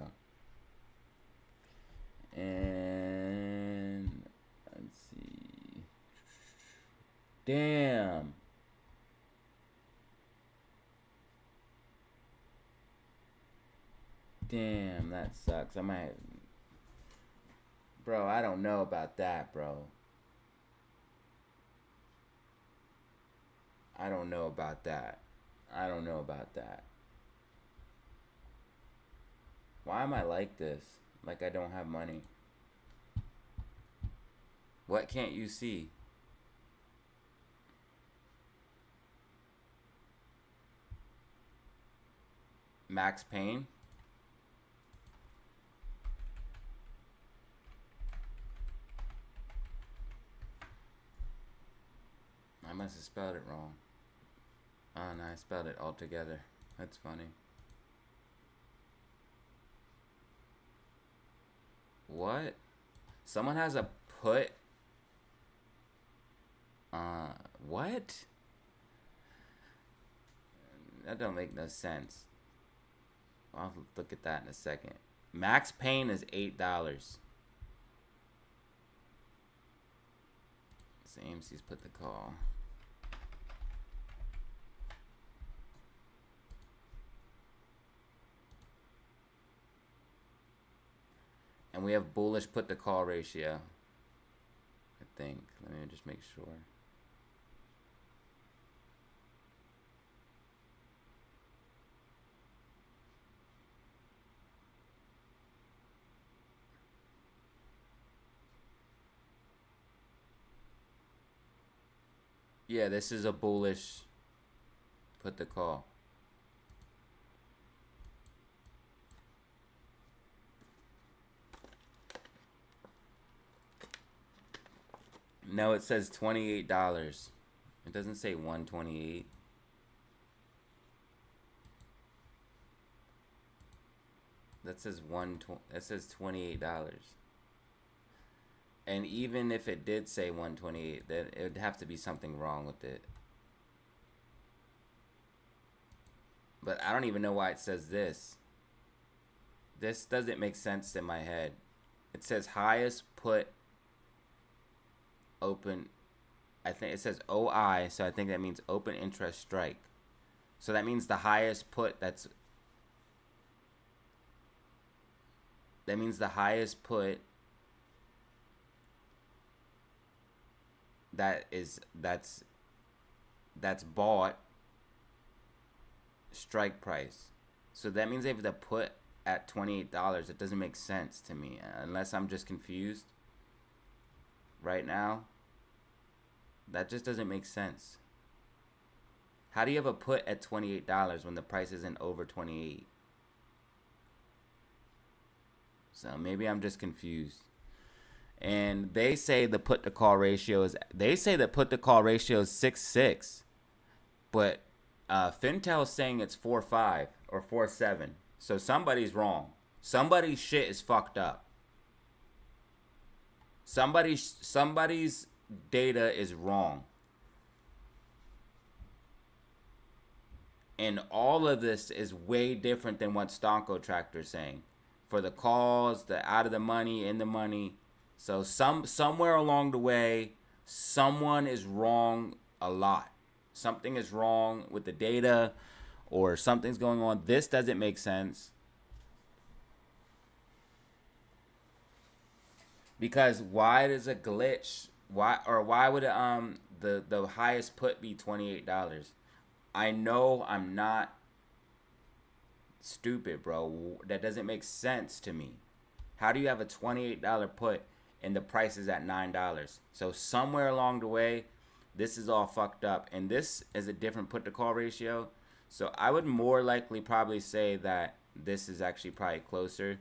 And let's see. Damn. Damn, that sucks. I might... Bro, I don't know about that, bro. I don't know about that. I don't know about that. Why am I like this? Like I don't have money. What can't you see? Max Payne? I must have spelled it wrong. Oh no, I spelled it all together. That's funny. What? Someone has a put? What? That don't make no sense. I'll look at that in a second. Max Payne is $8. AMC's put the call. And we have bullish put the call ratio. I think. Let me just make sure. Yeah, this is a bullish put the call. No, it says $28. It doesn't say 128. That says that says $28. And even if it did say 128, then it would have to be something wrong with it. But I don't even know why it says this. This doesn't make sense in my head. It says highest put open. I think it says OI, so I think that means open interest strike. So that means the highest put that means the highest put that's bought strike price. So that means they have to put at $28. It doesn't make sense to me unless I'm just confused right now. That just doesn't make sense. How do you have a put at $28 when the price isn't over 28? So maybe I'm just confused. And they say the put to call ratio is, they say the put to call ratio is 6.6, but Fintel's saying it's 4.5 or 4.7. So somebody's wrong. Somebody's shit is fucked up. Somebody's data is wrong. And all of this is way different than what Stonko Tractor is saying. For the calls, the out of the money, in the money. So somewhere along the way, someone is wrong a lot. Something is wrong with the data or something's going on. This doesn't make sense. Because why does a glitch, why would the highest put be $28? I know I'm not stupid, bro. That doesn't make sense to me. How do you have a $28 put and the price is at $9? So somewhere along the way, this is all fucked up. And this is a different put to call ratio. So I would more likely probably say that this is actually probably closer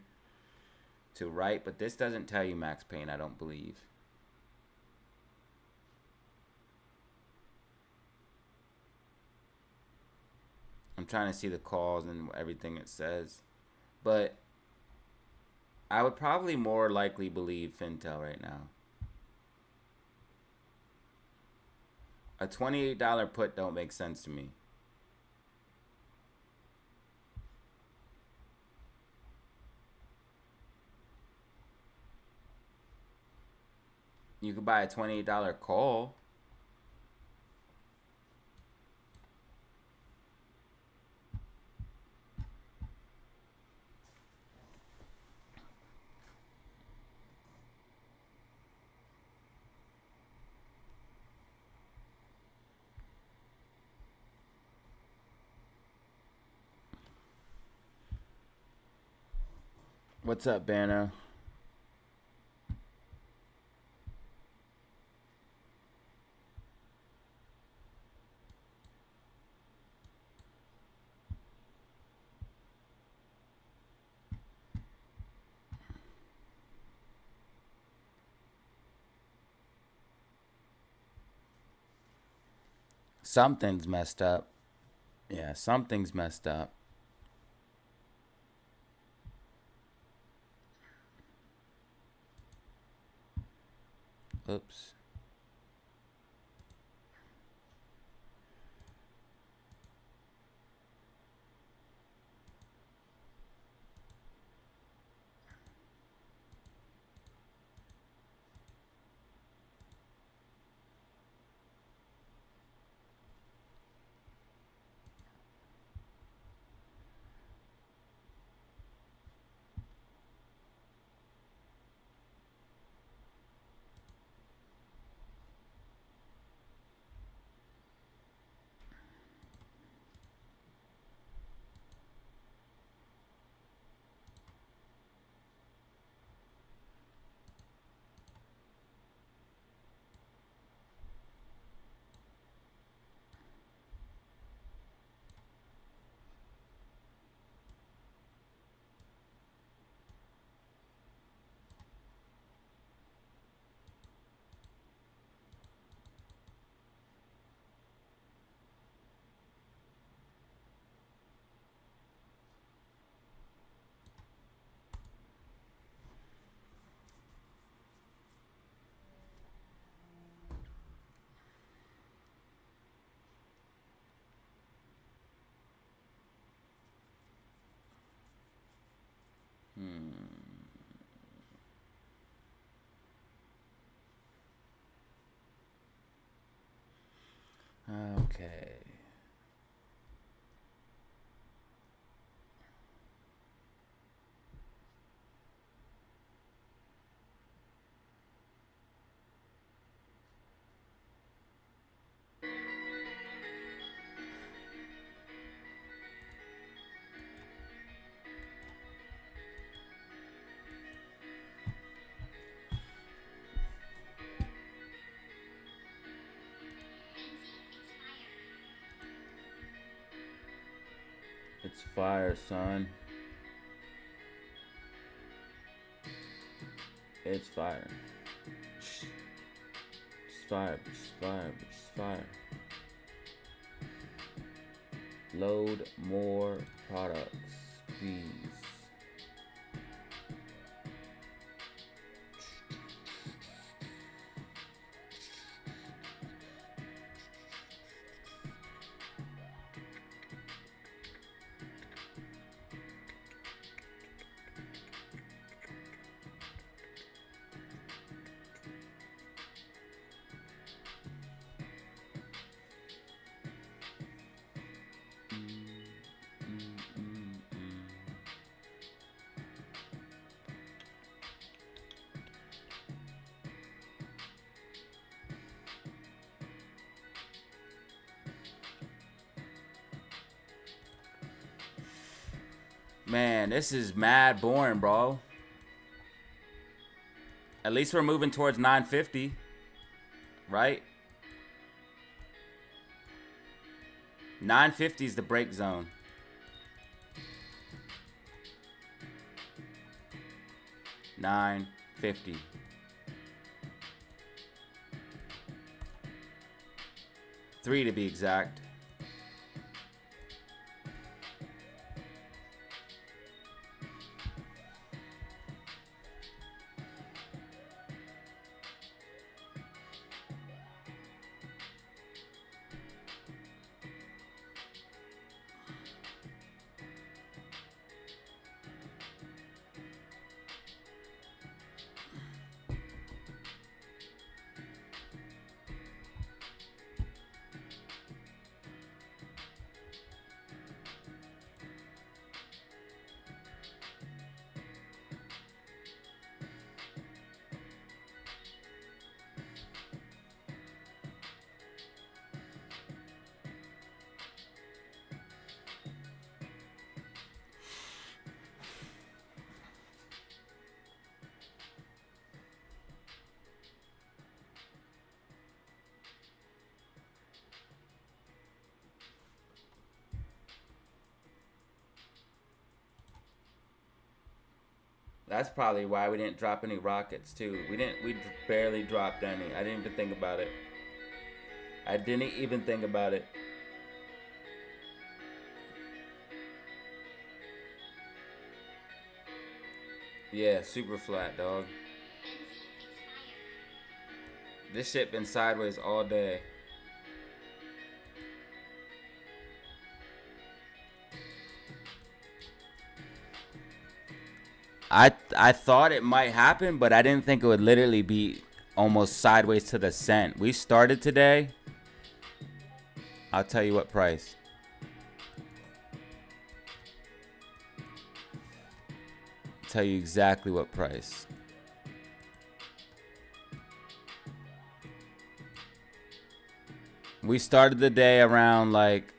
to right. But this doesn't tell you Max Payne, I don't believe. I'm trying to see the calls and everything it says. But I would probably more likely believe Fintel right now. A $28 put don't make sense to me. You could buy a $28 call. What's up, Banner? Something's messed up. Yeah, something's messed up. Oops. Okay. It's fire, son. It's fire. It's fire. It's fire. It's fire. Load more products, please. Man, this is mad boring, bro. At least we're moving towards 950, right? 950 is the break zone. $9.50. $3 to be exact. That's probably why we didn't drop any rockets too. We barely dropped any. I didn't even think about it. I didn't even think about it. Yeah, super flat, dog. This shit been sideways all day. I thought it might happen, but I didn't think it would literally be almost sideways to the cent. We started today. I'll tell you what price. Tell you exactly what price. We started the day around like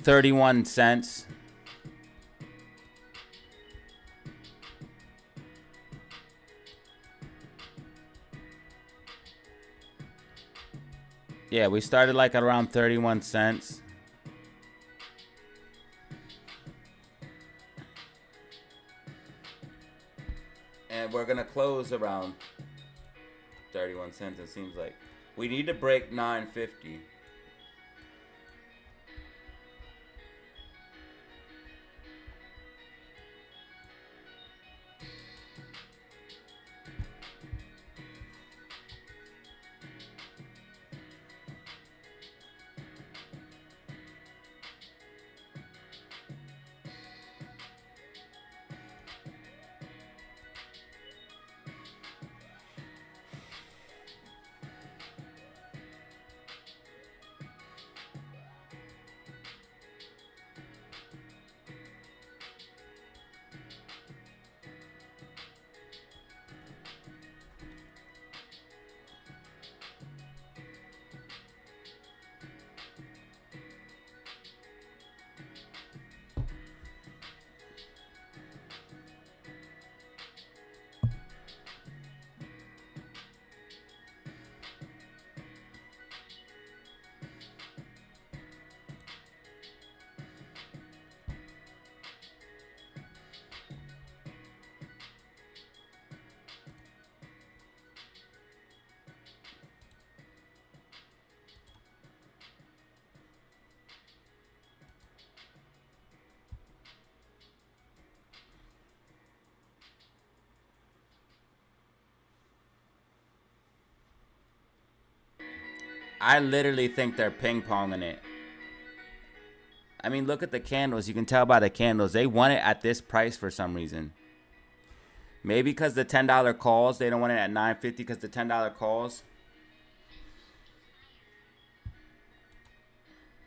31 cents. Yeah, we started like at around 31 cents. And we're going to close around 31 cents, it seems like. We need to break 950. I literally think they're ping-ponging it. I mean, look at the candles. You can tell by the candles. They want it at this price for some reason. Maybe because the $10 calls. They don't want it at $9.50 because the $10 calls.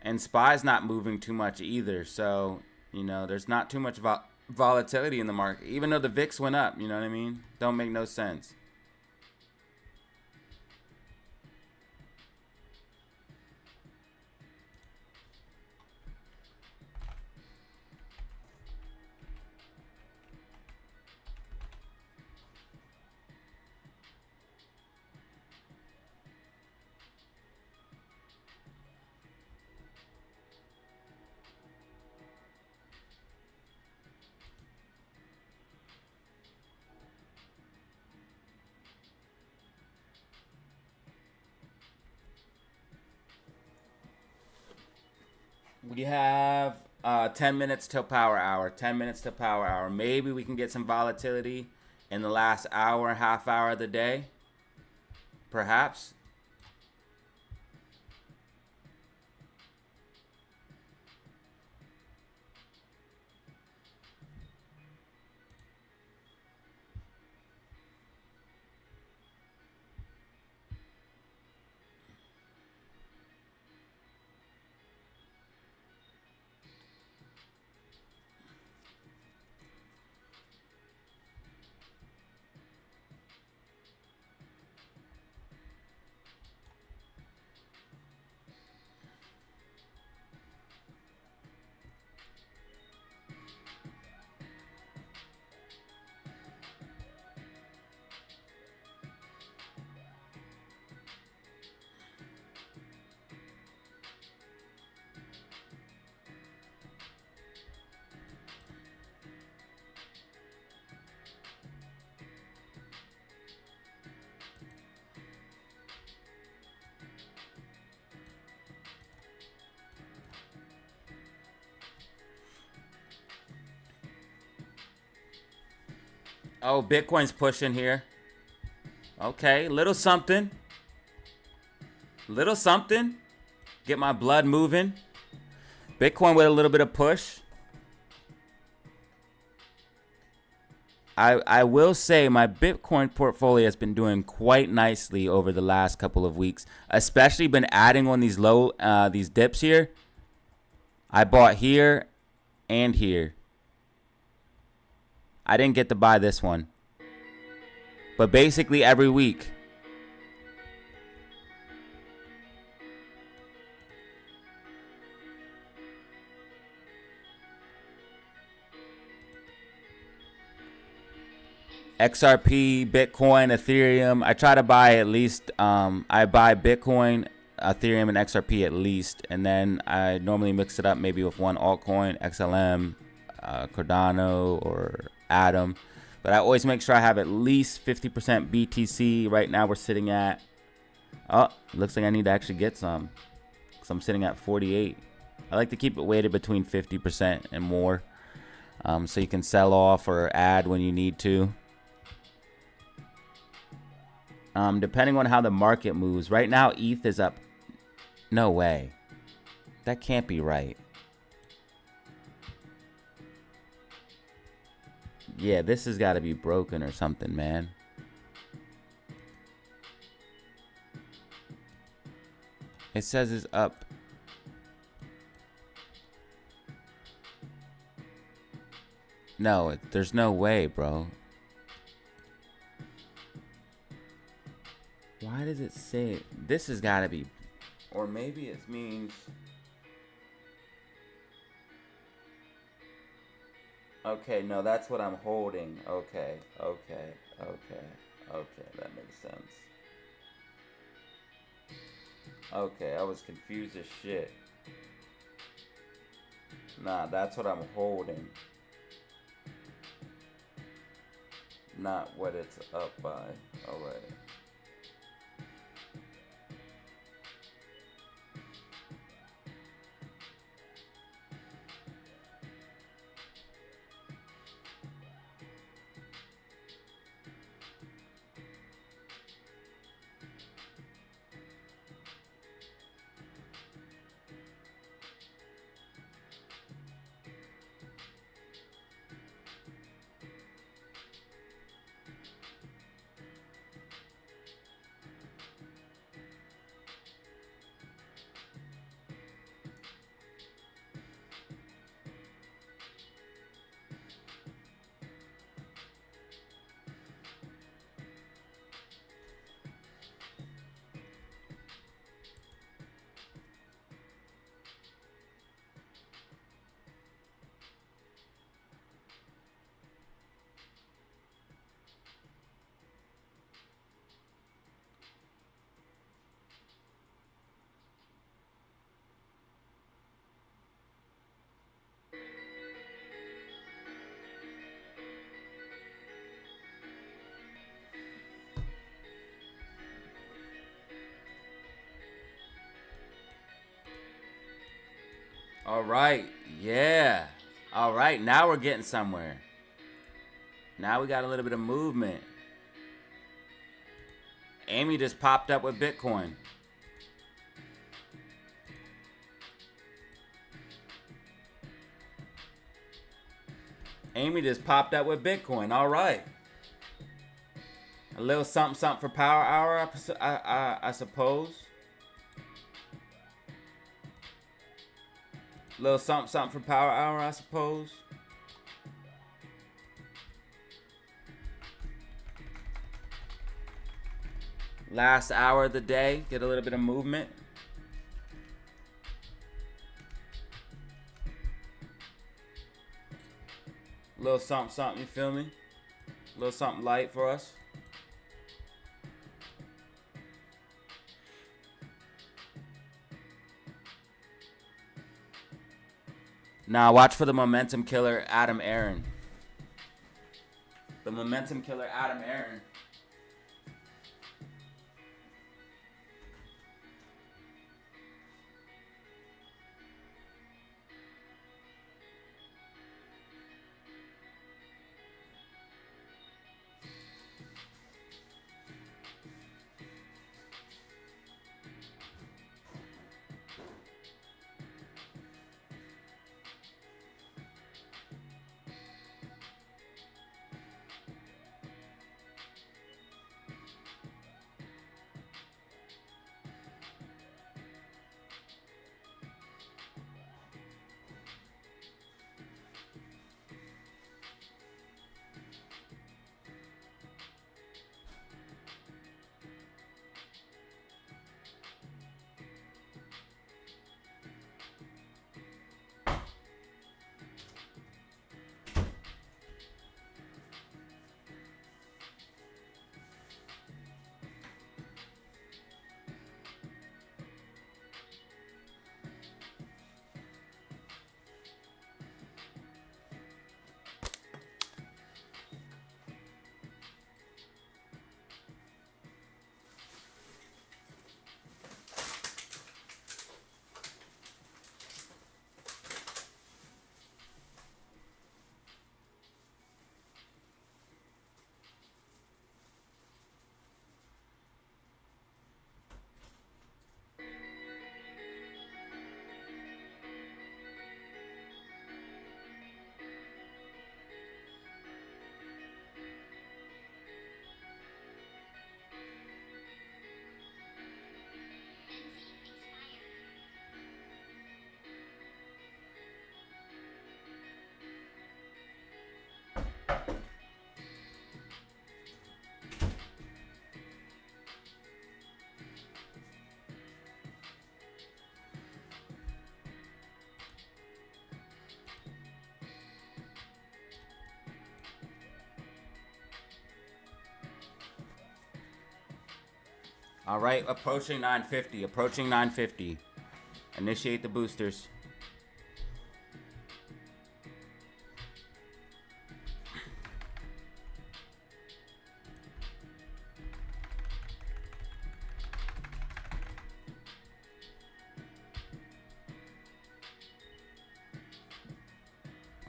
And SPY's not moving too much either. So, you know, there's not too much volatility in the market. Even though the VIX went up, you know what I mean? Don't make no sense. We have 10 minutes till power hour. 10 minutes till power hour. Maybe we can get some volatility in the last hour, half hour of the day. Perhaps. Oh, Bitcoin's pushing here. Okay, little something. Little something. Get my blood moving. Bitcoin with a little bit of push. I will say my Bitcoin portfolio has been doing quite nicely over the last couple of weeks. Especially been adding on these these dips here. I bought here and here. I didn't get to buy this one. But basically every week. XRP, Bitcoin, Ethereum. I try to buy at least, I buy Bitcoin, Ethereum, and XRP at least. And then I normally mix it up maybe with one altcoin, XLM, Cardano, or Atom. But I always make sure I have at least 50% BTC. Right now we're sitting at, oh, looks like I need to actually get some. Because I'm sitting at 48. I like to keep it weighted between 50% and more. So you can sell off or add when you need to. Depending on how the market moves. Right now, ETH is up. No way. That can't be right. Yeah, this has got to be broken or something, man. It says it's up. No, there's no way, bro. Why does it say this has got to be, or maybe it means, okay, no, that's what I'm holding. Okay, that makes sense. Okay, I was confused as shit. Nah, that's what I'm holding. Not what it's up by. Alright. All right, yeah. All right, now we're getting somewhere. Now we got a little bit of movement. Amy just popped up with Bitcoin. Amy just popped up with Bitcoin. All right. A little something, something for Power Hour, I suppose. A little something, something for Power Hour, I suppose. Last hour of the day, get a little bit of movement. A little something, something, you feel me? A little something light for us. Now watch for the momentum killer, Adam Aaron. The momentum killer, Adam Aaron. All right, approaching 950. Approaching 950. Initiate the boosters.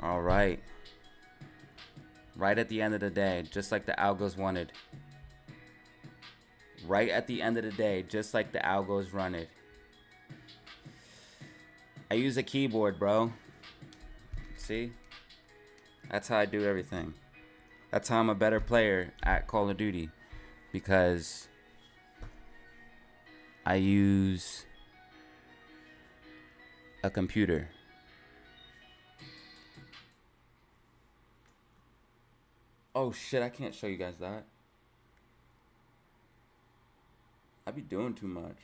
All right. Right at the end of the day, just like the algos wanted. Right at the end of the day, just like the algos wanted. I use a keyboard, bro. See? That's how I do everything. That's how I'm a better player at Call of Duty. Because I use a computer. Oh shit, I can't show you guys that. I be doing too much.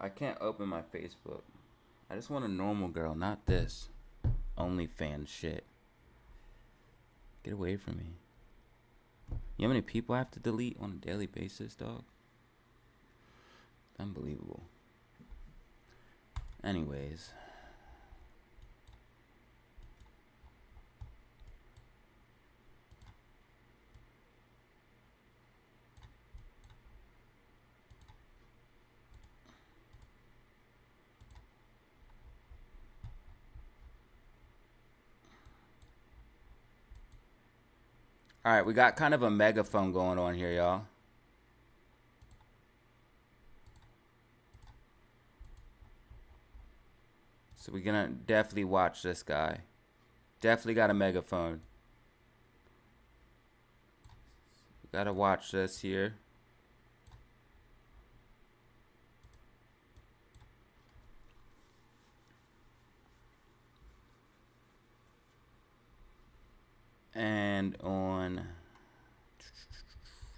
I can't open my Facebook. I just want a normal girl, not this OnlyFans shit. Get away from me. You know how many people I have to delete on a daily basis, dog? Unbelievable. Anyways. All right, we got kind of a megaphone going on here, y'all. So we're gonna definitely watch this guy. Definitely got a megaphone. Gotta watch this here. And on,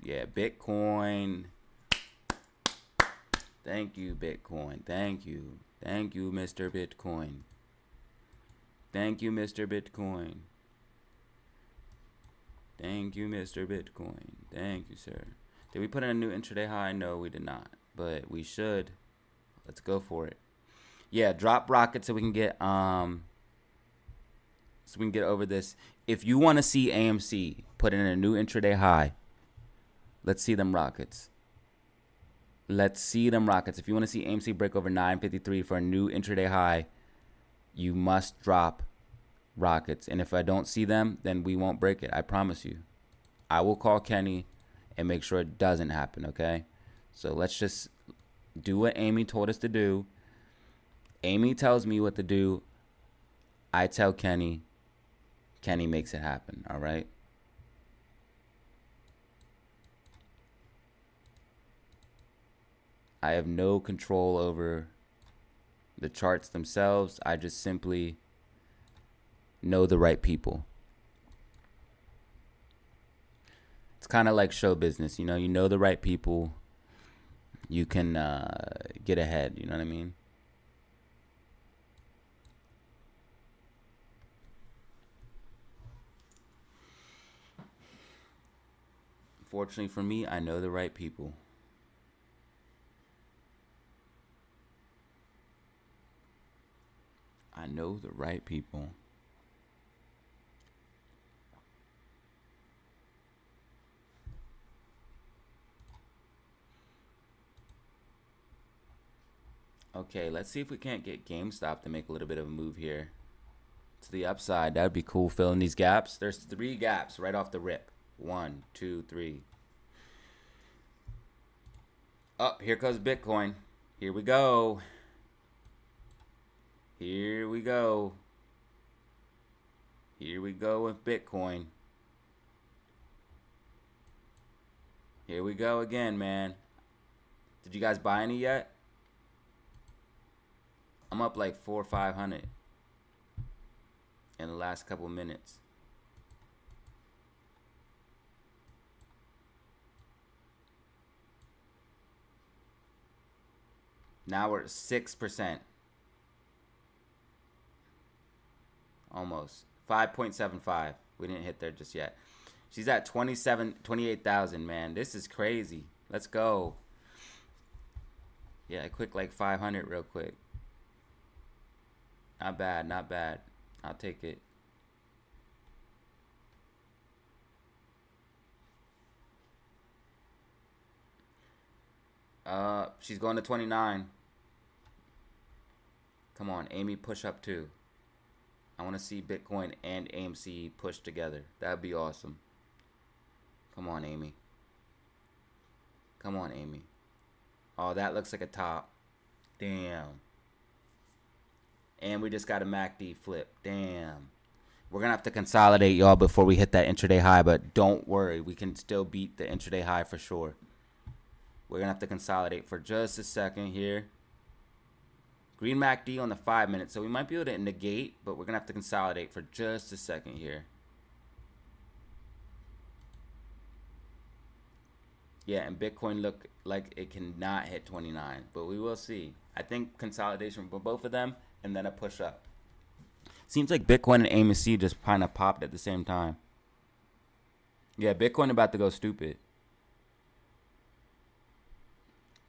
yeah, Bitcoin. Thank you, Bitcoin. Thank you. Thank you, Mr. Bitcoin. Thank you, Mr. Bitcoin. Thank you, Mr. Bitcoin. Thank you, sir. Did we put in a new intraday high? No, we did not. But we should. Let's go for it. Yeah, drop rockets so we can get over this. If you want to see AMC put in a new intraday high, let's see them rockets. Let's see them rockets. If you want to see AMC break over 953 for a new intraday high, you must drop rockets. And if I don't see them, then we won't break it. I promise you. I will call Kenny and make sure it doesn't happen, okay? So let's just do what Amy told us to do. Amy tells me what to do. I tell Kenny. Kenny makes it happen, all right? I have no control over the charts themselves. I just simply know the right people. It's kind of like show business, you know the right people, you can get ahead, you know what I mean? Fortunately for me, I know the right people. I know the right people. Okay, let's see if we can't get GameStop to make a little bit of a move here to the upside. That would be cool, filling these gaps. There's 3 gaps right off the rip. 1, 2, 3. Up, here goes Bitcoin. Here we go. Here we go. Here we go with Bitcoin. Here we go again, man. Did you guys buy any yet? I'm up like 400 or 500 in the last couple minutes. Now we're at 6%. Almost. 5.75. We didn't hit there just yet. She's at 28,000, man. This is crazy. Let's go. Yeah, quick like 500 real quick. Not bad, not bad. I'll take it. She's going to 29. Come on, Amy, push up too. I want to see Bitcoin and AMC push together. That'd be awesome. Come on, Amy. Come on, Amy. Oh, that looks like a top. Damn. And we just got a MACD flip. Damn. We're going to have to consolidate, y'all, before we hit that intraday high. But don't worry. We can still beat the intraday high for sure. We're going to have to consolidate for just a second here. Green MACD on the 5 minutes. So we might be able to negate, but we're going to have to consolidate for just a second here. Yeah, and Bitcoin look like it cannot hit 29, but we will see. I think consolidation for both of them and then a push up. Seems like Bitcoin and AMC just kind of popped at the same time. Yeah, Bitcoin about to go stupid.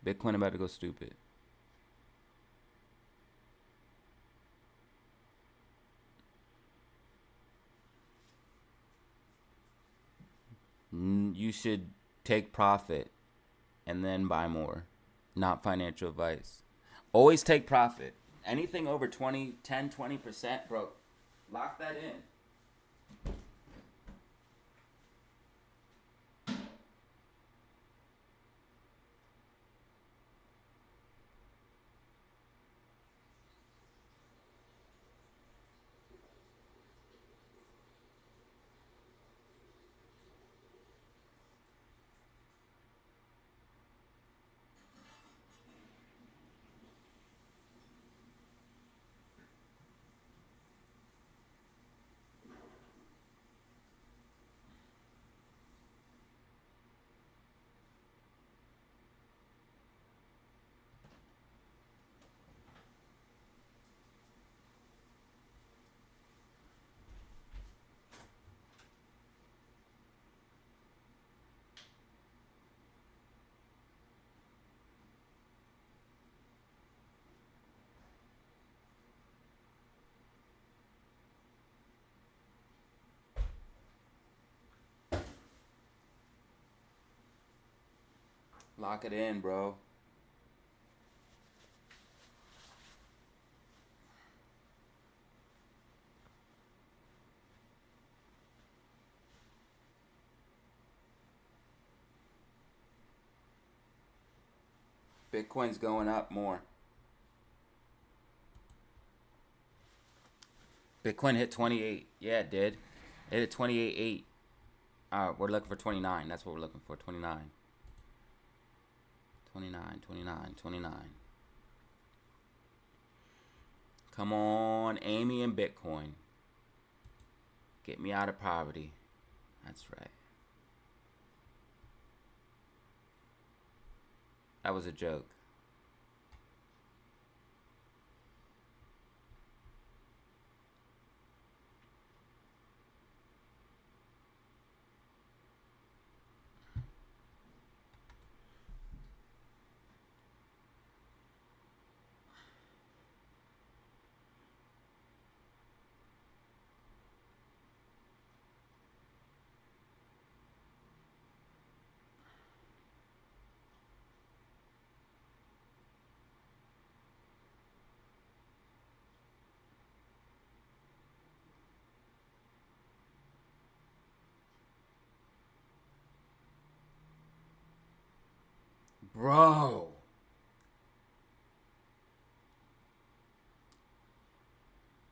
Bitcoin about to go stupid. You should take profit and then buy more. Not financial advice. Always take profit. Anything over 10, 20%, bro, lock that in. Lock it in, bro. Bitcoin's going up more. Bitcoin hit 28. Yeah, it did. It hit 28.8. We're looking for 29. That's what we're looking for. 29. 29, 29, 29. Come on, Amy and Bitcoin. Get me out of poverty. That's right. That was a joke. Bro.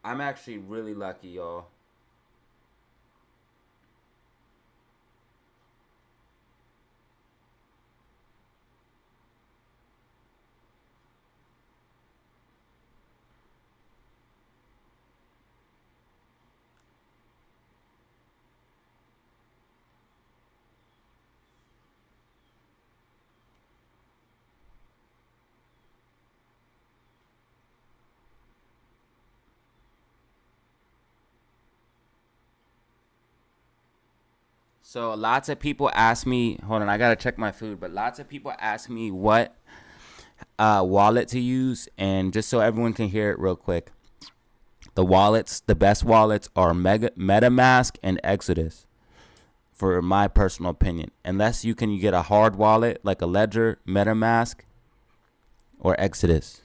I'm actually really lucky, y'all. So lots of people ask me, hold on, I gotta check my food, but lots of people ask me what wallet to use, and just so everyone can hear it real quick, the best wallets are MetaMask and Exodus, for my personal opinion. Unless you can get a hard wallet like a Ledger, MetaMask, or Exodus.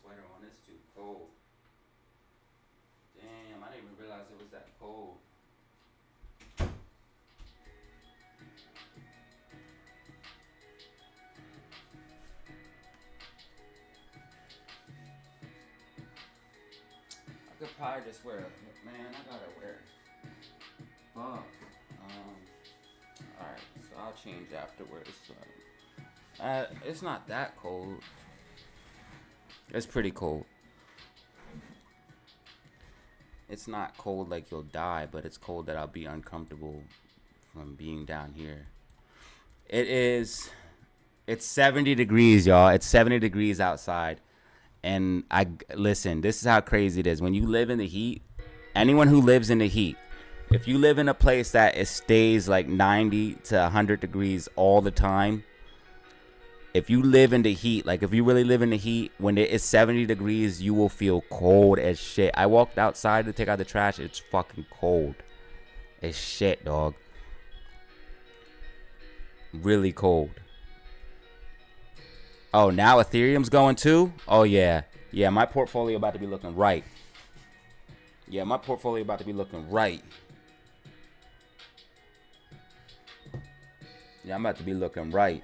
Sweater on. It's too cold. Damn, I didn't even realize it was that cold. I could probably just wear it. Man, I gotta wear it. Fuck. Alright, so I'll change afterwards. It's not that cold. It's pretty cold. It's not cold like you'll die, but it's cold that I'll be uncomfortable from being down here. It's 70 degrees, y'all. It's 70 degrees outside. And listen, this is how crazy it is. When you live in the heat, anyone who lives in the heat, if you live in a place that it stays like 90 to 100 degrees all the time, if you live in the heat, like if you really live in the heat, when it is 70 degrees, you will feel cold as shit. I walked outside to take out the trash. It's fucking cold as shit, dog. Really cold. Oh, now Ethereum's going too? Oh, yeah. Yeah, my portfolio about to be looking right. Yeah, my portfolio about to be looking right. Yeah, I'm about to be looking right.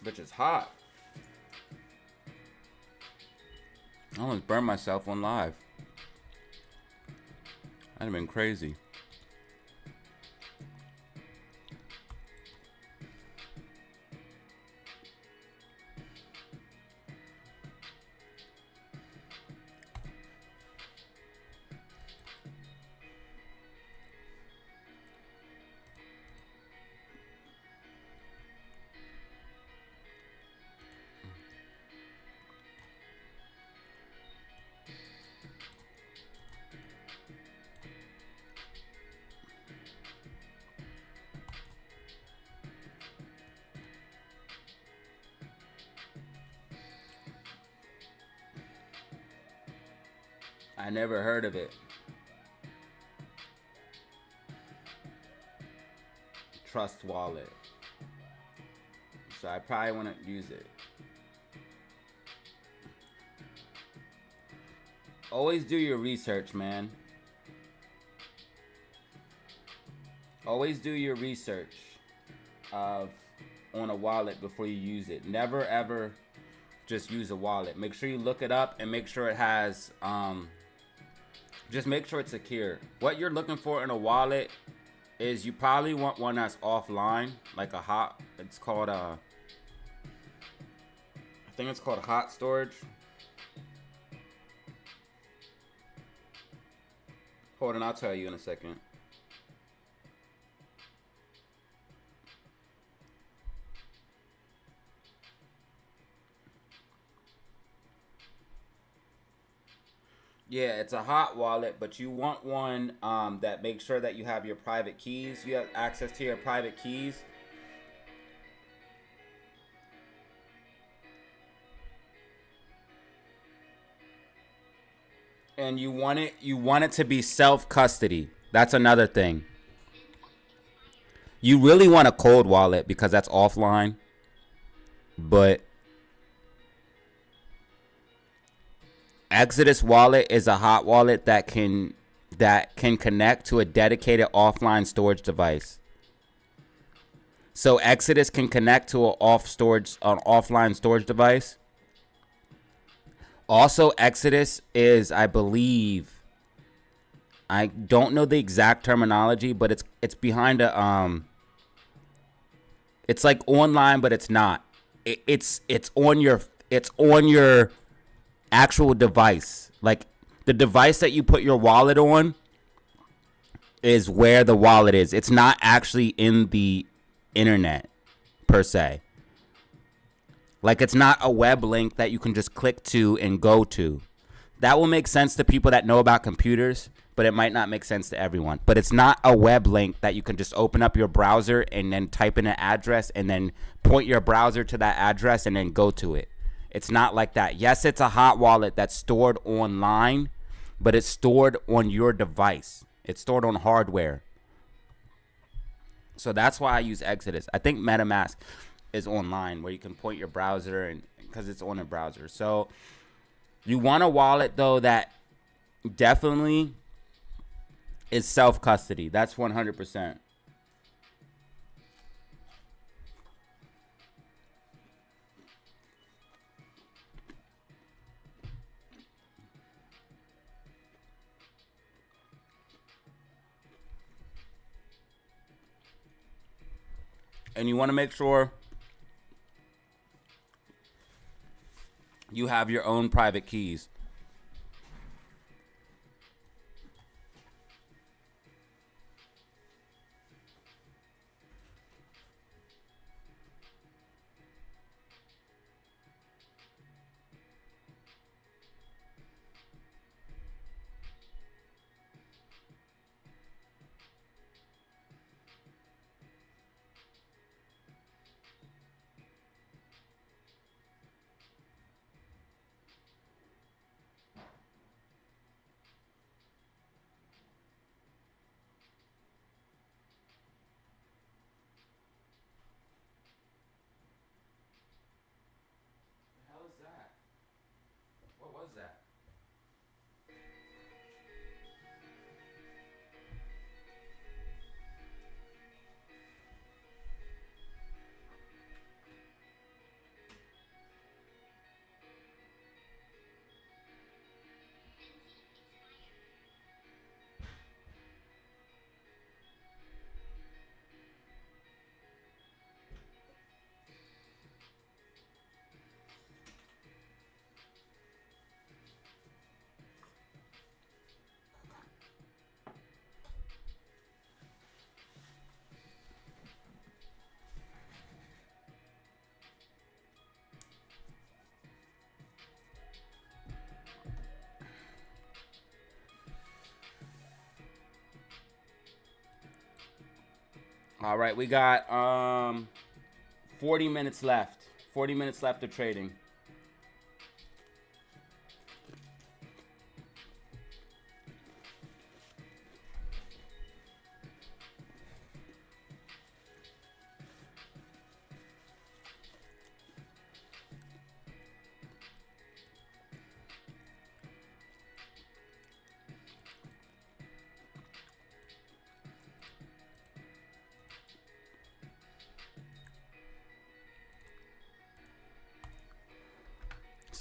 Bitch, it's hot. I almost burned myself on live. That'd have been crazy. I never heard of it. Trust wallet. So I probably want to use it. Always do your research, man. Always do your research on a wallet before you use it. Never ever just use a wallet. Make sure you look it up and make sure it has just make sure it's secure. What you're looking for in a wallet is you probably want one that's offline, like a hot, it's called I think it's called hot storage. Hold on, I'll tell you in a second. Yeah, it's a hot wallet, but you want one that makes sure that you have your private keys. You have access to your private keys. And you want it to be self-custody. That's another thing. You really want a cold wallet because that's offline. But Exodus wallet is a hot wallet that can connect to a dedicated offline storage device. So Exodus can connect to an offline storage device. Also, Exodus is, I believe, I don't know the exact terminology, but it's behind a it's like online, but it's not. It's on your actual device. Like the device that you put your wallet on is where the wallet is. It's not actually in the internet per se. Like it's not a web link that you can just click to and go to. That will make sense to people that know about computers, but it might not make sense to everyone. But it's not a web link that you can just open up your browser and then type in an address and then point your browser to that address and then go to it. It's not like that. Yes, it's a hot wallet that's stored online, but it's stored on your device. It's stored on hardware. So that's why I use Exodus. I think MetaMask is online where you can point your browser and because it's on a browser. So you want a wallet though that definitely is self-custody. That's 100%. And you want to make sure you have your own private keys. What was that? All right, we got 40 minutes left. 40 minutes left of trading.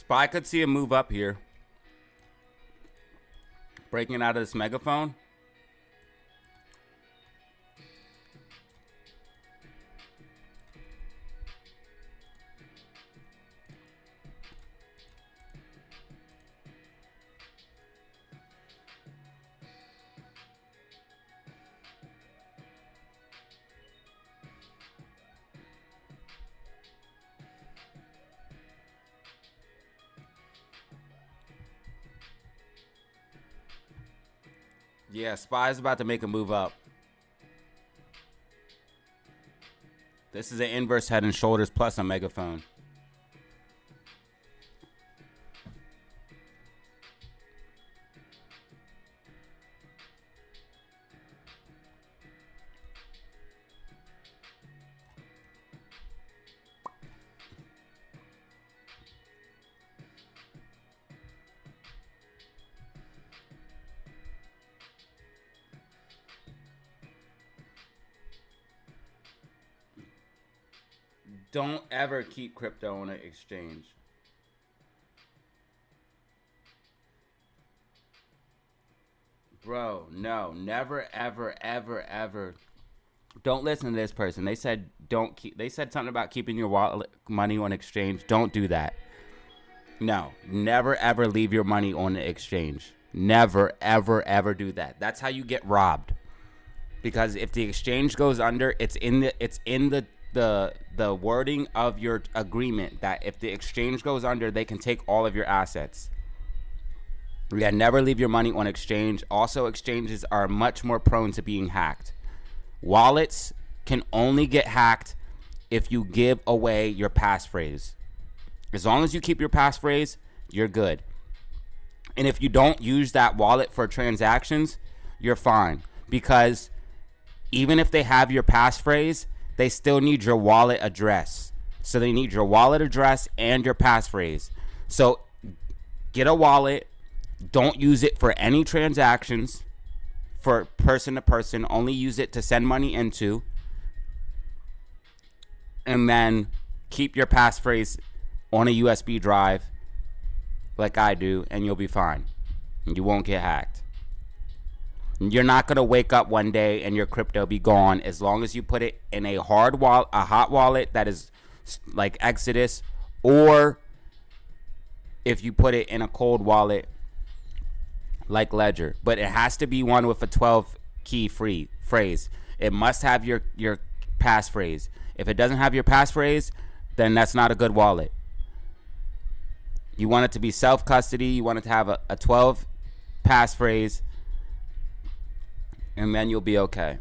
SPY could see a move up here. Breaking out of this megaphone. Yeah, SPY is about to make a move up. This is an inverse head and shoulders plus a megaphone. Don't ever keep crypto on an exchange. Bro, no, never, ever, ever, ever. Don't listen to this person. They said don't keep. They said something about keeping your wallet money on exchange. Don't do that. No, never, ever leave your money on the exchange. Never, ever, ever do that. That's how you get robbed. Because if the exchange goes under, it's in the wording of your agreement that if the exchange goes under, they can take all of your assets. Yeah, never leave your money on exchange. Also, exchanges are much more prone to being hacked. Wallets can only get hacked if you give away your passphrase. As long as you keep your passphrase, you're good. And if you don't use that wallet for transactions, you're fine. Because even if they have your passphrase, they still need your wallet address. So they need your wallet address and your passphrase. So get a wallet. Don't use it for any transactions for person to person. Only use it to send money into. And then keep your passphrase on a USB drive like I do, and you'll be fine. You won't get hacked. You're not going to wake up one day and your crypto be gone as long as you put it in a hot wallet that is like Exodus, or if you put it in a cold wallet like Ledger. But it has to be one with a 12 key phrase. It must have your passphrase. If it doesn't have your passphrase, then that's not a good wallet. You want it to be self-custody. You want it to have a 12 passphrase, and then you'll be okay.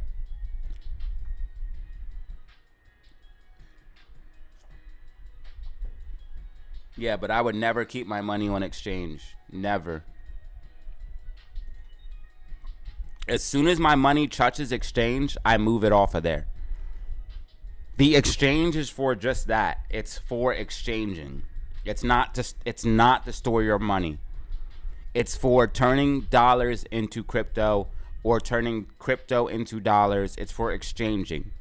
Yeah, but I would never keep my money on exchange. Never. As soon as my money touches exchange, I move it off of there. The exchange is for just that. It's for exchanging. It's not to store your money. It's for turning dollars into crypto or turning crypto into dollars. It's for exchanging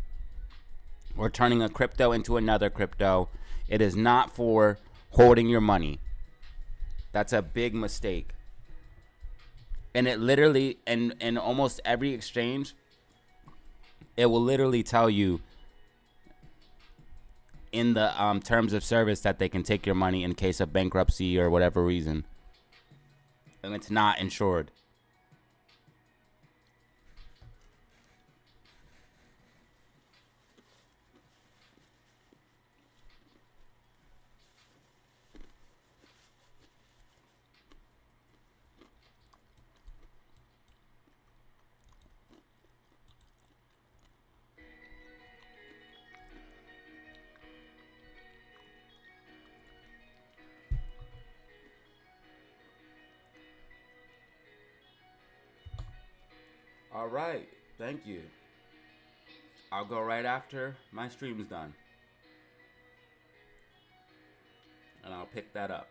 or turning a crypto into another crypto. It is not for holding your money. That's a big mistake. And it literally, in almost every exchange, it will literally tell you in the terms of service that they can take your money in case of bankruptcy or whatever reason. And it's not insured. All right. Thank you. I'll go right after my stream's done. And I'll pick that up.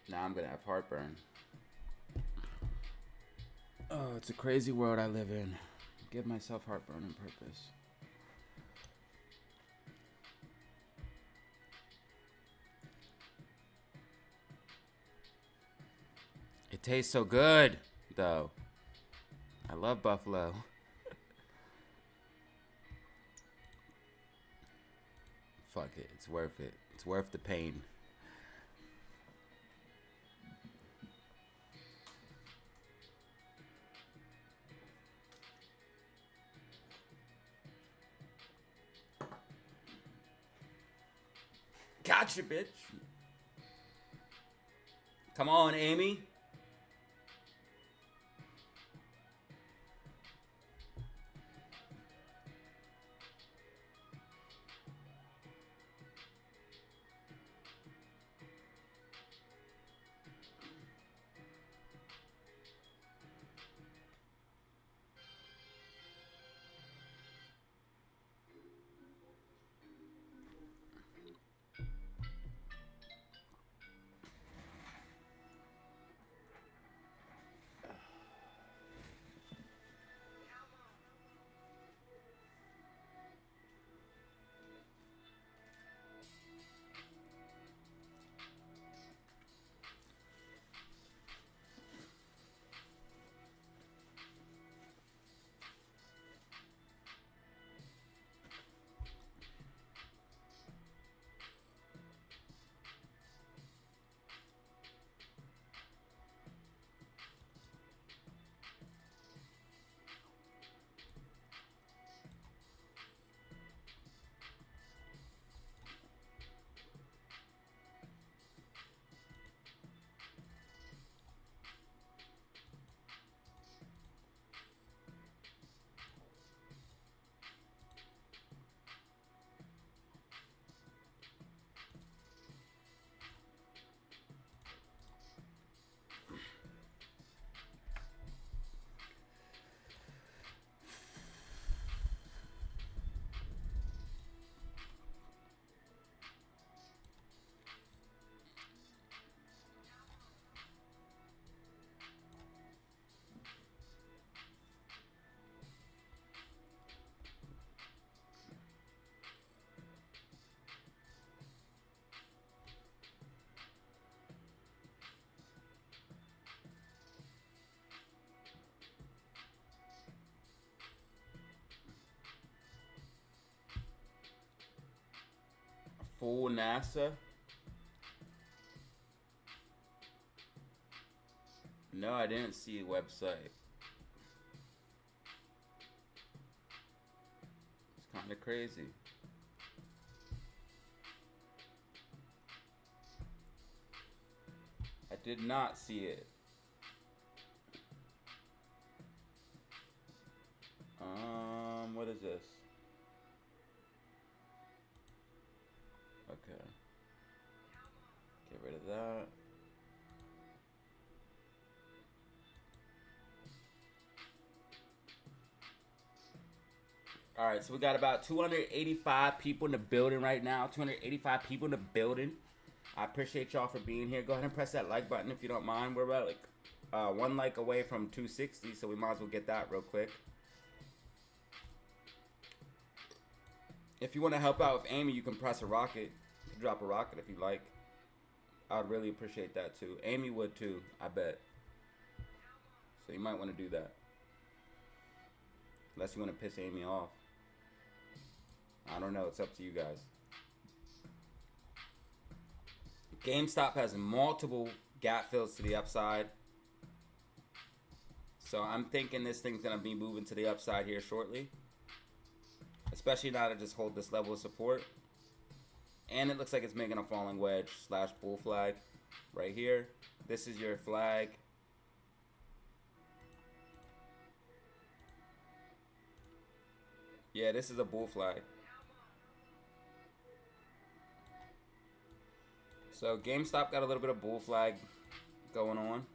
Now I'm gonna have heartburn. Oh, it's a crazy world I live in. Give myself heartburn on purpose. It tastes so good, though. I love buffalo. Fuck it. It's worth it. It's worth the pain. Gotcha, bitch. Come on, Amy. Full NASA? No, I didn't see a website. It's kind of crazy. I did not see it. What is this? Okay. Get rid of that. All right, so we got about 285 people in the building right now. 285 people in the building. I appreciate y'all for being here. Go ahead and press that like button if you don't mind. We're about like one like away from 260, so we might as well get that real quick. If you want to help out with Amy, you can press a rocket. You can drop a rocket if you like. I would really appreciate that too. Amy would too, I bet. So you might want to do that. Unless you want to piss Amy off. I don't know. It's up to you guys. GameStop has multiple gap fills to the upside. So I'm thinking this thing's going to be moving to the upside here shortly. Especially now to just hold this level of support. And it looks like it's making a falling wedge / bull flag right here. This is your flag. Yeah, this is a bull flag. So GameStop got a little bit of bull flag going on.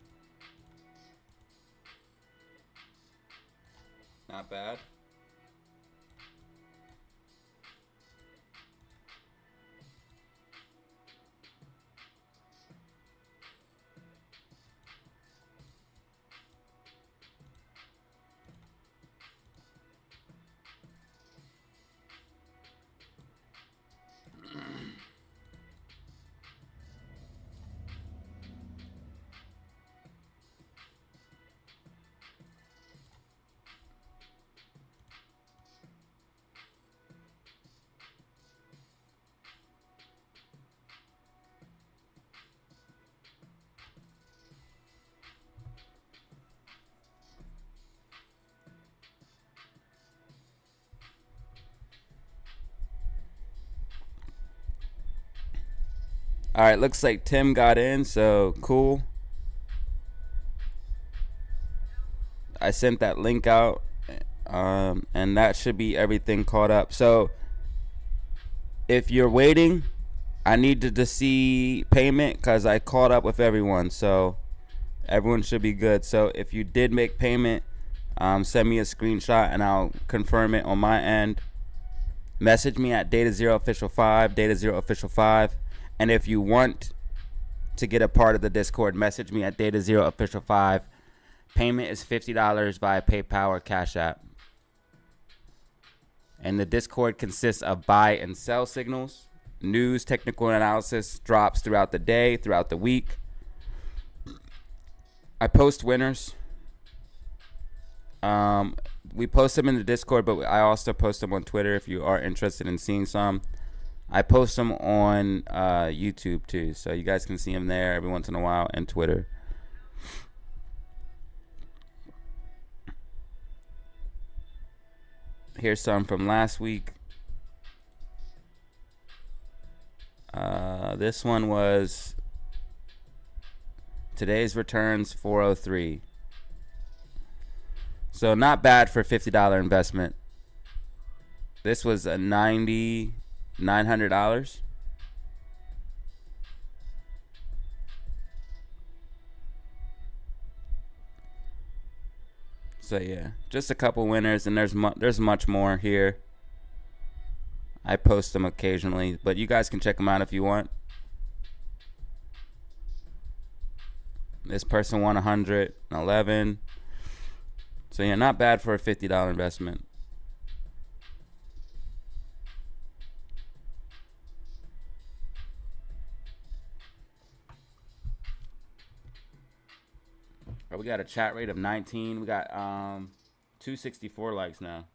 Not bad. All right, looks like Tim got in, so cool. I sent that link out, and that should be everything caught up. So if you're waiting, I needed to see payment because I caught up with everyone, so everyone should be good. So if you did make payment, send me a screenshot and I'll confirm it on my end. Message me at DataZero Official 5, DataZero Official 5. And if you want to get a part of the Discord, message me at DataZero Official 5. Payment is $50 via PayPal or Cash App. And the Discord consists of buy and sell signals, news, technical analysis, drops throughout the day, throughout the week. I post winners. We post them in the Discord, but I also post them on Twitter if you are interested in seeing some. I post them on YouTube too, so you guys can see them there every once in a while, and Twitter. Here's some from last week. This one was today's returns 403. So not bad for $50 investment. This was a $900. So yeah, just a couple winners, and there's much more here. I post them occasionally, but you guys can check them out if you want. This person won 111. So yeah, not bad for a $50 investment. We got a chat rate of 19. We got 264 likes now.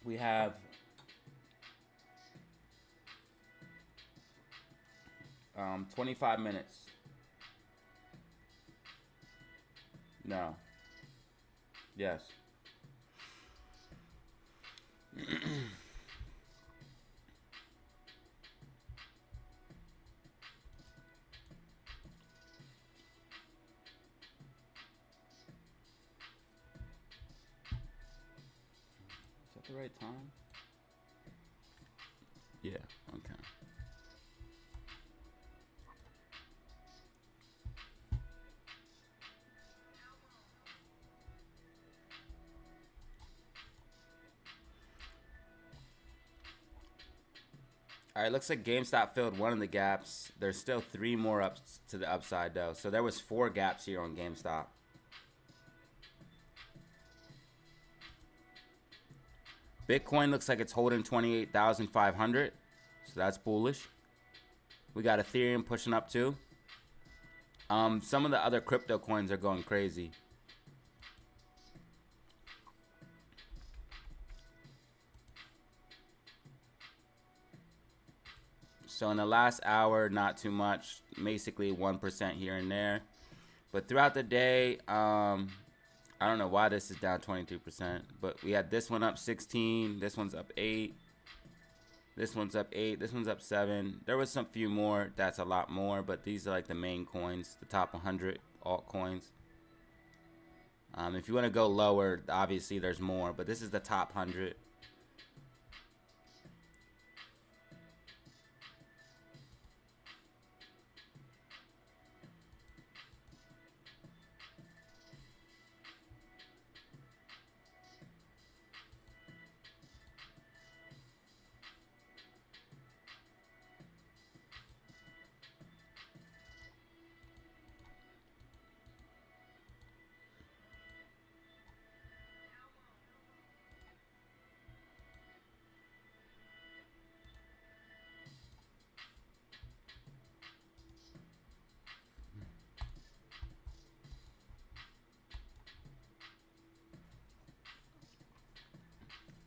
We have 25 minutes. No. Yes. Is that the right time? Yeah, okay. All right, looks like GameStop filled one of the gaps. There's still 3 more up to the upside, though. So there was 4 gaps here on GameStop. Bitcoin looks like it's holding 28,500. So that's bullish. We got Ethereum pushing up, too. Some of the other crypto coins are going crazy. So in the last hour, not too much, basically 1% here and there. But throughout the day, I don't know why this is down 22%, but we had this one up 16, this one's up 8, this one's up 8, this one's up 7. There was some few more, that's a lot more, but these are like the main coins, the top 100 altcoins. If you want to go lower, obviously there's more, but this is the top 100.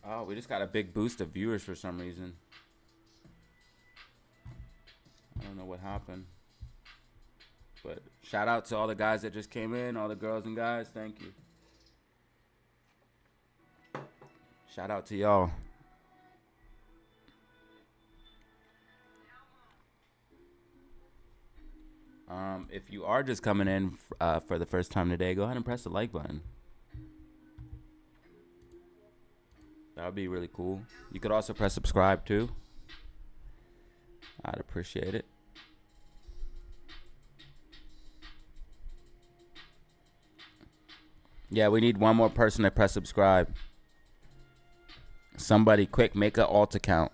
Oh, we just got a big boost of viewers for some reason. I don't know what happened. But shout out to all the guys that just came in, all the girls and guys. Thank you. Shout out to y'all. If you are just coming in for the first time today, go ahead and press the like button. That would be really cool. You could also press subscribe too. I'd appreciate it. Yeah, we need one more person to press subscribe. Somebody quick, make an alt account.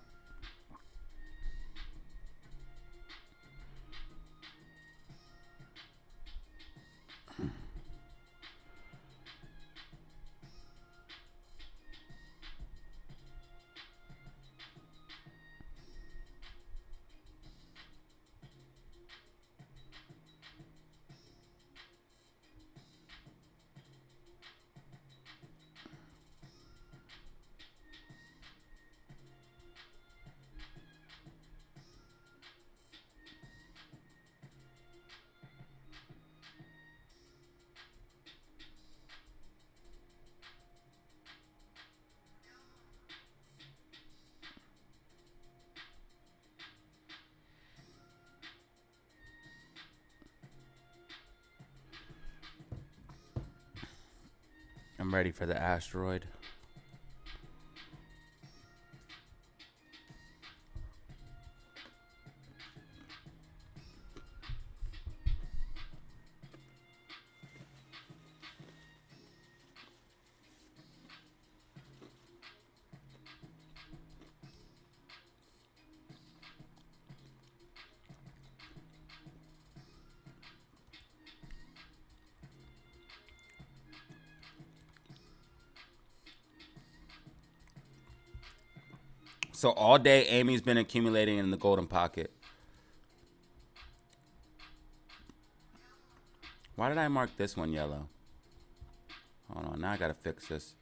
I'm ready for the asteroid. So all day, Amy's been accumulating in the golden pocket. Why did I mark this one yellow? Hold on, now I gotta fix this.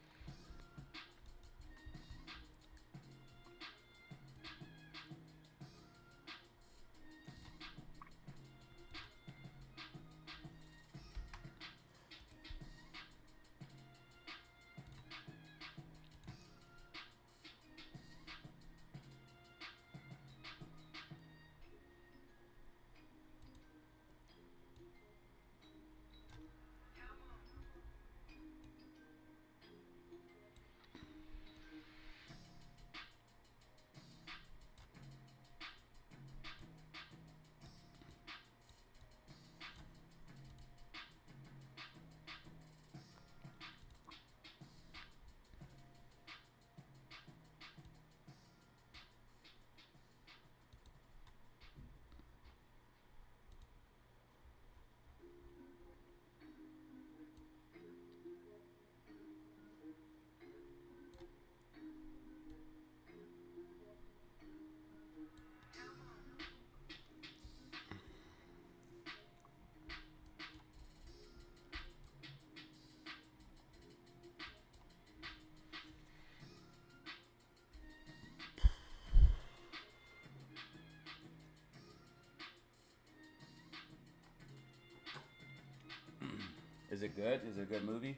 Is it good? Is it a good movie?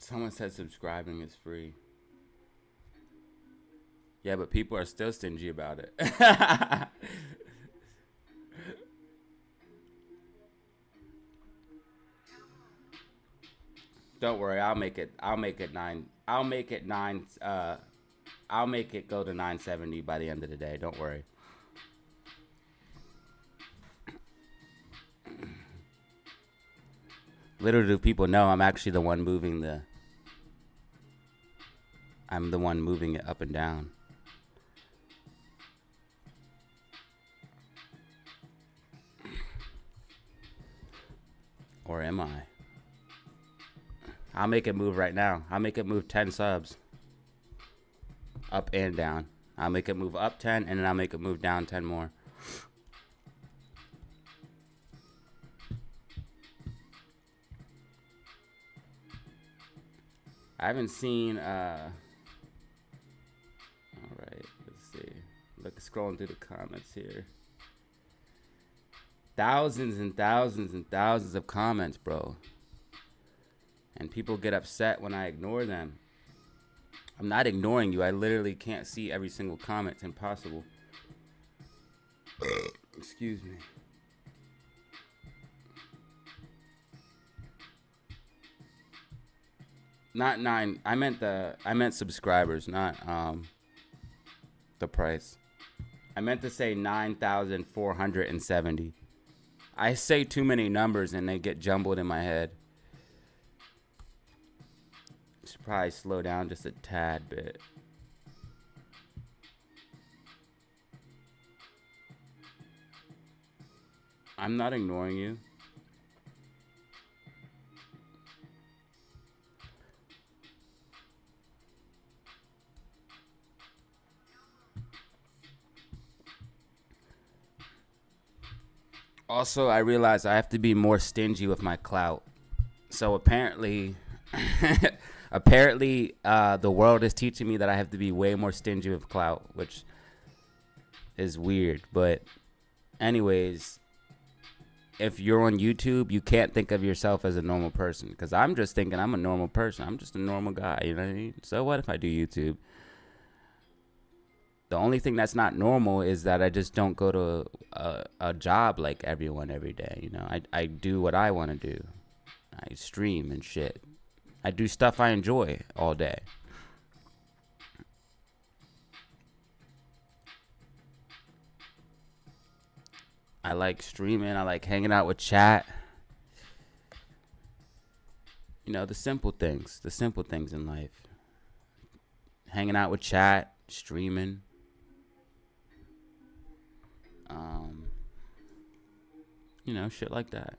Someone said subscribing is free. Yeah, but people are still stingy about it. Don't worry, I'll make it 9. I'll make it 9. I'll make it go to 970 by the end of the day. Don't worry. Little do people know I'm actually the one moving the. I'm the one moving it up and down. Or am I? I'll make it move right now. I'll make it move 10 subs. Up and down. I'll make it move up 10 and then I'll make it move down 10 more. I haven't seen all right, let's see. Look, scrolling through the comments here. Thousands and thousands and thousands of comments, bro. And people get upset when I ignore them. I'm not ignoring you. I literally can't see every single comment. It's impossible. Excuse me. Not 9. I meant subscribers, not the price. I meant to say 9,470. I say too many numbers and they get jumbled in my head. Should probably slow down just a tad bit. I'm not ignoring you. Also, I realize I have to be more stingy with my clout. So apparently, the world is teaching me that I have to be way more stingy with clout, which is weird. But anyways, if you're on YouTube, you can't think of yourself as a normal person. Because I'm just thinking I'm a normal person. I'm just a normal guy, you know what I mean? So what if I do YouTube? The only thing that's not normal is that I just don't go to a job like everyone every day. You know, I do what I want to do. I stream and shit. I do stuff I enjoy all day. I like streaming. I like hanging out with chat. You know, the simple things in life. Hanging out with chat, streaming. You know, shit like that.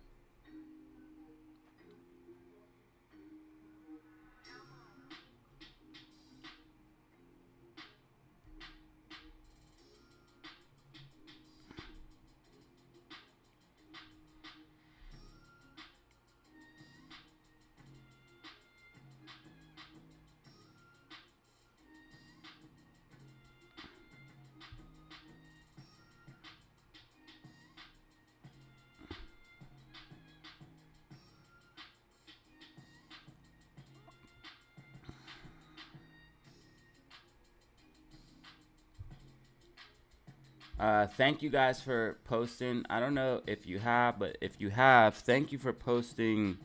Thank you guys for posting. I don't know if you have, but if you have, thank you for posting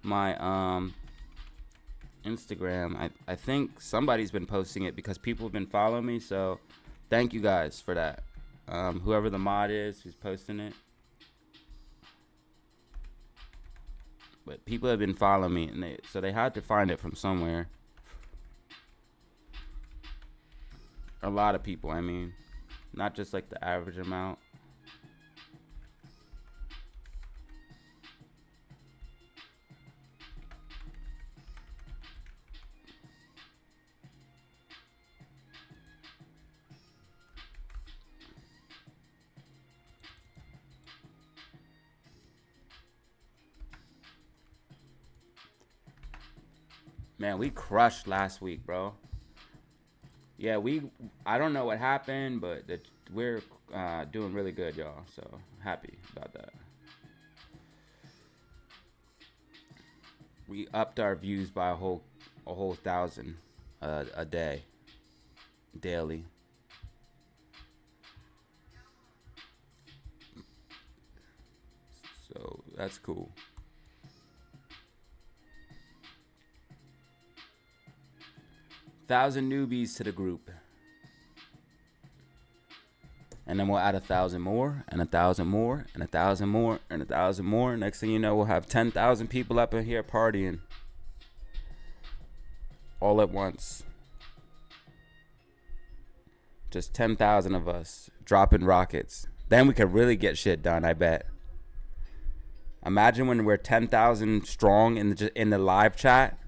my Instagram. I think somebody's been posting it because people have been following me. So thank you guys for that. Whoever the mod is who's posting it. But people have been following me, and so they had to find it from somewhere. A lot of people, I mean. Not just like the average amount. Man, we crushed last week, bro. Yeah, I don't know what happened, but we're doing really good, y'all. So happy about that. We upped our views by a whole 1,000 a day, daily. So that's cool. Thousand newbies to the group. And then we'll add 1,000 more, and 1,000 more, and 1,000 more, and 1,000 more. Next thing you know, we'll have 10,000 people up in here partying all at once. Just 10,000 of us dropping rockets. Then we could really get shit done, I bet. Imagine when we're 10,000 strong in the live chat.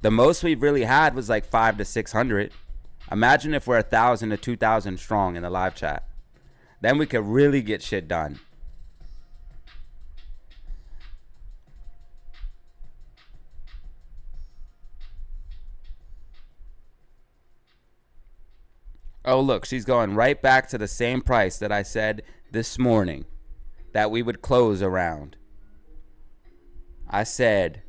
The most we've really had was like 500 to 600. Imagine if we're 1,000 to 2,000 strong in the live chat. Then we could really get shit done. Oh, look, she's going right back to the same price that I said this morning that we would close around. I said,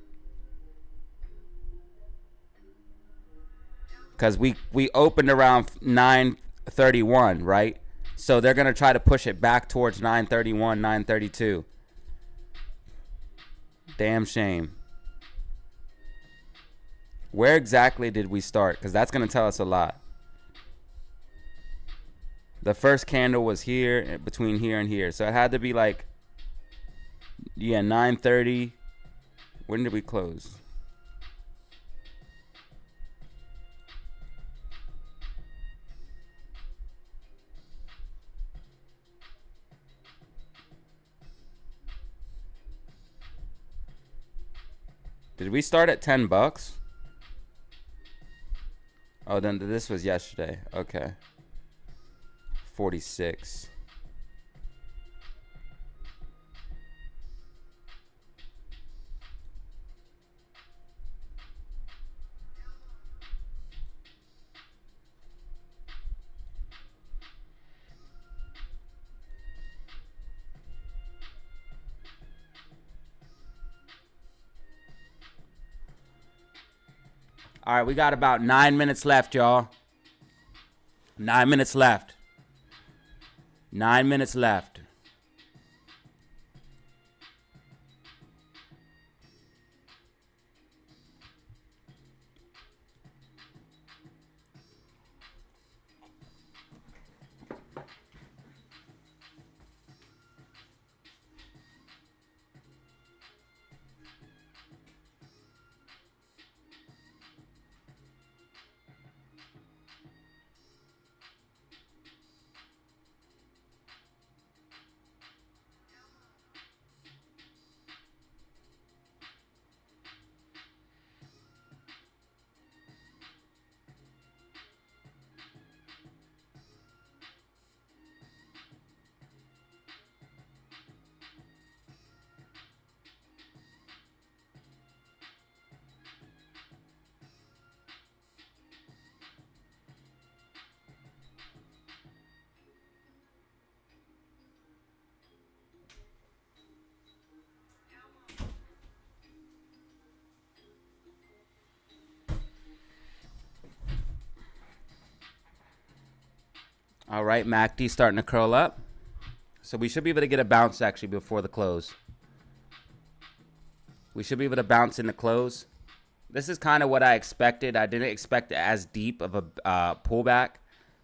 because we opened around 931, right? So they're going to try to push it back towards 931, 932. Damn shame. Where exactly did we start? Because that's going to tell us a lot. The first candle was here, between here and here. So it had to be like, yeah, 930. When did we close? Did we start at 10 bucks? Oh, then this was yesterday. Okay. 46. All right, we got about 9 minutes left, y'all. 9 minutes left. 9 minutes left. All right, MACD starting to curl up. So we should be able to get a bounce actually before the close. We should be able to bounce in the close. This is kind of what I expected. I didn't expect as deep of a pullback.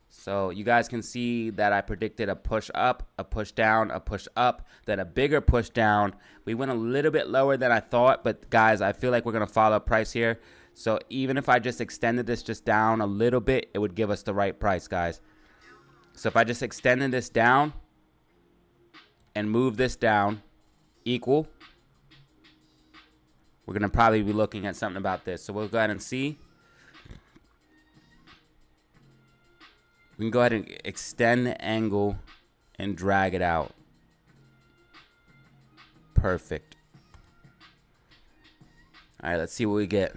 So you guys can see that I predicted a push up, a push down, a push up, then a bigger push down. We went a little bit lower than I thought, but guys, I feel like we're going to follow price here. So even if I just extended this just down a little bit, it would give us the right price, guys. So if I just extended this down and move this down equal, we're going to probably be looking at something about this. So we'll go ahead and see. We can go ahead and extend the angle and drag it out. Perfect. All right, let's see what we get.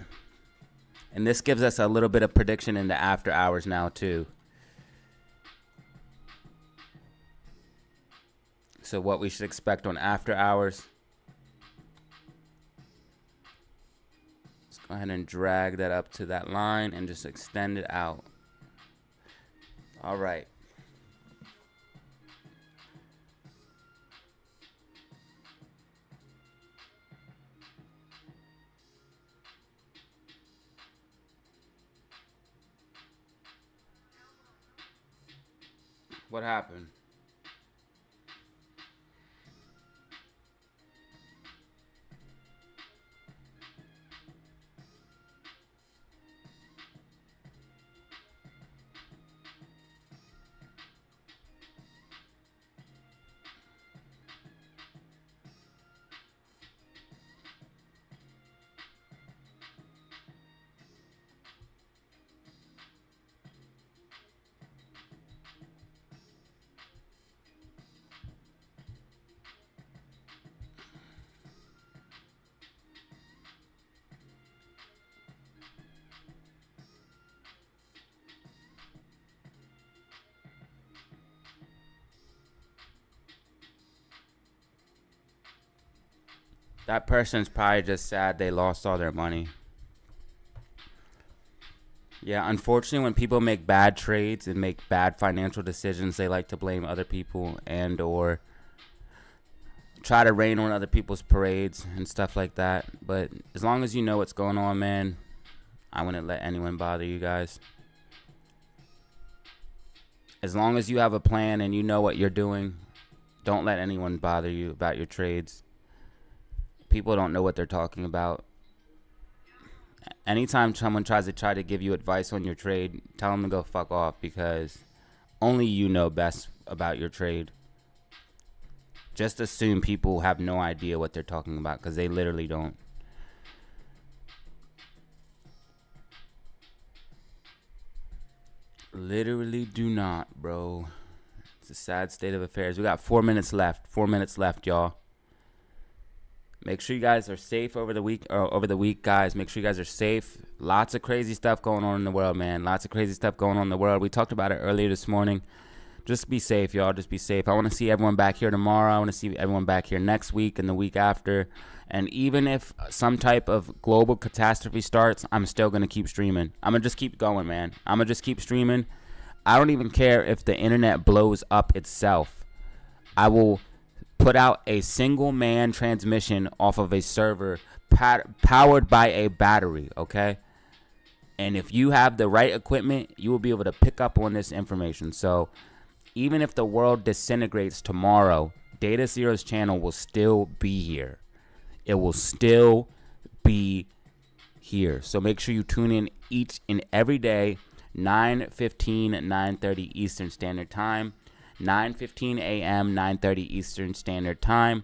And this gives us a little bit of prediction in the after hours now too. So what we should expect on after hours. Go ahead and drag that up to that line and just extend it out. All right. What happened? That person's probably just sad they lost all their money. Yeah, unfortunately, when people make bad trades and make bad financial decisions, they like to blame other people and or try to rain on other people's parades and stuff like that. But as long as you know what's going on, man, I wouldn't let anyone bother you guys. As long as you have a plan and you know what you're doing, don't let anyone bother you about your trades. People don't know what they're talking about. Anytime someone tries to give you advice on your trade, tell them to go fuck off, because only you know best about your trade. Just assume people have no idea what they're talking about, because they literally don't. Literally do not, bro. It's a sad state of affairs. We got 4 minutes left. 4 minutes left, y'all. Make sure you guys are safe over the week, guys. Make sure you guys are safe. Lots of crazy stuff going on in the world, man. Lots of crazy stuff going on in the world. We talked about it earlier this morning. Just be safe, y'all. Just be safe. I want to see everyone back here tomorrow. I want to see everyone back here next week and the week after. And even if some type of global catastrophe starts, I'm still going to keep streaming. I'm going to just keep going, man. I'm going to just keep streaming. I don't even care if the internet blows up itself. I will put out a single man transmission off of a server powered by a battery, okay? And if you have the right equipment, you will be able to pick up on this information. So even if the world disintegrates tomorrow, DataZero's channel will still be here. It will still be here. So make sure you tune in each and every day, 9:15, 9:30 Eastern Standard Time. 9:15 a.m., 9:30 Eastern Standard Time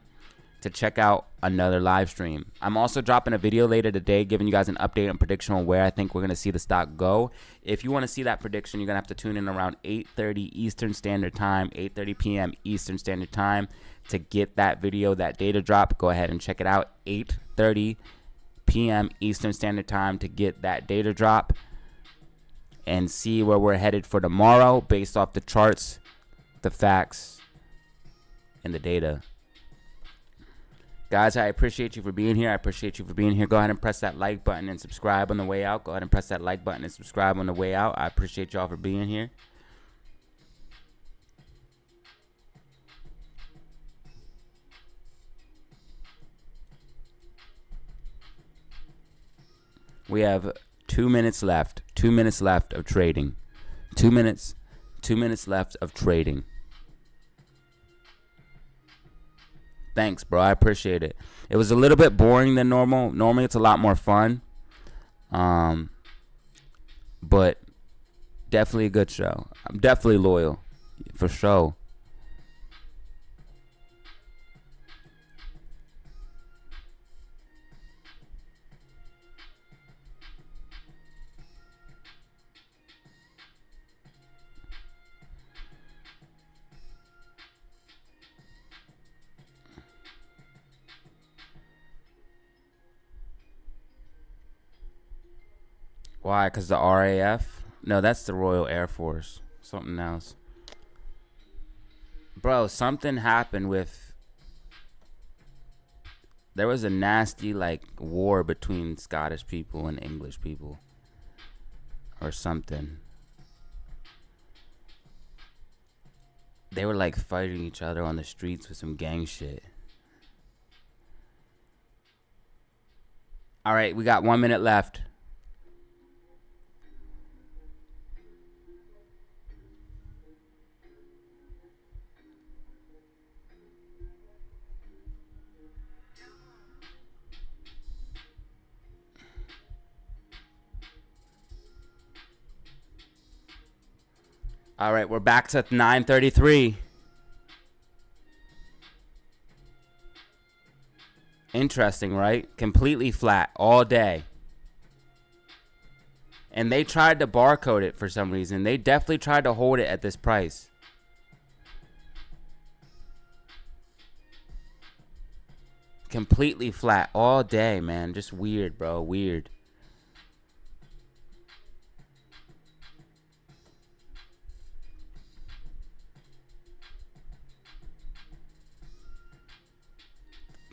to check out another live stream. I'm also dropping a video later today giving you guys an update and prediction on where I think we're going to see the stock go. If you want to see that prediction, you're going to have to tune in around 8:30 Eastern Standard Time, 8:30 p.m. Eastern Standard Time to get that video, that data drop. Go ahead and check it out, 8:30 p.m. Eastern Standard Time to get that data drop and see where we're headed for tomorrow based off the charts, the facts, and the data. Guys, I appreciate you for being here. I appreciate you for being here. Go ahead and press that like button and subscribe on the way out. Go ahead and press that like button and subscribe on the way out. I appreciate y'all for being here. We have 2 minutes left. 2 minutes left of trading. 2 minutes. 2 minutes left of trading. Thanks, bro. I appreciate it. It was a little bit boring than normal. Normally, it's a lot more fun. But definitely a good show. I'm definitely loyal, for sure. Why? Because the RAF? No, that's the Royal Air Force. Something else. Bro, something happened with There was a nasty like war between Scottish people and English people or something. They were like fighting each other on the streets with some gang shit. All right, we got 1 minute left. All right, we're back to 9:33. Interesting, right? Completely flat all day. And they tried to barcode it for some reason. They definitely tried to hold it at this price. Completely flat all day, man. Just weird, bro. Weird.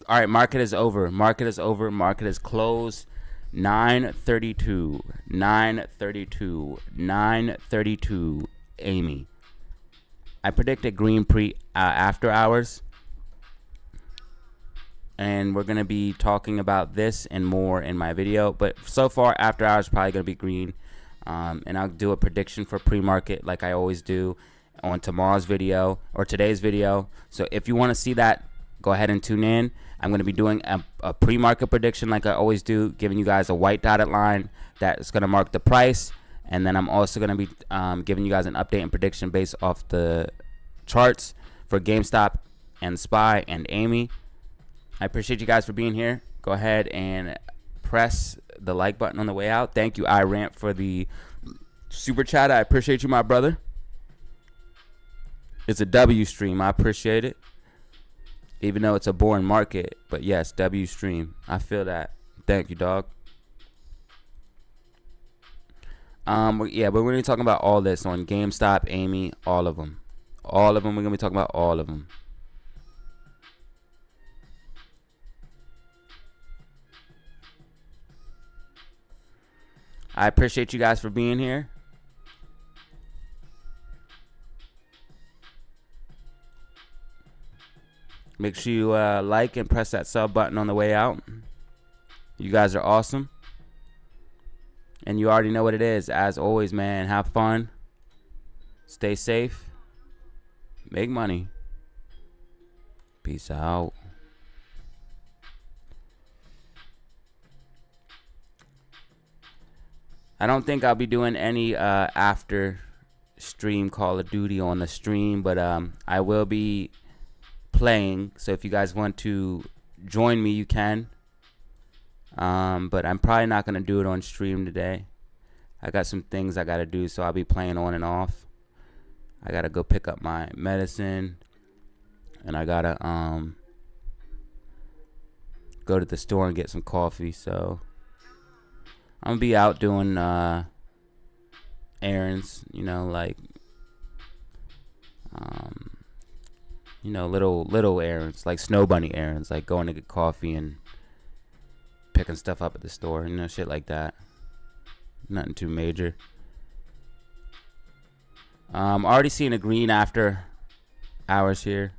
All right, market is over. Market is over. Market is closed. 9:32. 9:32. 9:32. Amy. I predicted green after hours. And we're going to be talking about this and more in my video. But so far, after hours probably going to be green. And I'll do a prediction for pre-market like I always do on tomorrow's video or today's video. So if you want to see that, go ahead and tune in. I'm going to be doing a pre-market prediction like I always do, giving you guys a white dotted line that's going to mark the price. And then I'm also going to be giving you guys an update and prediction based off the charts for GameStop and SPY and Amy. I appreciate you guys for being here. Go ahead and press the like button on the way out. Thank you, iRant, for the super chat. I appreciate you, my brother. It's a W stream. I appreciate it. Even though it's a boring market. But yes, W stream. I feel that. Thank you, dog. Yeah, but we're going to be talking about all this on GameStop, Amy, all of them. All of them. We're going to be talking about all of them. I appreciate you guys for being here. Make sure you like and press that sub button on the way out. You guys are awesome. And you already know what it is. As always, man, have fun. Stay safe. Make money. Peace out. I don't think I'll be doing any after stream Call of Duty on the stream, but I will be playing. So if you guys want to join me, you can. But I'm probably not going to do it on stream today. I got some things I got to do, so I'll be playing on and off. I got to go pick up my medicine, and I got to go to the store and get some coffee, so I'm going to be out doing errands, you know, like, you know, little errands, like snow bunny errands, like going to get coffee and picking stuff up at the store, you know, shit like that. Nothing too major. Already seeing a green after hours here.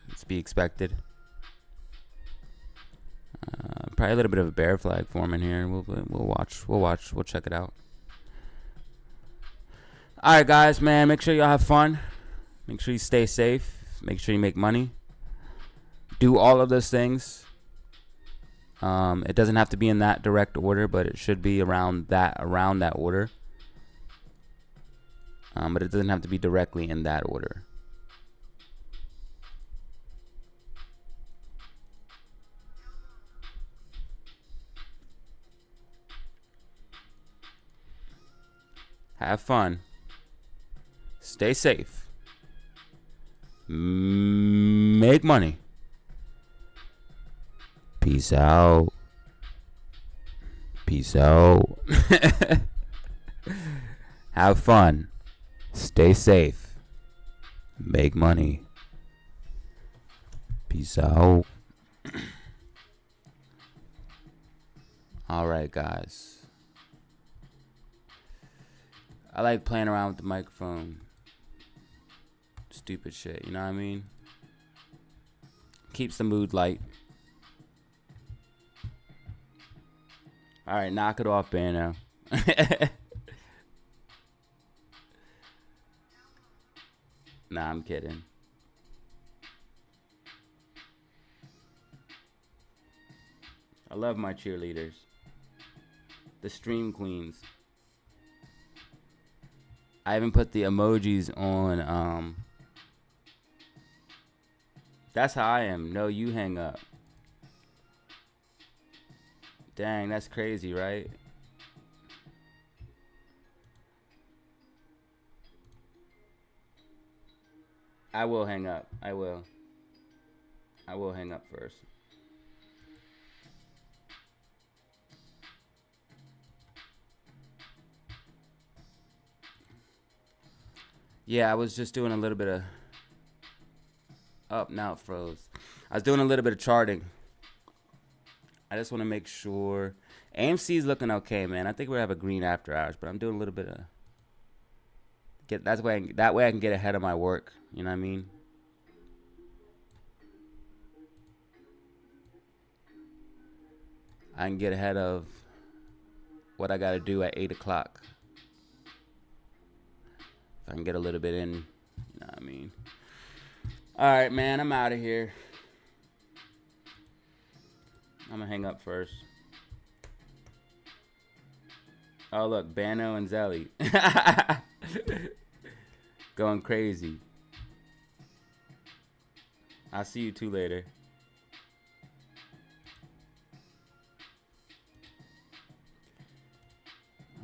It's to be expected. Probably a little bit of a bear flag forming here. We'll watch. We'll check it out. All right, guys, man. Make sure y'all have fun. Make sure you stay safe. Make sure you make money. Do all of those things. It doesn't have to be in that direct order, but it should be around that order. But it doesn't have to be directly in that order. Have fun. Stay safe. Make money. Peace out. Peace out. Have fun. Stay safe. Make money. Peace out. All right, guys. I like playing around with the microphone. Stupid shit, you know what I mean? Keeps the mood light. All right, knock it off, Bano. Nah, I'm kidding. I love my cheerleaders. The stream queens. I haven't put the emojis on. That's how I am. No, you hang up. Dang, that's crazy, right? I will hang up. I will hang up first. Yeah, I was just doing a little bit of... now it froze. I was doing a little bit of charting. I just want to make sure. AMC's looking okay, man. I think we have a green after hours, but I'm doing a little bit of... That way I can get ahead of my work. You know what I mean? I can get ahead of what I got to do at 8 o'clock. If I can get a little bit in, you know what I mean? All right, man, I'm out of here. I'm going to hang up first. Oh, look, Bano and Zelly. Going crazy. I'll see you two later.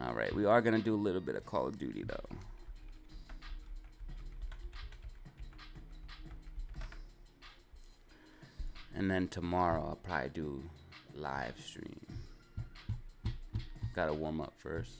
All right, we are going to do a little bit of Call of Duty, though. And then tomorrow, I'll probably do live stream. Gotta warm up first.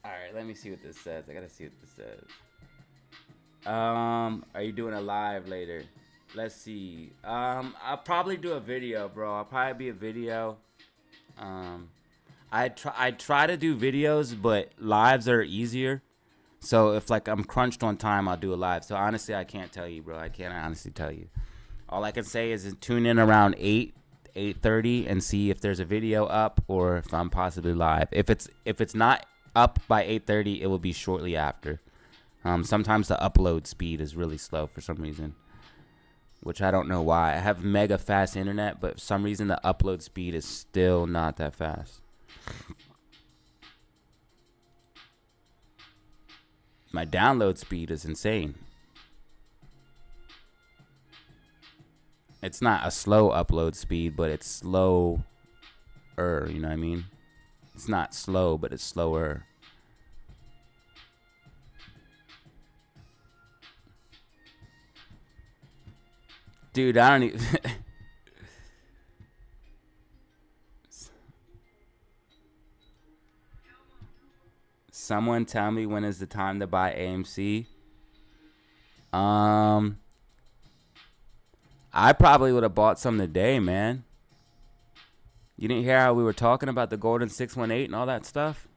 Alright, let me see what this says. I gotta see what this says. Are you doing a live later? Let's see. I'll probably do a video, bro. I'll probably be a video. I try to do videos, but lives are easier. So if like I'm crunched on time, I'll do a live. So honestly, I can't tell you, bro. I can't honestly tell you. All I can say is tune in around 8:30 and see if there's a video up or if I'm possibly live. If it's not up by 8:30, it will be shortly after. Sometimes the upload speed is really slow for some reason, which I don't know why. I have mega fast internet, but for some reason the upload speed is still not that fast. My download speed is insane. It's not a slow upload speed, but it's slower, you know what I mean? It's not slow, but it's slower. Dude, I don't even... Someone tell me when is the time to buy AMC? I probably would have bought some today, man. You didn't hear how we were talking about the golden 618 and all that stuff?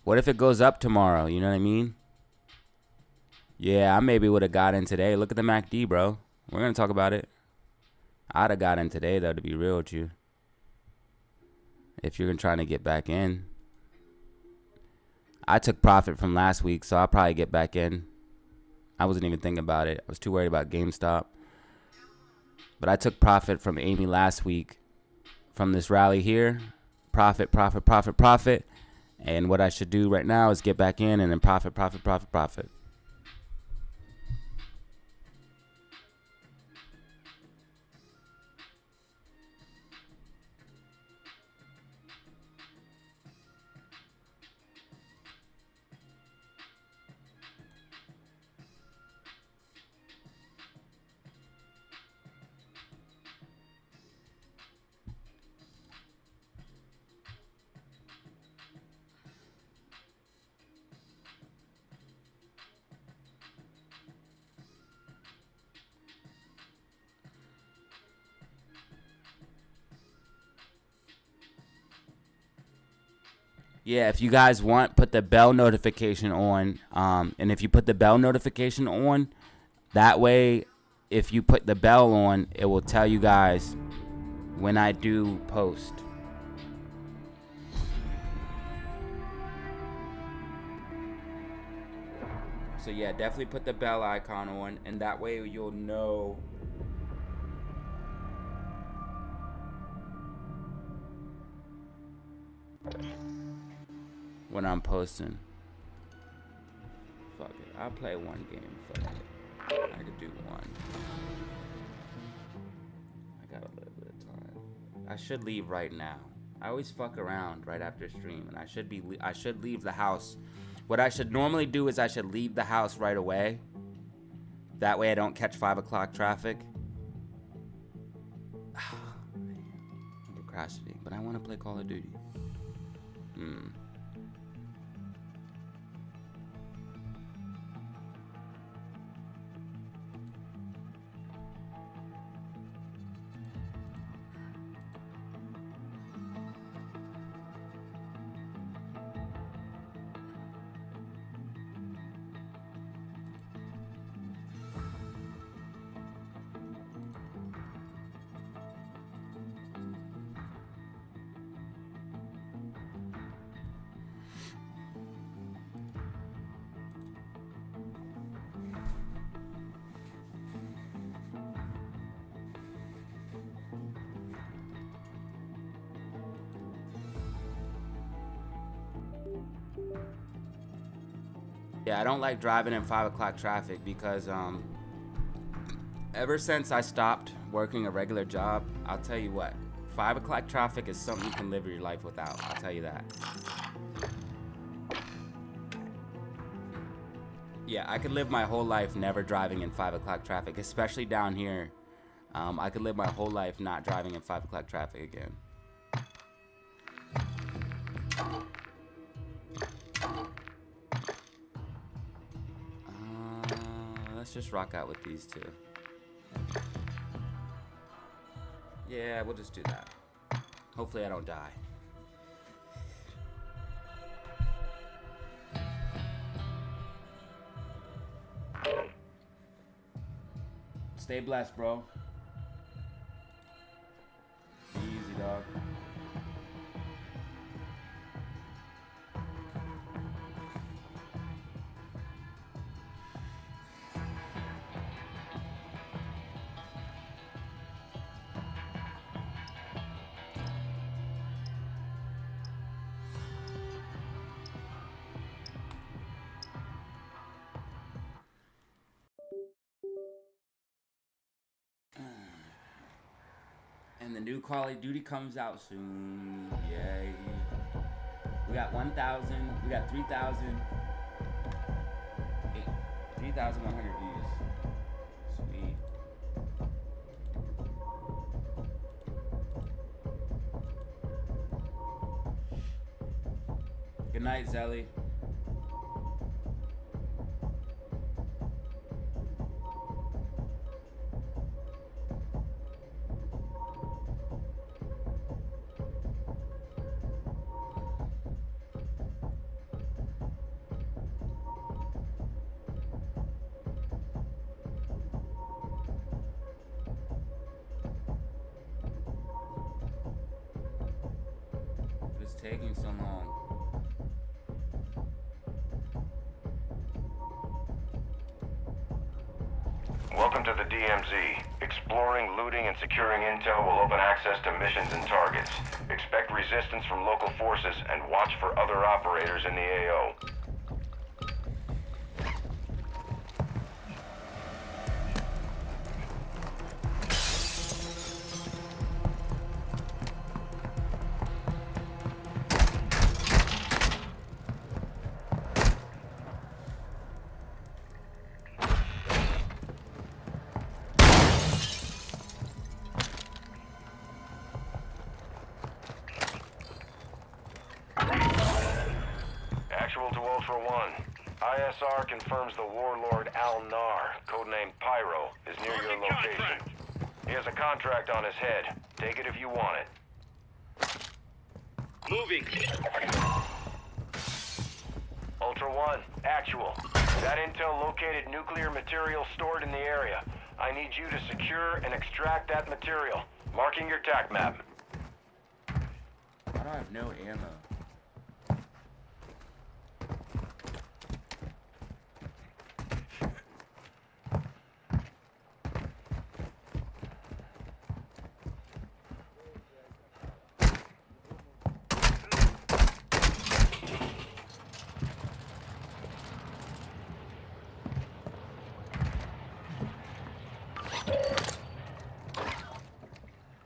What if it goes up tomorrow? You know what I mean? Yeah, I maybe would have got in today. Look at the MACD, bro. We're going to talk about it. I'd have got in today, though, to be real with you. If you're trying to get back in. I took profit from last week, so I'll probably get back in. I wasn't even thinking about it. I was too worried about GameStop. But I took profit from Amy last week from this rally here. Profit, profit, profit, profit. And what I should do right now is get back in and then profit, profit, profit, profit. Yeah, if you guys want, put the bell notification on. And if you put the bell notification on, that way, if you put the bell on, it will tell you guys when I do post. So yeah, definitely put the bell icon on, and that way you'll know when I'm posting. Fuck it, I'll play one game. Fuck it, I could do one. I got a little bit of time. I should leave right now. I always fuck around right after stream, and I should leave the house. What I should normally do is I should leave the house right away. That way I don't catch 5 o'clock traffic. I'm procrastinating, but I want to play Call of Duty. Yeah, I don't like driving in 5 o'clock traffic because ever since I stopped working a regular job, I'll tell you what, 5 o'clock traffic is something you can live your life without. I'll tell you that. Yeah, I could live my whole life never driving in 5 o'clock traffic, especially down here. I could live my whole life not driving in 5 o'clock traffic again. Let's just rock out with these two. Yeah, we'll just do that. Hopefully I don't die. Stay blessed, bro. Be easy, dog. And the new Call of Duty comes out soon. Yay. We got 1,000. We got 3,000. 3,100 views. Sweet. Good night, Zelly. Taking so long. Welcome to the DMZ. Exploring, looting, and securing intel will open access to missions and targets. Expect resistance from local forces and watch for other operators in the AO. ISR confirms the warlord Al-Nar, codenamed Pyro, is near your location. He has a contract on his head. Take it if you want it. Moving. Ultra One, actual. That intel located nuclear material stored in the area. I need you to secure and extract that material. Marking your TAC map. Why do I have no ammo?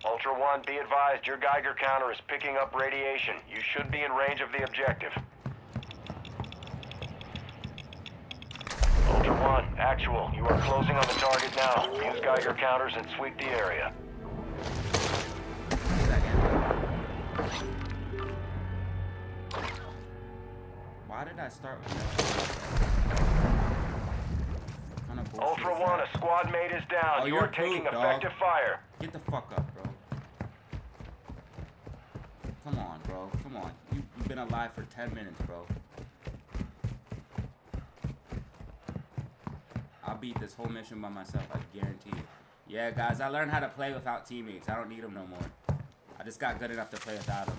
Ultra One, be advised your Geiger counter is picking up radiation. You should be in range of the objective. Ultra One, actual. You are closing on the target now. Use Geiger counters and sweep the area. Why did I start with that? Ultra One, a squad mate is down. Oh, you you're are taking poop, effective dog. fire. Get the fuck up, bro. Come on, bro. Come on. You've been alive for 10 minutes, bro. I'll beat this whole mission by myself, I guarantee it. Yeah, guys, I learned how to play without teammates. I don't need them no more. I just got good enough to play without them.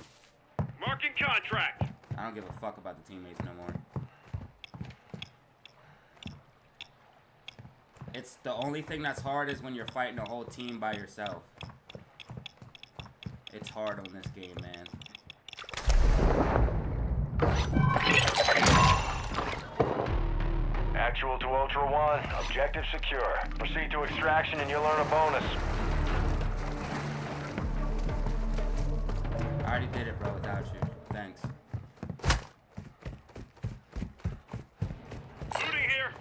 Marking contract. I don't give a fuck about the teammates no more. It's the only thing that's hard is when you're fighting a whole team by yourself. It's hard on this game, man. Actual to Ultra One, objective secure. Proceed to extraction and you'll earn a bonus. I already did it, bro, without you. Thanks. Looting here.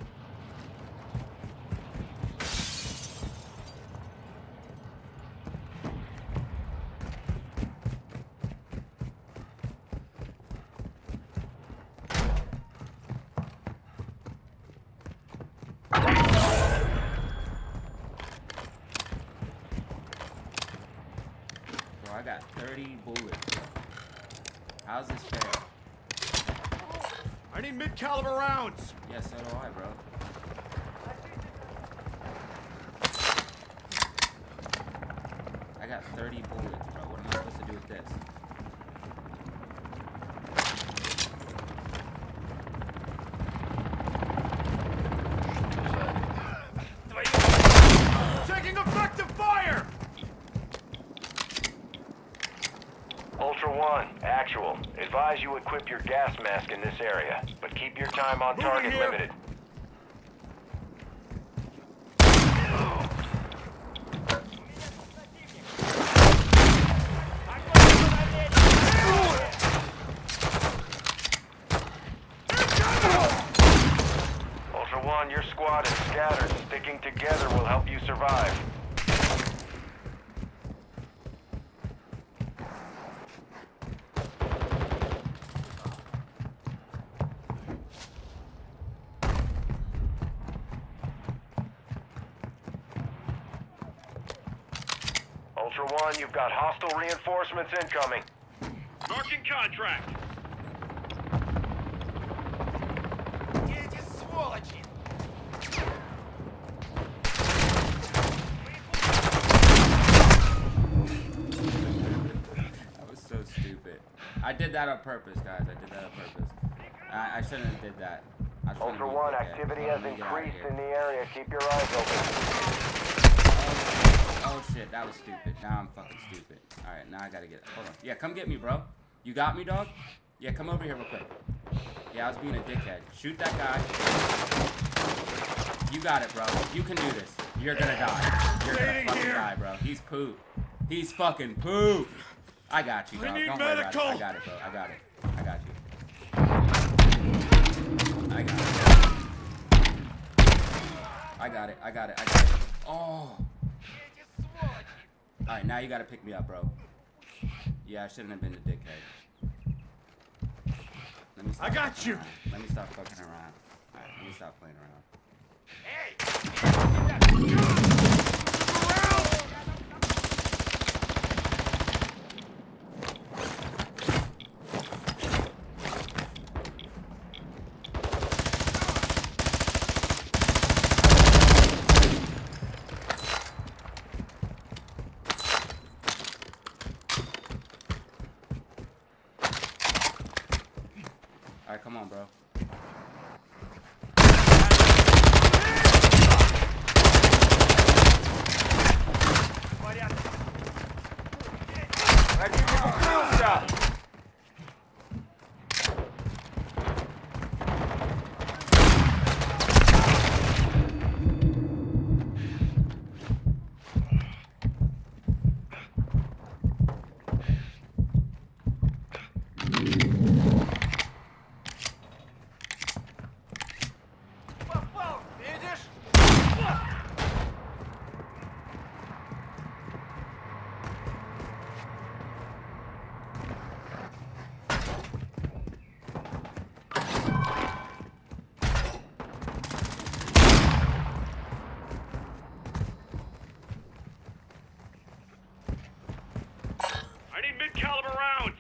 Bro, I got 30 bullets. How's this fair? I need mid-caliber rounds. Yeah, so do I, bro. I got 30 bullets, bro. What am I supposed to do with this? Taking effective fire. Ultra One, actual. Advise you equip your gas mask in this area, but keep your time on target here. limited. Ultra One, your squad is scattered. Sticking together will help you survive. Ultra One, you've got hostile reinforcements incoming. Marking contract. That was so stupid. I did that on purpose, guys. I did that on purpose. I shouldn't have did that. I was trying to Ultra be a One, dickhead. activity Hold has on, let me get out of increased here. in the area. Keep your eyes open. Oh shit, that was stupid. Now I'm fucking stupid. Alright, now I gotta get. Hold on. Yeah, come get me, bro. You got me, dog? Yeah, come over here real quick. Yeah, I was being a dickhead. Shoot that guy. You got it, bro. You can do this. You're gonna die. You're gonna fucking die, bro. He's poop. He's fucking poop. I got you, dog. need Don't worry about it. medical. I got it, bro. I got it. I got you. I got it. I got it. I got it. I got it. Oh. Alright, now you gotta pick me up, bro. Yeah, I shouldn't have been a dickhead. Let me stop I got fucking you. around. Let me stop fucking around. Alright, let me stop playing around. Come on, bro. I need mid-caliber rounds.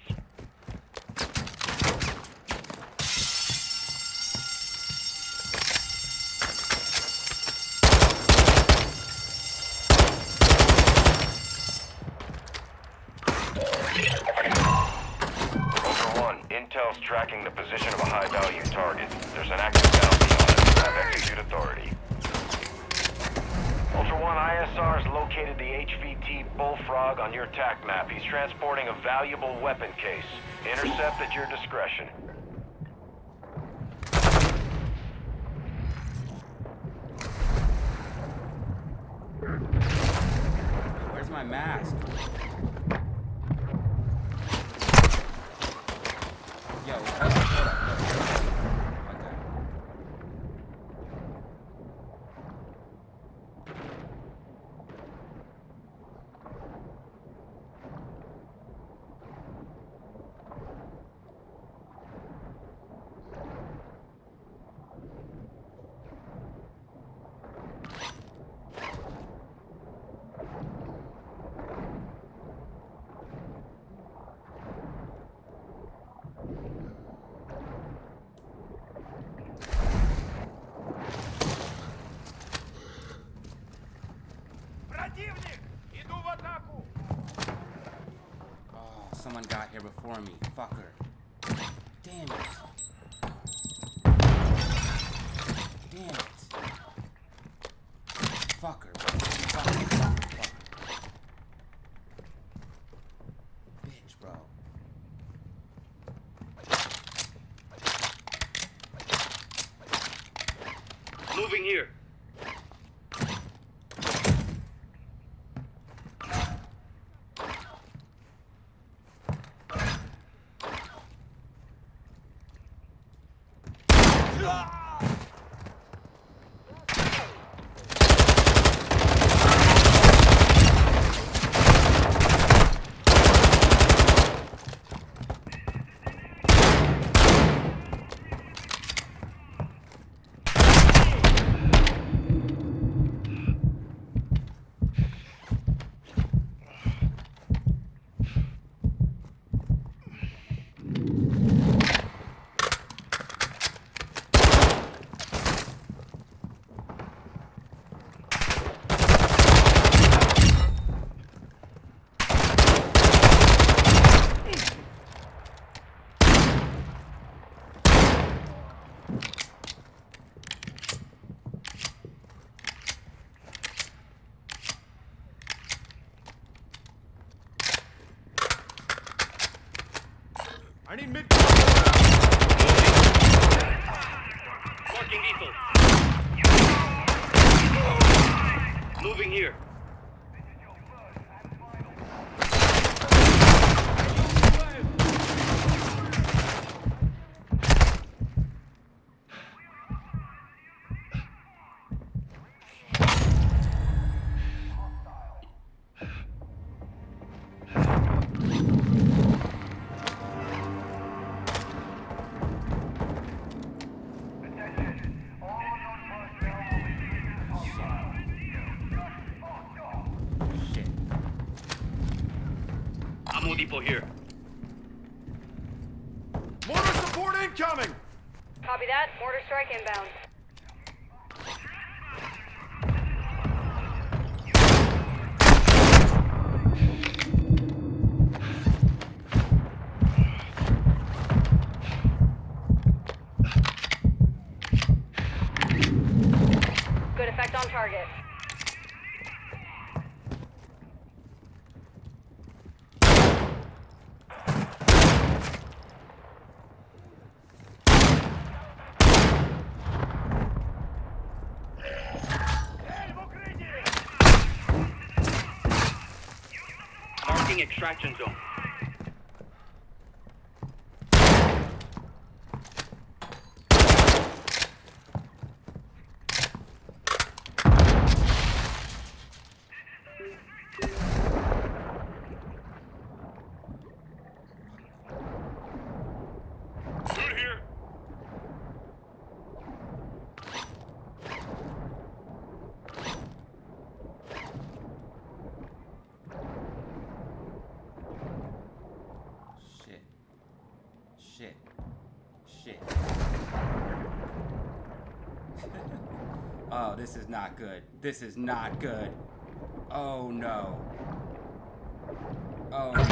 Ultra One, Intel's tracking the position of a high-value target. There's an active bounty on it. Have execute authority. Ultra One, ISR has located the HVT Bullfrog on your TAC map. He's transporting a valuable weapon case. Intercept at your discretion. Where's my mask? Yo, hold up. Okay. Oh, someone got here before me. Fucker. Damn it. Damn it. Fucker, bro. Fucker. Bitch, bro. Moving here. I need mid. Marking lethal. Moving here. Ammo depot here. Mortar support incoming! Copy that. Mortar strike inbound. Marking extraction zone. Good here. Shit. Oh, this is not good. This is not good. Oh no. Oh no, dude.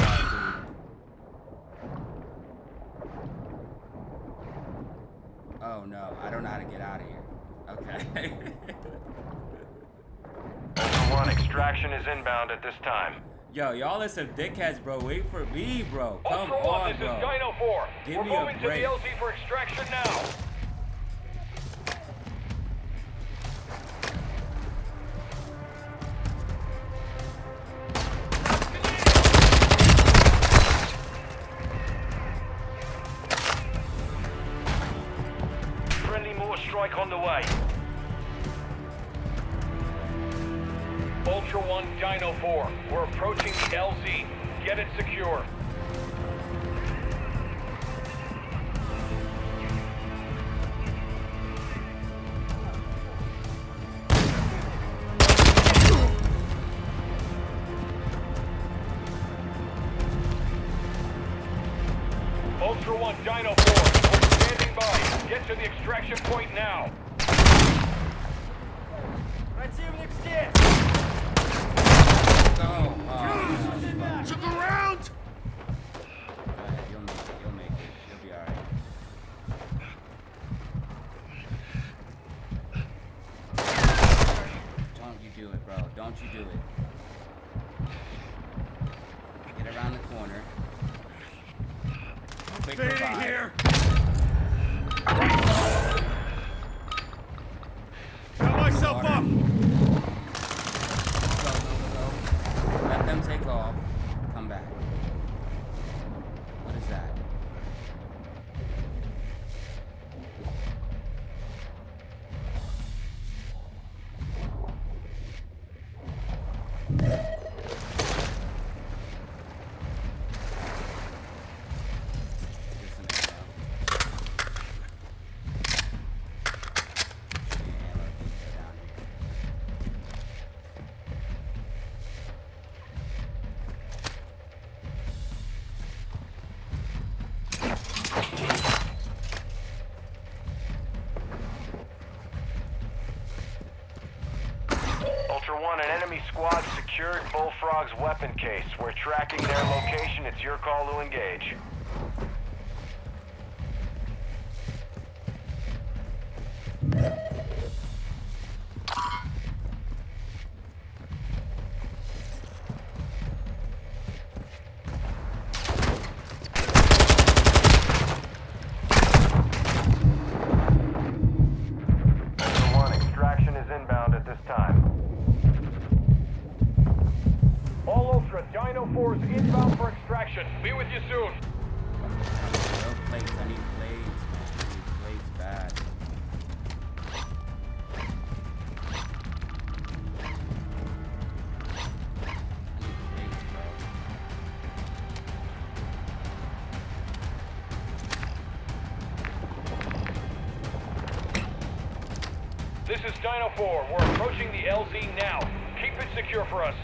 Oh no, I don't know how to get out of here. Okay. Ultra One, extraction is inbound at this time. Yo, y'all are some dickheads, bro. Wait for me, bro. Come Ultra One, on, this bro. is Dino 4. Give We're me a moving to the break. LZ for extraction now. Friendly mortar strike on the way. Ultra One, Dino 4. We're approaching the LZ. Get it secure. Ultra One, Dino 4. We're standing by. Get to the extraction point now. Противник здесь! Go. Took a round! Go ahead, you'll make it. You'll make it. You'll be alright. Don't you do it, bro. Don't you do it. Get around the corner. Quick Fading revive. here! Got myself up! Go. Let them take off. Come back. What is that? Just an arrow. Yeah, let me go down here. Ultra One, an enemy squad secured Bullfrog's weapon case. We're tracking their location. It's your call to engage. Ultra One, extraction is inbound at this time. All Ultra, Dino 4 is inbound for extraction. Be with you soon. No plates. I need plates, man. I need plates bad. I need plates, bro. This is Dino 4. We're approaching the LZ now. Keep it secure for us.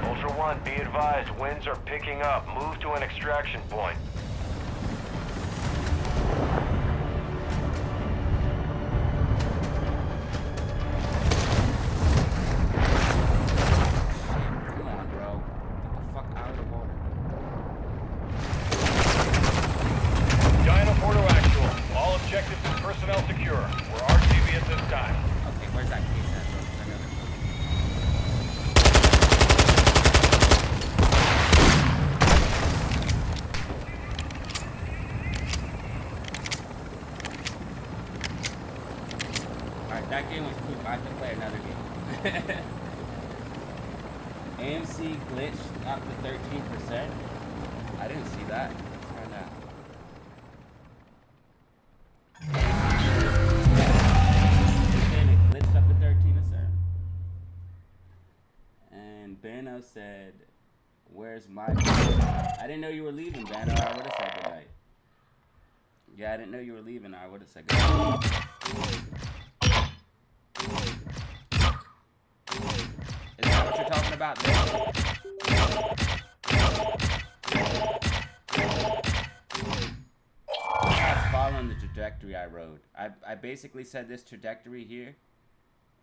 Ultra One, be advised, winds are picking up. Move to an extraction point. Come on, bro. Get the fuck out of the water. Dino 4 to actual. All objectives and personnel secure. We're RTV at this time. Okay, where's that case at, bro? 'Cause I know there's one. have to play another game. AMC glitched up to 13%. I didn't see that. Let's find out. You're saying it glitched up to 13%? And Bano said, "Where's my?" I didn't know you were leaving, Bano. I would have said goodnight. Yeah, I didn't know you were leaving. I would have said goodnight. Is that what you're talking about there? That's following the trajectory I rode. I basically said this trajectory here,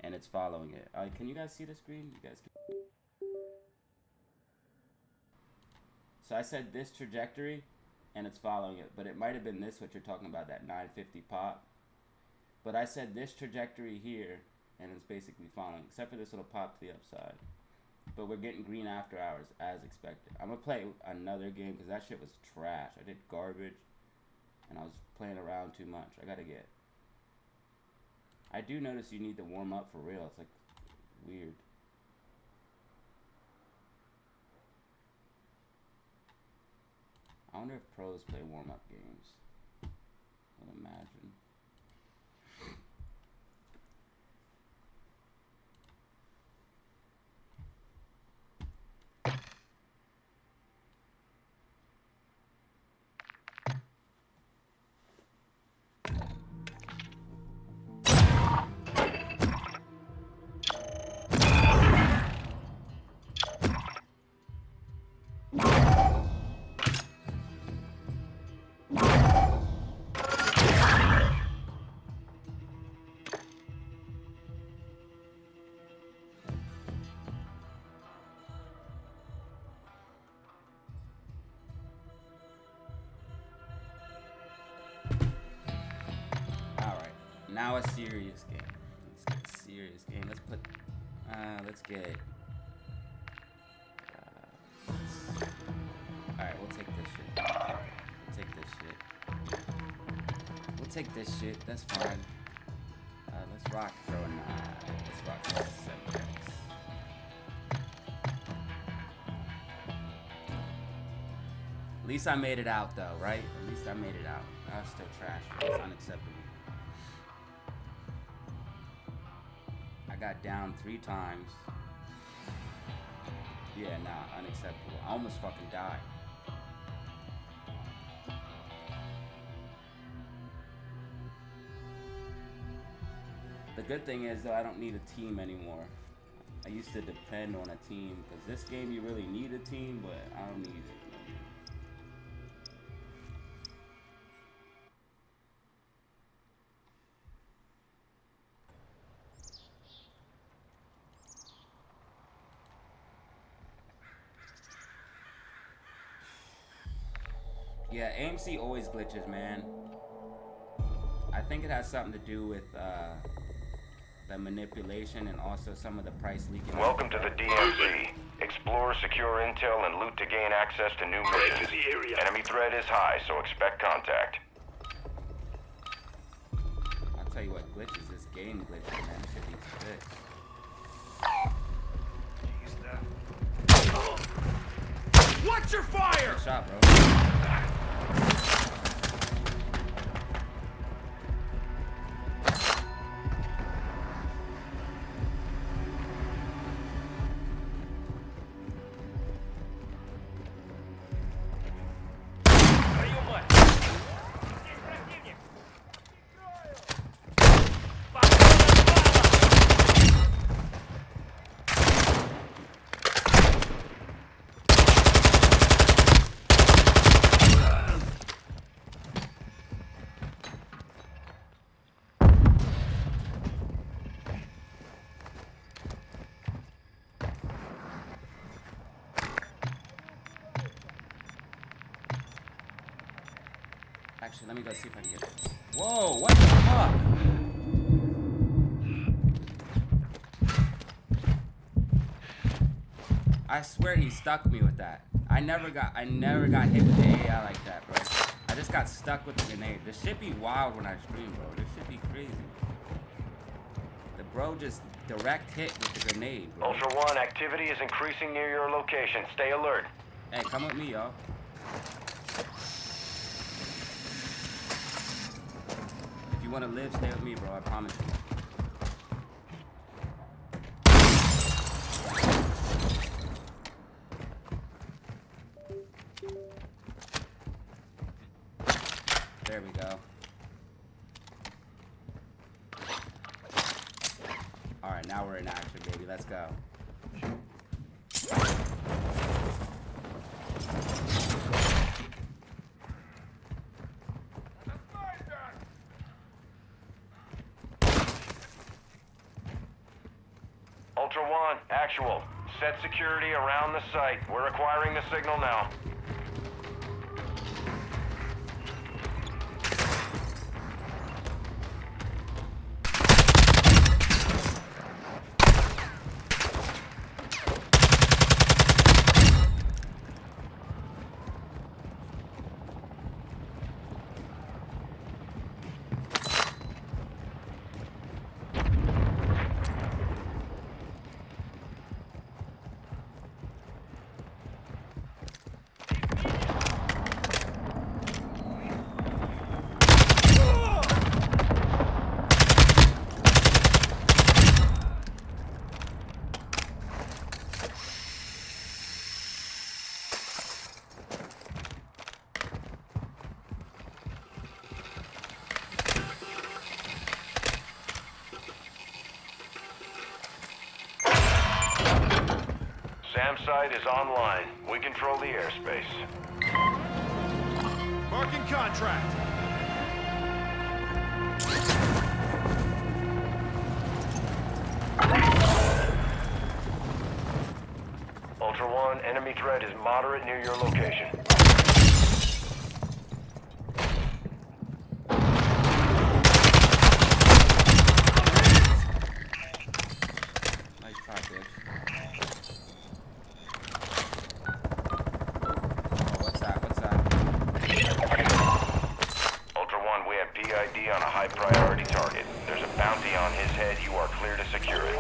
and it's following it. Can you guys see the screen? You guys can. So I said this trajectory, and it's following it. But it might have been this what you're talking about, that 950 pop. But I said this trajectory here, and it's basically following, except for this little pop to the upside. But we're getting green after hours, as expected. I'm going to play another game, because that shit was trash. I did garbage, and I was playing around too much. I got to get... I do notice you need to warm up for real. It's, like, weird. I wonder if pros play warm-up games. I would imagine. Now a serious game. Let's get a serious game. Let's put. Let's get. All right, we'll take this shit. We'll take this shit. We'll take this shit. That's fine. Let's rock throwing. Let's rock throwing 7x. At least I made it out, though, right? At least I made it out. That was still trash. It's unacceptable. I got down 3 times. Yeah, nah, unacceptable. I almost fucking died. The good thing is, though, I don't need a team anymore. I used to depend on a team, because this game you really need a team, but I don't need it. Yeah, AMC always glitches, man. I think it has something to do with the manipulation and also some of the price leaking. Welcome to the DMZ. Explore, secure intel, and loot to gain access to new missions. Enemy threat is high, so expect contact. I'll tell you what glitches. This game glitches, man. This shit needs fixed. Watch your fire! Good shot, bro. Actually, let me go see if I can get it. Whoa, what the fuck? I swear he stuck me with that. I never got hit with the AI like that, bro. I just got stuck with the grenade. This shit be wild when I stream, bro. This shit be crazy. The Bro, just direct hit with the grenade, bro. Ultra One, activity is increasing near your location. Stay alert. Hey, come with me, y'all. If you want to live, stay with me, bro. I promise you. There we go. Alright, now we're in action, baby. Let's go. Ultra One, actual. Set security around the site. We're acquiring the signal now. SAM site is online. We control the airspace. Marking contract. Ultra One, enemy threat is moderate near your location. Nice try, bitch. Ultra One, we have PID on a high priority target. There's a bounty on his head. You are clear to secure it.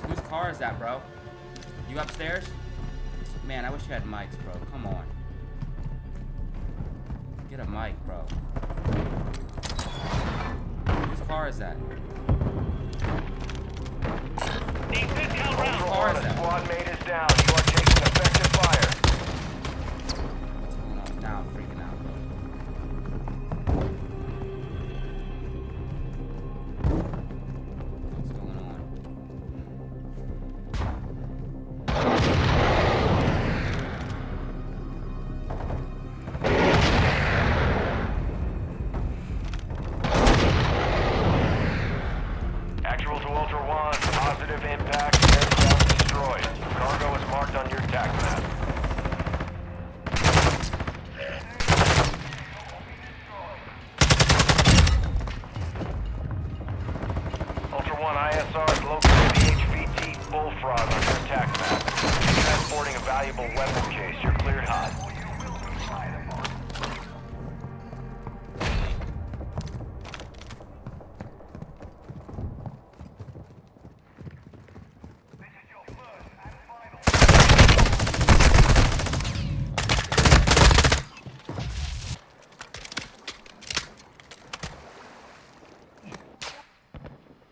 Whose car is that, bro? You upstairs? Man, I wish you had mics, bro. Come on. Get a mic, bro. Whose car is that? Ultra car One, is a that? squad mate is down. You are taking effective fire. What's going on? Now I'm freaking out. What's going on? Actual to Ultra One, positive impact, aircraft destroyed. Cargo is marked on your TAC map. Ultra One, ISR is located the HVT Bullfrog on your TAC map. You're transporting a valuable weapon case. You're cleared hot.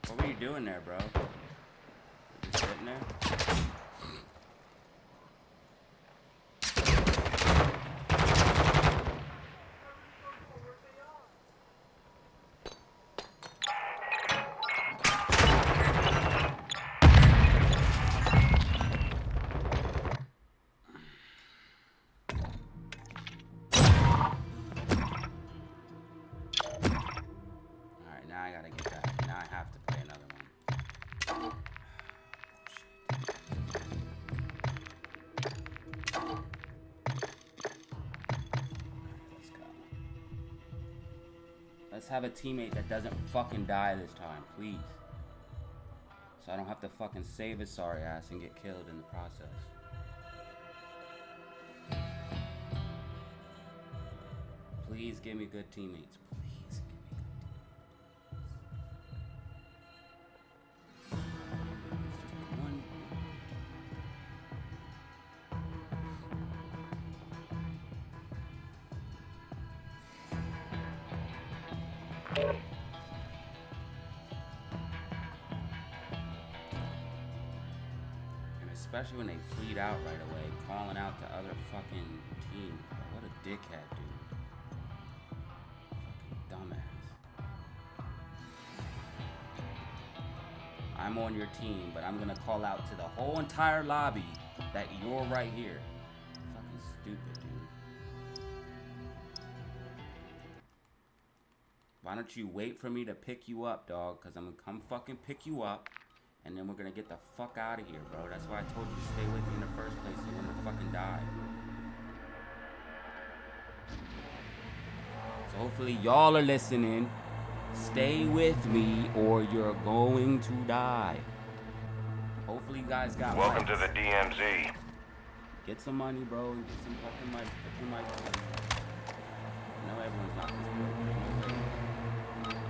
What were you doing there, bro? Just sitting there? Alright, now I gotta get that. Now I have to play another one. Shit. Let's have a teammate that doesn't fucking die this time, please. So I don't have to fucking save his sorry ass and get killed in the process. Please give me good teammates. Please give me good teammates. It's just one. And especially when they plead out right away, calling out to other fucking teams. What a dickhead, dude. Dumbass. I'm on your team, but I'm gonna call out to the whole entire lobby that you're right here. Fucking stupid, dude. Why don't you wait for me to pick you up, dog? Because I'm gonna come fucking pick you up, and then we're gonna get the fuck out of here, bro. That's why I told you to stay with me in the first place. You're gonna fucking die. So hopefully y'all are listening. Stay with me or you're going to die. Hopefully you guys got Welcome mics. to the DMZ. Get some money, bro, and get some fucking mics. Put your mics on. I know everyone's not this broke.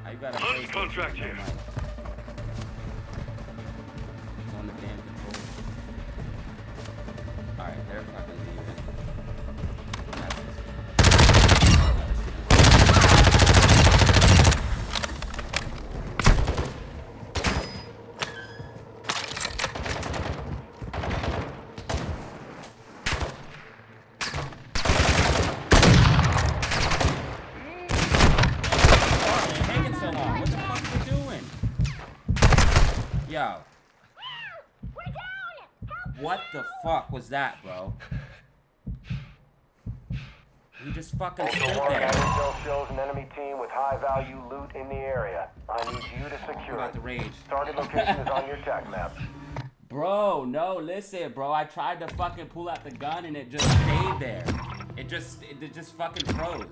I got a Launch contract here. It's on the damn controller. Alright, they're fucking leaving. Yo. What the fuck was that, bro? He just fucking stood Ultra One there. intel shows an enemy team with high-value loot in the area. I need you to I'm secure about it. to rage. Target location is on your TAC map. Bro, no, listen, bro. I tried to fucking pull out the gun and it just stayed there. It just fucking froze.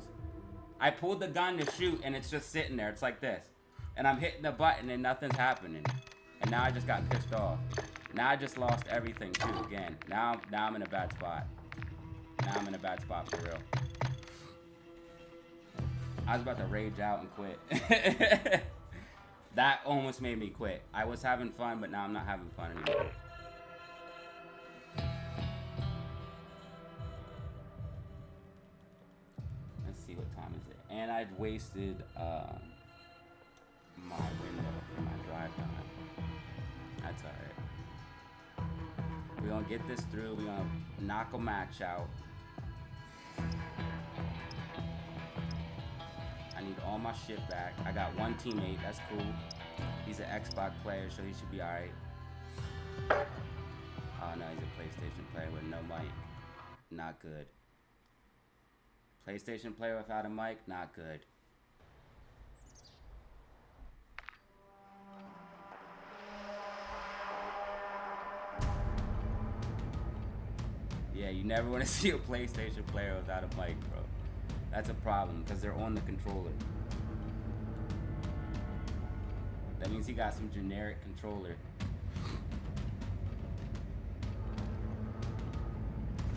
I pulled the gun to shoot and it's just sitting there. It's like this. And I'm hitting the button and nothing's happening. And now I just got pissed off. Now I just lost everything too again. Now I'm in a bad spot. Now I'm in a bad spot for real. I was about to rage out and quit. That almost made me quit. I was having fun, but now I'm not having fun anymore. Let's see, what time is it? And I've wasted my window for my drive time. That's alright. We're gonna get this through. We're gonna knock a match out. I need all my shit back. I got one teammate. That's cool. He's an Xbox player, so he should be alright. Oh no, he's a PlayStation player with no mic. Not good. PlayStation player without a mic? Not good. Yeah, you never want to see a PlayStation player without a mic, bro. That's a problem, because they're on the controller. That means he got some generic controller.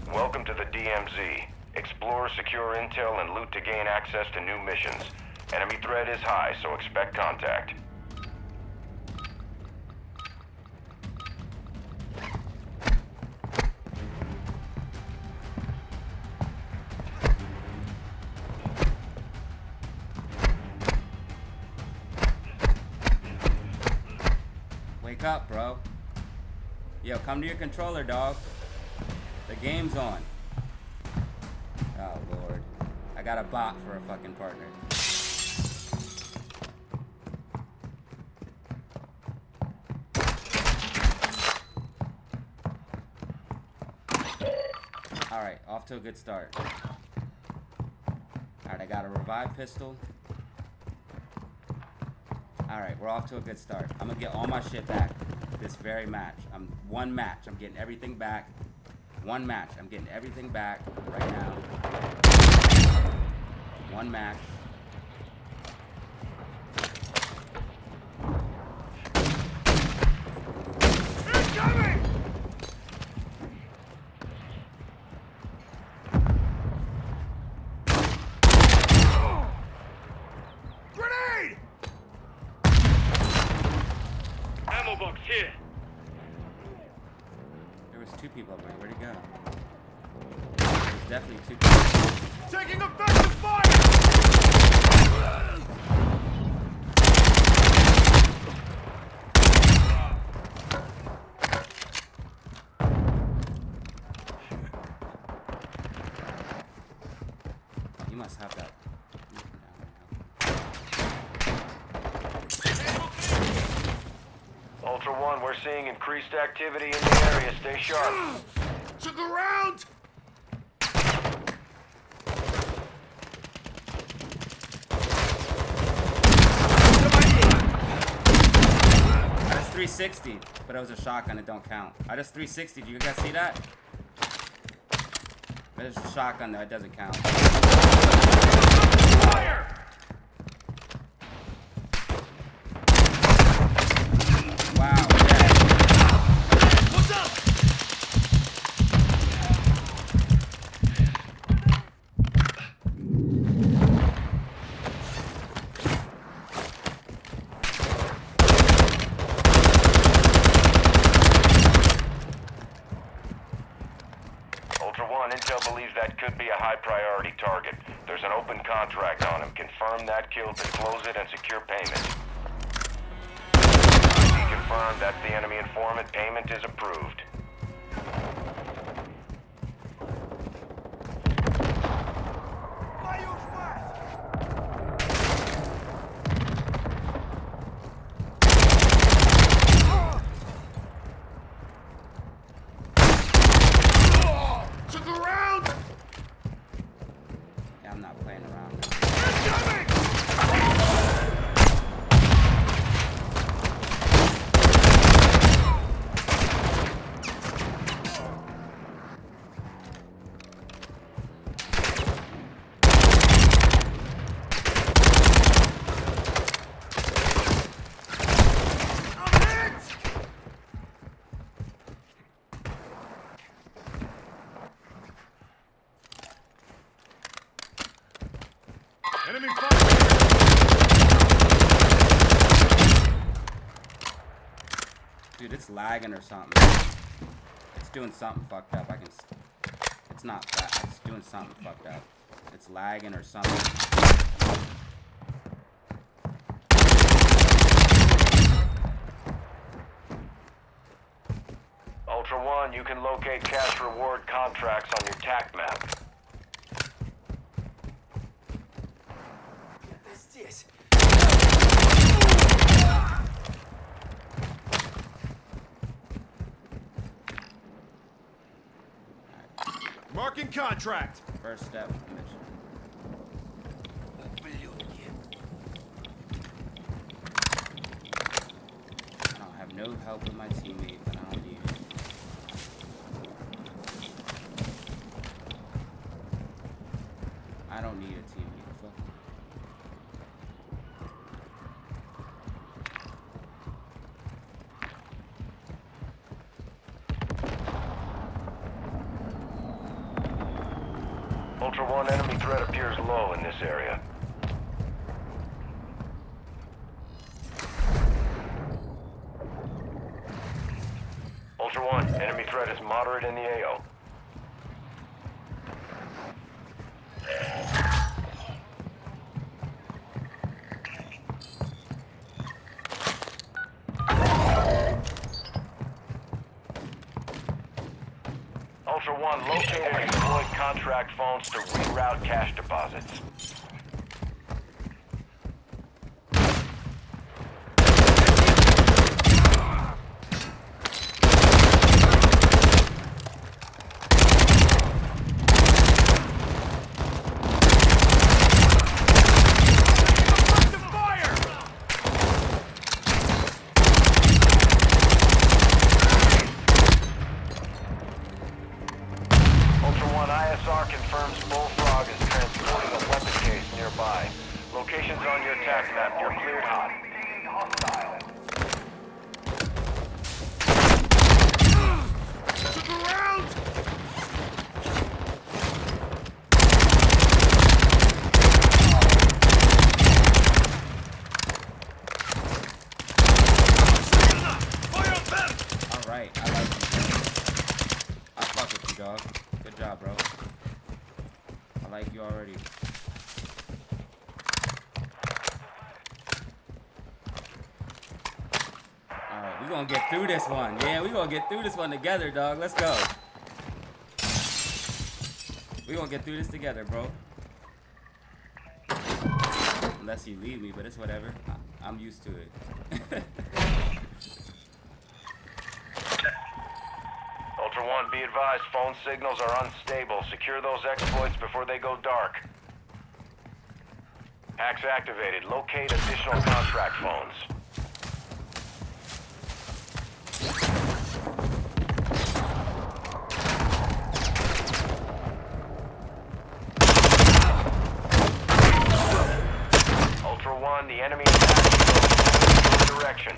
Welcome to the DMZ. Explore, secure intel, and loot to gain access to new missions. Enemy threat is high, so expect contact. Wake up, bro. Yo, come to your controller, dog. The game's on. Oh, Lord. I got a bot for a fucking partner. Alright, off to a good start. Alright, I got a revive pistol. Alright, we're off to a good start. I'm gonna get all my shit back this very match. One match. I'm getting everything back. One match. I'm getting everything back right now. One match. Incoming! Grenade! Ammo box here. There was two people up there. Where'd he go? There's definitely two people. Taking effective fire! You must have that. Ultra One, we're seeing increased activity in the area. Stay sharp. To the ground! I just 360, but it was a shotgun. It don't count. I just 360. Do you guys see that? There's a shotgun though. It doesn't count. Fire! Wow. Dead. What's up? Ultra One, Intel believes that could be a high priority target. There's an open contract on him. Confirm that kill to close it and secure payment. Confirmed, that's the enemy informant. Payment is approved. To the ground! Yeah, I'm not playing around. Incoming! I'm hit! Enemy fire! Dude, it's lagging or something. It's doing something fucked up. It's not that. It's doing something fucked up. It's lagging or something. Ultra One, you can locate cash reward contracts on your TAC map. Marking contract. First step of the mission. I don't have no help with my teammates, and I don't need it. I don't need a teammate. Fuck. Ultra One, enemy threat appears low in this area. Ultra One, enemy threat is moderate in the AO. Ultra One, locate and exploit contract phones to reroute cash deposits. Ultra One, ISR confirms Bullfrog is transporting a weapon case Zones on your attack map. You're cleared hot. Look around! Alright, I like you, bro. I fuck with you, dog. Good job, bro. I like you already. Alright, we gonna get through this one. Yeah, we gonna get through this one together, dog. Let's go. We gonna get through this together, bro. Unless you leave me, but it's whatever. I'm used to it. Ultra One, be advised, phone signals are unstable. Secure those exploits before they go dark. Hacks activated. Locate additional contract phones. Ultra One, the enemy attack is going in your direction.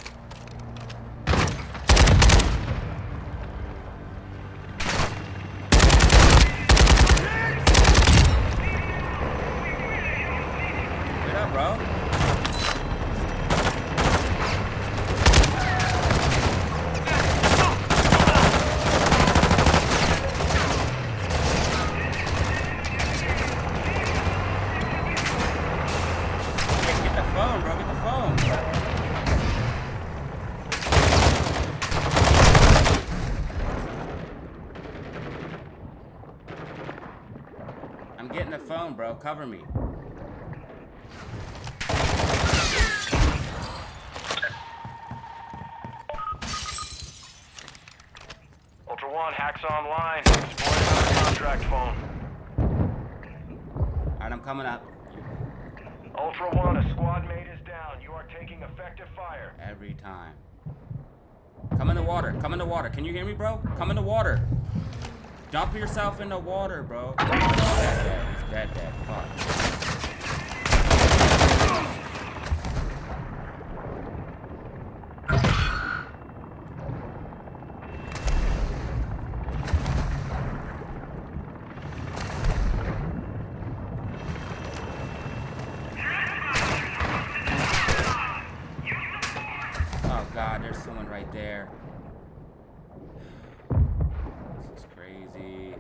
Get up, bro. Get the phone, bro. Get the phone. I'm getting the phone, bro. Cover me. Ultra One, hacks online. Exploit on contract phone. Alright, I'm coming up. Ultra One, a squad mate is down. You are taking effective fire. Every time. Come in the water. Come in the water. Can you hear me, bro? Come in the water. Dump yourself in the water, bro. He's dead. He's dead. Fuck. Oh God, there's someone right there. This is crazy.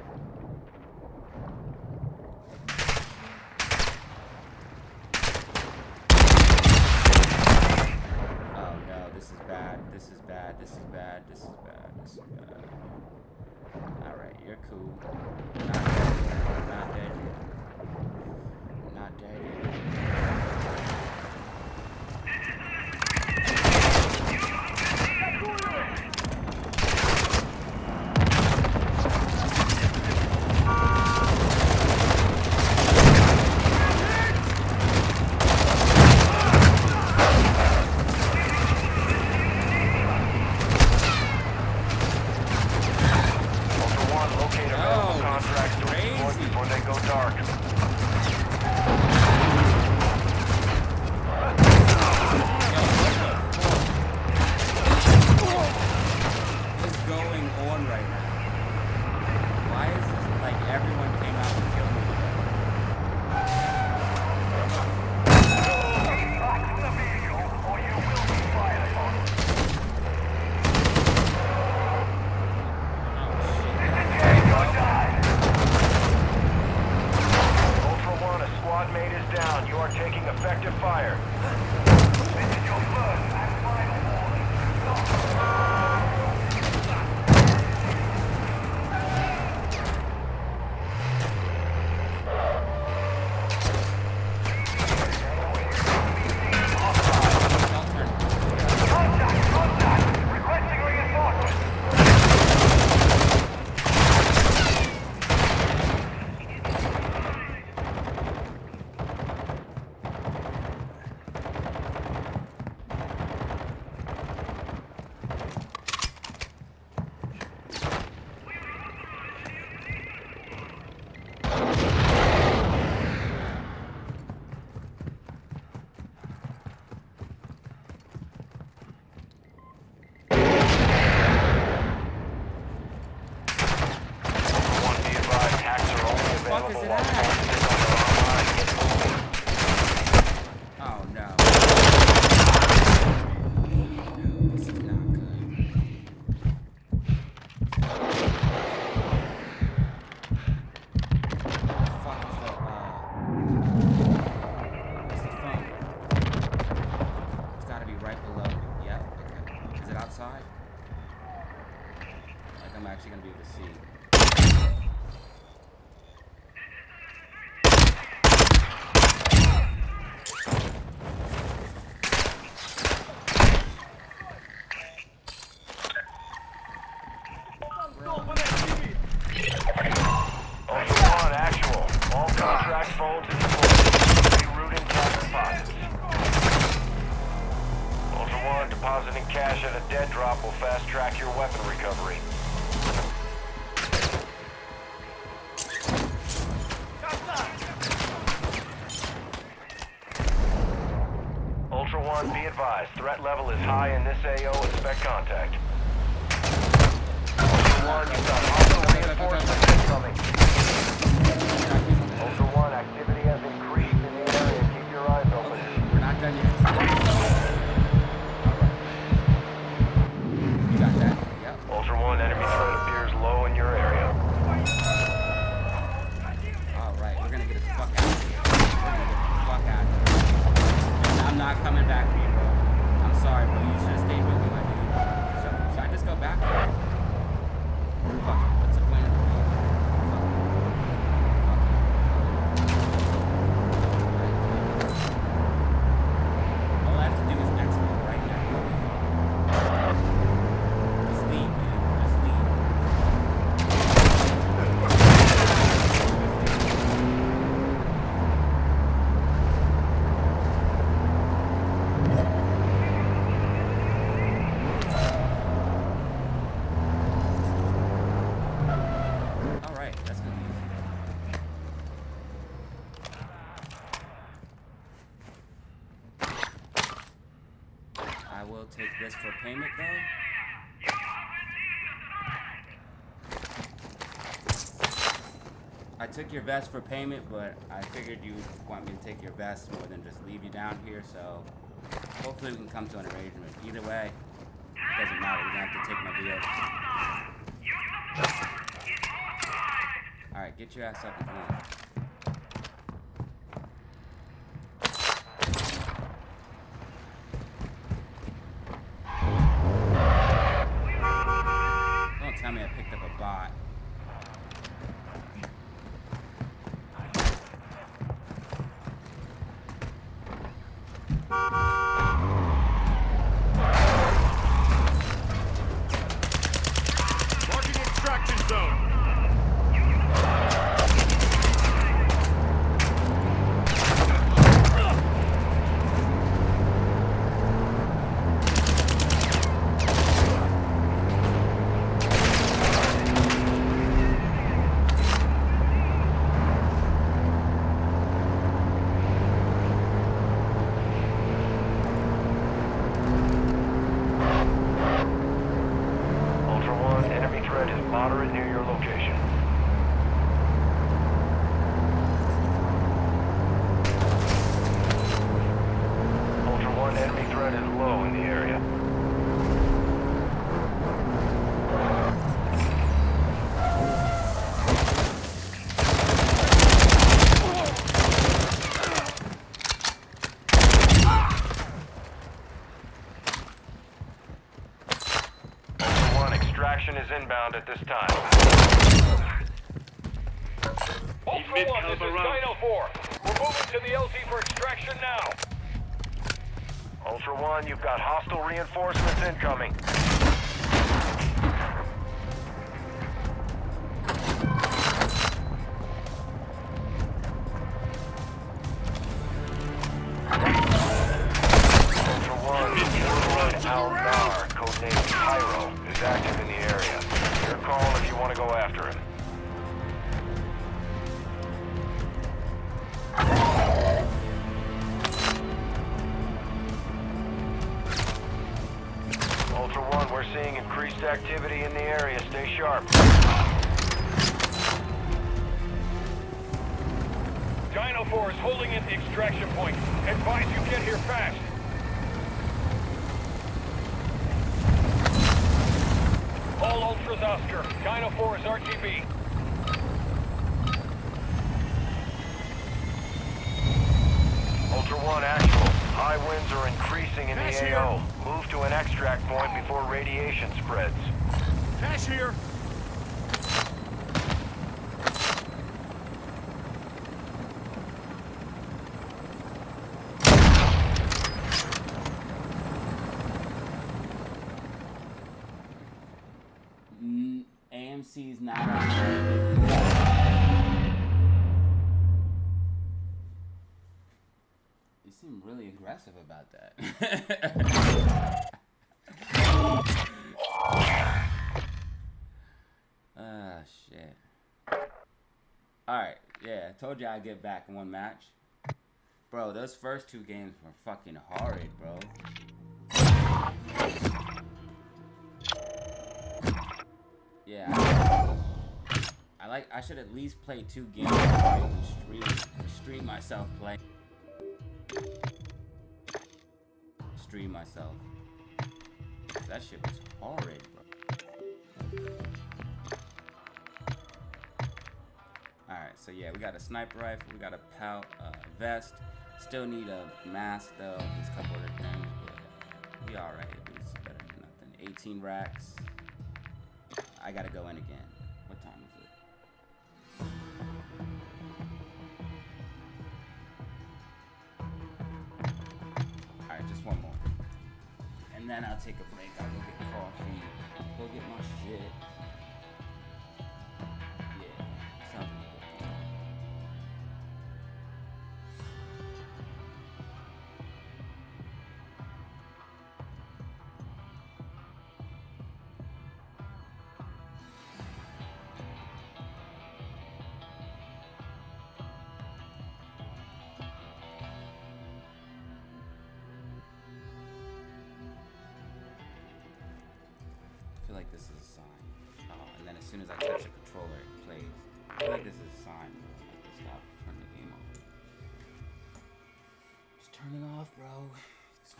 Oh no, this is bad. This is bad. This is bad. This is bad. This is bad. Alright, you're cool. Not dead yet. Not dead yet. Ultra One, locate available contracts to exploit before they go dark. What is going on right now? Why is this like everyone came out and killed me? Ultra One, a squad mate is down. You are taking effective fire. cash at a dead drop will fast-track your weapon recovery. Ultra One, be advised. Threat level is high in this AO. Expect contact. Ultra One, you've got hostile reinforcements incoming. Ultra One, activity has increased in the area. Keep your eyes open. We're not done yet. You got that? Yep. Ultra One, enemy threat appears low in your area. Alright, we're gonna get the fuck out of here. We're gonna get the fuck out of here. I'm not coming back for you, bro. I'm sorry, bro. You should have stayed with me, my dude. Should I just go back for it? Fuck it. What's the point of the call? All I have to do is exfil right now. Just leave, dude. Just leave. Alright, that's gonna be easy. I will take this for payment though. I took your vest for payment, but I figured you would want me to take your vest more than just leave you down here, so hopefully we can come to an arrangement. Either way, doesn't matter, you're gonna have to take my deal. Alright, get your ass up and going. Don't tell me I picked up a bot. Marking extraction zone. Ultra One, enemy threat is moderate near your location. Ultra One, enemy threat is low in the area. Ultra One, extraction is inbound at this time. Ultra mid One, this is caliber round. Dino 4. We're moving to the LZ for extraction now. Ultra One, you've got hostile reinforcements incoming. Ultra One, Warlord Al-Nar, codenamed Pyro, is active in the area. Your call if you want to go after him. Ultra One, we're seeing increased activity in the area. Stay sharp. Dino 4 is holding at the extraction point. Advise you get here fast. All Ultras Oscar. Dino 4 is RTB. Ultra One, actual. High winds are increasing in Cash the here. AO. Move to an extract point before radiation spreads. Cash here. AMC's not on. You seem really aggressive about that. Yeah, I told you I'd get back in one match. Bro, those first 2 games were fucking horrid, bro. Yeah, I should at least play 2 games before I even stream myself playing. Stream myself. That shit was horrid, bro. Alright, so yeah, we got a sniper rifle, we got a vest. Still need a mask though, there's a couple other things, but we alright, it's better than nothing. 18 racks. I gotta go in again. What time is it? Alright, just one more. And then I'll take a break, I'll go get coffee, go get my shit. Yeah, sounds like a good plan. I feel like this is a sign. Oh, and then as soon as I touch the controller, it plays. I feel like this is a sign, bro. I have to stop, turn the game off. Just turn it off, bro. It's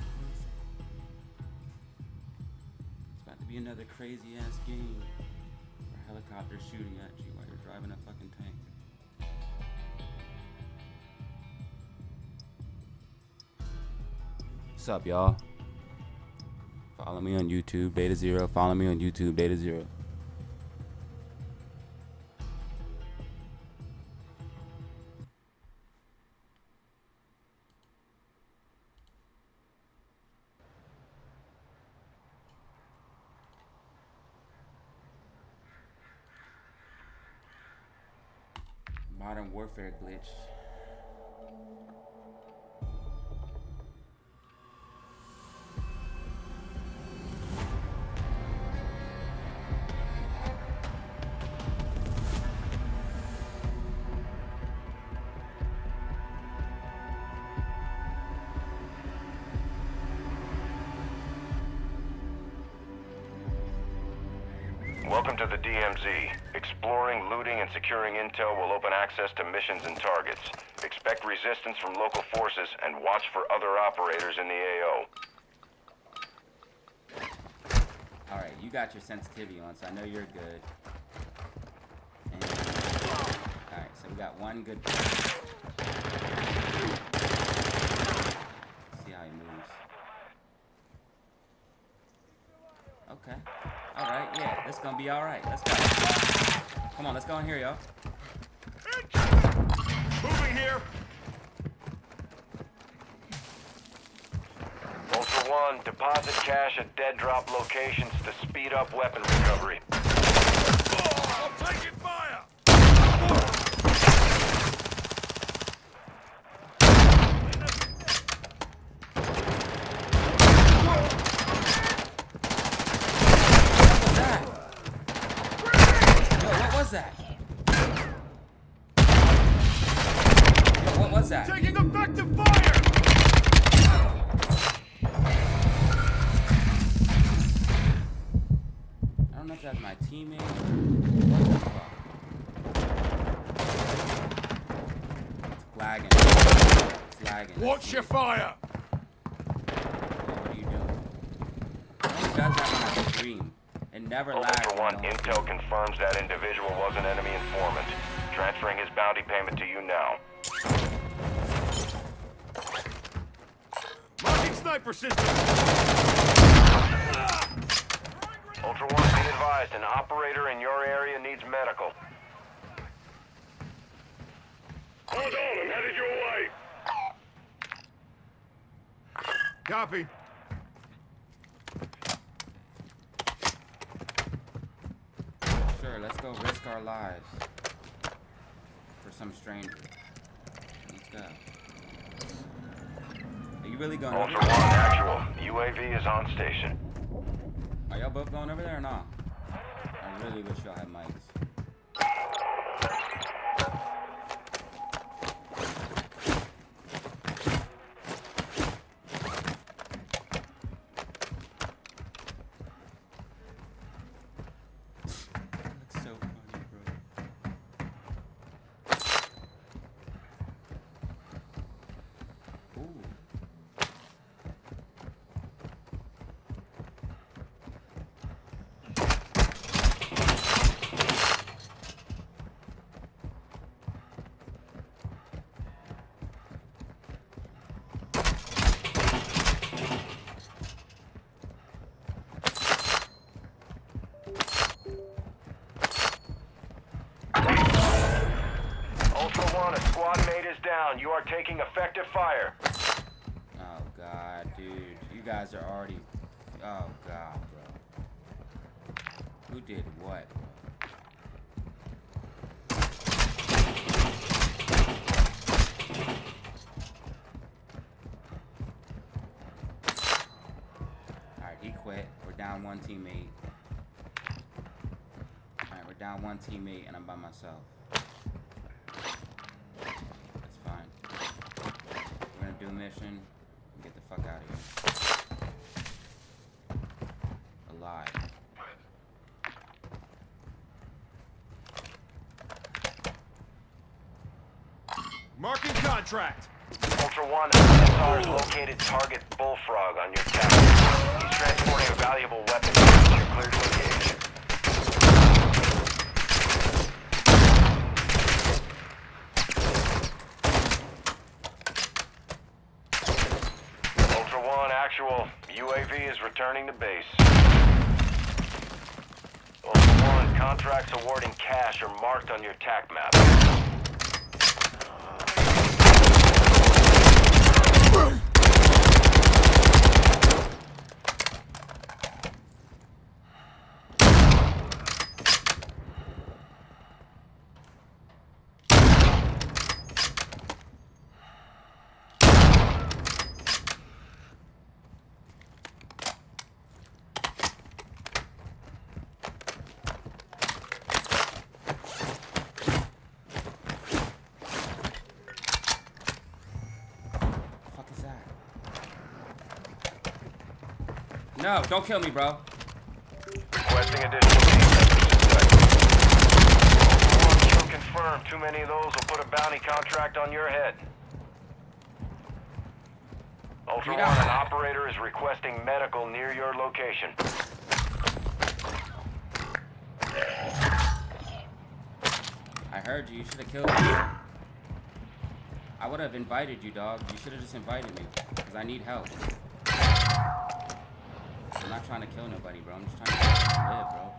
about to be another crazy ass game where helicopters shooting at you while you're driving a fucking tank. What's up, y'all? Follow me on YouTube, DataZero. Follow me on YouTube, DataZero. Modern Warfare glitch. Welcome to the DMZ. Exploring, looting, and securing intel will open access to missions and targets. Expect resistance from local forces and watch for other operators in the AO. Alright, you got your sensitivity on, so I know you're good. Alright, so we got one good player. See how he moves. Okay. Alright, yeah, this is gonna be alright. Let's go. Come on, let's go in here, y'all. Moving here. Ultra One, deposit cash at dead drop locations to speed up weapon recovery. I'm taking fire. What was that? Yo, what was that? Taking effective fire. I don't know if that's my teammate or what the fuck. It's lagging. It's lagging. Watch your fire. What are you doing? It only does that when I stream. It never lags. Ultra when I One, don't intel stream. confirms that individual was an enemy informant. Transferring his bounty payment to you now. Marking sniper system. Ultra One, be advised, an operator in your area needs medical. Hold on, I'm headed your way. Copy. Sure, let's go risk our lives for some stranger. Let's go. Are you really going over Ultra there? One, actual. UAV is on station. Are y'all both going over there or not? I really wish y'all had mics. down. You are taking effective fire. Oh god, dude. You guys are already... Oh god, bro. Who did what, bro? Alright, he quit. We're down one teammate. Alright, we're down one teammate and I'm by myself. That's fine. We're gonna do a mission and get the fuck out of here. Alive. Marking contract. Ultra One, SR's located target Bullfrog on your tech. He's transporting a valuable weapon to your cleared location. Ultra One, actual. UAV is returning to base. Ultra One, contracts awarding cash are marked on your TAC map. No, don't kill me, bro. Requesting additional team members. Kill confirmed. Too many of those will put a bounty contract on your head. Ultra One, an operator is requesting medical near your location. I heard you. You should have killed me. I would have invited you, dog. You should have just invited me. Because I need help. I'm not trying to kill nobody, bro. I'm just trying to live, bro.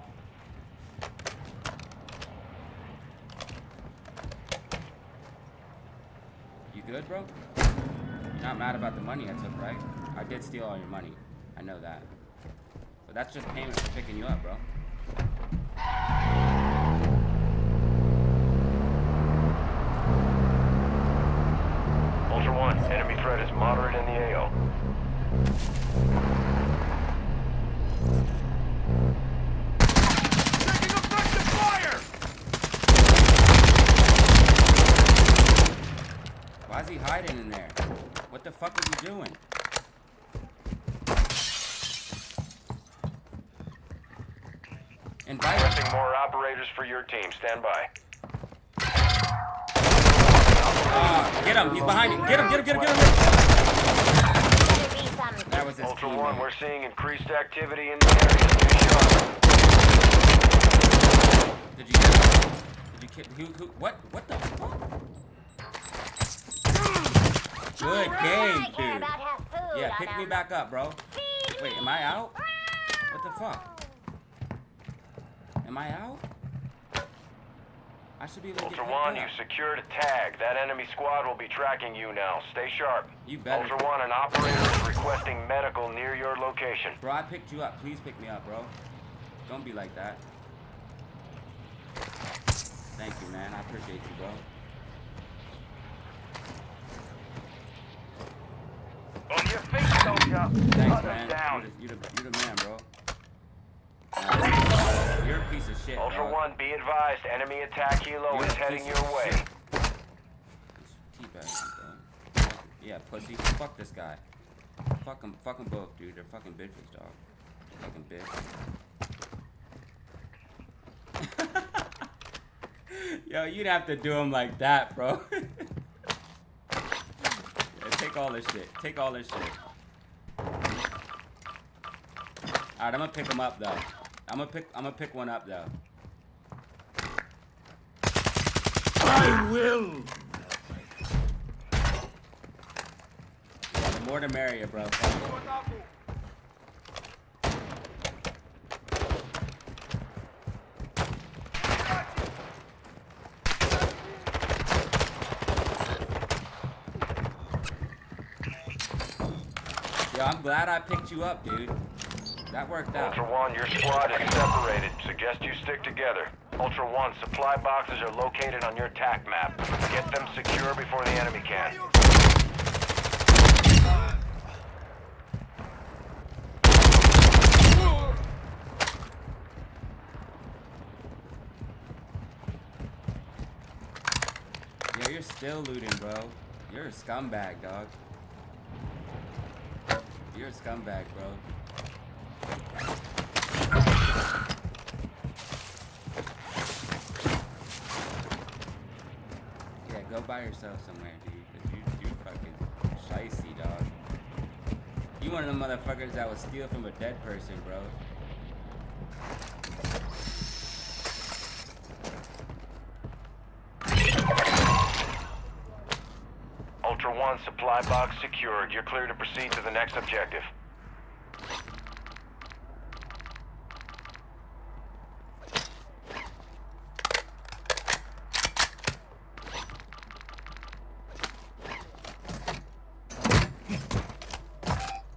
You good, bro? You're not mad about the money I took, right? I did steal all your money. I know that. But that's just payment for picking you up, bro. Ultra One, enemy threat is moderate in the AO. Taking effective fire! Why is he hiding in there? What the fuck is he doing? Invite him. Requesting more operators for your team. Stand by. Get him! He's behind you! Get him! Get him! Get him! Get him! That was his Ultra teammate. One, we're seeing increased activity in the area. Be sharp. Did you get him? Did you kill? Who? What? What the fuck? Good game, dude. Yeah, pick me back up, bro. Wait, am I out? What the fuck? Am I out? I should be able to get Ultra One, you picked up. secured a tag. That enemy squad will be tracking you now. Stay sharp. You better. Ultra One, an operator is requesting medical near your location. Bro, I picked you up. Please pick me up, bro. Don't be like that. Thank you, man. I appreciate you, bro. On your feet, soldier. Thanks, Hunt them man. down. You the man, bro. You're a piece of shit, Ultra dog. One, be advised. Enemy attack helo You're is a heading piece your of way. shit. Teabag, bro. Yeah, pussy. Fuck this guy. Fuck them both, dude. They're fucking bitches, dog. Fucking bitch. Yo, you'd have to do him like that, bro. Yeah, take all this shit. Take all this shit. Alright, I'm gonna pick him up though. I'm gonna pick one up though. I will! Yeah, the more the merrier, bro. Yo, I'm glad I picked you up, dude. That worked out. Ultra One, your squad is separated. Suggest you stick together. Ultra One, supply boxes are located on your TAC map. Get them secure before the enemy can. Yo, you're still looting, bro. You're a scumbag, dog. You're a scumbag, bro. Yeah, go buy yourself somewhere, dude. Cause you fucking shicey, dog. You one of them motherfuckers that would steal from a dead person, bro. Ultra One, supply box secured. You're clear to proceed to the next objective.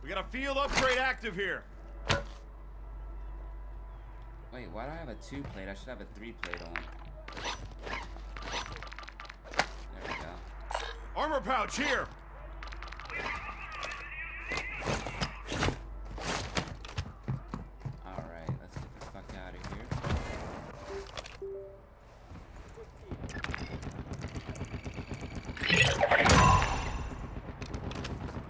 We got a field upgrade active here. Wait, why do I have a 2 plate? I should have a 3 plate on. There we go. Armor pouch here. Alright, let's get the fuck out of here.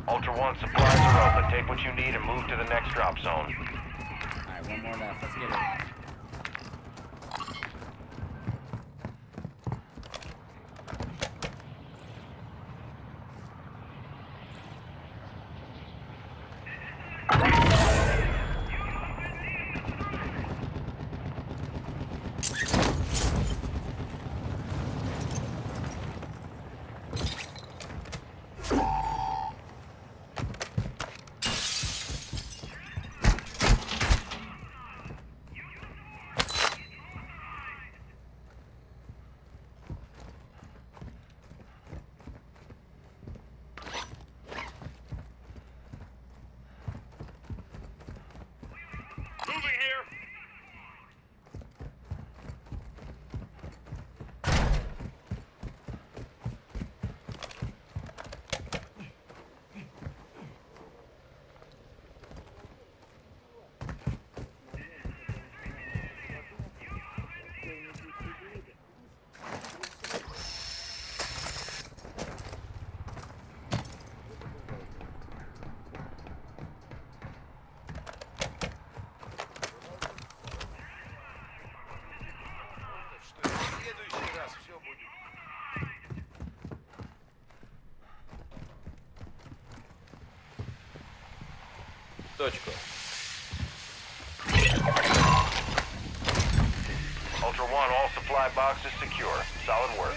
Ultra One, supplies are open. Take what you need and move to the next drop zone. Alright, one more left. Let's get it. Moving here. Точку. Ultra One, all supply boxes secure. Solid work.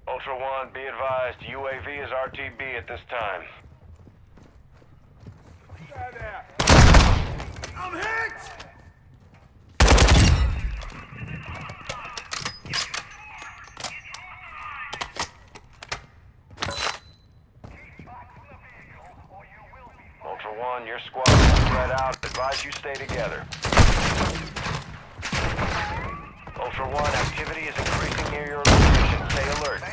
Ultra One, be advised, UAV is RTB at this time. I'm hit! Ultra One, your squad is spread out. Advise you stay together. Ultra One, activity is increasing near your location. Stay alert.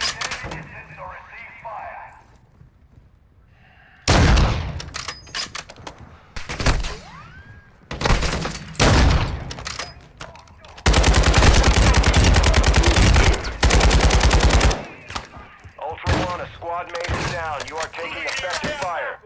Ultra One, a squad mate is down. You are taking effective fire.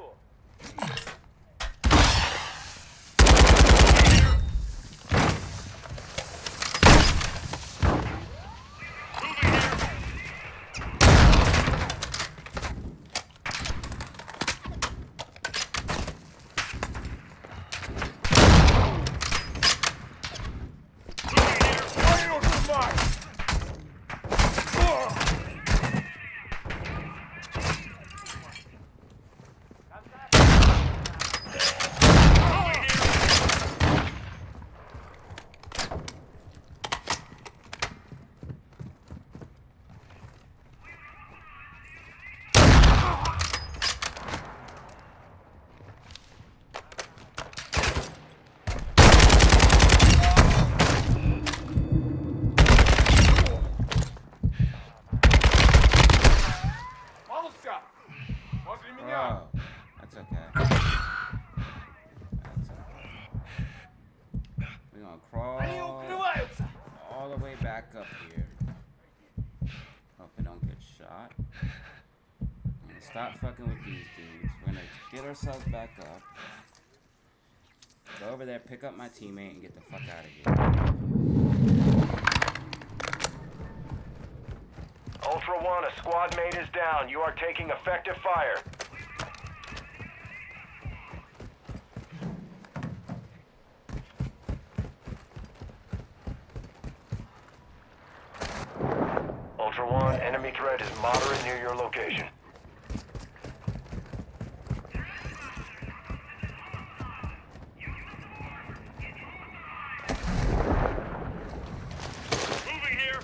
go. That's okay. That's okay. We're gonna crawl all the way back up here. Hope we don't get shot. I'm gonna stop fucking with these dudes. We're gonna get ourselves back up. Go over there, pick up my teammate, and get the fuck out of here. Ultra One, a squad mate is down. You are taking effective fire. Ultra One, enemy threat is moderate near your location. Moving here.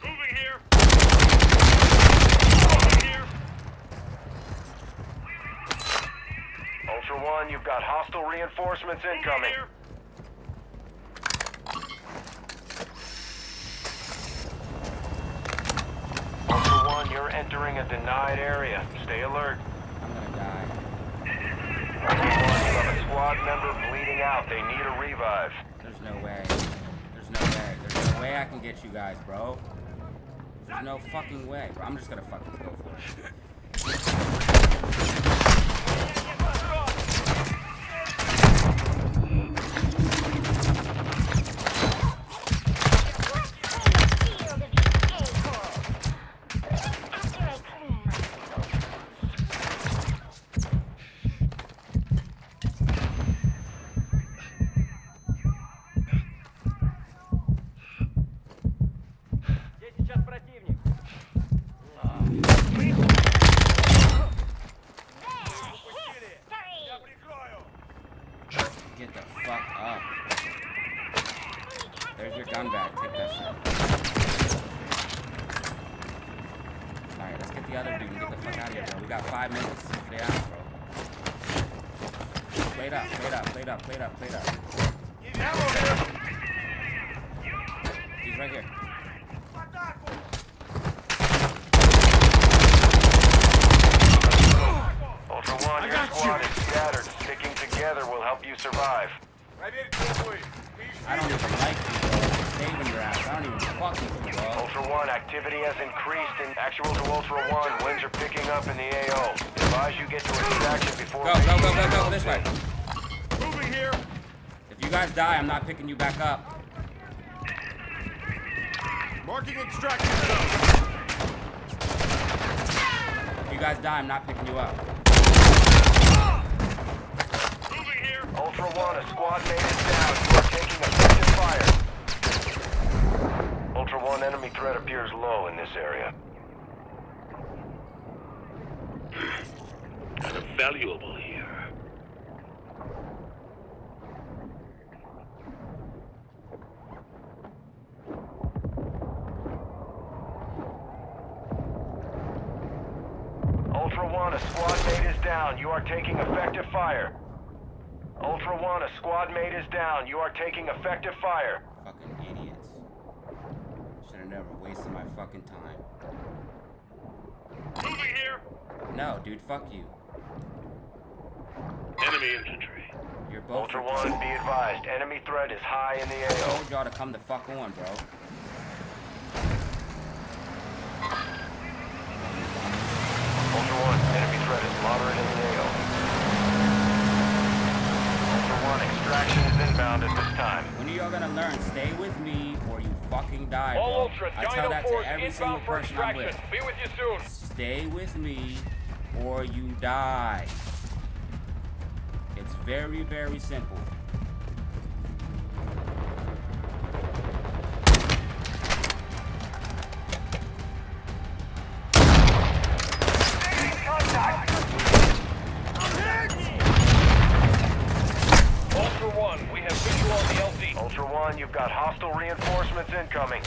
Moving here. Moving here. Ultra One, you've got hostile reinforcements incoming. Here. Ultra One, you're entering a denied area. Stay alert. I'm gonna die. Ultra One, you have a squad member bleeding out. They need a revive. There's no way. There's no way. There's no way I can get you guys, bro. There's no fucking way, bro. I'm just gonna fucking go for it. Get the fuck up. There's your gun back. Take that shit. Alright, let's get the other dude and get the fuck out of here, bro. We got 5 minutes. Stay out, bro. Plate up, plate up, plate up, plate up, plate up. He's right here. Ultra One, your squad is scattered. Sticking together will help you survive. I don't even like you, bro. Saving your ass. I don't even fuck with you, bro. Ultra One, activity has increased in actual to Ultra One. Winds are picking up in the AO. Advise you get to extraction before. Go this way. Moving here. If you guys die, I'm not picking you back up. Marking extraction zone. If you guys die, I'm not picking you up. Moving here. Ultra One, a squad mate is down. You are taking effective fire. Ultra One, enemy threat appears low in this area. Kind of valuable here. Ultra One, a squad mate is down. You are taking effective fire. Ultra One, a squad mate is down. You are taking effective fire. Fucking idiots. Should've never wasted my fucking time. Moving here. No, dude, fuck you. Enemy infantry. You're both. Ultra One, be advised. Enemy threat is high in the I AO. told y'all to come the fuck on, bro. Ultra One, enemy threat is moderate in the AO. Ultra One, extraction is inbound at this time. When are y'all gonna learn? Stay with me or you fucking die, All bro. Ultra, I tell Dino that to Force every single inbound for person I'm extraction. with. Be with you soon. Stay with me or you die. It's very, very simple. Ultra One, we have visual on the LZ. Ultra One, you've got hostile reinforcements incoming.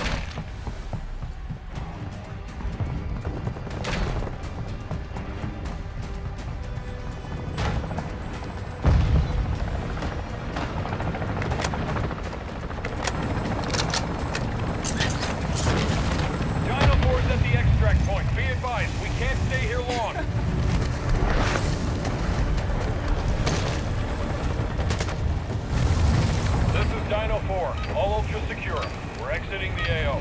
Dino Force at the extract point. Be advised, we can't stay here long. This is Dino 4. All ultra secure. We're exiting the AO.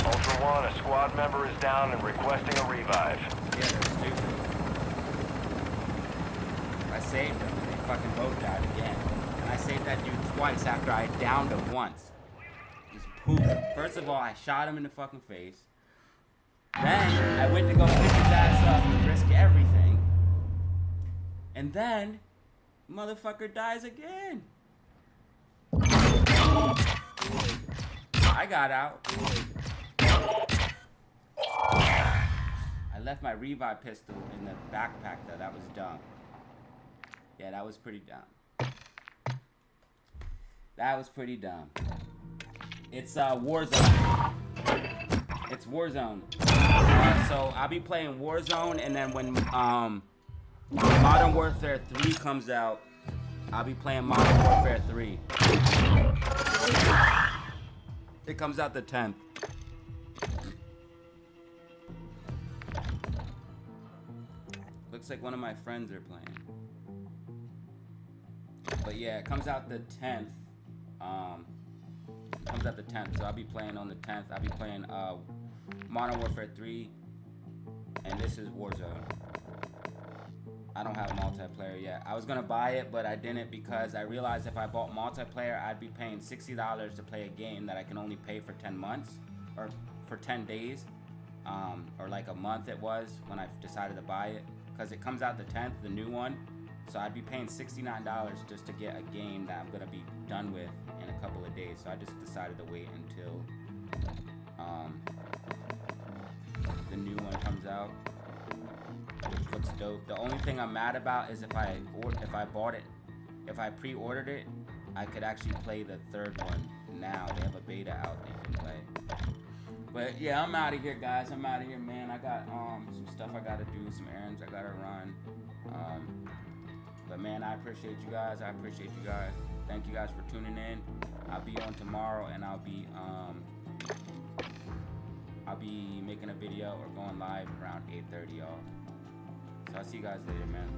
Ultra One, a squad member is down and requesting a revive. Yeah, they're stupid. I saved them and they fucking both died again. And I saved that dude twice after I downed him once. Just poof. First of all, I shot him in the fucking face. Then I went to go pick his ass up and risk everything. And then motherfucker dies again. I got out. I left my revive pistol in the backpack though. That was dumb. Yeah, that was pretty dumb. That was pretty dumb. It's Warzone. It's Warzone. So I'll be playing Warzone, and then when Modern Warfare 3 comes out, I'll be playing Modern Warfare 3. It comes out the 10th. Looks like one of my friends are playing. But yeah, it comes out the 10th. Comes out the 10th, so I'll be playing on the 10th. I'll be playing Modern Warfare 3, and this is Warzone. I don't have multiplayer yet. I was gonna buy it, but I didn't because I realized if I bought multiplayer, I'd be paying $60 to play a game that I can only pay for 10 months, or for 10 days, or like a month it was when I decided to buy it, because it comes out the 10th, the new one. So I'd be paying $69 just to get a game that I'm gonna be done with in a couple of days. So I just decided to wait until the new one comes out, which looks dope. The only thing I'm mad about is if I bought it, if I pre-ordered it, I could actually play the third one now. They have a beta out that you can play. But yeah, I'm out of here, guys. I'm out of here, man. I got some stuff I gotta do, some errands I gotta run. But man, I appreciate you guys. I appreciate you guys. Thank you guys for tuning in. I'll be on tomorrow, and I'll be making a video or going live around 8:30, y'all. So I'll see you guys later, man.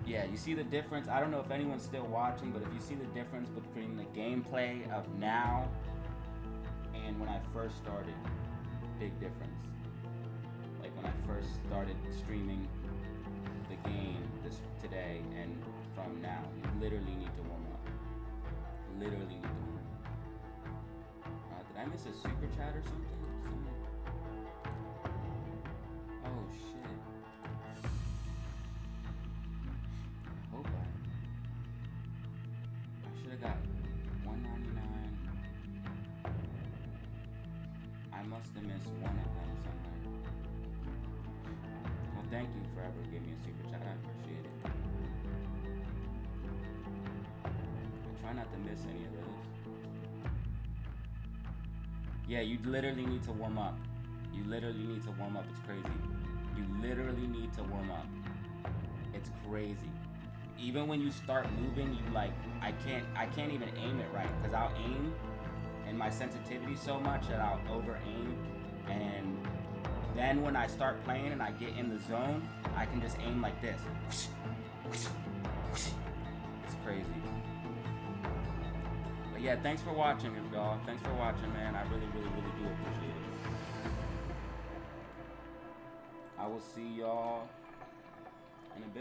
Yeah, you see the difference? I don't know if anyone's still watching, but if you see the difference between the gameplay of now and when I first started, big difference. Like when I first started streaming the game today and from now, you literally need to warm up. Literally need to warm up. Did I miss a super chat or something? Oh shit. I hope I should have got $1.99. I must have missed one of them somewhere. Well, thank you for ever giving me a super chat. I appreciate it. I try not to miss any of those. Yeah, you literally need to warm up. You literally need to warm up. It's crazy. You literally need to warm up. It's crazy. Even when you start moving, you like, I can't even aim it right, because I'll aim and my sensitivity so much that I'll over aim, and then when I start playing and I get in the zone, I can just aim like this. It's crazy. But yeah, thanks for watching, y'all. Thanks for watching, man. I really, really, really do appreciate it. I will see y'all in a bit.